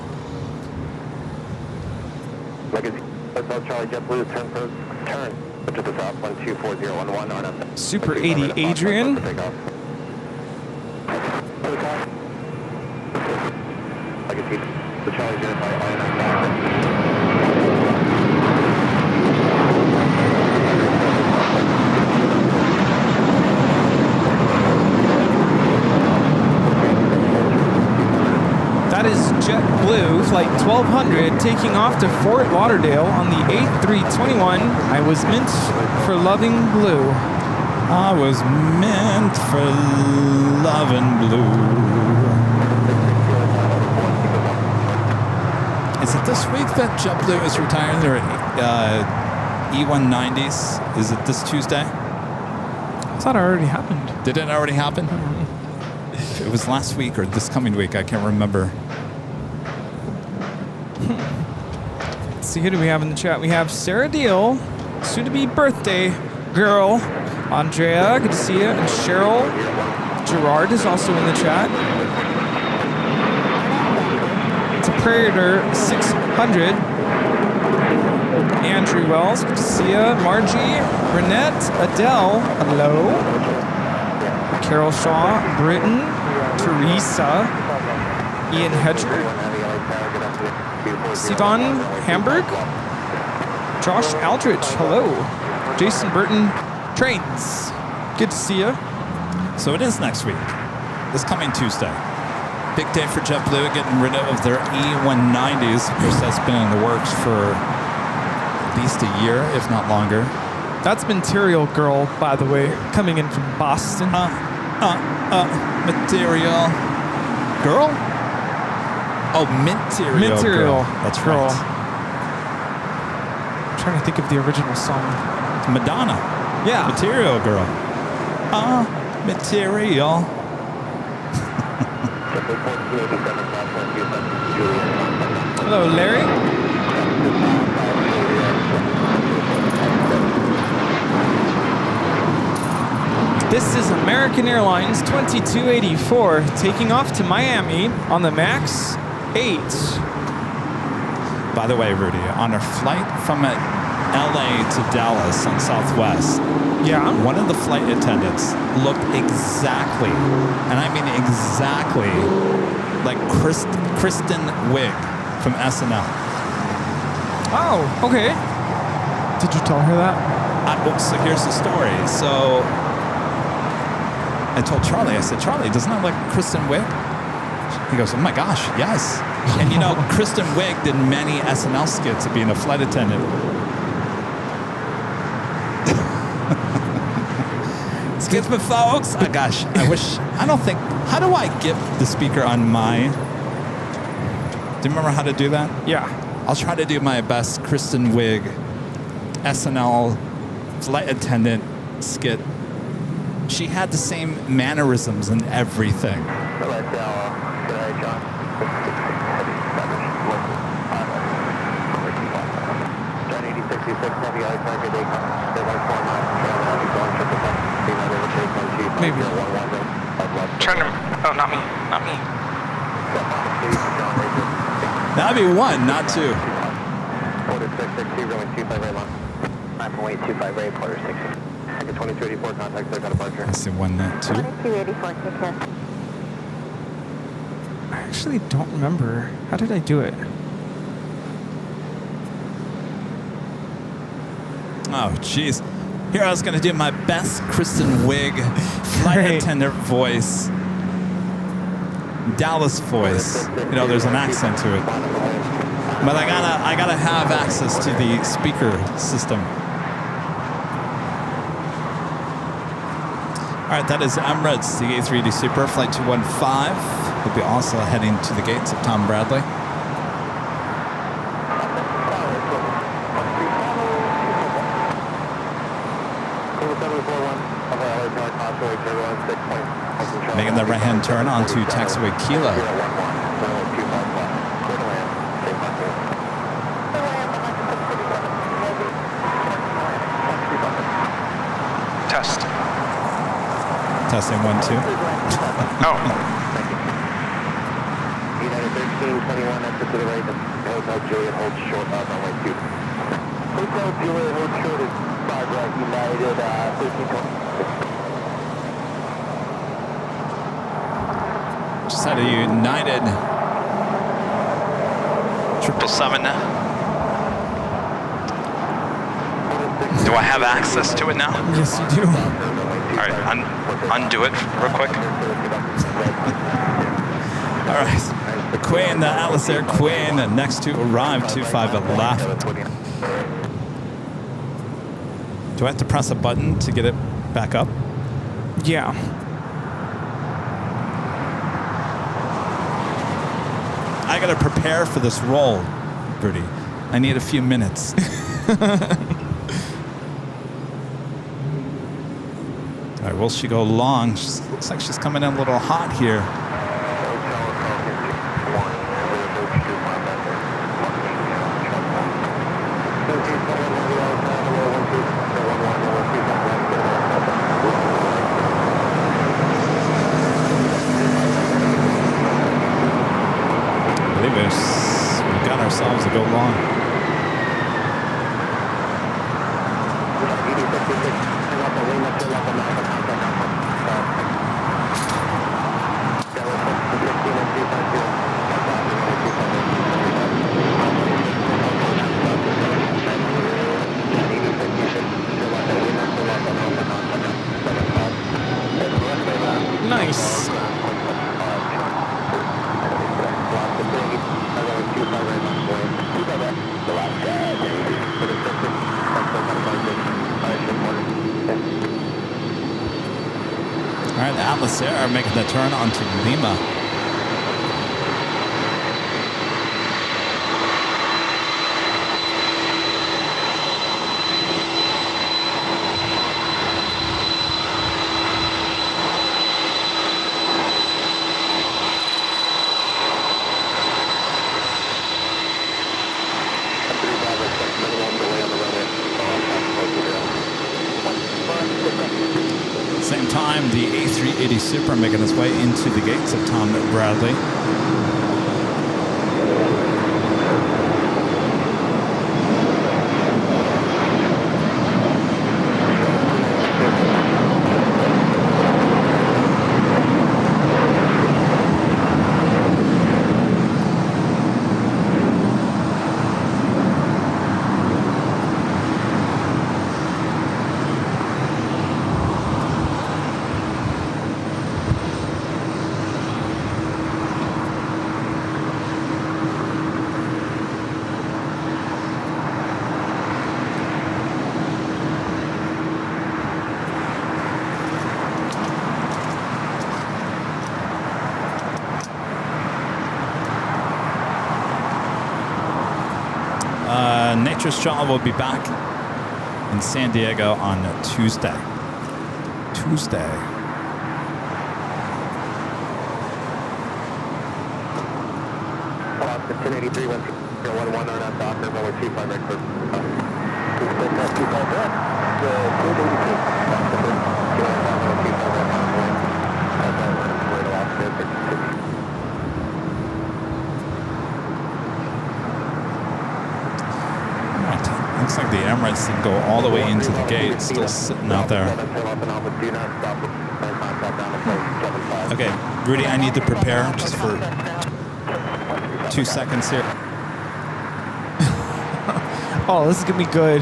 Speaker 3: Legacy Hotel Charlie JetBlue, turn, to the south, 124011 on up.
Speaker 2: Super 80 Adrian.
Speaker 3: Legacy, the Charlie Unified INS.
Speaker 2: That is JetBlue, flight 1200, taking off to Fort Lauderdale on the A321. I was meant for loving blue.
Speaker 1: I was meant for loving blue. Is it this week that JetBlue is retiring their E190s? Is it this Tuesday?
Speaker 2: I thought it already happened.
Speaker 1: Did it already happen? It was last week or this coming week. I can't remember.
Speaker 2: Let's see, who do we have in the chat? We have Sarah Deal, soon-to-be birthday girl. Andrea, good to see you. And Cheryl Gerard is also in the chat. It's a Predator 600. Andrew Wells, good to see you. Margie, Renette, Adele, hello. Carol Shaw, Britton, Teresa, Ian Hedger, Sivan Hamburg, Josh Aldrich, hello. Jason Burton, Trains, good to see you.
Speaker 1: So it is next week, this coming Tuesday. Big day for JetBlue, getting rid of their E190s. Of course, that's been in the works for at least a year, if not longer.
Speaker 2: That's Material Girl, by the way, coming in from Boston.
Speaker 1: Material Girl? Oh, Material Girl. That's
Speaker 2: Girl.
Speaker 1: right.
Speaker 2: I'm trying to think of the original song.
Speaker 1: Madonna.
Speaker 2: Yeah.
Speaker 1: Material Girl. Material.
Speaker 2: Hello, Larry. This is American Airlines 2284 taking off to Miami on the MAX 8.
Speaker 1: By the way, Rudy, on a flight from LA to Dallas on Southwest,
Speaker 2: Yeah.
Speaker 1: one of the flight attendants looked exactly, and I mean exactly, like Kristen Wiig from SNL.
Speaker 2: Oh, okay. Did you tell her that?
Speaker 1: So here's the story. So I told Charlie, I said, Charlie, doesn't that look like Kristen Wiig? He goes, oh my gosh, yes. And you know, Kristen Wiig did many SNL skits of being a flight attendant. Skits with folks. Oh gosh, I don't think, how do I get the speaker on my, do you remember how to do that?
Speaker 2: Yeah.
Speaker 1: I'll try to do my best Kristen Wiig SNL flight attendant skit she had the same mannerisms and everything.
Speaker 2: Maybe. Turn him. Oh, not me. Not me.
Speaker 1: That'd be one, not two.
Speaker 3: Quarter 662, runway 25 right long. 9.825 right, quarter 6. Second 2284, contact clear for departure.
Speaker 1: I see one, not two.
Speaker 5: 2284, take care.
Speaker 2: I actually don't remember. How did I do it?
Speaker 1: Oh, jeez. Here I was going to do my best Kristen Wiig flight
Speaker 2: Great.
Speaker 1: attendant voice. Dallas voice. You know, there's an accent to it. But I gotta have access to the speaker system. All right, that is Emirates, the A380 Super, flight 215. We'll be also heading to the gates of Tom Bradley. Making the right-hand turn onto taxiway Kilo.
Speaker 2: Test.
Speaker 1: Testing 1, 2.
Speaker 2: Oh.
Speaker 3: United 1321, exit to the right. Hotel Juliet holds short on runway 2. Hotel Juliet holds short is 5 right. United 1320.
Speaker 1: Just had a United 777.
Speaker 6: Do I have access to it now?
Speaker 2: Yes, you do.
Speaker 6: All right, undo it real quick.
Speaker 1: All right. Queen, the Atlas Air Queen, next to arrive, 25 left. Do I have to press a button to get it back up?
Speaker 2: Yeah.
Speaker 1: I gotta prepare for this roll, Rudy. I need a few minutes. All right, will she go long? Looks like she's coming in a little hot here. I believe we've got ourselves a go long.
Speaker 2: Nice.
Speaker 1: All right, Atlas Air making the turn onto Lima. Same time, the A380 Super making its way into the gates of Tom Bradley. Nature's Child will be back in San Diego on Tuesday. Tuesday.
Speaker 3: Austin 1083, 111 on that Docker, runway 25 right for 25 right.
Speaker 1: Looks like the Emirates didn't go all the way into the gate, still sitting out there. Okay, Rudy, I need to prepare just for 2 seconds here.
Speaker 2: Oh, this is gonna be good.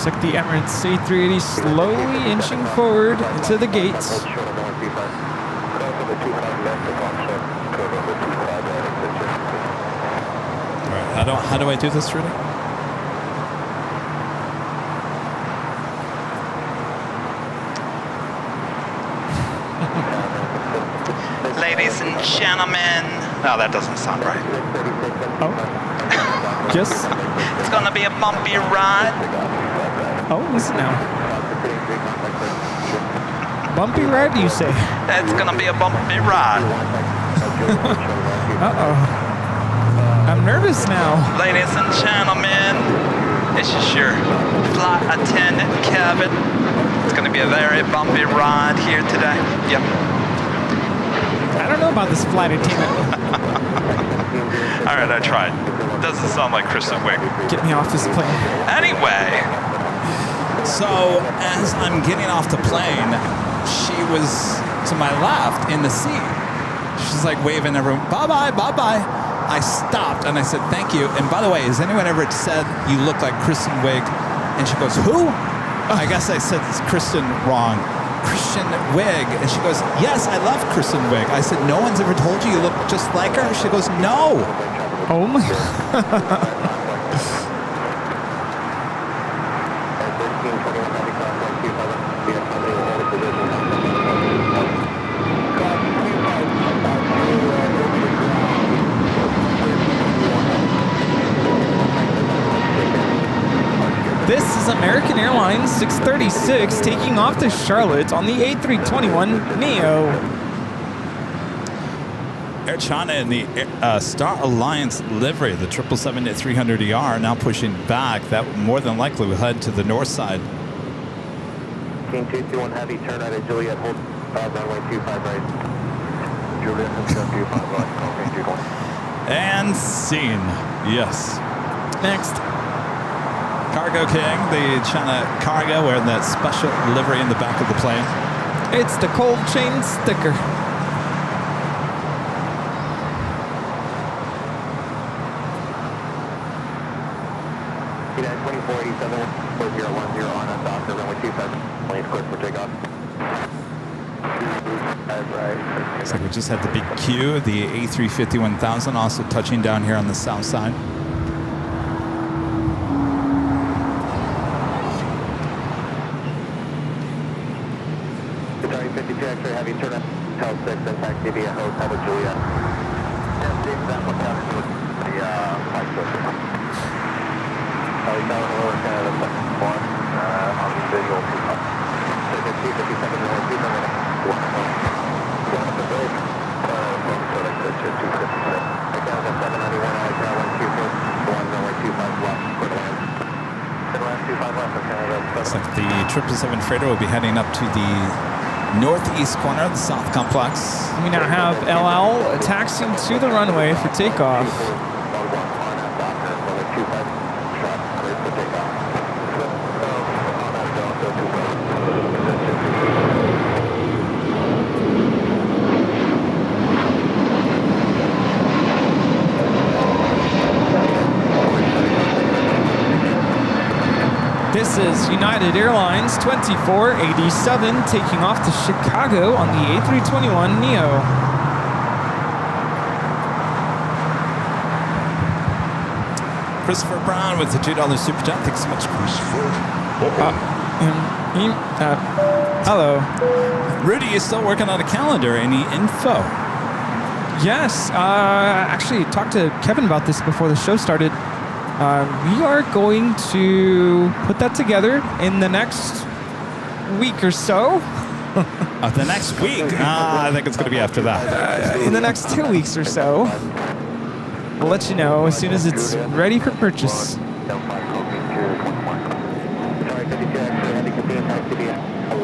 Speaker 2: Looks like the Emirates A380 slowly inching forward into the gates.
Speaker 1: All right, how do I do this, Rudy?
Speaker 6: Ladies and gentlemen. No, that doesn't sound right.
Speaker 2: Oh, just.
Speaker 6: It's gonna be a bumpy ride.
Speaker 2: Oh, listen now. Bumpy ride, you say?
Speaker 6: It's gonna be a bumpy ride.
Speaker 2: Uh-oh. I'm nervous now.
Speaker 6: Ladies and gentlemen, this is your flight attendant, Kevin. It's gonna be a very bumpy ride here today. Yep.
Speaker 2: I don't know about this flight attendant.
Speaker 6: All right, I tried. Doesn't sound like Kristen Wiig.
Speaker 2: Get me off this plane.
Speaker 6: Anyway.
Speaker 1: So as I'm getting off the plane, she was to my left in the seat. She's like waving everyone, bye-bye, bye-bye. I stopped and I said, thank you. And by the way, has anyone ever said you look like Kristen Wiig? And she goes, who? I guess I said Kristen wrong. Kristen Wiig. And she goes, yes, I love Kristen Wiig. I said, no one's ever told you you look just like her? She goes, no.
Speaker 2: Oh my. This is American Airlines 636 taking off to Charlotte on the A321neo.
Speaker 1: Air China in the Star Alliance livery, the 777-300ER, now pushing back. That more than likely will head to the north side.
Speaker 3: King 221 heavy, turn right at Juliet, hold runway 25 right. Juliet, 25 right, King 221.
Speaker 1: And scene. Yes.
Speaker 2: Next.
Speaker 1: Cargo King, the China Cargo, wearing that special livery in the back of the plane.
Speaker 2: It's the cold chain sticker.
Speaker 3: United 2487 4010 on a Docker, runway 25, plane's cleared for takeoff. That's right.
Speaker 1: Looks like we just had the big Q, the A350-1000, also touching down here on the south side.
Speaker 3: Atari 52 X-ray heavy, turn up Hotel 6, impact DB at Hotel with Juliet. Yeah, James, that one down to the flight system. Down over Canada, second one, on the visual 257 north, 2 minutes, 1 at the bridge, Minnesota, 256. Again, 791, I got 124, 1 runway 25 left, clear to land. Clear to land, 25 left for Canada.
Speaker 1: Looks like the 777 freighter will be heading up to the northeast corner of the South Complex.
Speaker 2: We now have LL taxiing to the runway for takeoff. This is United Airlines 2487 taking off to Chicago on the A321neo.
Speaker 1: Christopher Brown with the $2 super chat. Thanks so much, Christopher.
Speaker 2: Hello.
Speaker 1: Rudy is still working on a calendar. Any info?
Speaker 2: Yes, actually talked to Kevin about this before the show started. We are going to put that together in the next week or so.
Speaker 1: The next week? I think it's going to be after that.
Speaker 2: In the next 2 weeks or so. We'll let you know as soon as it's ready for purchase.
Speaker 3: Sorry, 52 actually had to continue back to the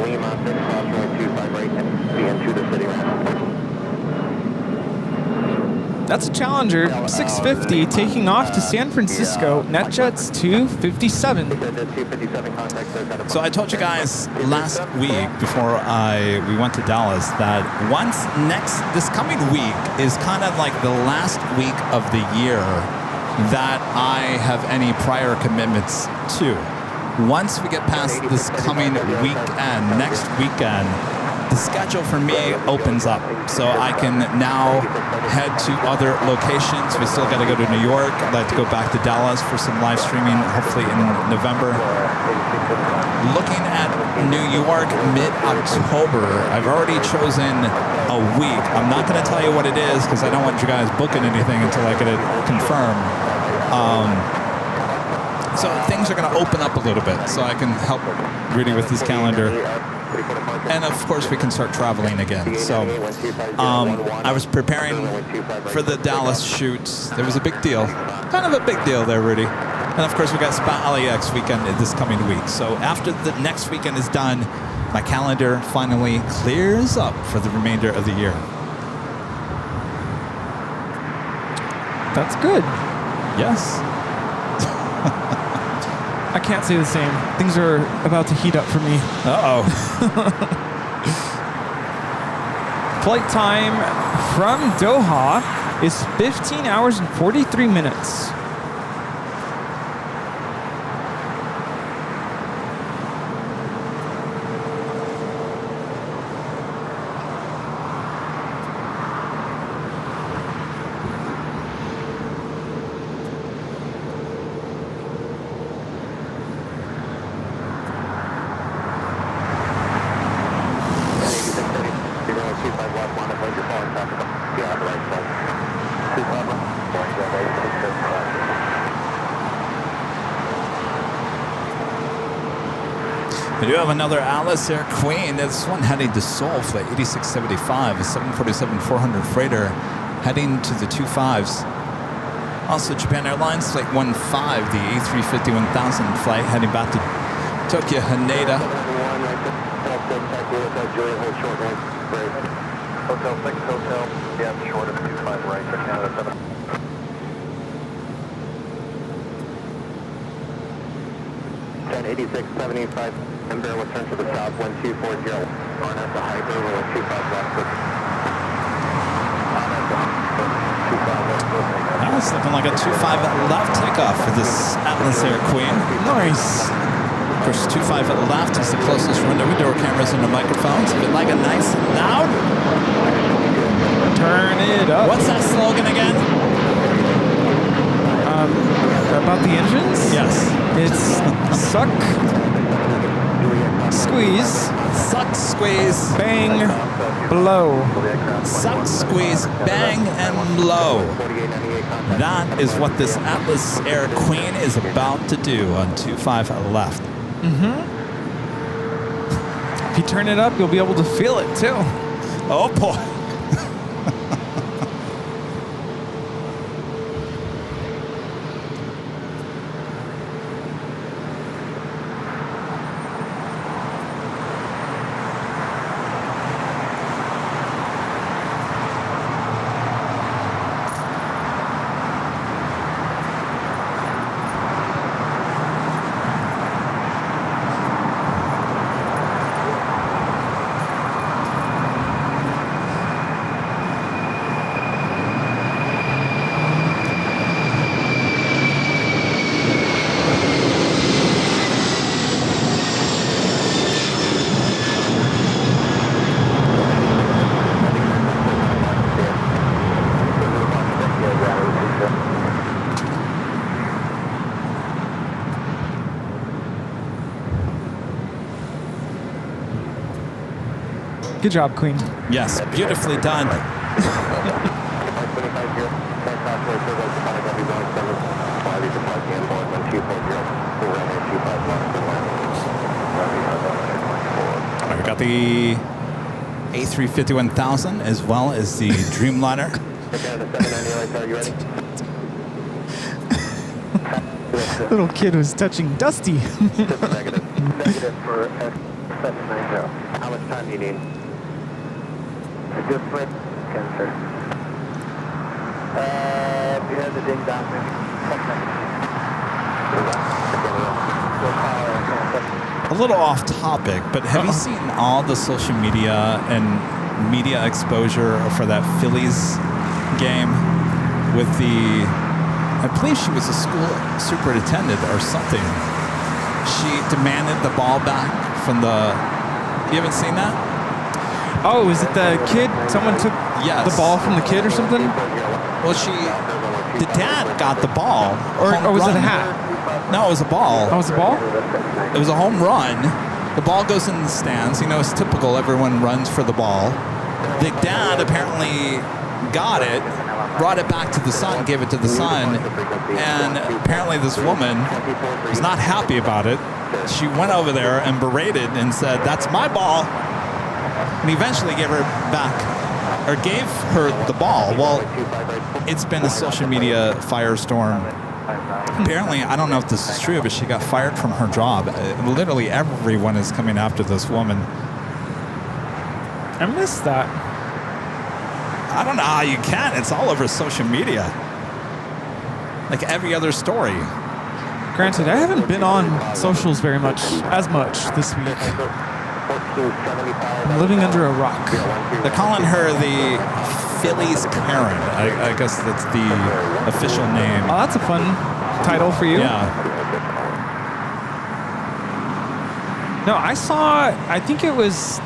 Speaker 3: Lima, then cross runway 25 right and be into the city right.
Speaker 2: That's a Challenger 650 taking off to San Francisco. NetJets 257.
Speaker 1: So I told you guys last week before we went to Dallas that this coming week is kind of like the last week of the year that I have any prior commitments to. Once we get past this coming weekend, next weekend, the schedule for me opens up, so I can now head to other locations. We still got to go to New York. I'd like to go back to Dallas for some live streaming, hopefully in November. Looking at New York mid-October, I've already chosen a week. I'm not going to tell you what it is because I don't want you guys booking anything until I get it confirmed. So things are going to open up a little bit, so I can help Rudy with his calendar. And of course, we can start traveling again. So I was preparing for the Dallas shoots. There was a big deal, kind of a big deal there, Rudy. And of course, we got Spa LAX weekend this coming week. So after the next weekend is done, my calendar finally clears up for the remainder of the year.
Speaker 2: That's good.
Speaker 1: Yes.
Speaker 2: I can't say the same. Things are about to heat up for me.
Speaker 1: Uh-oh.
Speaker 2: Flight time from Doha is 15 hours and 43 minutes.
Speaker 1: We do have another Alice Air Queen. This one heading to Seoul for the 8675, a 747-400 freighter heading to the 25s. Also Japan Airlines Flight 15, the A350-1000 flight heading back to Tokyo Haneda.
Speaker 3: Hotel 6 Hotel, yeah, short of 25 right for Canada 7. At 8675, Embraer will turn to the south, 1240. On at the Hyper, we're 25 left. On at the 25 left.
Speaker 1: It's looking like a 25 left takeoff for this Atlas Air Queen.
Speaker 2: Nice.
Speaker 1: Of course, 25 left is the closest window with door cameras and the microphones. If you like it nice and loud,
Speaker 2: Turn it up.
Speaker 1: what's that slogan again?
Speaker 2: About the engines?
Speaker 1: Yes.
Speaker 2: It's suck, squeeze,
Speaker 1: Suck, squeeze,
Speaker 2: bang, blow.
Speaker 1: suck, squeeze, bang, and blow. That is what this Atlas Air Queen is about to do on 25 left.
Speaker 2: If you turn it up, you'll be able to feel it too.
Speaker 1: Oh boy.
Speaker 2: Good job, Queen.
Speaker 1: Yes, beautifully done. We got the A350-1000 as well as the Dreamliner.
Speaker 2: Little kid was touching Dusty.
Speaker 3: Negative for S790. How much time do you need? Just wait. Okay, sir. We have the ding down, maybe.
Speaker 1: A little off topic, but have you seen all the social media and media exposure for that Phillies game with the, I believe she was a school superintendent or something. She demanded the ball back from the, you haven't seen that?
Speaker 2: Oh, is it the kid? Someone took the ball from the kid or something?
Speaker 1: Well, the dad got the ball.
Speaker 2: Or was it a hat?
Speaker 1: No, it was a ball.
Speaker 2: Oh, it was a ball?
Speaker 1: It was a home run. The ball goes in the stands. You know, it's typical. Everyone runs for the ball. The dad apparently got it, brought it back to the son, gave it to the son, and apparently this woman was not happy about it. She went over there and berated and said, "That's my ball," and eventually gave her back, or gave her the ball. Well, it's been a social media firestorm. Apparently, I don't know if this is true, but she got fired from her job. Literally everyone is coming after this woman.
Speaker 2: I missed that.
Speaker 1: I don't know how you can. It's all over social media. Like every other story.
Speaker 2: Granted, I haven't been on socials very much, as much this week. I'm living under a rock.
Speaker 1: They're calling her the Phillies Karen. I guess that's the official name.
Speaker 2: Oh, that's a fun title for you.
Speaker 1: Yeah.
Speaker 2: No, I think it was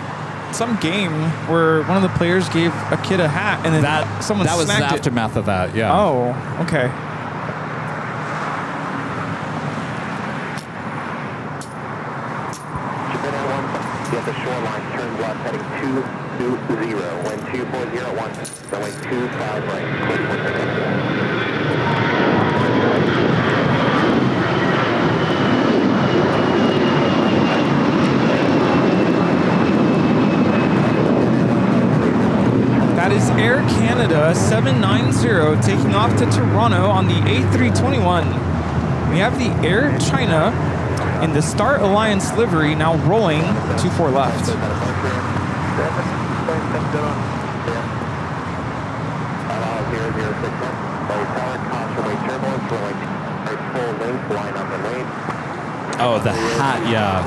Speaker 2: some game where one of the players gave a kid a hat and then someone
Speaker 1: that was the
Speaker 2: smacked it.
Speaker 1: aftermath of that, yeah.
Speaker 2: Oh, okay.
Speaker 3: At the shoreline, turn left, heading 220, wind 2401, runway 25 right, clear for pickup.
Speaker 2: That is Air Canada 790 taking off to Toronto on the A321. We have the Air China in the Star Alliance livery, now rolling 24 left.
Speaker 1: Oh, the hat, yeah.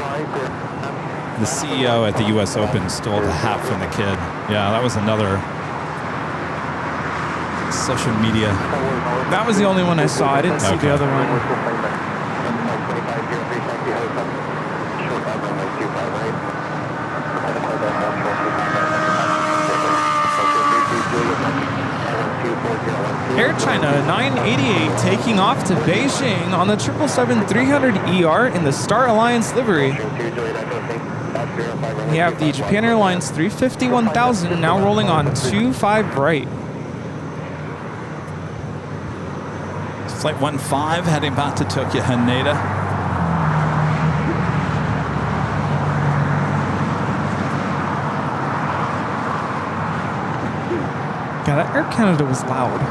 Speaker 1: The CEO at the U.S. Open stole the hat from the kid. Yeah, that was another social media.
Speaker 2: That was the only one I saw. I didn't see the other one. Air China 988 taking off to Beijing on the 777-300ER in the Star Alliance livery. We have the Japan Airlines 350-1000 now rolling on 25 right.
Speaker 1: Flight 15 heading back to Tokyo Haneda.
Speaker 2: Yeah, that Air Canada was loud.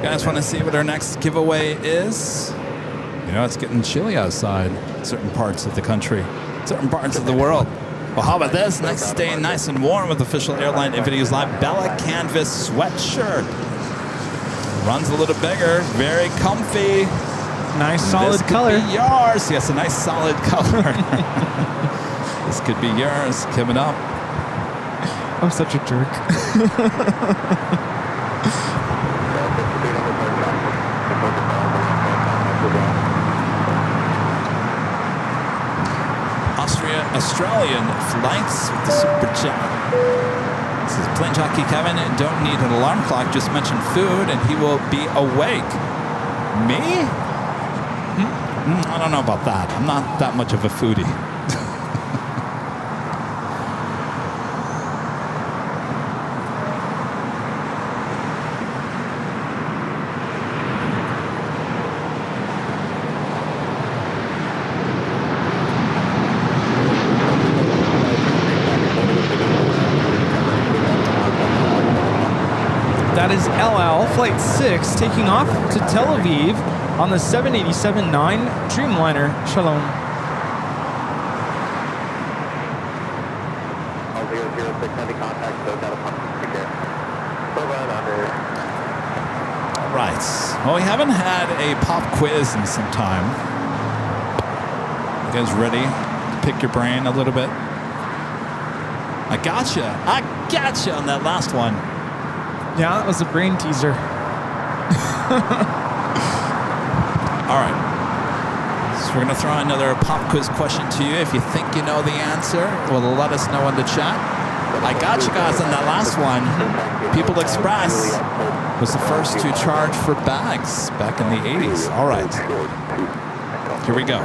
Speaker 1: Guys want to see what our next giveaway is? You know, it's getting chilly outside in certain parts of the country, certain parts of the world. Well, how about this? Next, staying nice and warm with official Airline Videos Live Bella Canvas sweatshirt. Runs a little bigger. Very comfy.
Speaker 2: Nice solid
Speaker 1: This could
Speaker 2: color.
Speaker 1: be yours. Yes, a nice solid color. This could be yours. Coming up.
Speaker 2: I'm such a jerk.
Speaker 1: Australian flights with the Super Jet. This is plane jockey Kevin. Don't need an alarm clock. Just mention food and he will be awake. Me? I don't know about that. I'm not that much of a foodie.
Speaker 2: That is LL Flight 6 taking off to Tel Aviv on the 787-9 Dreamliner. Shalom.
Speaker 3: All 006 heavy contact, so got a pump there.
Speaker 1: All right. Well, we haven't had a pop quiz in some time. You guys ready to pick your brain a little bit? I gotcha on that last one.
Speaker 2: Yeah, that was a brain teaser.
Speaker 1: All right. So we're going to throw another pop quiz question to you. If you think you know the answer, well, let us know in the chat. I got you guys on that last one. People Express was the first to charge for bags back in the 80s. All right. Here we go.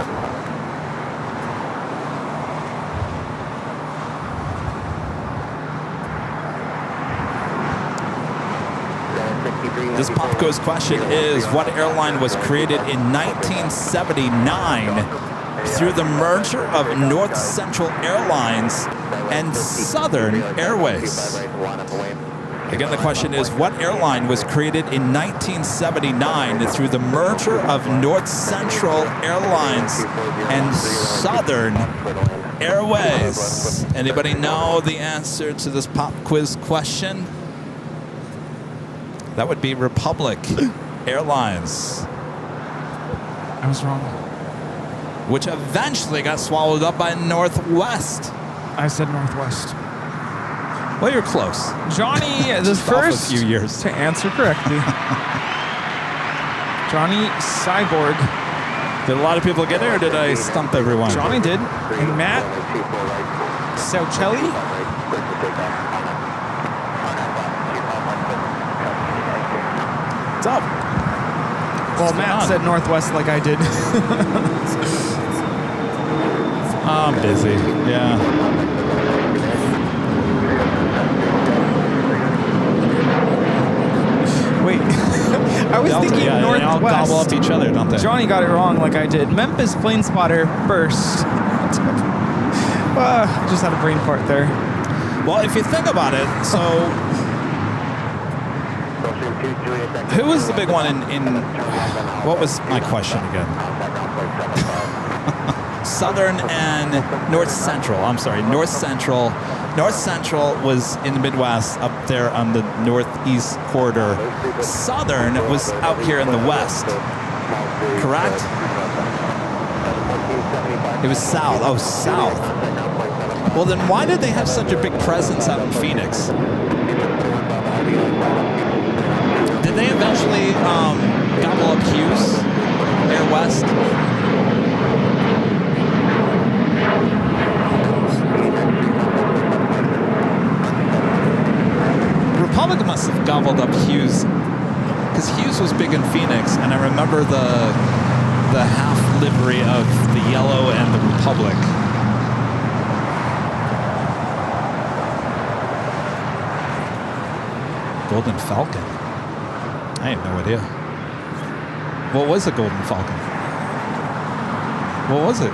Speaker 1: This pop quiz question is, what airline was created in 1979 through the merger of North Central Airlines and Southern Airways? Again, the question is, what airline was created in 1979 through the merger of North Central Airlines and Southern Airways? Anybody know the answer to this pop quiz question? That would be Republic Airlines.
Speaker 2: I was wrong.
Speaker 1: Which eventually got swallowed up by Northwest.
Speaker 2: I said Northwest.
Speaker 1: Well, you're close.
Speaker 2: Johnny, the
Speaker 1: Off a
Speaker 2: first
Speaker 1: few years.
Speaker 2: to answer correctly. Johnny Cyborg.
Speaker 1: Did a lot of people get it, or did I stump everyone?
Speaker 2: Johnny did. And Matt Saucelli.
Speaker 1: What's up?
Speaker 2: Well, Matt said Northwest like I did.
Speaker 1: I'm busy. Yeah.
Speaker 2: Wait, I was thinking
Speaker 1: They all
Speaker 2: Northwest.
Speaker 1: gobble up each other, don't they?
Speaker 2: Johnny got it wrong like I did. Memphis Plane Spotter first. Just had a brain fart there.
Speaker 1: Well, if you think about it, so who was the big one in what was my question again? Southern and North Central. I'm sorry, North Central. North Central was in the Midwest, up there on the northeast corridor. Southern was out here in the west. Correct? It was south. Oh, south. Well, then why did they have such a big presence out in Phoenix? Did they eventually gobble up Hughes, Air West? Republic must have gobbled up Hughes, because Hughes was big in Phoenix, and I remember the half livery of the yellow and the Republic. Golden Falcon? I have no idea. What was a Golden Falcon? What was it?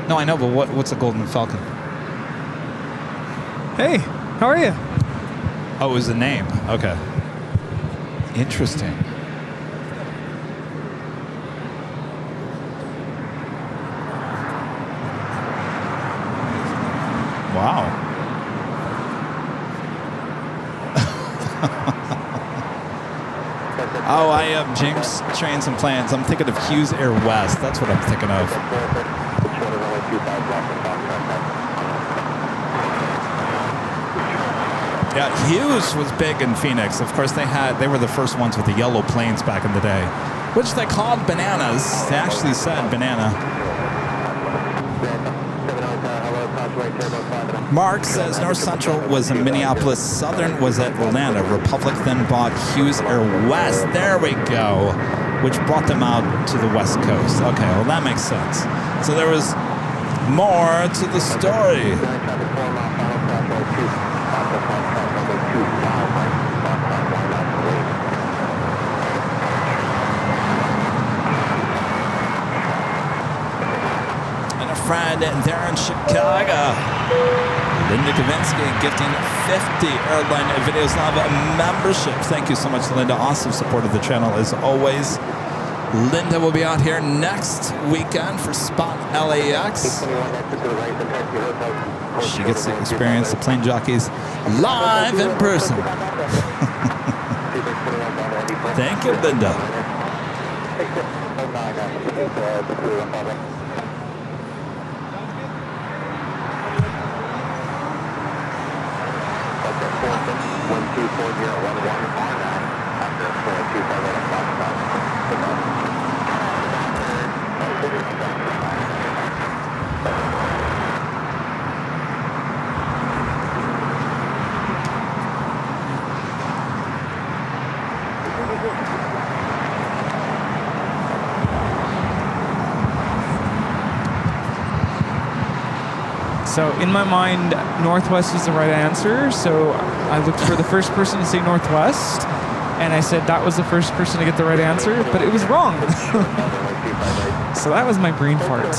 Speaker 1: No, I know, but what's a Golden Falcon?
Speaker 2: Hey, how are you?
Speaker 1: Oh, it was a name. Okay. Interesting. Wow. Oh, I am James Trains and Plans. I'm thinking of Hughes Air West. That's what I'm thinking of. Yeah, Hughes was big in Phoenix. Of course, they were the first ones with the yellow planes back in the day, which they called bananas. They actually said banana. Mark says North Central was in Minneapolis, Southern was at Atlanta. Republic then bought Hughes Air West. There we go, which brought them out to the West Coast. Okay, well that makes sense. So there was more to the story. And a friend there in Chicago, Linda Kavinsky, gifting 50 Airline Videos Live membership. Thank you so much, Linda. Awesome support of the channel as always. Linda will be out here next weekend for Spot LAX. She gets to experience the plane jockeys live in person. Thank you, Linda.
Speaker 2: So in my mind, Northwest was the right answer. So I looked for the first person to say Northwest, and I said that was the first person to get the right answer, but it was wrong. So that was my brain fart.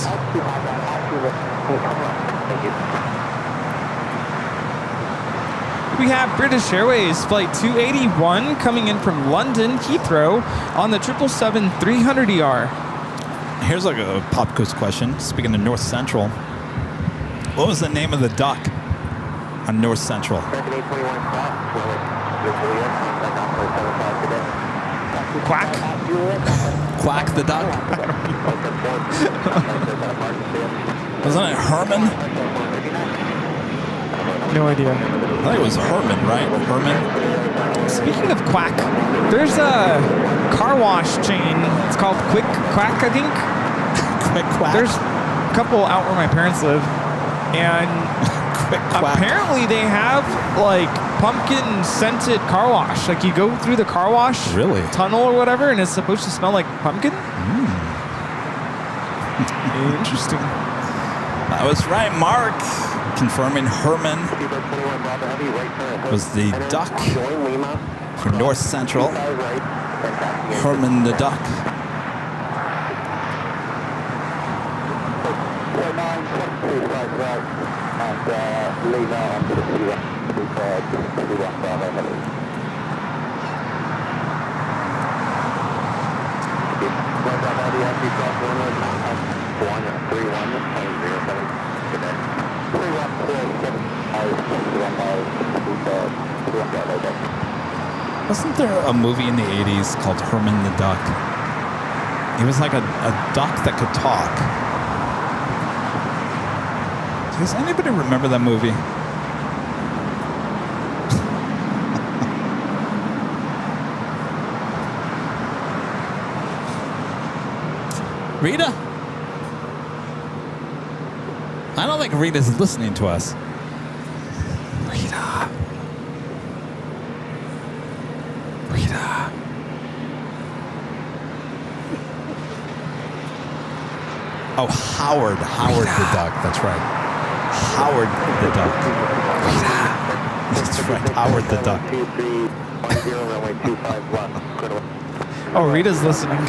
Speaker 2: We have British Airways Flight 281 coming in from London Heathrow on the 777-300ER.
Speaker 1: Here's like a pop quiz question. Speaking of North Central, what was the name of the duck on North Central?
Speaker 2: Quack?
Speaker 1: Quack the duck? Wasn't it Herman?
Speaker 2: No idea.
Speaker 1: I think it was Herman, right? Herman?
Speaker 2: Speaking of Quack, there's a car wash chain. It's called Quick Quack, I think.
Speaker 1: Quick Quack?
Speaker 2: There's a couple out where my parents live. And
Speaker 1: Quick Quack.
Speaker 2: Apparently they have like pumpkin scented car wash. Like you go through the car wash tunnel or whatever, and it's supposed to smell like pumpkin. Interesting.
Speaker 1: That was right, Mark. Confirming Herman was the duck for North Central. Herman the duck. Wasn't there a movie in the 80s called Herman the Duck? He was like a duck that could talk. Does anybody remember that movie? Rita? I don't think Rita's listening to us. Rita. Rita. Oh, Howard. Howard the duck. That's right. Howard the duck. Rita. That's right. Howard the duck.
Speaker 2: Oh, Rita's listening.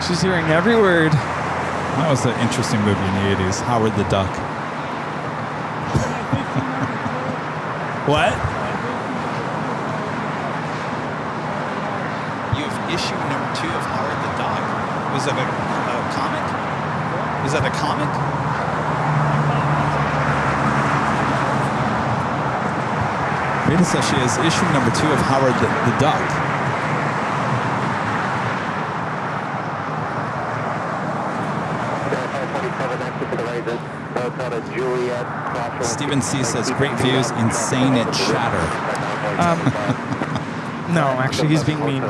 Speaker 2: She's hearing every word.
Speaker 1: That was an interesting movie in the 80s. Howard the Duck. What? You have issue number 2 of Howard the Duck. Was that a comic? Was that a comic? Rita says she has issue number 2 of Howard the Duck.
Speaker 3: Hotel to Juliet.
Speaker 1: Stephen C says, great views, insane chatter.
Speaker 2: No, actually, he's being mean.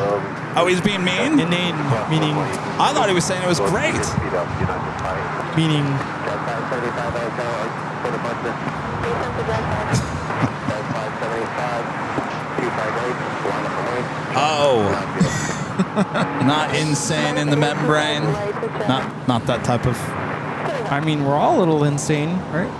Speaker 1: Oh, he's being mean?
Speaker 2: Inane, meaning,
Speaker 1: I thought he was saying it was great.
Speaker 2: meaning,
Speaker 1: Oh. Not insane in the membrane. Not that type of...
Speaker 2: I mean, we're all a little insane, right?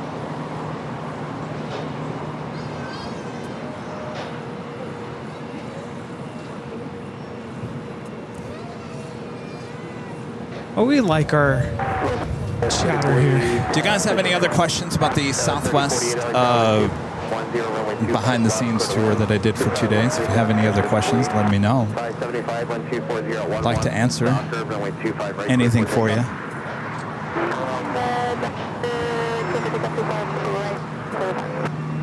Speaker 2: Oh, we like our chatter here.
Speaker 1: Do you guys have any other questions about the Southwest behind the scenes tour that I did for 2 days? If you have any other questions, let me know. I'd like to answer anything for you.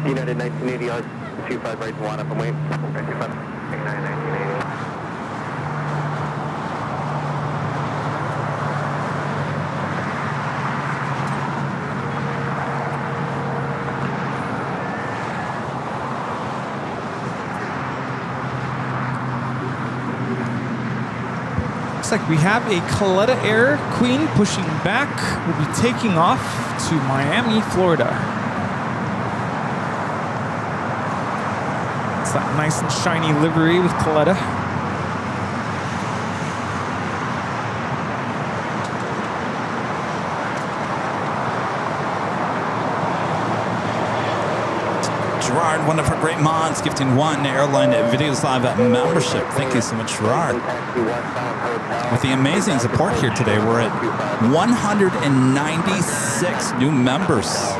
Speaker 3: United 1980 yards, 25 right, 1 up and wait. 1980.
Speaker 2: Looks like we have a Coletta Air Queen pushing back. We'll be taking off to Miami, Florida. It's that nice and shiny livery with Coletta.
Speaker 1: Gerard, one of our great mods, gifting 1 Airline Videos Live membership. Thank you so much, Gerard. With the amazing support here today, we're at 196 new members.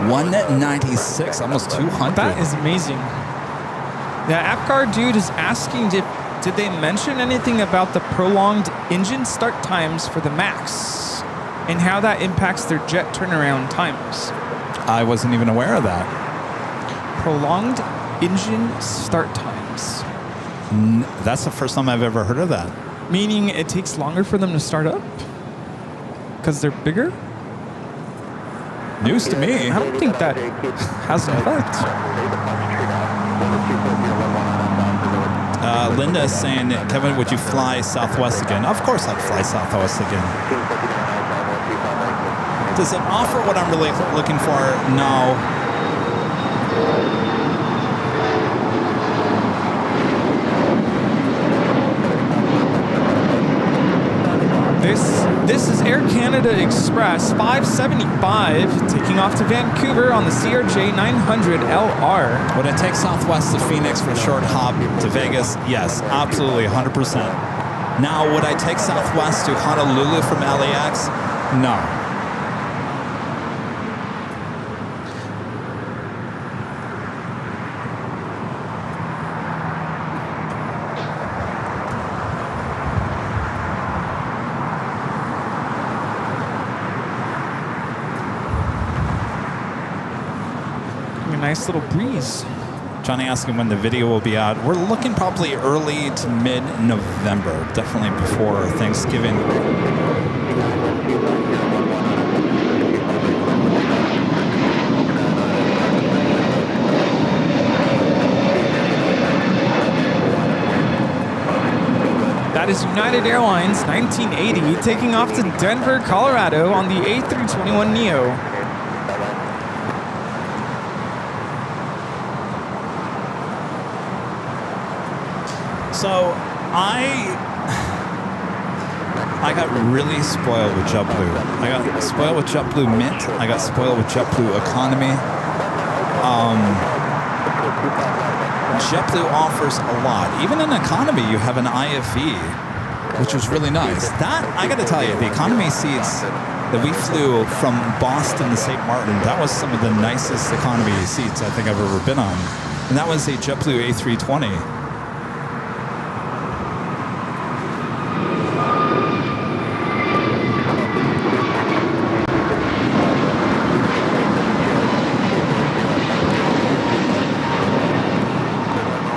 Speaker 1: 196, almost 200.
Speaker 2: That is amazing. The AppGuard dude is asking, did they mention anything about the prolonged engine start times for the MAX and how that impacts their jet turnaround times?
Speaker 1: I wasn't even aware of that.
Speaker 2: Prolonged engine start times.
Speaker 1: That's the first time I've ever heard of that.
Speaker 2: Meaning it takes longer for them to start up? Because they're bigger?
Speaker 1: News to me.
Speaker 2: I don't think that has an effect.
Speaker 1: Linda is saying, Kevin, would you fly Southwest again? Of course I'd fly Southwest again. Does it offer what I'm really looking for? No.
Speaker 2: This is Air Canada Express 575 taking off to Vancouver on the CRJ 900LR.
Speaker 1: Would I take Southwest to Phoenix for a short hop to Vegas? Yes, absolutely, 100%. Now, would I take Southwest to Honolulu from LAX? No.
Speaker 2: Nice little breeze.
Speaker 1: Johnny asking when the video will be out. We're looking probably early to mid-November, definitely before Thanksgiving.
Speaker 2: That is United Airlines 1980 taking off to Denver, Colorado on the A321neo.
Speaker 1: So I got really spoiled with JetBlue. I got spoiled with JetBlue Mint. I got spoiled with JetBlue Economy. JetBlue offers a lot. Even in economy, you have an IFE, which was really nice. That, I got to tell you, the economy seats that we flew from Boston to St. Martin, that was some of the nicest economy seats I think I've ever been on. And that was a JetBlue A320.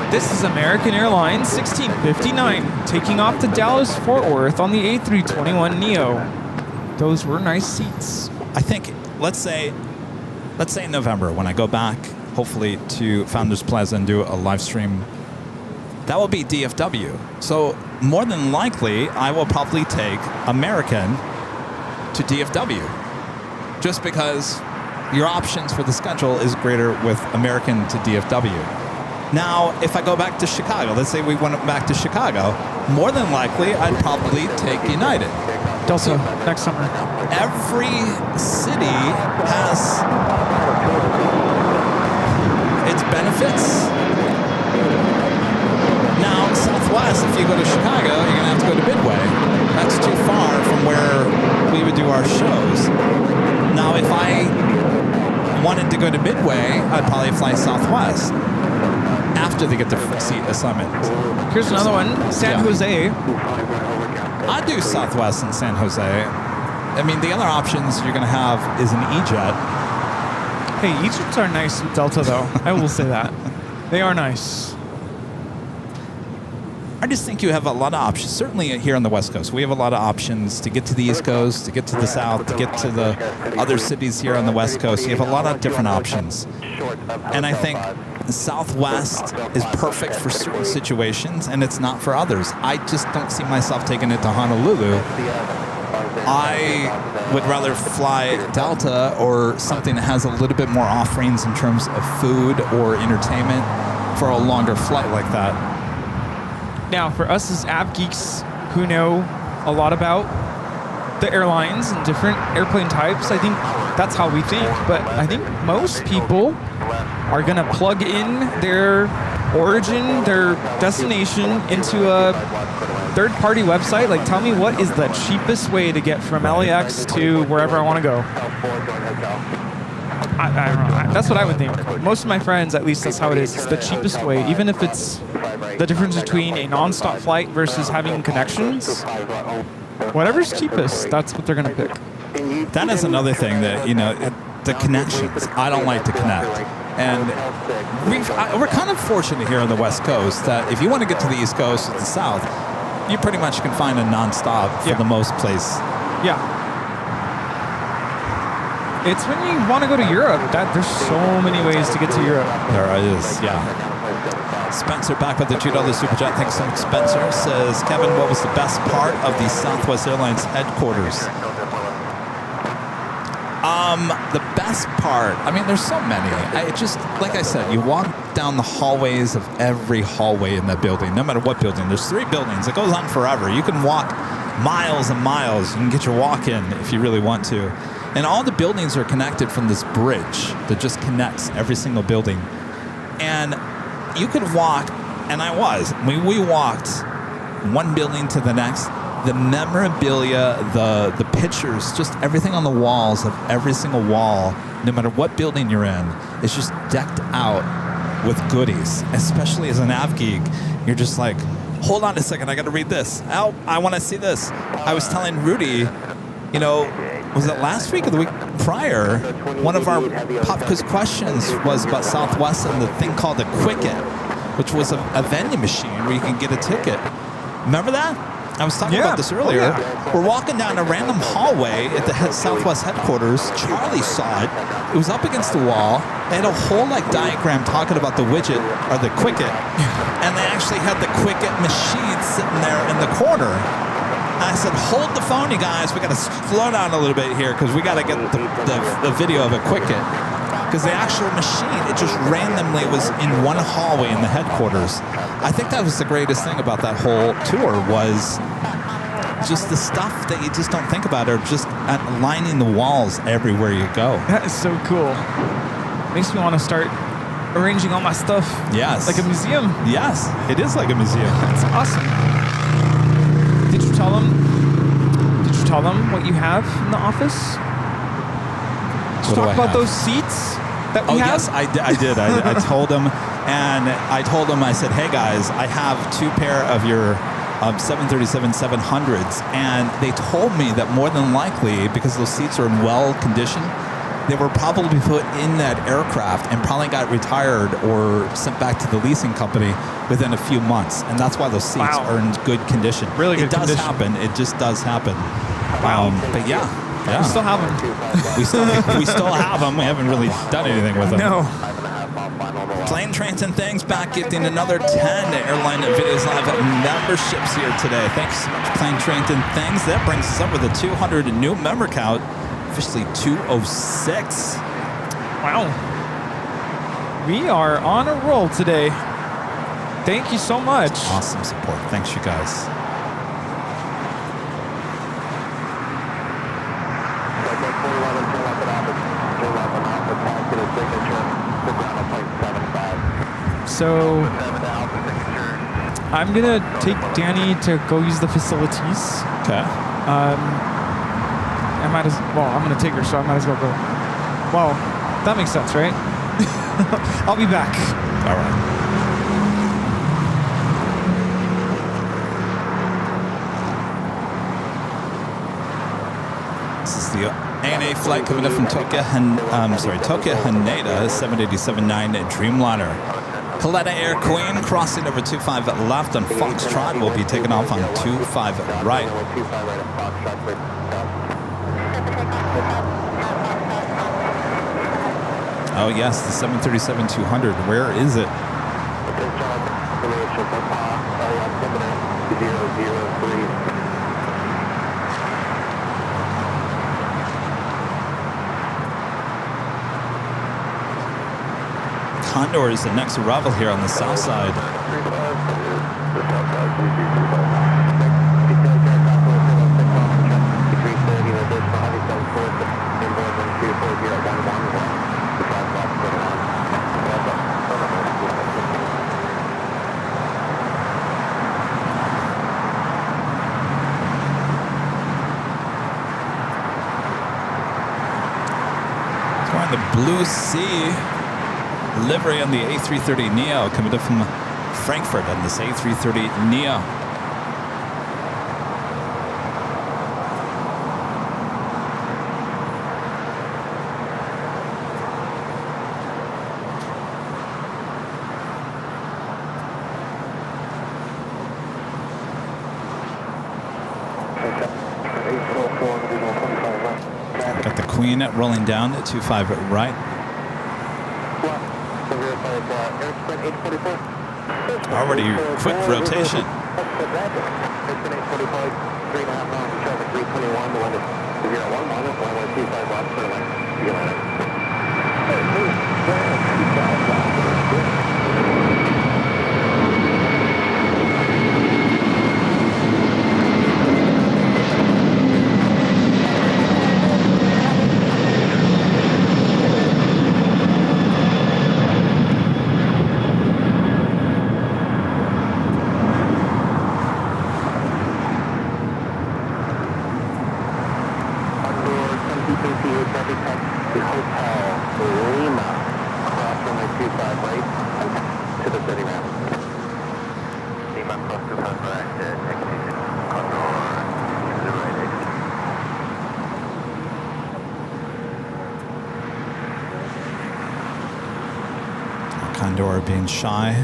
Speaker 2: This is American Airlines 1659 taking off to Dallas-Fort Worth on the A321neo. Those were nice seats.
Speaker 1: I think let's say in November when I go back, hopefully to Founders Plaza and do a live stream, that will be DFW. So more than likely, I will probably take American to DFW, just because your options for the schedule is greater with American to DFW. Now, if I go back to Chicago, let's say we went back to Chicago, more than likely, I'd probably take United.
Speaker 2: Delta next summer.
Speaker 1: Every city has its benefits. Now, Southwest, if you go to Chicago, you're going to have to go to Midway. That's too far from where we would do our shows. Now, if I wanted to go to Midway, I'd probably fly Southwest after they get the seat assignment.
Speaker 2: Here's another one, San Jose.
Speaker 1: I do Southwest in San Jose. I mean, the other options you're going to have is an E-Jet.
Speaker 2: Hey, E-Jets are nice with Delta, though. I will say that. They are nice.
Speaker 1: I just think you have a lot of options. Certainly here on the West Coast, we have a lot of options to get to the East Coast, to get to the South, to get to the other cities here on the West Coast. You have a lot of different options. And I think Southwest is perfect for certain situations, and it's not for others. I just don't see myself taking it to Honolulu. I would rather fly Delta or something that has a little bit more offerings in terms of food or entertainment for a longer flight like that.
Speaker 2: Now, for us as av geeks who know a lot about the airlines and different airplane types, I think that's how we think. But I think most people are going to plug in their origin, their destination into a third-party website. Like, tell me what is the cheapest way to get from LAX to wherever I want to go. I don't know. That's what I would think. Most of my friends, at least that's how it is. It's the cheapest way, even if it's the difference between a non-stop flight versus having connections. Whatever's cheapest, that's what they're going to pick.
Speaker 1: That is another thing that, the connections. I don't like to connect. And we're kind of fortunate here on the West Coast that if you want to get to the East Coast or the South, you pretty much can find a non-stop for the most place.
Speaker 2: Yeah. It's when you want to go to Europe that there's so many ways to get to Europe.
Speaker 1: There is, yeah. Spencer back with the $2 super chat. Thanks so much, Spencer. Says, Kevin, what was the best part of the Southwest Airlines headquarters? The best part, I mean, there's so many. Like I said, you walk down the hallways of every hallway in that building, no matter what building. There's 3 buildings. It goes on forever. You can walk miles and miles. You can get your walk in if you really want to. And all the buildings are connected from this bridge that just connects every single building. And you could walk, and we walked one building to the next. The memorabilia, the pictures, just everything on the walls of every single wall, no matter what building you're in, is just decked out with goodies. Especially as an av geek, you're just like, hold on a second, I got to read this. Oh, I want to see this. I was telling Rudy, was it last week or the week prior? One of our pop quiz questions was about Southwest and the thing called the Quicket, which was a vending machine where you can get a ticket. Remember that? I was talking about this earlier.
Speaker 2: Oh, yeah.
Speaker 1: We're walking down a random hallway at the Southwest headquarters. Charlie saw it. It was up against the wall. They had a whole diagram talking about the widget or the Quicket, and they actually had the Quicket machine sitting there in the corner. I said, hold the phone, you guys. We got to slow down a little bit here because we got to get the video of a Quicket. Because the actual machine, it just randomly was in one hallway in the headquarters. I think that was the greatest thing about that whole tour was just the stuff that you just don't think about or just lining the walls everywhere you go.
Speaker 2: That is so cool. Makes me want to start arranging all my stuff.
Speaker 1: Yes.
Speaker 2: Like a museum.
Speaker 1: Yes, it is like a museum.
Speaker 2: That's awesome. Did you tell them what you have in the office? Did you talk about those seats that we have?
Speaker 1: Yes, I did. I told them, and I told them, I said, hey guys, I have 2 pair of your 737-700s, and they told me that more than likely, because those seats are in well condition, they were probably put in that aircraft and probably got retired or sent back to the leasing company within a few months, and that's why those seats are in good condition.
Speaker 2: Really good condition.
Speaker 1: It does happen. It just does happen.
Speaker 2: Wow.
Speaker 1: But yeah. Yeah.
Speaker 2: We still have them.
Speaker 1: We still have them. We haven't really done anything with them.
Speaker 2: No.
Speaker 1: Plane, Trains, and Things back gifting another 10 Airline Videos Live memberships here today. Thanks so much, Plane, Trains, and Things. That brings us up with a 200 new member count, officially 206.
Speaker 2: Wow. We are on a roll today. Thank you so much.
Speaker 1: Awesome support. Thanks, you guys.
Speaker 2: So I'm gonna take Danny to go use the facilities.
Speaker 1: Okay.
Speaker 2: I'm gonna take her, so I might as well go. Well, that makes sense, right? I'll be back.
Speaker 1: All right. This is the ANA flight coming up from Tokyo Haneda 787-9 Dreamliner. Kaleta Air Queen crossing over 25 left on Foxtrot will be taken off on 25 right. Oh yes, the 737-200. Where is it? Condor is the next arrival here on the south side. We're on the Blue Sea livery on the A330neo coming up from Frankfurt on this A330neo. Got the Queen rolling down at 25 right. Already quick rotation. Condor being shy.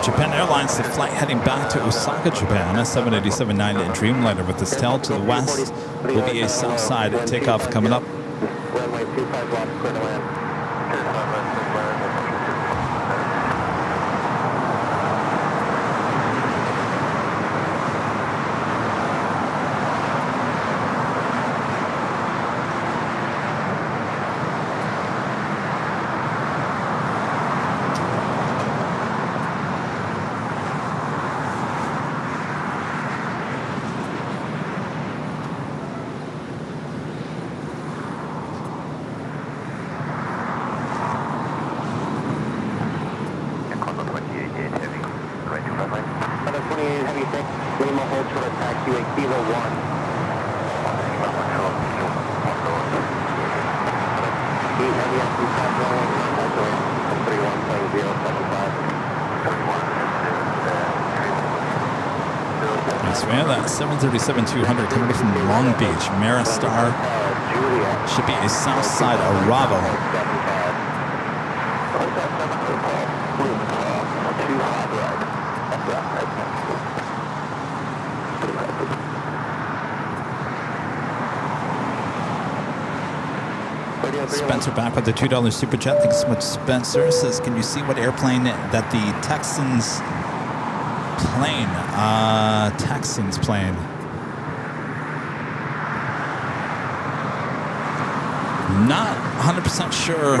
Speaker 1: Japan Airlines, the flight heading back to Osaka, Japan. A 787-9 Dreamliner with its tail to the west. Will be a south side takeoff coming up.
Speaker 3: Runway 25 left, clear to land. to taxi a Kilo 1.
Speaker 1: Yes, we have that 737-200 coming from Long Beach. Maristar should be a south side arrival. Spencer back with the $2 super chat. Thanks so much, Spencer. Says, can you see what airplane that the Texans plane? Texans plane. Not 100% sure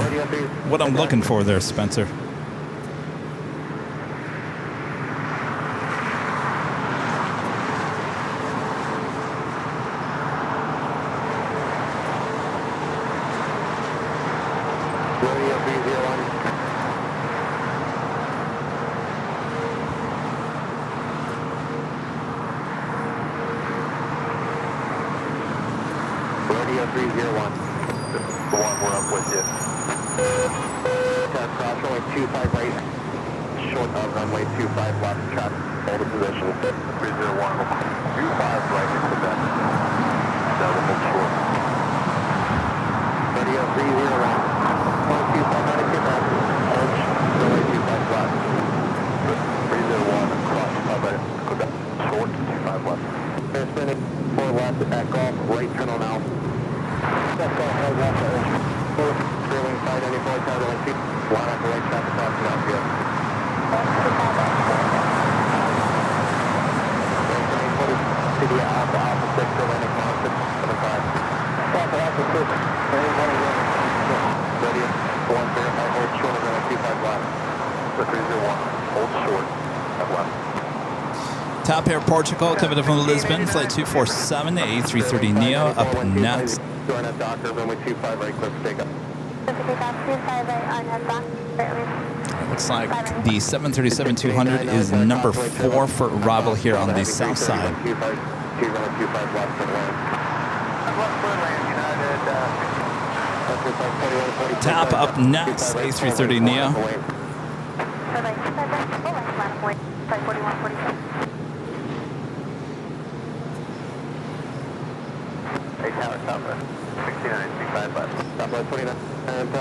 Speaker 1: what I'm looking for there, Spencer.
Speaker 3: Radio 301. The one, we're up with you. Cross runway 25 right, short of runway 25 left, traffic, hold a position. 301, 25 right into that. Double short. Radio 301. 125 right into that. Hold, runway 25 left. 301, cross cover, Quebec, short, 25 left. Fair spinning, 4 left, back off, right turn on out. That's all, hold left, trailing 594, tower line 2, line up the right traffic crossing out here. City Alpha, Alpha 6, Atlantic Mountain, 75. Alpha, Alpha 6, ready, 1 verify, hold short of runway 25 left. The 301, hold short, at left.
Speaker 1: Top Air Portugal coming in from Lisbon, flight 247, A330neo up next.
Speaker 3: Join at Docker, runway 25 right, clear for takeoff.
Speaker 1: It looks like the 737-200 is number 4 for arrival here on the south side. Tap up next, A330neo.
Speaker 3: Tower, Southwest, 69, 25 left. Southwest 29,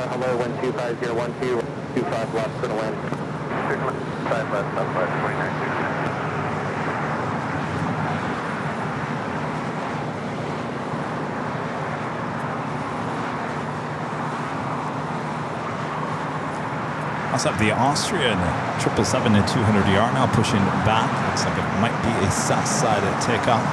Speaker 3: hello, 125, 25 left, for the wind. 5 left, Southwest 29, 69.
Speaker 1: Also have the Austrian 777 and 200ER now pushing back. Looks like it might be a south side at takeoff.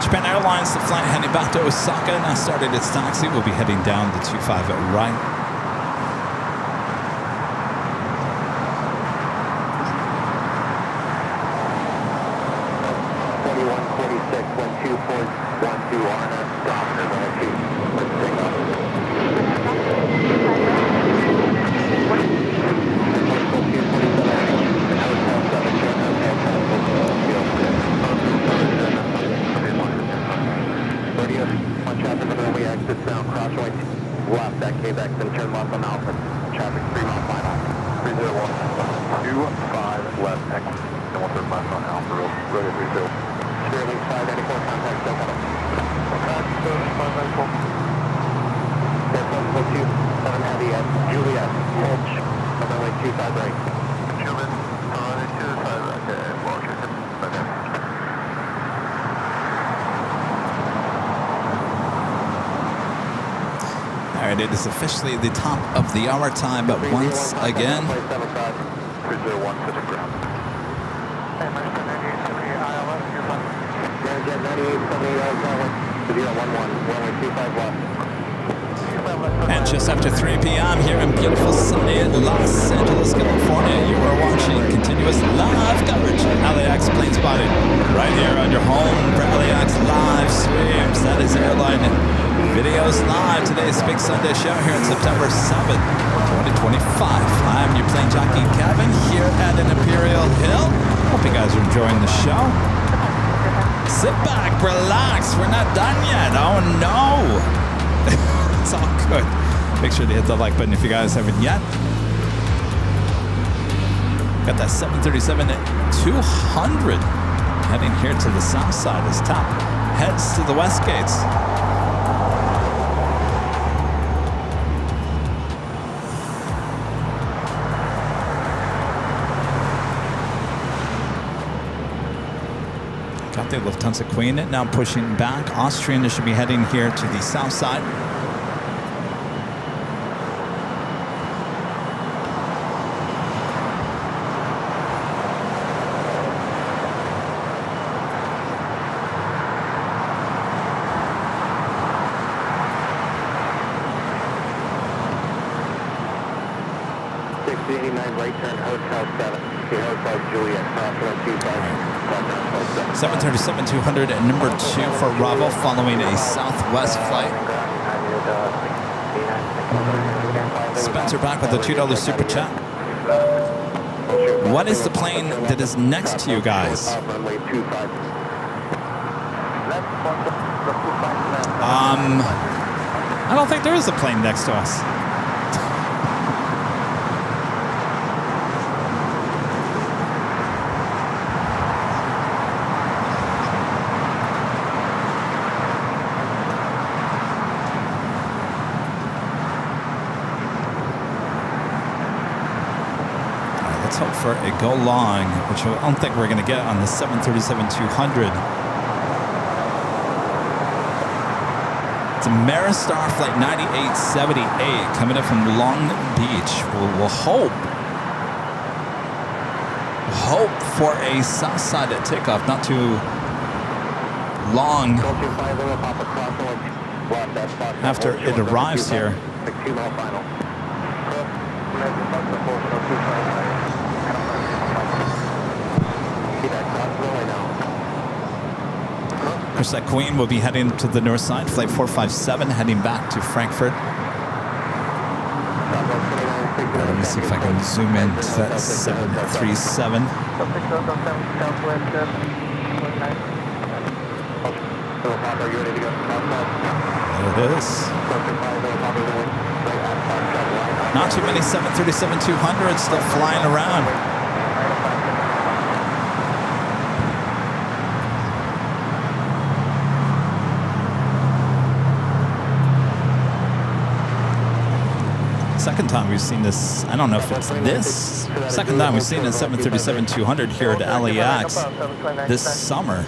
Speaker 1: Japan Airlines, the flight heading back to Osaka, now started its taxi. We'll be heading down the 25 at right. It is officially the top of the hour time, but once again, and just after 3 p.m. here in beautiful sunny Los Angeles, California, you are watching continuous live coverage of LAX Plane Spotting right here on your home for LAX live streams. That is Airline Videos live. Today's Big Sunday show here on September 7th, 2025. I'm your plane jockey, Kevin, here at an Imperial Hill. Hope you guys are enjoying the show. Sit back, relax. We're not done yet. Oh, no. It's all good. Make sure to hit the like button if you guys haven't yet. Got that 737-200 heading here to the south side as top heads to the west gates. Got the Lufthansa Queen now pushing back. Austrian should be heading here to the south side.
Speaker 3: Right turn, Hotel 7, to Hotel Juliet, crosswind 25,
Speaker 1: 737-200 and number 2 for Bravo, following a southwest flight. Spencer back with a $2 super chat. What is the plane that is next to you guys? I don't think there is a plane next to us. Let's hope for a go long, which I don't think we're going to get on the 737-200. It's a Maristar Flight 9878 coming up from Long Beach. We'll hope for a south side at takeoff, not too long after it arrives here. Of course, that Queen will be heading to the north side, flight 457, heading back to Frankfurt. Let me see if I can zoom in to that 737. There it is. Not too many 737-200s still flying around. Second time we've seen this, I don't know if it's this, second time we've seen a 737-200 here at LAX this summer.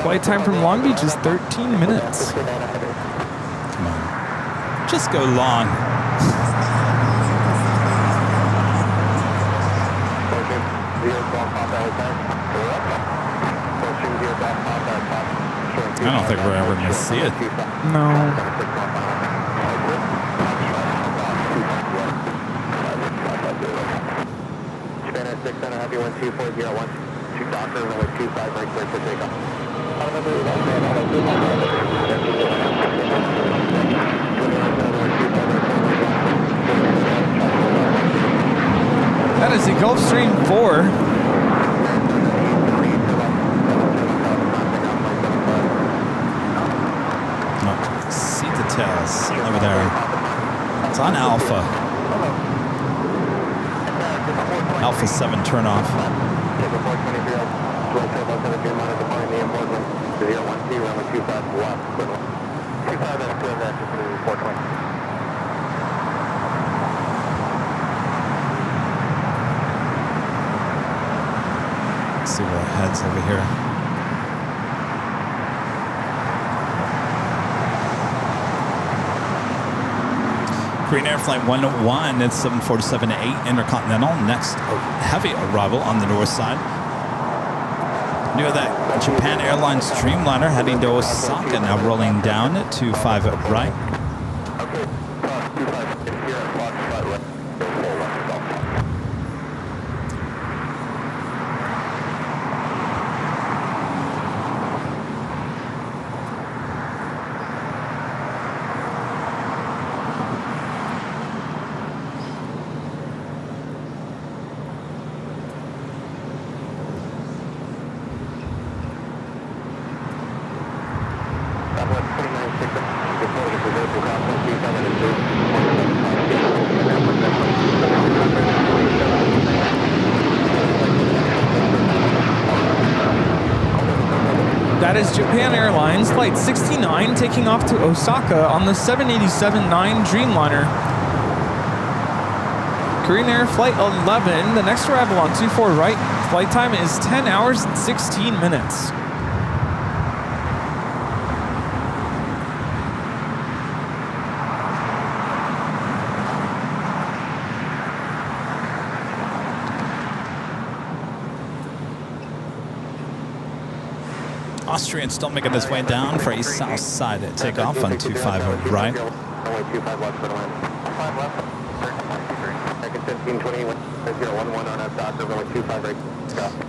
Speaker 2: Flight time from Long Beach is 13 minutes.
Speaker 1: Come on. Just go long. I don't think we're ever going to see it.
Speaker 2: No.
Speaker 3: Japan 6 center, heavy 12401. Two Docker, runway 25, right clear for takeoff.
Speaker 2: That is the Gulfstream 4.
Speaker 1: See the tails over there. It's on Alpha. Alpha 7 turn off. heads over here. Korean Air Flight 101, it's 747-8 Intercontinental. Next heavy arrival on the north side. Near that Japan Airlines Dreamliner heading to Osaka, now rolling down at 25 right.
Speaker 2: That is Japan Airlines Flight 69 taking off to Osaka on the 787-9 Dreamliner. Korean Air Flight 11, the next arrival on 24 right. Flight time is 10 hours and 16 minutes.
Speaker 1: Austrian still making his way down for a south side at takeoff on 25 right.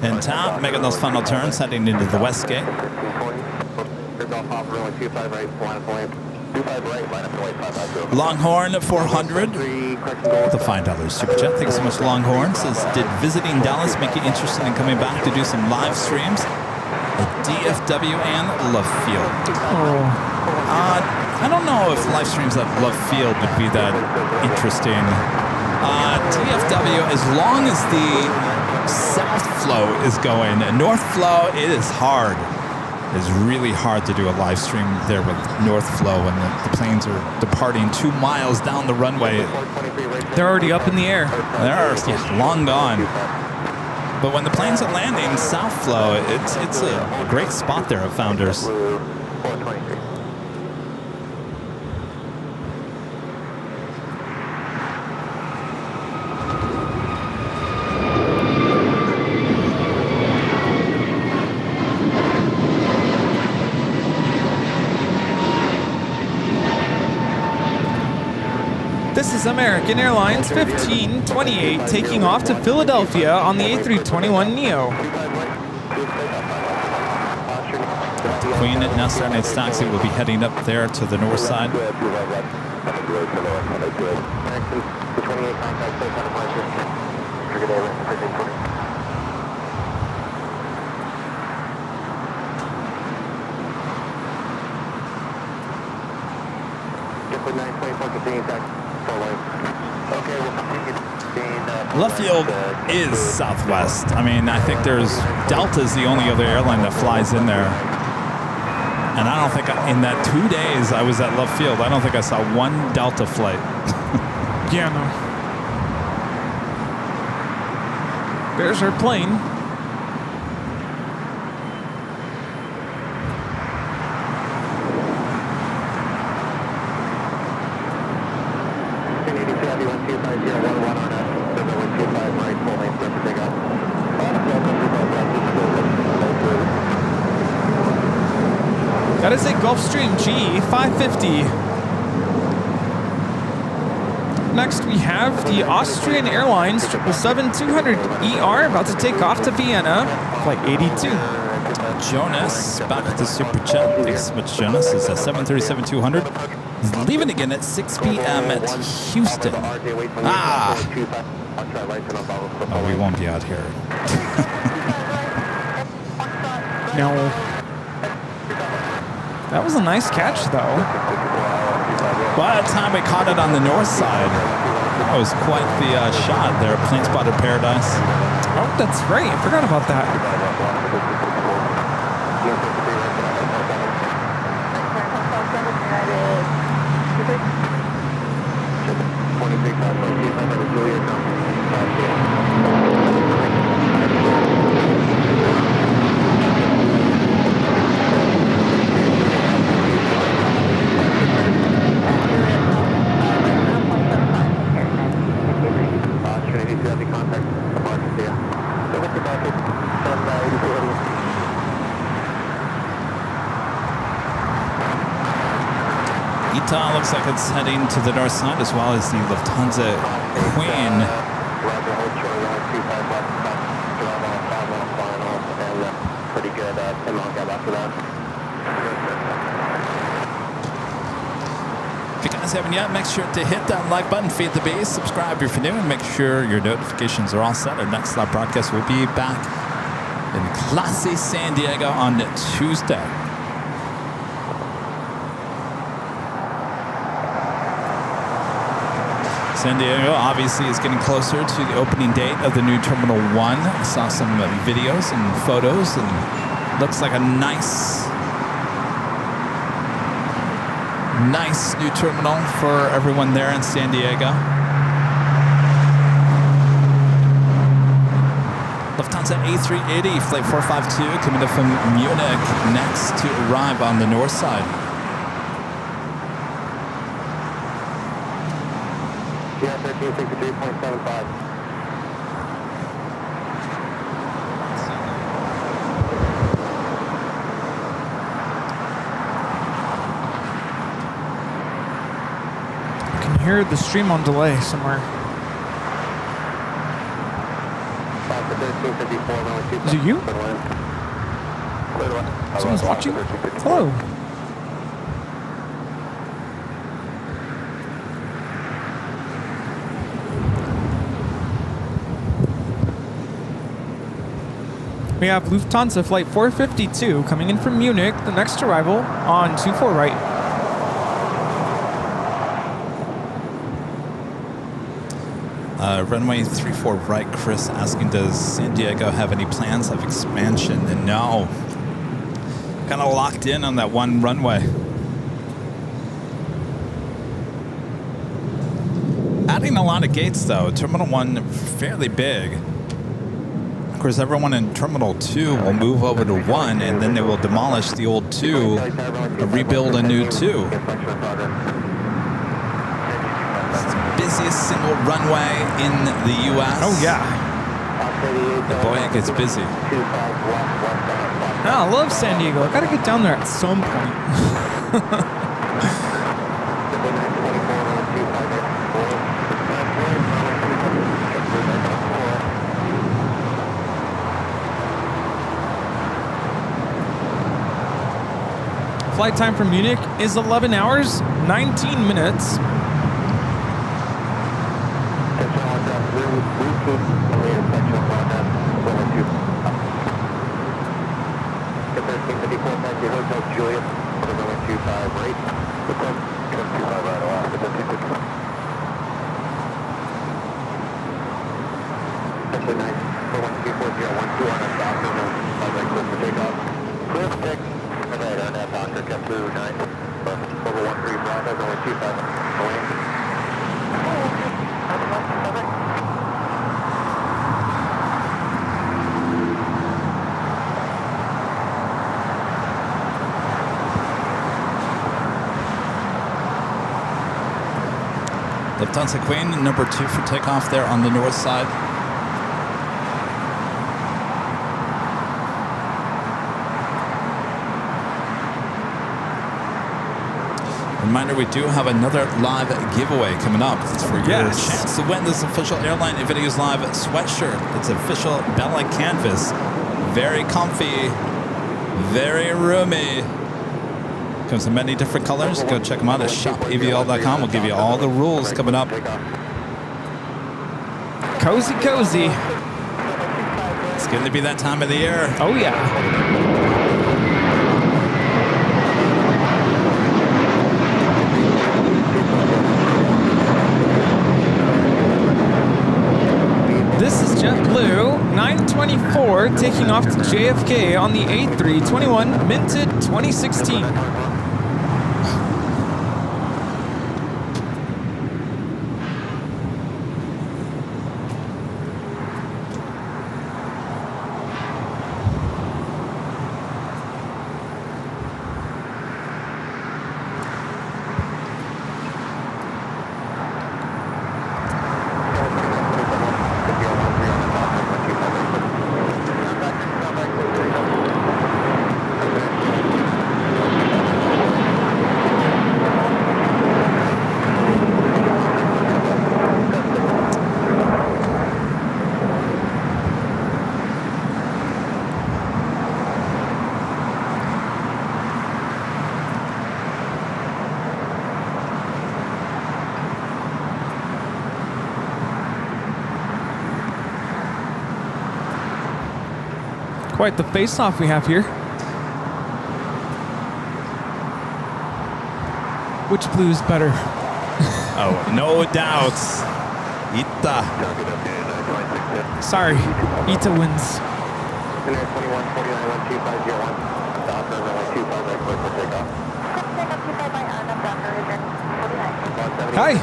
Speaker 1: And top, making those final turns, heading into the west gate. Longhorn 400 with a $5 super chat. Thanks so much, Longhorn. Says, did visiting Dallas make you interested in coming back to do some live streams at DFW and Love Field? I don't know if live streams at Love Field would be that interesting. DFW, as long as the south flow is going, north flow, it is hard. It's really hard to do a live stream there with north flow when the planes are departing 2 miles down the runway.
Speaker 2: They're already up in the air.
Speaker 1: They're long gone. But when the planes are landing south flow, it's a great spot there at Founders.
Speaker 2: This is American Airlines 1528 taking off to Philadelphia on the A321neo.
Speaker 1: Queen at now starting its taxi will be heading up there to the north side. Left field is Southwest. I mean, I think Delta's the only other airline that flies in there. And I don't think in that 2 days I was at Love Field, I don't think I saw one Delta flight.
Speaker 2: Yeah, no. There's our plane. That is a Gulfstream G550. Next, we have the Austrian Airlines 777-200ER about to take off to Vienna, flight 82.
Speaker 1: Jonas, back with the super chat. Thanks so much, Jonas. It's a 737-200. He's leaving again at 6 p.m. at Houston. Oh, we won't be out here.
Speaker 2: No. That was a nice catch, though.
Speaker 1: By the time we caught it on the north side, that was quite the shot there. Plane spotted paradise.
Speaker 2: Oh, that's right. I forgot about that.
Speaker 1: ITA looks like it's heading to the north side, as well as the Lufthansa Queen.
Speaker 3: Roger, hold short, 125 left, around 5 mile final, and pretty good 10 mile gap after that.
Speaker 1: If you guys haven't yet, make sure to hit that like button, feed the beast, subscribe if you're new, and make sure your notifications are all set. Our next live broadcast will be back in classy San Diego on Tuesday. San Diego obviously is getting closer to the opening date of the new Terminal 1. I saw some videos and photos, and looks like a nice new terminal for everyone there in San Diego. Lufthansa A380 Flight 452 coming up from Munich next to arrive on the north side.
Speaker 3: Yeah, 1363.75.
Speaker 2: I can hear the stream on delay somewhere. Is it you? Someone's watching? Hello. We have Lufthansa Flight 452 coming in from Munich, the next arrival on 24 right.
Speaker 1: Runway 34 right, Chris asking, does San Diego have any plans of expansion? And no. Kind of locked in on that one runway. Adding a lot of gates though. Terminal 1 fairly big. Of course, everyone in Terminal 2 will move over to 1, and then they will demolish the old 2 and rebuild a new 2. Busiest single runway in the U.S.
Speaker 2: Oh, yeah.
Speaker 1: Boy, it gets busy.
Speaker 2: I love San Diego. I gotta get down there at some point. Flight time from Munich is 11 hours, 19 minutes.
Speaker 1: Lufthansa Queen, number 2 for takeoff there on the north side. Reminder, we do have another live giveaway coming up. It's for your chance to win this official Airline Videos Live sweatshirt. It's official Bella canvas. Very comfy, very roomy. Comes in many different colors. Go check them out at shopavl.com. We'll give you all the rules coming up.
Speaker 2: Cozy, cozy.
Speaker 1: It's going to be that time of the year.
Speaker 2: Oh, yeah. This is JetBlue 924 taking off to JFK on the A321 minted 2016. Quite the face-off we have here. Which blue is better?
Speaker 1: Oh, no doubts. Ita.
Speaker 2: Sorry, Ita wins. Hi.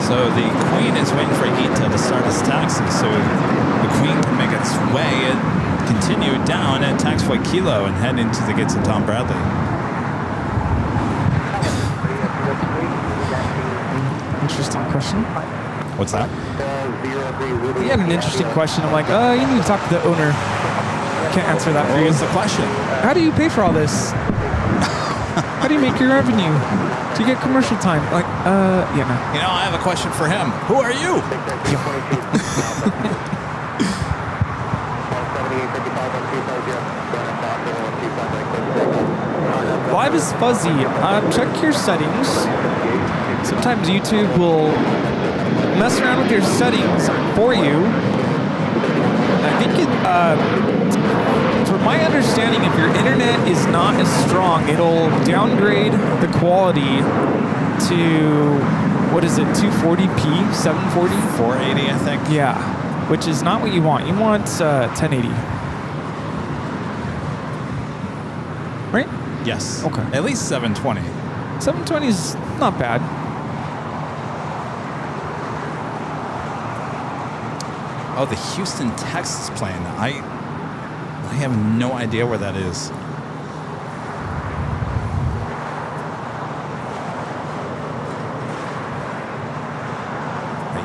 Speaker 1: So the Queen is waiting for Ita to start his taxi, so the Queen can make its way and continue down at taxiway Kilo and head into the gates of Tom Bradley.
Speaker 2: Interesting question.
Speaker 1: What's that?
Speaker 2: He had an interesting question. I'm like, you need to talk to the owner. Can't answer that for
Speaker 1: What
Speaker 2: you.
Speaker 1: was the question?
Speaker 2: How do you pay for all this? How do you make your revenue? Do you get commercial time? Like, yeah, no.
Speaker 1: You know, I have a question for him. Who are you?
Speaker 2: Live is fuzzy. Check your settings. Sometimes YouTube will mess around with your settings for you. I think from my understanding, if your internet is not as strong, it'll downgrade the quality to, what is it, 240p, 740?
Speaker 1: 480, I think.
Speaker 2: Yeah, which is not what you want. You want 1080. Right?
Speaker 1: Yes.
Speaker 2: Okay.
Speaker 1: At least 720.
Speaker 2: 720 is not bad.
Speaker 1: Oh, the Houston, Texas plane. I have no idea where that is.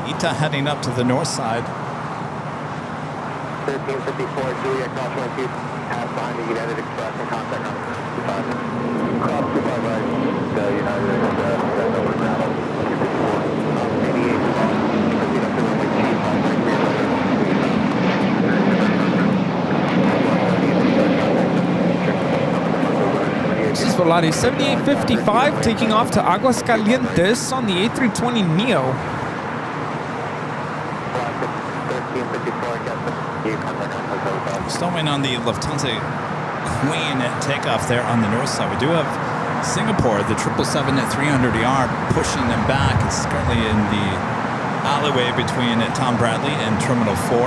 Speaker 1: Ita heading up to the north side.
Speaker 3: 1354 Juliet Cross 12, pass behind the United Express and contact on 25. Cross 25 right, the United Express, that's over gravel. 254, 88 proceed up to runway 25 right here.
Speaker 2: This is Volare 7855 taking off to Aguascalientes on the A320neo.
Speaker 1: Still waiting on the Lufthansa Queen takeoff there on the north side. We do have Singapore, the 777-300ER, pushing them back. It's currently in the alleyway between Tom Bradley and Terminal 4.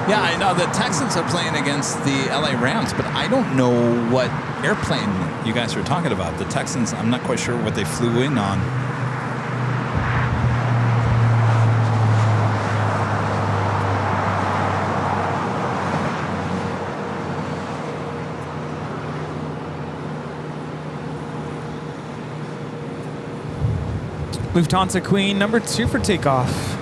Speaker 1: Yeah, I know the Texans are playing against the LA Rams, but I don't know what airplane you guys are talking about. The Texans, I'm not quite sure what they flew in on.
Speaker 2: Lufthansa Queen, number 2 for takeoff.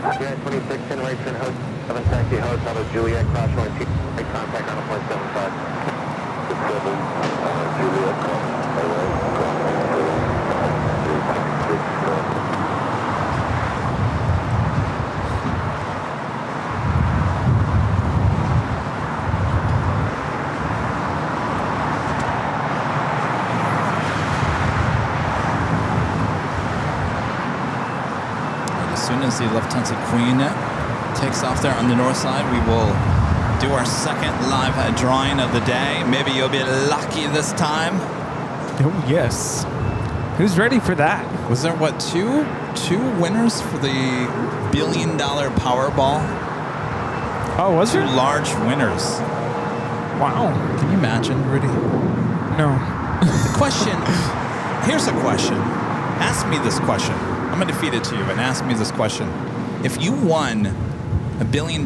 Speaker 3: Juliet 26 in right turn host, 7 taxi host out of Juliet, cross runway 2, make contact on 1.75. Juliet, cross
Speaker 1: As the Lufthansa Queen takes off there on the north side, we will do our second live drawing of the day. Maybe you'll be lucky this time.
Speaker 2: Oh, yes. Who's ready for that?
Speaker 1: Was there, what, two winners for the $1 billion Powerball?
Speaker 2: Oh, was there?
Speaker 1: 2 large winners.
Speaker 2: Wow.
Speaker 1: Can you imagine, Rudy?
Speaker 2: No.
Speaker 1: The question, here's a question. Ask me this question. I'm going to feed it to you and ask me this question. If you won $1 billion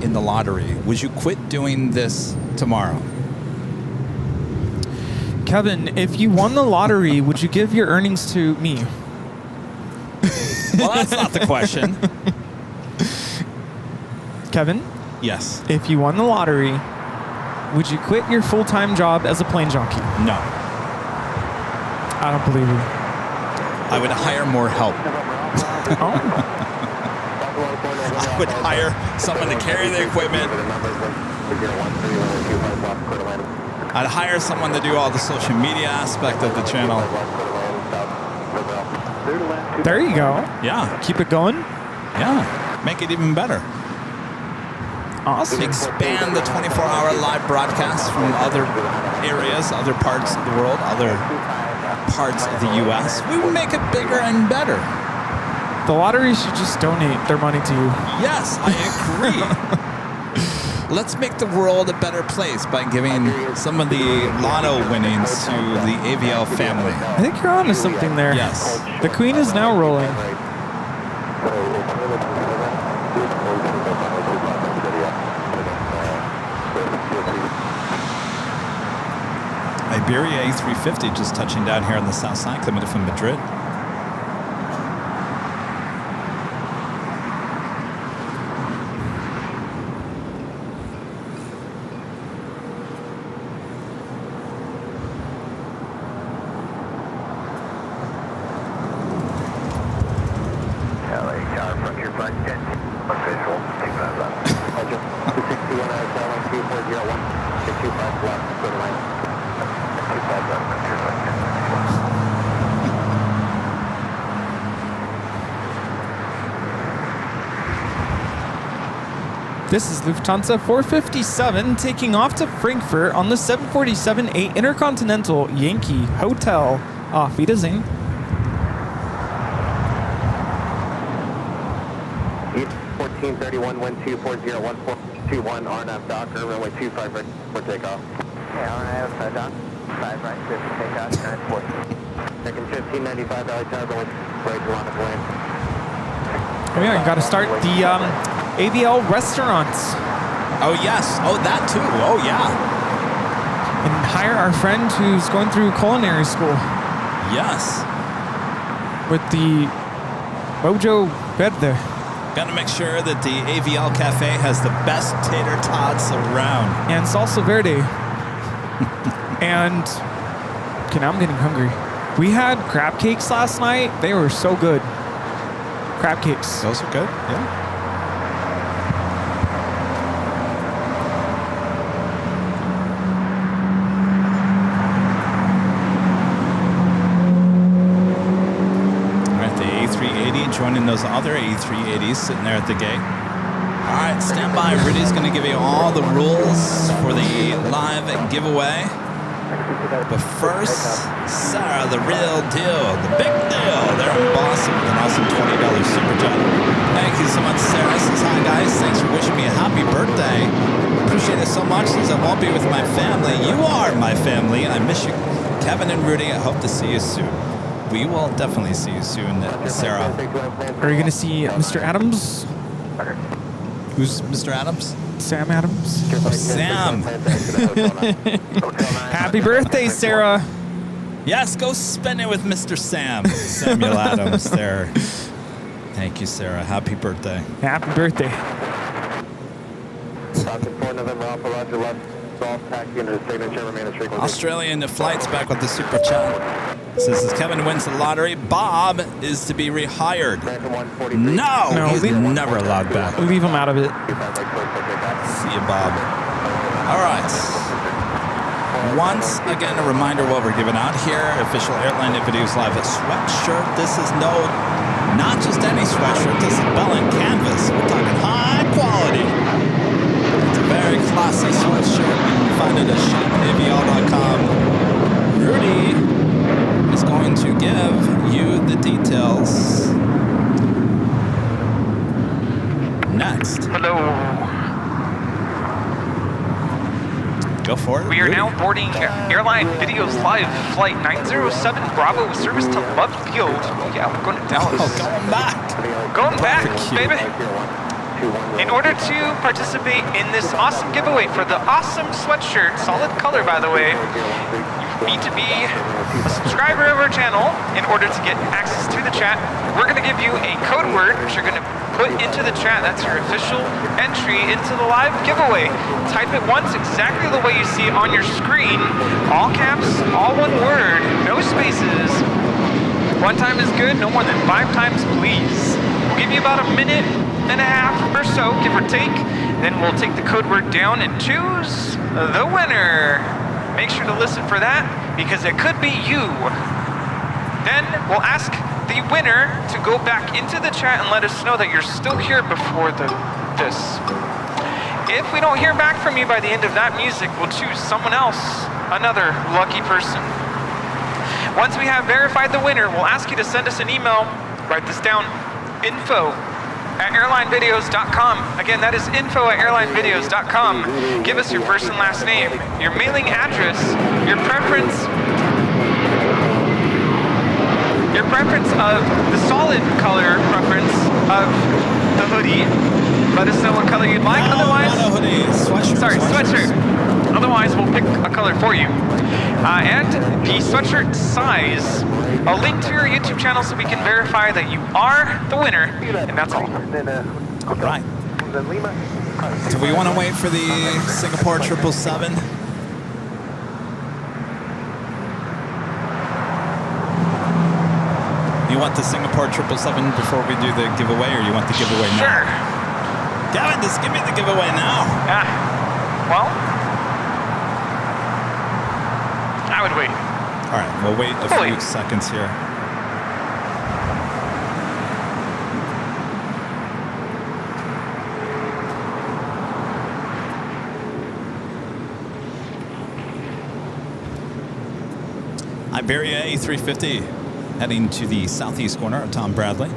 Speaker 1: in the lottery, would you quit doing this tomorrow?
Speaker 2: Kevin, if you won the lottery, would you give your earnings to me?
Speaker 1: Well, that's not the question.
Speaker 2: Kevin,
Speaker 1: Yes.
Speaker 2: if you won the lottery, would you quit your full-time job as a plane jockey?
Speaker 1: No.
Speaker 2: I don't believe you.
Speaker 1: I would hire more help. I would hire someone to carry the equipment. I'd hire someone to do all the social media aspect of the channel.
Speaker 2: There you go.
Speaker 1: Yeah.
Speaker 2: Keep it going.
Speaker 1: Yeah. Make it even better.
Speaker 2: Awesome.
Speaker 1: Expand the 24-hour live broadcast from other areas, other parts of the world, other parts of the U.S. We would make it bigger and better.
Speaker 2: The lottery should just donate their money to you.
Speaker 1: Yes, I agree. Let's make the world a better place by giving some of the lotto winnings to the AVL family.
Speaker 2: I think you're onto something there.
Speaker 1: Yes.
Speaker 2: The Queen is now rolling.
Speaker 1: Iberia A350 just touching down here on the south side, coming in from Madrid.
Speaker 2: This is Lufthansa 457 taking off to Frankfurt on the 747-8 Intercontinental Yankee Hotel. Auf Wiedersehen.
Speaker 3: 1431, wind 240, 1421, RNAV Docker, runway 25 right for takeoff. Okay, RNAV Dock, 5 right, good for takeoff, 940. Taking 1595, Valley Tower, going right to London Lane.
Speaker 2: Oh yeah, you got to start the AVL restaurants.
Speaker 1: Oh, yes. Oh, that too. Oh, yeah.
Speaker 2: And hire our friend who's going through culinary school
Speaker 1: Yes.
Speaker 2: with the Mojo Verde.
Speaker 1: Got to make sure that the AVL Cafe has the best tater tots around.
Speaker 2: And salsa verde. And, okay, now I'm getting hungry. We had crab cakes last night. They were so good. Crab cakes.
Speaker 1: Those are good. Yeah. Joining those other A380s sitting there at the gate. All right, stand by. Rudy's going to give you all the rules for the live giveaway. But first, Sarah, the real deal, the big deal. They're in Boston with an awesome $20 super chat. Thank you so much, Sarah. Says, hi, guys. Thanks for wishing me a happy birthday. Appreciate it so much since I won't be with my family. You are my family. I miss you, Kevin and Rudy. I hope to see you soon. We will definitely see you soon, Sarah.
Speaker 2: Are you going to see Mr. Adams?
Speaker 1: Who's Mr. Adams?
Speaker 2: Sam Adams.
Speaker 1: Oh, Sam.
Speaker 2: Happy birthday, Sarah.
Speaker 1: Yes, go spend it with Mr. Sam. Samuel Adams there. Thank you, Sarah. Happy birthday.
Speaker 2: Happy birthday.
Speaker 1: Australian flights back with the super chat. Says as Kevin wins the lottery, Bob is to be rehired. No, he's never allowed back.
Speaker 2: Leave him out of it.
Speaker 1: See you, Bob. All right. Once again, a reminder what we're giving out here. Official Airline Videos Live sweatshirt. This is not just any sweatshirt. This is Bell and Canvas. We're talking high quality. It's a very classy sweatshirt. You can find it at shopavl.com. Rudy is going to give you the details next.
Speaker 5: Hello.
Speaker 1: Go for it.
Speaker 5: We are
Speaker 1: Rudy.
Speaker 5: now boarding Airline Videos Live Flight 907 Bravo with service to Love Field. Oh yeah, we're going to Dallas.
Speaker 1: Oh, going back.
Speaker 5: Going back,
Speaker 1: Barbecue.
Speaker 5: baby. In order to participate in this awesome giveaway for the awesome sweatshirt, solid color by the way, you need to be a subscriber of our channel in order to get access to the chat. We're going to give you a code word which you're going to put into the chat. That's your official entry into the live giveaway. Type it once exactly the way you see it on your screen. All caps, all one word, no spaces. One time is good, no more than 5 times please. give you about a minute and a half or so, give or take. Then we'll take the code word down and choose the winner. Make sure to listen for that, because it could be you. Then we'll ask the winner to go back into the chat and let us know that you're still here before this. If we don't hear back from you by the end of that music, we'll choose someone else, another lucky person. Once we have verified the winner, we'll ask you to send us an email. Write this down, info@airlinevideos.com. Again, that is info@airlinevideos.com. Give us your first and last name, your mailing address, your preference of the solid color preference of the hoodie. Let us know what color you'd like.
Speaker 1: No,
Speaker 5: Otherwise,
Speaker 1: not a hoodie. Sweatshirt.
Speaker 5: sorry, sweatshirt. Otherwise, we'll pick a color for you. And the sweatshirt size. A link to your YouTube channel so we can verify that you are the winner, and that's all.
Speaker 1: Right. Do we want to wait for the Singapore 777? You want the Singapore 777 before we do the giveaway, or you want the giveaway now?
Speaker 5: Sure.
Speaker 1: Gavin, just give me the giveaway now.
Speaker 5: Well, I would wait.
Speaker 1: All right, we'll wait a few seconds here. Iberia A350 heading to the southeast corner of Tom Bradley.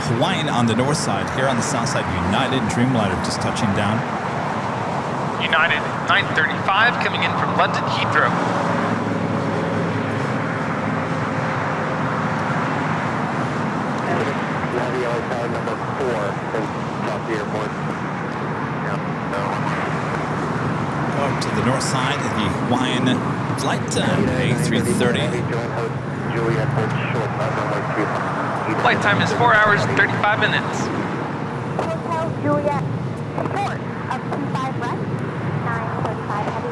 Speaker 1: The Hawaiian on the north side. Here on the south side, United Dreamliner just touching down.
Speaker 5: United 935 coming in from London Heathrow.
Speaker 3: Number 4 in South the airport.
Speaker 1: Up to the north side of the Hawaiian flight A330.
Speaker 5: Flight time is 4 hours and 35 minutes.
Speaker 7: Hotel Juliet, short of 25 left, 9:35 heavy.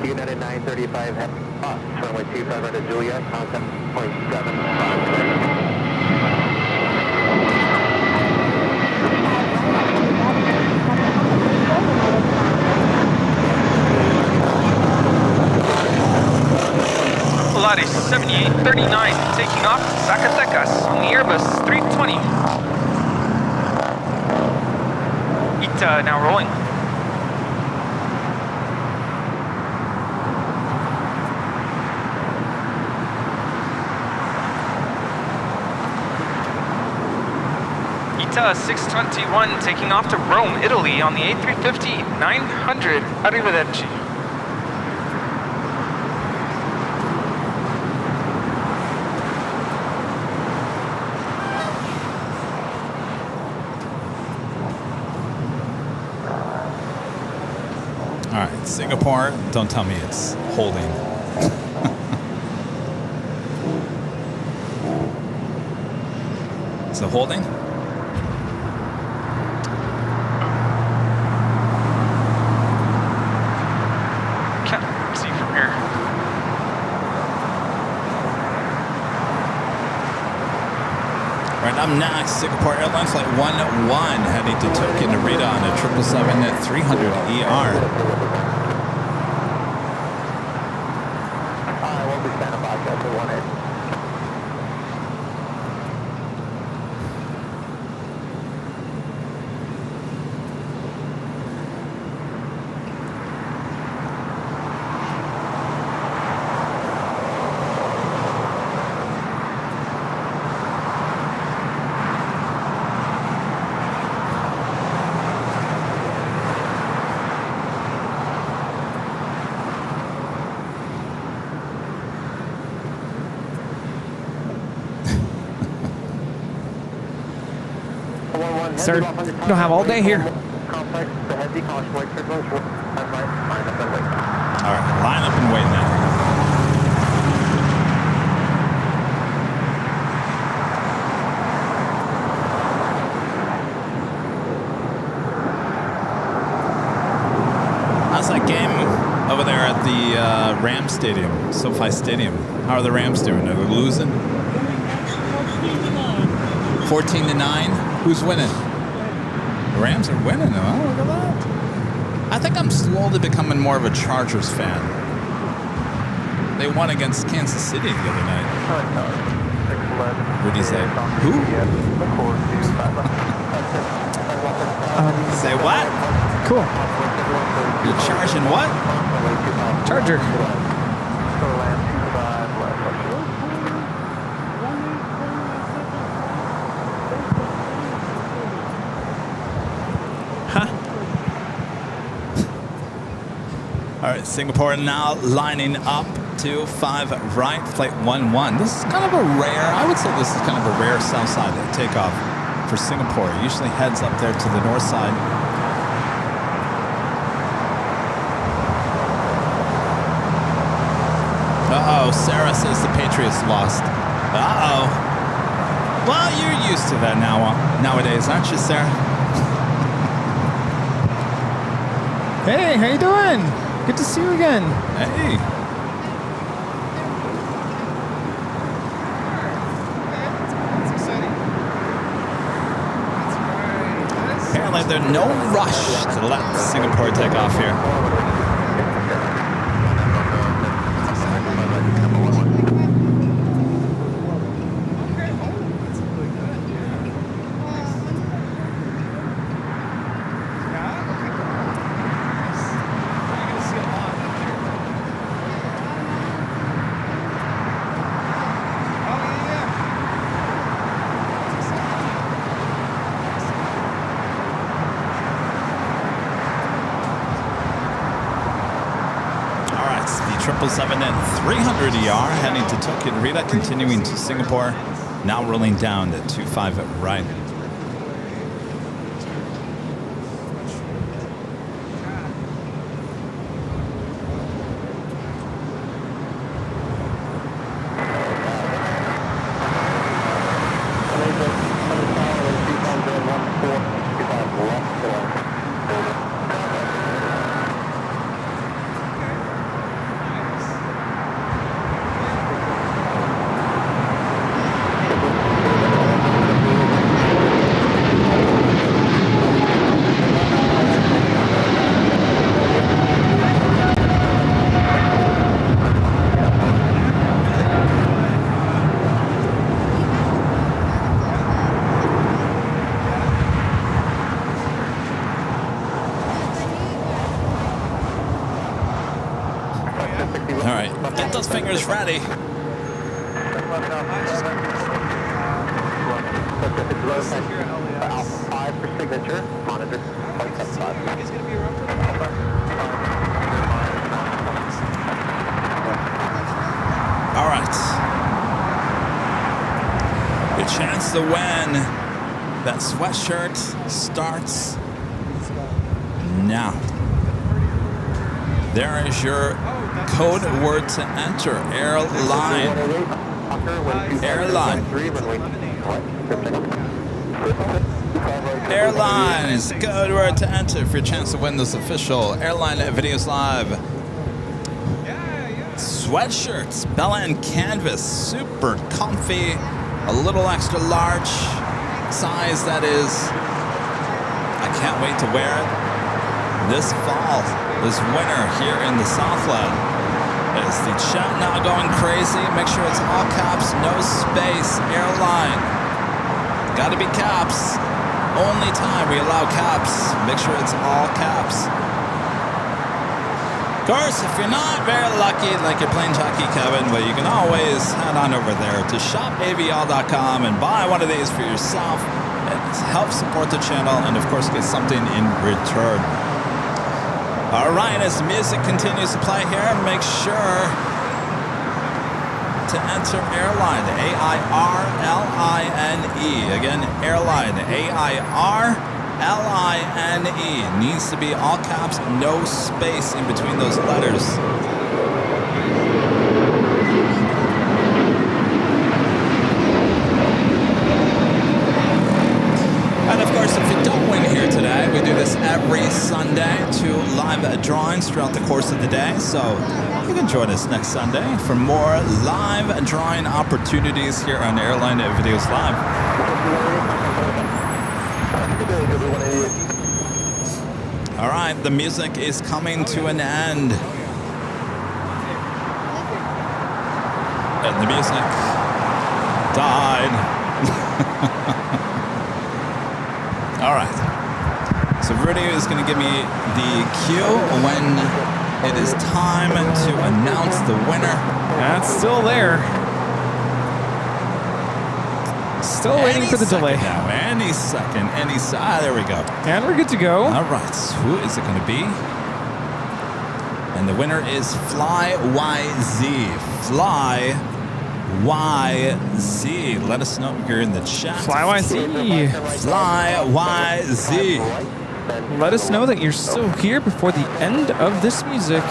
Speaker 3: United 935 heavy. Runway 25 right at Juliet, contact 0.75.
Speaker 5: Pilates 7839 taking off Zacatecas on the Airbus 320. ITA now rolling. ITA 621 taking off to Rome, Italy on the A350-900. Arrivederci.
Speaker 1: All right, Singapore, don't tell me it's holding. Is it holding?
Speaker 5: Can't see from here.
Speaker 1: Right now Up next, Singapore Airlines Flight 101 heading to Tokyo Narita on a 777-300ER.
Speaker 3: I will be standing by, Delta 18.
Speaker 2: Sir, you don't have all day here.
Speaker 3: Complex, the heavy caution wait turbulence, line up and wait.
Speaker 1: All right, line up and wait now. How's that game over there at the Rams Stadium, SoFi Stadium? How are the Rams doing? Are they losing? 14-9. Who's winning? The Rams are winning. Oh, look at that. I think I'm slowly becoming more of a Chargers fan. They won against Kansas City the other night. What do you say? Who? Say what?
Speaker 2: Cool.
Speaker 1: You're charging what?
Speaker 2: Charger.
Speaker 1: All right, Singapore now lining up to 5 right, flight 11. This is kind of a rare, I would say this is kind of a rare south side takeoff for Singapore. It usually heads up there to the north side. Uh-oh, Sarah says the Patriots lost. Uh-oh. Well, you're used to that nowadays, aren't you, Sarah?
Speaker 2: Hey, how you doing? Good to see you again.
Speaker 1: Hey. Apparently there's no rush to let Singapore take off here. The 777-300ER heading to Tokyo Narita, continuing to Singapore, now rolling down to 25 right. All right, get those fingers ready.
Speaker 3: Five for signature, monitor 0.75.
Speaker 1: All right. Your chance to win that sweatshirt starts now. There is your code word to enter. Airline. Airline. Airline is code word to enter for your chance to win this official Airline Videos Live sweatshirts, Bella and Canvas, super comfy, a little extra large. size that is. I can't wait to wear it this fall, this winter here in the Southland. Is the chat now going crazy? Make sure it's all caps, no space, airline. Gotta be caps. Only time we allow caps. Make sure it's all caps. Of course, if you're not very lucky, like you're playing Jockey Kevin, well, you can always head on over there to shopavl.com and buy one of these for yourself. It helps support the channel and, of course, get something in return. All right, as the music continues to play here, make sure to enter Airline, A-I-R-L-I-N-E. Again, Airline, A-I-R-L-I-N-E. Needs to be all caps, no space in between those letters. And of course, if you don't win here today, we do this every Sunday, 2 live drawings throughout the course of the day. So you can join us next Sunday for more live drawing opportunities here on Airline Videos Live. All right, the music is coming to an end. And the music died. All right. So Rudy is going to give me the cue when it is time to announce the winner.
Speaker 2: That's still there. Still waiting for the delay.
Speaker 1: Now, any second. There we go.
Speaker 2: And we're good to go.
Speaker 1: All right. So who is it going to be? And the winner is Fly YZ. Fly YZ. Let us know if you're in the chat.
Speaker 2: Fly YZ.
Speaker 1: Fly YZ.
Speaker 2: Let us know that you're still here before the end of this music.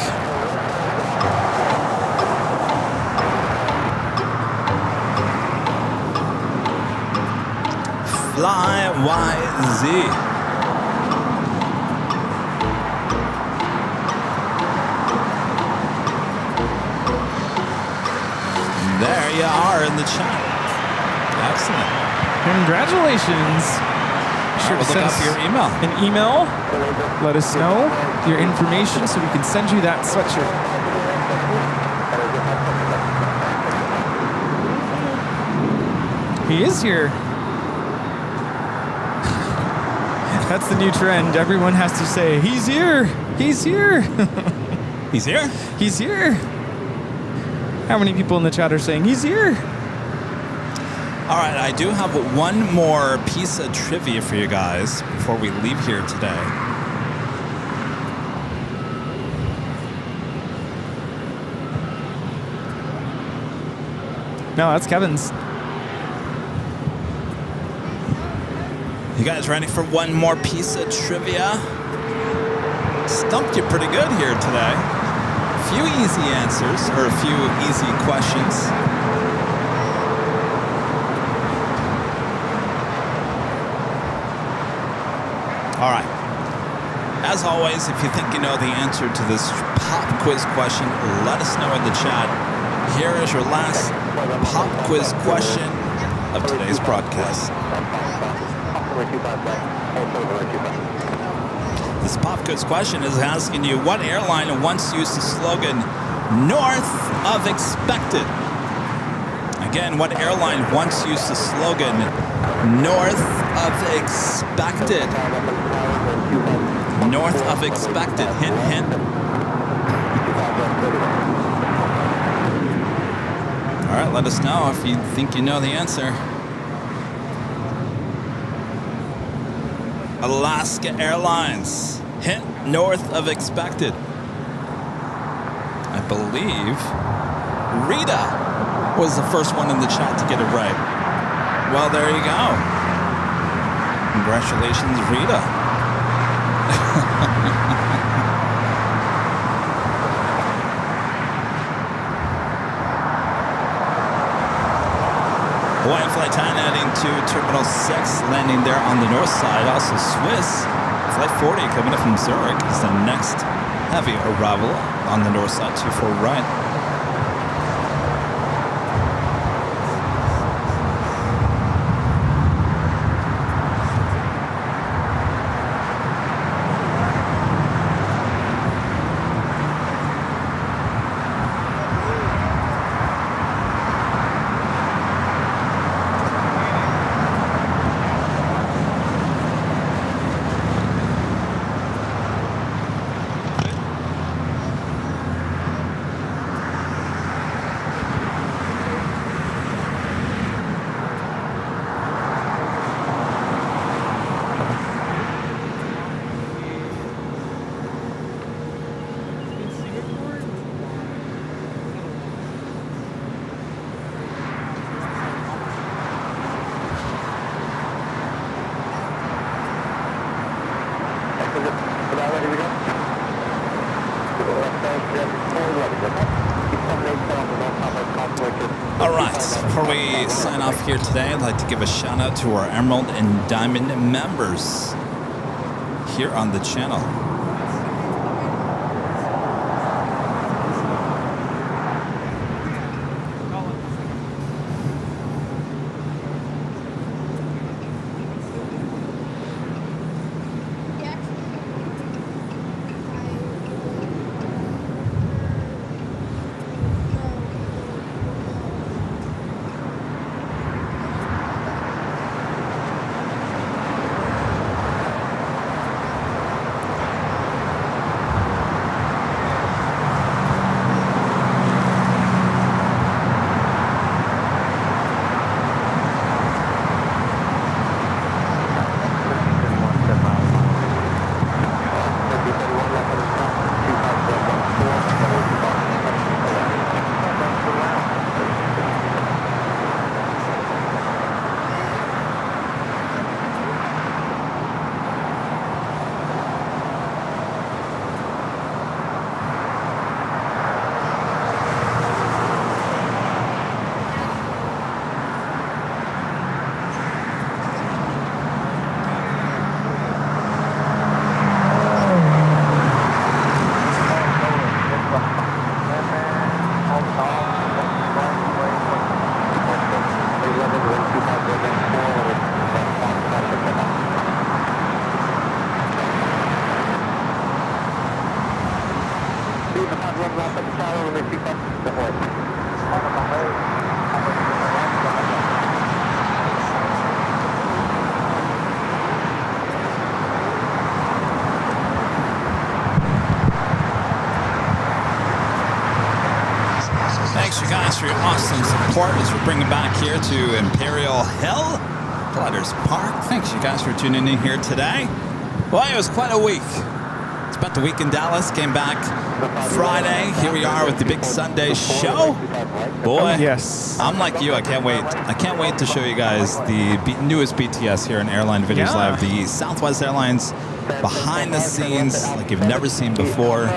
Speaker 1: Fly YZ. There you are in the chat. Excellent.
Speaker 2: Congratulations.
Speaker 1: Sure to look up your email.
Speaker 2: An email. Let us know your information so we can send you that sweatshirt. He is here. That's the new trend. Everyone has to say, he's here. He's here.
Speaker 1: He's here?
Speaker 2: He's here. How many people in the chat are saying he's here?
Speaker 1: All right, I do have one more piece of trivia for you guys before we leave here today.
Speaker 2: No, that's Kevin's.
Speaker 1: You guys ready for one more piece of trivia? Stumped you pretty good here today. A few easy answers, or a few easy questions. All right. As always, if you think you know the answer to this pop quiz question, let us know in the chat. Here is your last pop quiz question of today's broadcast. This pop quiz question is asking you, what airline once used the slogan, "North of expected"? Again, what airline once used the slogan, "North of expected"? North of expected. Hint, hint. All right, let us know if you think you know the answer. Alaska Airlines. Hint, north of expected. I believe Rita was the first one in the chat to get it right. Well, there you go. Congratulations, Rita. Hawaiian Flight 10 heading to Terminal 6, landing there on the north side. Also Swiss Flight 40 coming up from Zurich is the next heavy arrival on the north side, 24 right. All right, before we sign off here today, I'd like to give a shout out to our Emerald and Diamond members here on the channel. Thanks, you guys, for your awesome support as we're bringing back here to Imperial Hill, Gliders Park. Thanks, you guys, for tuning in here today. Well, it was quite a week. Spent the week in Dallas, came back Friday. Here we are with the big Sunday show. Boy,
Speaker 2: yes.
Speaker 1: I'm like you. I can't wait. I can't wait to show you guys the newest BTS here in Airline Videos Live. The Southwest Airlines behind the scenes like you've never seen before.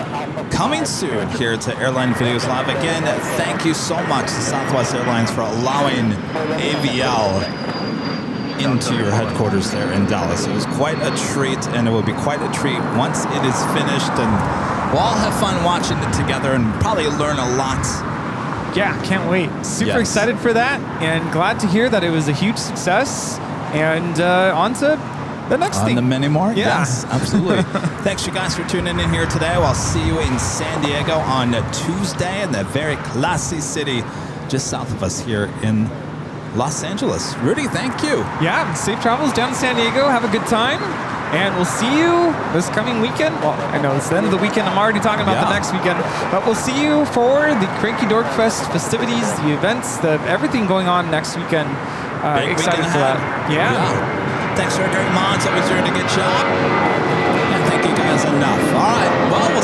Speaker 1: Coming soon here to Airline Videos Live. Again, thank you so much to Southwest Airlines for allowing AVL into your headquarters there in Dallas. It was quite a treat, and it will be quite a treat once it is finished, and we'll all have fun watching it together and probably learn a lot.
Speaker 2: Yeah, can't wait. Super excited for that, and glad to hear that it was a huge success. And on to the next thing.
Speaker 1: On the many more?
Speaker 2: Yeah.
Speaker 1: Yes, absolutely. Thanks, you guys, for tuning in here today. I'll see you in San Diego on Tuesday in that very classy city just south of us here in Los Angeles. Rudy, thank you.
Speaker 2: Yeah, safe travels down to San Diego. Have a good time. And we'll see you this coming weekend. Well, I know it's the end of the weekend. I'm already talking about the next weekend. But we'll see you for the Cranky Dork Fest festivities, the events, everything going on next weekend. Excited for that. Yeah.
Speaker 1: Thanks for a great mods. Always doing a good job. And thank you guys enough. All right. Well,